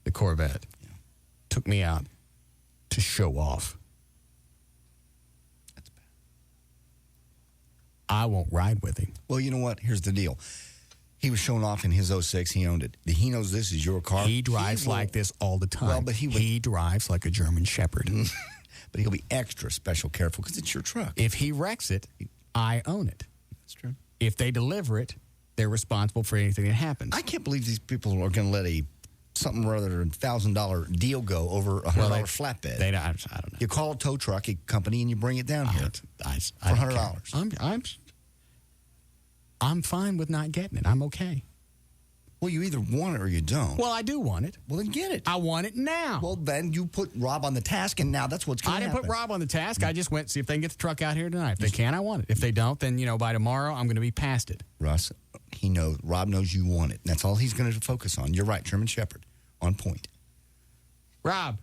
The Corvette. Yeah. Took me out to show off. That's bad. I won't ride with him. Well, you know what? Here's the deal. He was showing off in his 06. He owned it. He knows this is your car. He drives like this all the time. Well, but he drives like a German Shepherd. But he'll be extra special careful because it's your truck. If he wrecks it, I own it. That's true. If they deliver it, they're responsible for anything that happens. I can't believe these people are going to let something rather than $1,000 deal go over $100 flatbed. I don't know. You call a tow truck company and you bring it down here for $100. I'm fine with not getting it. I'm okay. Well, you either want it or you don't. Well, I do want it. Well, then get it. I want it now. Well, then you put Rob on the task, and now that's what's going to happen. I didn't put Rob on the task. I just went to see if they can get the truck out here tonight. If they can, I want it. If they don't, then, by tomorrow, I'm going to be past it. Russ, Rob knows you want it. That's all he's going to focus on. You're right, German Shepherd. On point. Rob.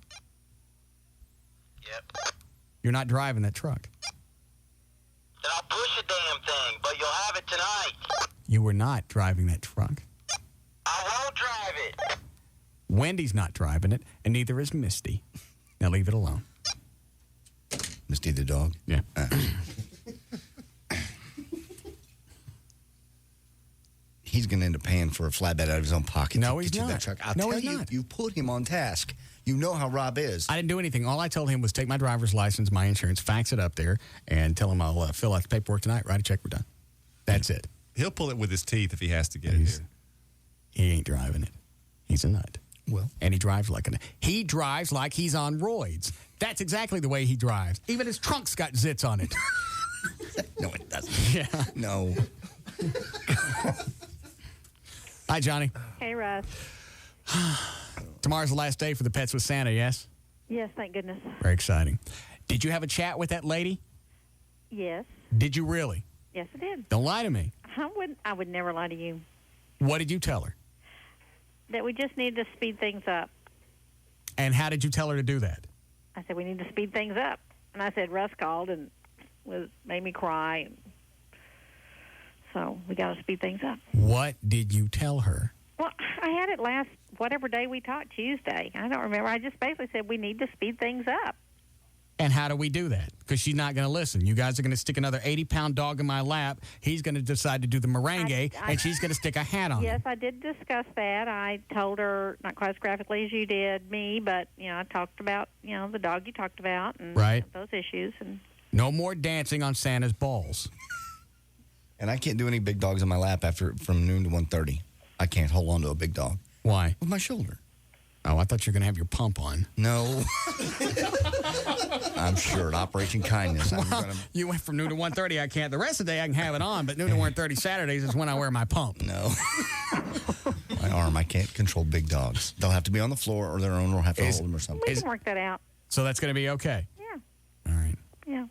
Yep. You're not driving that truck. Then I'll push the damn thing, but you'll have it tonight. You were not driving that truck. I won't drive it. Wendy's not driving it, and neither is Misty. Now leave it alone. Misty the dog? Yeah. He's going to end up paying for a flatbed out of his own pocket. No, to he's get you not. That truck. I'll No, tell he's you, not. you put him on task. You know how Rob is. I didn't do anything. All I told him was take my driver's license, my insurance, fax it up there, and tell him I'll fill out the paperwork tonight, write a check, we're done. That's it. He'll pull it with his teeth if he has to get it here. He ain't driving it. He's a nut. Well. And he drives like he's on roids. That's exactly the way he drives. Even his trunk's got zits on it. No, it doesn't. Yeah. No. Hi, Johnny. Hey, Russ. Tomorrow's the last day for the Pets with Santa, yes? Yes, thank goodness. Very exciting. Did you have a chat with that lady? Yes. Did you really? Yes, I did. Don't lie to me. I would never lie to you. What did you tell her? That we just need to speed things up. And how did you tell her to do that? I said, we need to speed things up. And I said, Russ called and made me cry. So we got to speed things up. What did you tell her? Well, I had it last, whatever day we talked, Tuesday. I don't remember. I just basically said we need to speed things up. And how do we do that? Because she's not going to listen. You guys are going to stick another 80-pound dog in my lap. He's going to decide to do the merengue, and she's going to stick a hat on Yes, him. I did discuss that. I told her, not quite as graphically as you did me, but, I talked about, the dog you talked about and Right. those issues. And No more dancing on Santa's balls. And I can't do any big dogs on my lap from noon to 1:30. I can't hold on to a big dog. Why? With my shoulder. Oh, I thought you were going to have your pump on. No. I'm sure at Operation Kindness. You went from noon to 1:30. I can't. The rest of the day I can have it on, but noon to 1:30 Saturdays is when I wear my pump. No. My arm, I can't control big dogs. They'll have to be on the floor or their owner will have to hold them or something. we can work that out. So that's going to be okay? Yeah. All right. Yeah.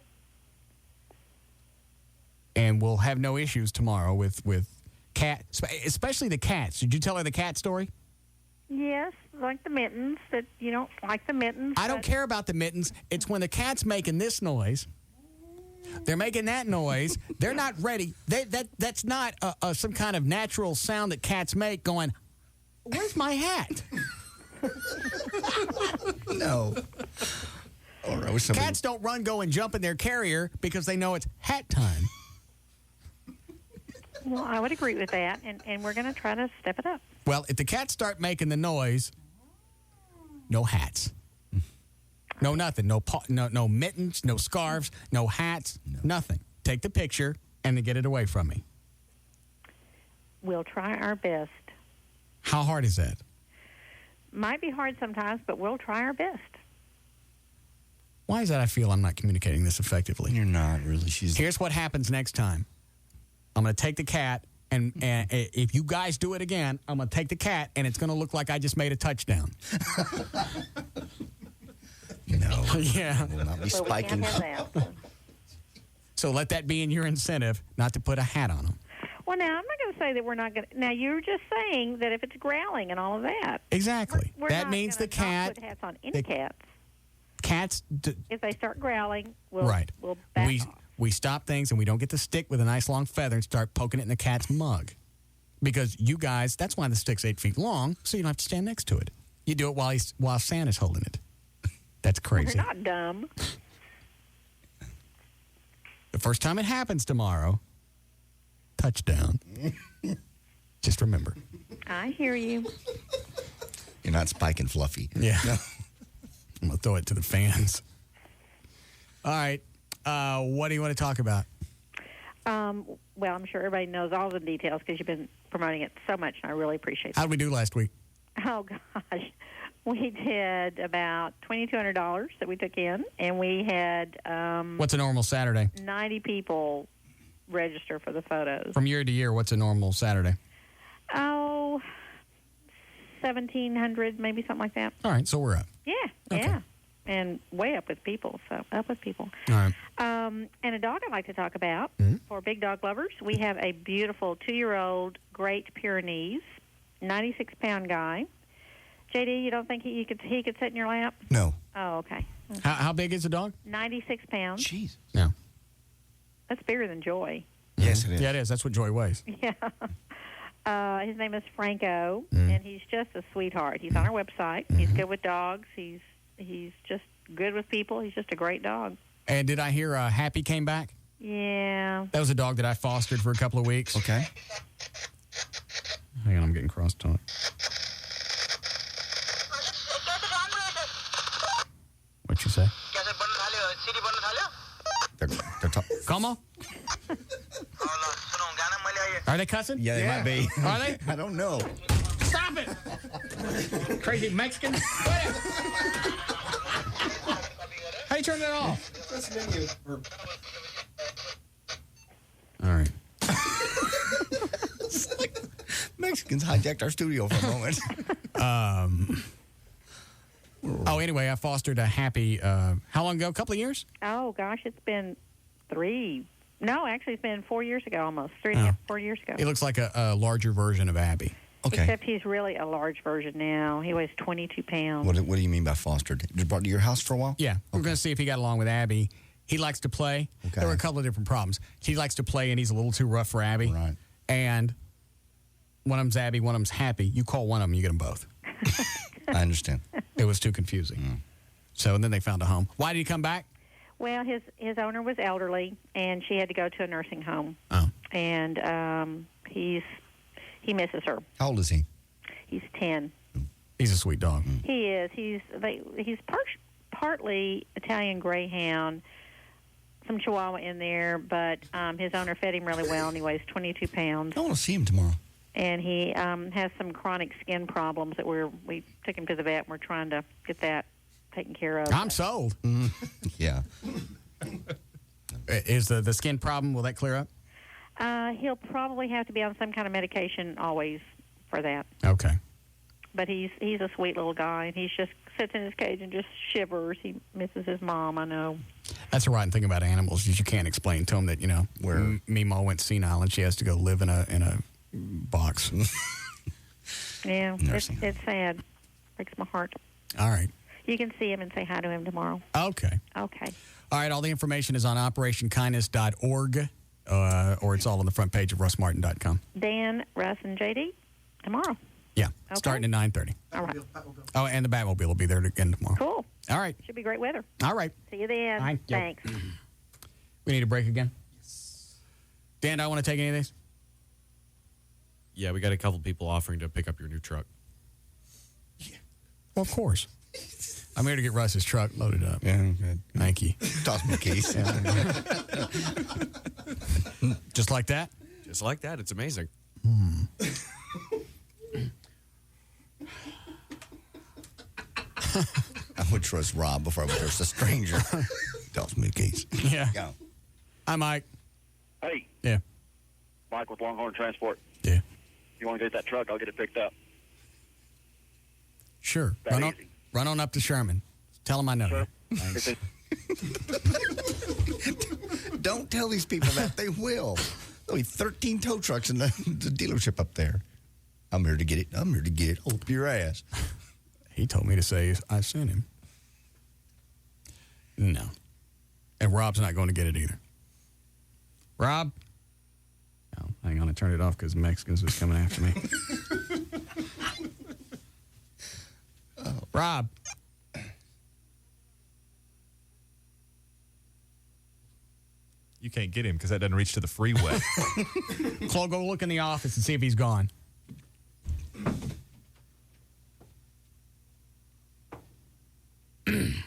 And we'll have no issues tomorrow with cats, especially the cats. Did you tell her the cat story? Yes, like the mittens, that you don't like the mittens. I don't care about the mittens. It's when the cat's making this noise. They're making that noise. They're not ready. That's not some kind of natural sound that cats make going, where's my hat? No. Cats don't run, go, and jump in their carrier because they know it's hat time. Well, I would agree with that, and we're going to try to step it up. Well, if the cats start making the noise, no hats. No nothing. No mittens, no scarves, no hats, nothing. Take the picture and then get it away from me. We'll try our best. How hard is that? Might be hard sometimes, but we'll try our best. Why is that I feel I'm not communicating this effectively? You're not, really. Here's what happens next time. I'm going to take the cat, and if you guys do it again, I'm going to take the cat, and it's going to look like I just made a touchdown. No. Yeah. We'll not be Well, we spiking. can't have that. So let that be in your incentive not to put a hat on them. Well, now, I'm not going to say that we're not going to. Now, you're just saying that if it's growling and all of that. Exactly. We're that not means the gonna not cat. put hats on any cats. Cats. If they start growling, we'll back off. We stop things and we don't get the stick with a nice long feather and start poking it in the cat's mug. Because you guys, that's why the stick's 8 feet long, so you don't have to stand next to it. You do it while Santa's holding it. That's crazy. We're not dumb. The first time it happens tomorrow, touchdown. Just remember. I hear you. You're not spiking Fluffy. Yeah. No. I'm going to throw it to the fans. All right. What do you want to talk about? Well, I'm sure everybody knows all the details because you've been promoting it so much, and I really appreciate it. How did we do last week? Oh, gosh. We did about $2,200 that we took in, and we had What's a normal Saturday? 90 people register for the photos. From year to year, what's a normal Saturday? Oh, 1,700, maybe something like that. All right, so we're up. Yeah, Okay. yeah. And way up with people, so up with people. All right. And a dog I'd like to talk about for big dog lovers. We have a beautiful 2-year-old Great Pyrenees, 96-pound guy. JD, you don't think he could sit in your lap? No. Oh, okay. How big is the dog? 96 pounds. Jeez. No. That's bigger than Joy. Yes, it is. Yeah, it is. That's what Joy weighs. Yeah. His name is Franco, and he's just a sweetheart. He's on our website. He's good with dogs. He's just good with people. He's just a great dog. And did I hear Happy came back? Yeah. That was a dog that I fostered for a couple of weeks. Okay. Hang on, I'm getting cross-talk. What'd you say? They're Como? Are they cussing? Yeah, they might be. Are they? I don't know. Stop it! Crazy Mexicans. How you turn that off? All right. Mexicans hijacked our studio for a moment. Anyway, I fostered a Happy, how long ago? A couple of years? Oh, gosh, it's been 3. No, actually, it's been 4 years ago almost. 3.5, 4 years ago. It looks like a larger version of Abby. Okay. Except he's really a large version now. He weighs 22 pounds. What do you mean by fostered? Just brought to your house for a while? Yeah. We're going to see if he got along with Abby. He likes to play. Okay. There were a couple of different problems. He likes to play, and he's a little too rough for Abby. Right. And one of them's Abby, one of them's Happy. You call one of them, you get them both. I understand. It was too confusing. So, and then they found a home. Why did he come back? Well, his owner was elderly, and she had to go to a nursing home. Oh. And he misses her. How old is he? He's 10. He's a sweet dog. He is. He's partly Italian Greyhound, some Chihuahua in there, but his owner fed him really well, and he weighs 22 pounds. I want to see him tomorrow. And he has some chronic skin problems that we took him to the vet, and we're trying to get that taken care of. I'm sold. Yeah. Is the skin problem, will that clear up? He'll probably have to be on some kind of medication always for that. Okay. But he's a sweet little guy, and he just sits in his cage and just shivers. He misses his mom, I know. That's the rotten thing about animals is you can't explain to them that, where Mimo went senile and she has to go live in a box. Yeah, it's sad. Breaks my heart. All right. You can see him and say hi to him tomorrow. Okay. Okay. All right, all the information is on operationkindness.org, or it's all on the front page of russmartin.com. Dan, Russ, and JD tomorrow. Yeah, starting at 9:30. All right. Oh, and the Batmobile will be there again tomorrow. Cool. All right. Should be great weather. All right. See you then. All right. Yep. Thanks. We need a break again? Yes. Dan, do I want to take any of these? Yeah, we got a couple people offering to pick up your new truck. Well, of course. I'm here to get Russ's truck loaded up. Yeah, good. Thank you. Toss me a case. Just like that? Just like that. It's amazing. I would trust Rob before I would trust a stranger. Toss me a case. Yeah. Go. Hi, Mike. Hey. Yeah. Mike with Longhorn Transport. Yeah. If you want to get that truck, I'll get it picked up. Sure. Run on up to Sherman. Tell him I know you. Thanks. Don't tell these people that. They will. There'll be 13 tow trucks in the dealership up there. I'm here to get it. I'm here to get it. Up your ass. He told me to say I sent him. No. And Rob's not going to get it either. Rob? Oh, hang on. I turned it off because Mexicans was coming after me. Rob. You can't get him because that doesn't reach to the freeway. Chloe, go look in the office and see if he's gone. He's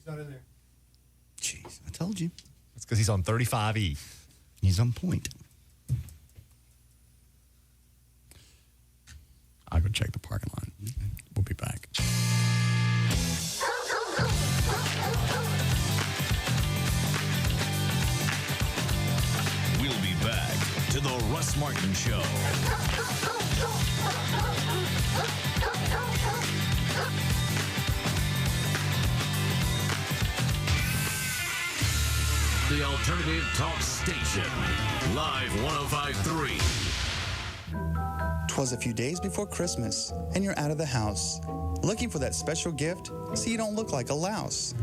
not in there. Jeez, I told you. That's because he's on 35E. He's on point. I'll go check the parking lot. We'll be back. We'll be back to the Russ Martin Show. The Alternative Talk Station. Live 105.3. 'Twas a few days before Christmas, and you're out of the house, looking for that special gift so you don't look like a louse.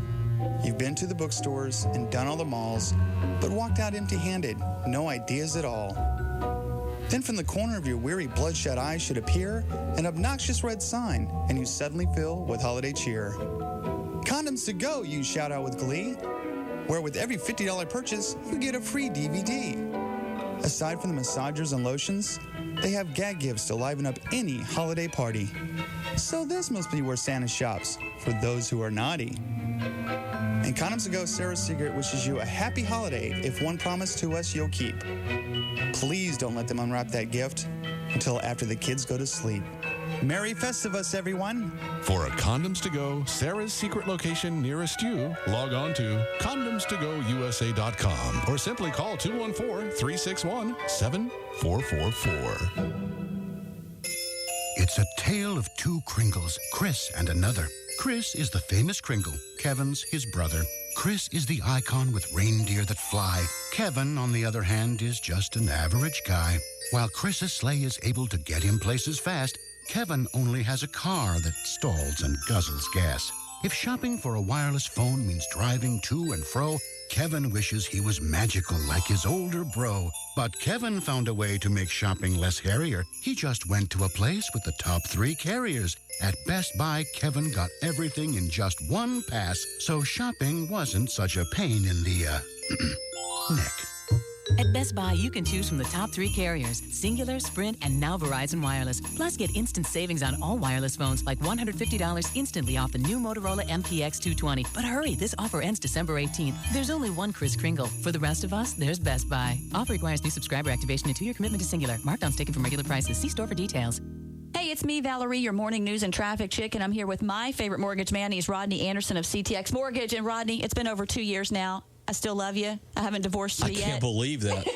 You've been to the bookstores and done all the malls, but walked out empty-handed, no ideas at all. Then from the corner of your weary bloodshot eyes should appear an obnoxious red sign, and you suddenly fill with holiday cheer. Condoms to go, you shout out with glee, where with every $50 purchase, you get a free DVD. Aside from the massagers and lotions, they have gag gifts to liven up any holiday party. So this must be where Santa shops for those who are naughty. And Condoms to Go, Sarah's Secret wishes you a happy holiday if one promise to us you'll keep. Please don't let them unwrap that gift until after the kids go to sleep. Merry Festivus, everyone. For a Condoms to Go, Sarah's secret location nearest you, log on to condomstogousa.com or simply call 214-361-7444. It's a tale of two Kringles, Chris and another. Chris is the famous Kringle. Kevin's his brother. Chris is the icon with reindeer that fly. Kevin, on the other hand, is just an average guy. While Chris's sleigh is able to get him places fast, Kevin only has a car that stalls and guzzles gas. If shopping for a wireless phone means driving to and fro, Kevin wishes he was magical like his older bro. But Kevin found a way to make shopping less hairier. He just went to a place with the top 3 carriers. At Best Buy, Kevin got everything in just one pass, so shopping wasn't such a pain in the, neck. At Best Buy, you can choose from the top 3 carriers, Singular, Sprint, and now Verizon Wireless. Plus, get instant savings on all wireless phones, like $150 instantly off the new Motorola MPX 220. But hurry, this offer ends December 18th. There's only one Chris Kringle. For the rest of us, there's Best Buy. Offer requires new subscriber activation and 2-year commitment to Singular. Markdowns taken from regular prices. See store for details. Hey, it's me, Valerie, your morning news and traffic chick, and I'm here with my favorite mortgage man. He's Rodney Anderson of CTX Mortgage. And Rodney, it's been over 2 years now. I still love you. I haven't divorced you yet. I can't believe that.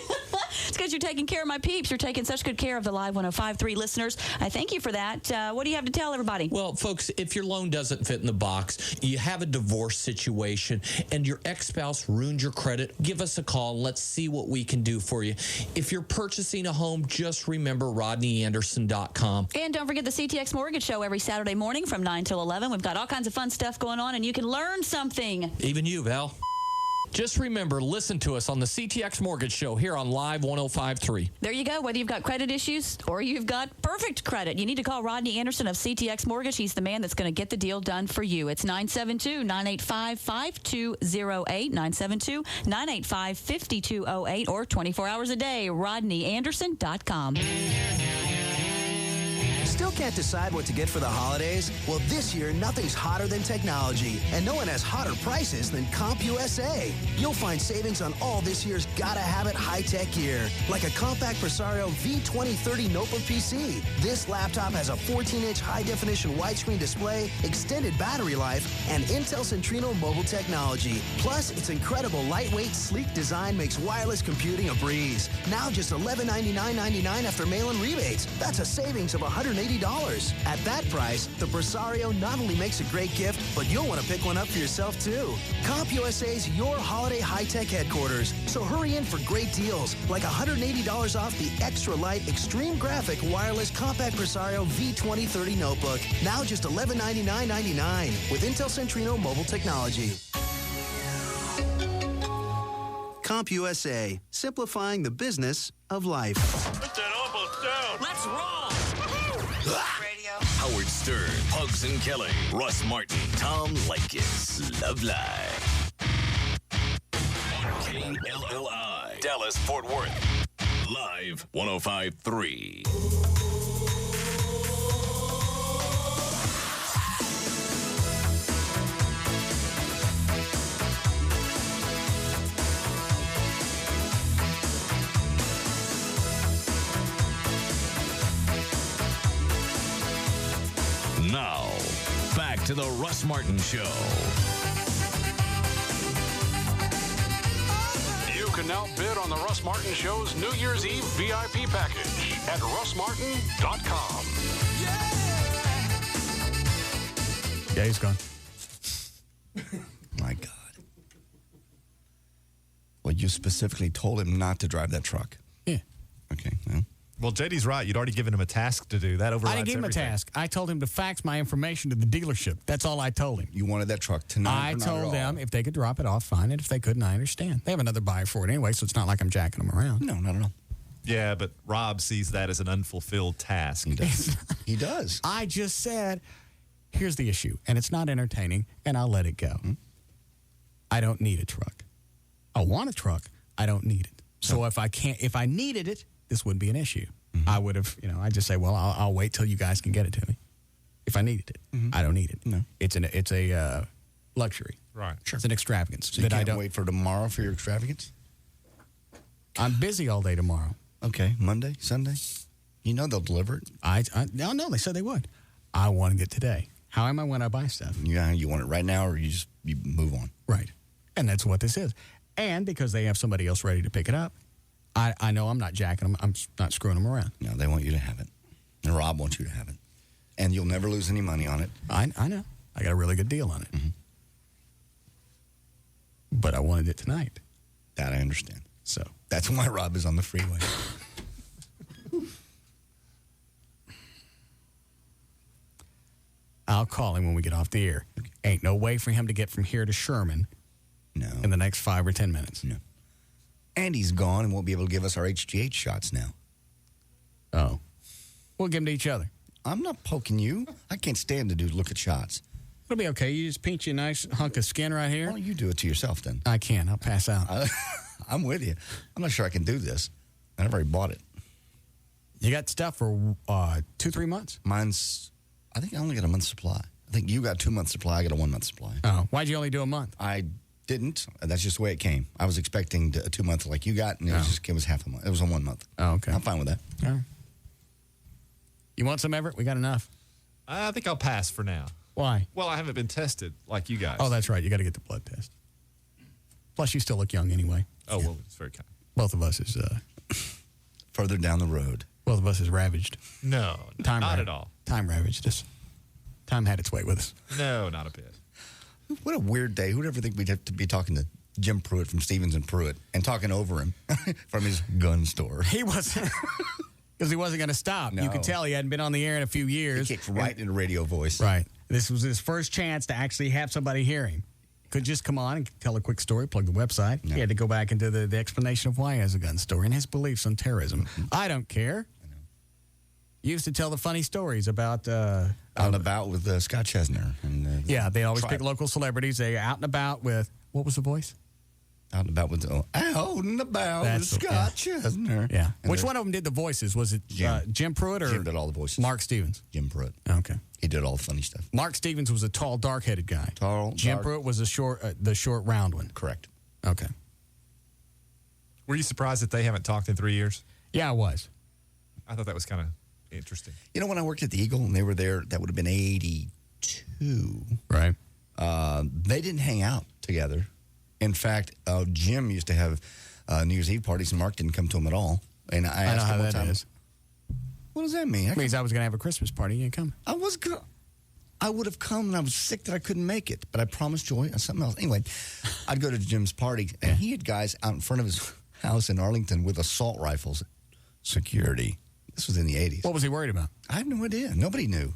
It's because you're taking care of my peeps. You're taking such good care of the Live 105.3 listeners. I thank you for that. What do you have to tell everybody? Well, folks, if your loan doesn't fit in the box, you have a divorce situation, and your ex-spouse ruined your credit, give us a call. Let's see what we can do for you. If you're purchasing a home, just remember RodneyAnderson.com. And don't forget the CTX Mortgage Show every Saturday morning from 9 till 11. We've got all kinds of fun stuff going on, and you can learn something. Even you, Val. Just remember, listen to us on the CTX Mortgage Show here on Live 105.3. There you go. Whether you've got credit issues or you've got perfect credit, you need to call Rodney Anderson of CTX Mortgage. He's the man that's going to get the deal done for you. It's 972-985-5208, 972-985-5208, or 24 hours a day, RodneyAnderson.com. Still can't decide what to get for the holidays? Well, this year, nothing's hotter than technology, and no one has hotter prices than CompUSA. You'll find savings on all this year's gotta-have-it high-tech gear, like a compact Presario V2030 notebook PC. This laptop has a 14-inch high-definition widescreen display, extended battery life, and Intel Centrino mobile technology. Plus, its incredible lightweight, sleek design makes wireless computing a breeze. Now just $1199.99 after mail-in rebates. That's a savings of $180. At that price, the Presario not only makes a great gift, but you'll want to pick one up for yourself, too. CompUSA's your holiday high-tech headquarters. So hurry in for great deals, like $180 off the extra light, extreme graphic wireless compact Presario V2030 notebook. Now just $1199.99 with Intel Centrino mobile technology. CompUSA, simplifying the business of life. Put that almost down. Let's roll. Howard Stern, Pugs and Kelly, Russ Martin, Tom Leykis, Love Live. On KLLI, Dallas, Fort Worth, Live 105.3. Now, back to the Russ Martin Show. You can now bid on the Russ Martin Show's New Year's Eve VIP package at russmartin.com. Yeah, he's gone. My God. Well, you specifically told him not to drive that truck. Yeah. Okay, well. Well, JD's right. You'd already given him a task to do. That overrides I didn't give him everything. a task. I told him to fax my information to the dealership. That's all I told him. You wanted that truck tonight? I told them if they could drop it off, fine. And if they couldn't, I understand. They have another buyer for it anyway, so it's not like I'm jacking them around. No, not at all. Yeah, but Rob sees that as an unfulfilled task. He does. He does. I just said, here's the issue, and it's not entertaining, and I'll let it go. Mm-hmm. I don't need a truck. I want a truck. I don't need it. So if I needed it, this wouldn't be an issue. Mm-hmm. I would have, I'd just say, well, I'll wait till you guys can get it to me. If I needed it, I don't need it. No, it's a luxury. Right. Sure. It's an extravagance. So you can't wait for tomorrow for your extravagance? I'm busy all day tomorrow. Okay, Monday, Sunday. You know they'll deliver it. No, they said they would. I wanted it today. How am I when I buy stuff? Yeah, you want it right now, or you move on. Right, and that's what this is. And because they have somebody else ready to pick it up, I know I'm not jacking them. I'm not screwing them around. No, they want you to have it. And Rob wants you to have it. And you'll never lose any money on it. I know. I got a really good deal on it. Mm-hmm. But I wanted it tonight. That I understand. So that's why Rob is on the freeway. I'll call him when we get off the air. Okay. Ain't no way for him to get from here to Sherman in the next 5 or 10 minutes. No. And he's gone and won't be able to give us our HGH shots now. Oh. We'll give them to each other. I'm not poking you. I can't stand to look at shots. It'll be okay. You just pinch you a nice hunk of skin right here. Well, you do it to yourself then. I can. I'll pass out. I'm with you. I'm not sure I can do this. I've already bought it. You got stuff for 2-3 months? I think I only got a month's supply. I think you got 2 months supply. I got a 1 month supply. Oh, why'd you only do a month? I didn't. That's just the way it came. I was expecting a 2 month like you got, and it was half a month. It was a 1 month. Oh, okay. I'm fine with that. All right. You want some, Everett? We got enough. I think I'll pass for now. Why? Well, I haven't been tested like you guys. Oh, that's right. You got to get the blood test. Plus, you still look young anyway. Oh, well, it's very kind. Both of us is further down the road. Both of us is ravaged. No, not at all. Time ravaged us. Time had its way with us. No, not a bit. What a weird day. Who'd ever think we'd have to be talking to Jim Pruitt from Stevens and Pruitt and talking over him from his gun store? He wasn't, because he wasn't going to stop. No. You could tell he hadn't been on the air in a few years. He kicked right into radio voice. Right. This was his first chance to actually have somebody hear him. Could just come on and tell a quick story, plug the website. No. He had to go back into the explanation of why he has a gun store and his beliefs on terrorism. I don't care. He used to tell the funny stories about... out and about with Scott Chesner. And, yeah, they always tribe. pick local celebrities. They out and about with... What was the voice? Out and about with out and about with Scott Chesner. Yeah. And Which one of them did the voices? Was it Jim Pruitt or Jim did all the voices. Mark Stevens? Jim Pruitt. Okay. He did all the funny stuff. Mark Stevens was a tall, dark-headed guy. Jim dark. Pruitt was the short, round one. Correct. Okay. Were you surprised that they haven't talked in 3 years? Yeah, I was. I thought that was kind of interesting. You know, when I worked at the Eagle and they were there, that would have been 82. Right. They didn't hang out together. In fact, Jim used to have New Year's Eve parties and Mark didn't come to them at all. And I asked know how him one that time, is. What does that mean? It means I was going to have a Christmas party. You didn't come. I would have come and I was sick that I couldn't make it, but I promised Joy something else. Anyway, I'd go to Jim's party and he had guys out in front of his house in Arlington with assault rifles. Security. This was in the 80s. What was he worried about? I have no idea. Nobody knew.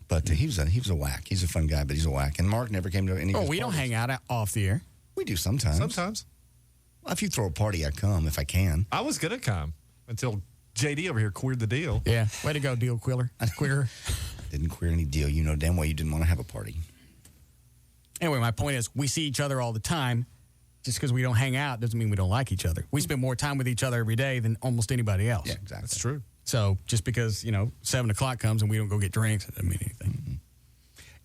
But he was a whack. He's a fun guy, but he's a whack. And Mark never came to any of his we don't parties. hang out off the air. We do sometimes. Sometimes. Well, if you throw a party, I come if I can. I was going to come until JD over here queered the deal. Yeah. Way to go, deal queerer. Queerer. Didn't queer any deal. You know damn well you didn't want to have a party. Anyway, my point is we see each other all the time. Just because we don't hang out doesn't mean we don't like each other. We spend more time with each other every day than almost anybody else. Yeah, exactly. That's true. So just because, 7 o'clock comes and we don't go get drinks, it doesn't mean anything. Mm-hmm.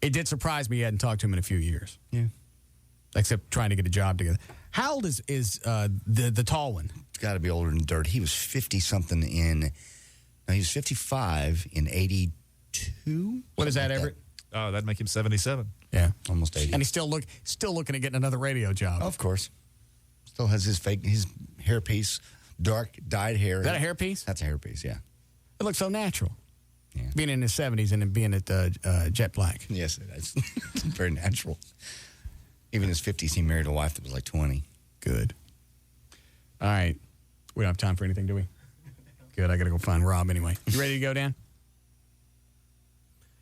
It did surprise me you hadn't talked to him in a few years. Yeah. Except trying to get a job together. How old is the tall one? It's got to be older than dirt. He was 50-something he was 55 in 82. What is that, Everett? Oh, that'd make him 77. Yeah. Almost 80. And he's still looking at getting another radio job. Of course. Still has his hairpiece, dark dyed hair. Is that a hairpiece? That's a hairpiece, yeah. It looks so natural. Yeah. Being in his 70s and then being at Jet Black. Yes, it is. It's very natural. Even in his 50s, he married a wife that was like 20. Good. All right. We don't have time for anything, do we? Good. I got to go find Rob anyway. You ready to go, Dan?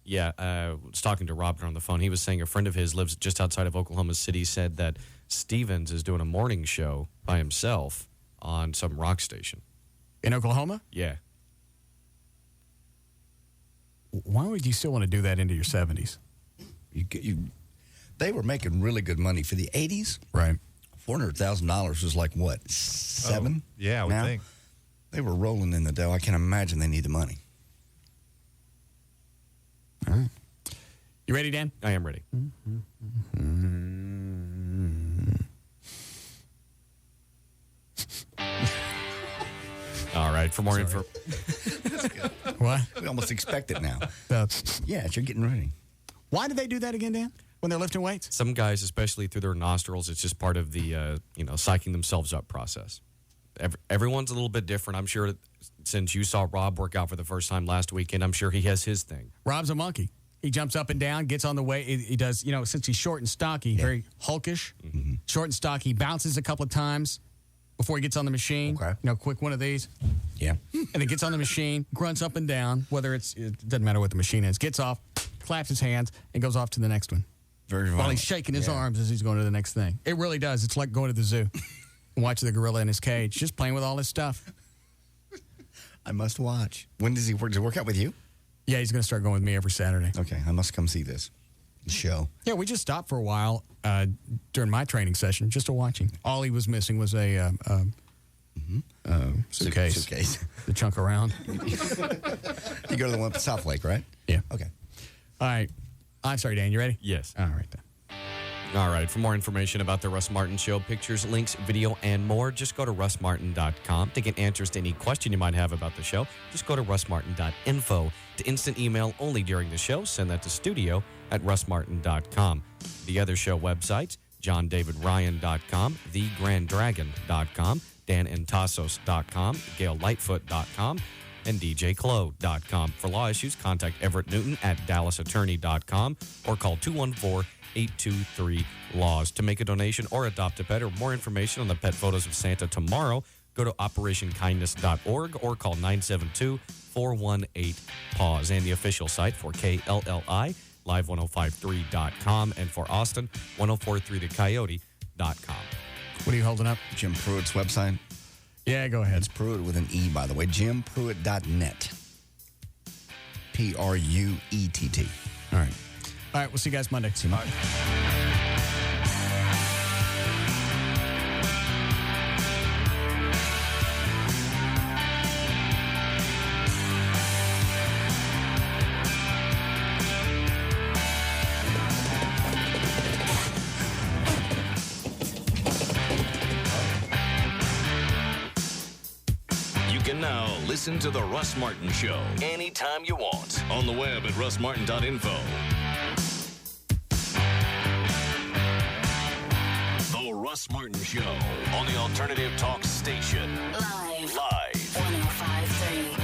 Yeah, I was talking to Robert on the phone. He was saying a friend of his lives just outside of Oklahoma City, said that Stevens is doing a morning show by himself on some rock station. In Oklahoma? Yeah. Why would you still want to do that into your 70s? They were making really good money for the 80s. Right. $400,000 was like, what, 7? Oh, yeah, I would think. They were rolling in the dough. I can imagine they need the money. All right. You ready, Dan? I am ready. All right. For more info. What? We almost expect it now. That's Yeah, you're getting ready. Why do they do that again, Dan? When they're lifting weights? Some guys, especially through their nostrils, it's just part of the, psyching themselves up process. Everyone's a little bit different. I'm sure since you saw Rob work out for the first time last weekend, I'm sure he has his thing. Rob's a monkey. He jumps up and down, gets on the weight. He does, since he's short and stocky, very hulkish, short and stocky, he bounces a couple of times before he gets on the machine. Okay. Quick one of these. Yeah. And then gets on the machine, grunts up and down, it doesn't matter what the machine is, gets off, claps his hands, and goes off to the next one. Very While violent. he's shaking his arms as he's going to the next thing. It really does. It's like going to the zoo and watching the gorilla in his cage, just playing with all his stuff. I must watch. When does he work? Does he work out with you? Yeah, he's going to start going with me every Saturday. Okay, I must come see this show. Yeah, we just stopped for a while during my training session just to watch him. All he was missing was a suitcase. Suitcase. The chunk around. You go to the one at South Lake, right? Yeah. Okay. All right. I'm sorry, Dan. You ready? Yes. All right, then. All right. For more information about the Russ Martin Show, pictures, links, video, and more, just go to russmartin.com. To get answers to any question you might have about the show, just go to russmartin.info. To instant email only during the show, send that to studio@russmartin.com. The other show websites, johndavidryan.com, thegranddragon.com, danintasos.com, gaillightfoot.com, and djclo.com. For law issues, contact Everett Newton at dallasattorney.com or call 214-823-LAWS. To make a donation or adopt a pet or more information on the pet photos of Santa tomorrow, go to operationkindness.org or call 972-418-PAWS. And the official site for KLLI, live1053.com, and for Austin, 1043thecoyote.com. What are you holding up? Jim Pruitt's website. Yeah, go ahead. It's Pruitt with an E, by the way. JimPruitt.net. P-R-U-E-T-T. All right. All right, we'll see you guys Monday. See you Monday. Now, listen to The Russ Martin Show anytime you want on the web at russmartin.info. The Russ Martin Show on the Alternative Talk Station. Live. 105.3.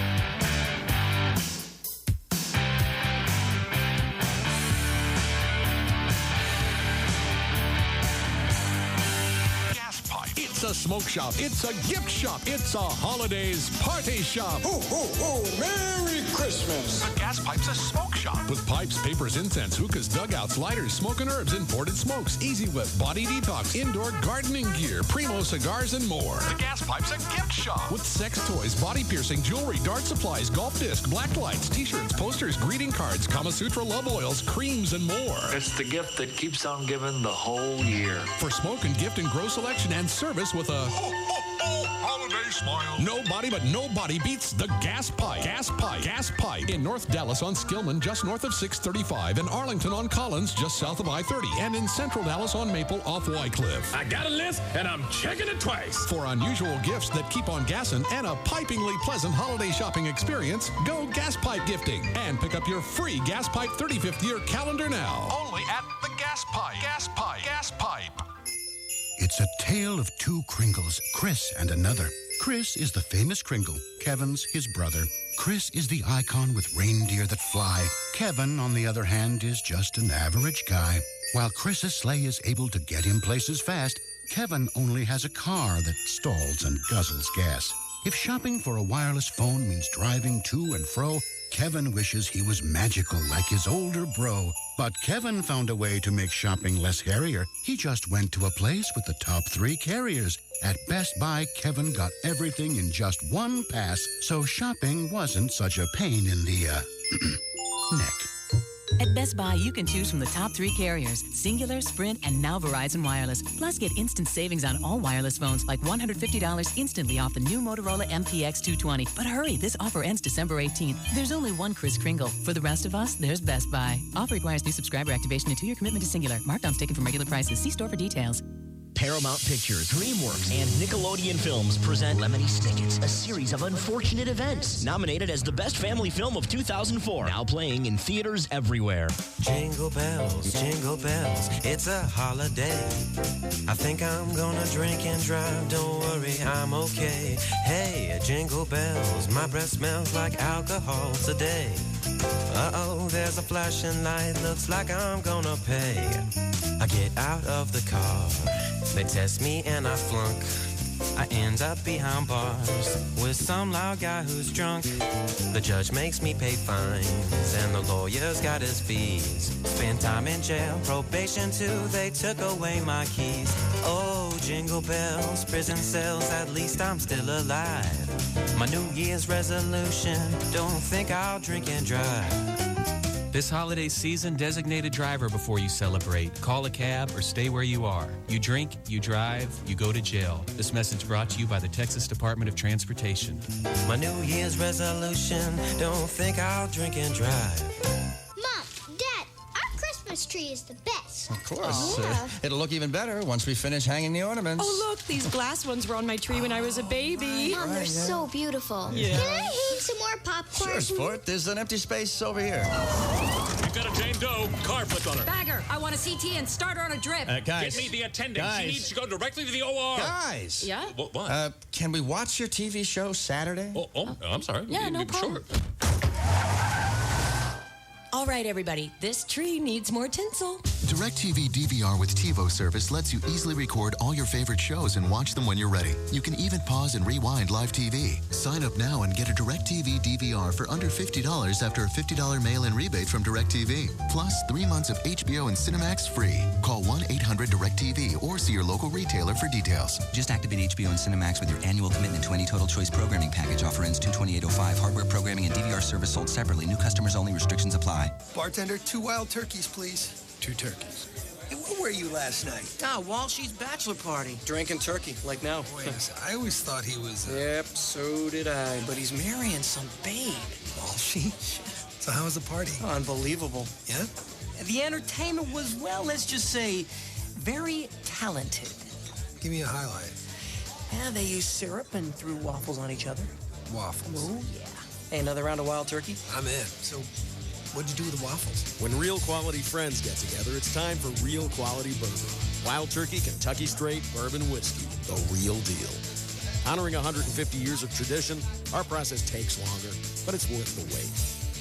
It's a smoke shop. It's a gift shop. It's a holidays party shop. Ho, ho, ho. Merry Christmas. A gas pipe's a smoke shop. With pipes, papers, incense, hookahs, dugouts, lighters, smoke and herbs, imported smokes, easy whip, body detox, indoor gardening gear, Primo cigars, and more. The gas pipe's a gift shop. With sex toys, body piercing, jewelry, dart supplies, golf disc, black lights, t-shirts, posters, greeting cards, Kama Sutra love oils, creams, and more. It's the gift that keeps on giving the whole year. For smoke and gift and grow selection and service with a holiday smile. Nobody beats the gas pipe. Gas pipe. In North Dallas on Skillman, just north of 635. In Arlington on Collins, just south of I-30. And in Central Dallas on Maple off Wycliffe. I got a list, and I'm checking it twice. For unusual gifts that keep on gassing and a pipingly pleasant holiday shopping experience, go Gas Pipe Gifting. And pick up your free Gas Pipe 35th year calendar now. Only at the Gas Pipe. Gas Pipe. Gas Pipe. It's a tale of two Kringles, Chris and another. Chris is the famous Kringle. Kevin's his brother. Chris is the icon with reindeer that fly. Kevin, on the other hand, is just an average guy. While Chris's sleigh is able to get him places fast, Kevin only has a car that stalls and guzzles gas. If shopping for a wireless phone means driving to and fro, Kevin wishes he was magical like his older bro. But Kevin found a way to make shopping less hairier. He just went to a place with the top 3 carriers. At Best Buy, Kevin got everything in just one pass, so shopping wasn't such a pain in the, neck. At Best Buy, you can choose from the top 3 carriers, Singular, Sprint, and now Verizon Wireless. Plus, get instant savings on all wireless phones, like $150 instantly off the new Motorola MPX 220. But hurry, this offer ends December 18th. There's only one Chris Kringle. For the rest of us, there's Best Buy. Offer requires new subscriber activation and 2-year commitment to Singular. Markdowns taken from regular prices. See store for details. Paramount Pictures, DreamWorks, and Nickelodeon Films present Lemony Snicket, a series of unfortunate events. Nominated as the best family film of 2004. Now playing in theaters everywhere. Jingle bells, it's a holiday. I think I'm gonna drink and drive, don't worry, I'm okay. Hey, jingle bells, my breath smells like alcohol today. Uh-oh, there's a flashing light, looks like I'm gonna pay. I get out of the car, they test me and I flunk. I end up behind bars with some loud guy who's drunk. The judge makes me pay fines and the lawyer's got his fees. Spend time in jail, probation too, they took away my keys. Oh, jingle bells, prison cells, at least I'm still alive. My New Year's resolution, don't think I'll drink and drive. This holiday season, designate a driver before you celebrate. Call a cab or stay where you are. You drink, you drive, you go to jail. This message brought to you by the Texas Department of Transportation. My New Year's resolution, don't think I'll drink and drive. Mom, Dad, our Christmas tree is the best. Of course. Yeah. It'll look even better once we finish hanging the ornaments. Oh, look, these glass ones were on my tree when I was a baby. Mom, they're so beautiful. Yeah. Can I hang some more popcorn? Sure, sport. There's an empty space over here. We've got a Jane Doe. Car flipped on her. Bagger, I want a CT and start her on a drip. Get me the attendant. She needs to go directly to the OR. Guys. Yeah? What? Can we watch your TV show Saturday? Oh, I'm sorry. Yeah, no problem. Sure. All right, everybody. This tree needs more tinsel. DirecTV DVR with TiVo service lets you easily record all your favorite shows and watch them when you're ready. You can even pause and rewind live TV. Sign up now and get a DirecTV DVR for under $50 after a $50 mail-in rebate from DirecTV. Plus, 3 months of HBO and Cinemax free. Call 1-800-DirecTV or see your local retailer for details. Just activate HBO and Cinemax with your annual commitment to any total choice programming package. Offer ends 2/28/05. Hardware programming and DVR service sold separately. New customers only. Restrictions apply. Bartender, 2 wild turkeys, please. 2 turkeys. Hey, where were you last night? Walshy's bachelor party. Drinking turkey, like now. Wait a second. I always thought he was... Yep, so did I. But he's marrying some babe. Walshy? So how was the party? Unbelievable. Yeah? The entertainment was, well, let's just say, very talented. Give me a highlight. Yeah, they used syrup and threw waffles on each other. Waffles? Oh, yeah. Hey, another round of wild turkey? I'm in. So... what'd you do with the waffles? When real quality friends get together, it's time for real quality bourbon. Wild Turkey Kentucky Straight Bourbon Whiskey, the real deal. Honoring 150 years of tradition, our process takes longer, but it's worth the wait.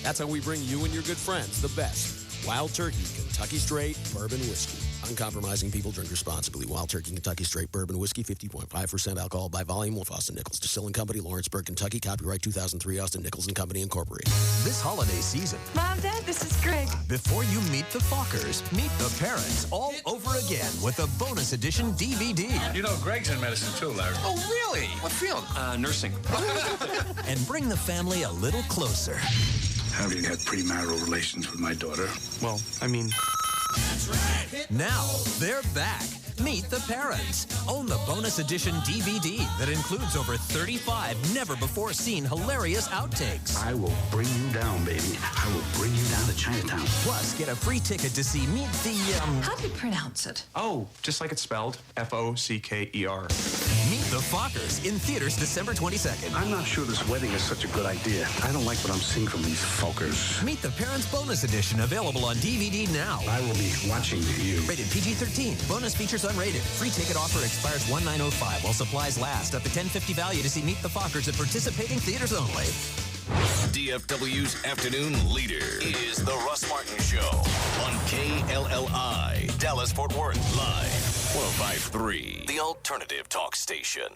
That's how we bring you and your good friends the best. Wild Turkey Kentucky Straight Bourbon Whiskey. Uncompromising people, drink responsibly. Wild Turkey Kentucky Straight Bourbon Whiskey, 50.5% alcohol by volume with Austin Nichols. Distilling Company, Lawrenceburg, Kentucky. Copyright 2003, Austin Nichols and Company, Incorporated. This holiday season, Mom, Dad, this is Greg. before you meet the Fockers, meet the parents all over again with a bonus edition DVD. You know, Greg's in medicine too, Larry. Oh, really? What field? Nursing. And bring the family a little closer. Having had premarital relations with my daughter. Well, I mean... Now, they're back. Meet the Parents. Own the bonus edition DVD that includes over 35 never-before-seen hilarious outtakes. I will bring you down, baby. I will bring you down to Chinatown. Plus, get a free ticket to see Meet the, How do you pronounce it? Oh, just like it's spelled. F-O-C-K-E-R. Meet the Fockers in theaters December 22nd. I'm not sure this wedding is such a good idea. I don't like what I'm seeing from these folkers. Meet the Parents bonus edition available on DVD now. I will be watching you. Rated PG-13. Bonus features unrated. Free ticket offer expires 1/9/05 while supplies last. Up to $10.50 value to see Meet the Fockers at participating theaters only. DFW's afternoon leader is The Russ Martin Show on KLLI, Dallas-Fort Worth, live, 105.3, the alternative talk station.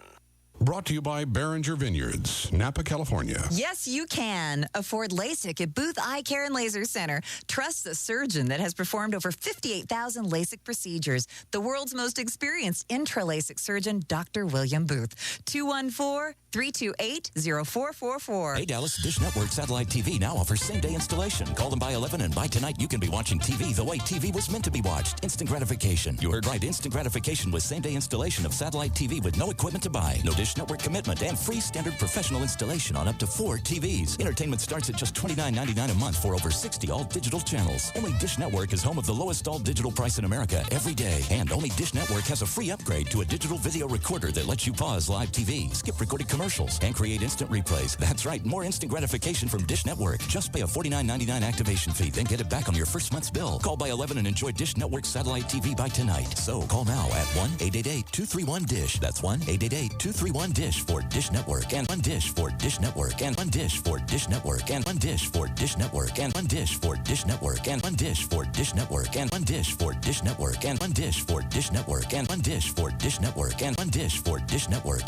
Brought to you by Behringer Vineyards, Napa, California. Yes, you can afford LASIK at Booth Eye Care and Laser Center. Trust the surgeon that has performed over 58,000 LASIK procedures. The world's most experienced intra-LASIK surgeon, Dr. William Booth. 214-328-0444. Hey, Dallas, Dish Network Satellite TV now offers same-day installation. Call them by 11, and by tonight, you can be watching TV the way TV was meant to be watched. Instant gratification. You heard right. Instant gratification with same-day installation of satellite TV with no equipment to buy. No Dish Network commitment and free standard professional installation on up to 4 TVs. Entertainment starts at just $29.99 a month for over 60 all-digital channels. Only Dish Network is home of the lowest all-digital price in America every day. And only Dish Network has a free upgrade to a digital video recorder that lets you pause live TV, skip recorded commercials, and create instant replays. That's right, more instant gratification from Dish Network. Just pay a $49.99 activation fee, then get it back on your first month's bill. Call by 11 and enjoy Dish Network satellite TV by tonight. So call now at 1-888-231-DISH. That's 1-888-231-DISH for Dish Network, and $1 for Dish Network, and $1 for Dish Network, and $1 for Dish Network, and $1 for Dish Network, and $1 for Dish Network, and $1 for Dish Network, and $1 for Dish Network, and $1 for Dish Network, and $1 for Dish Network,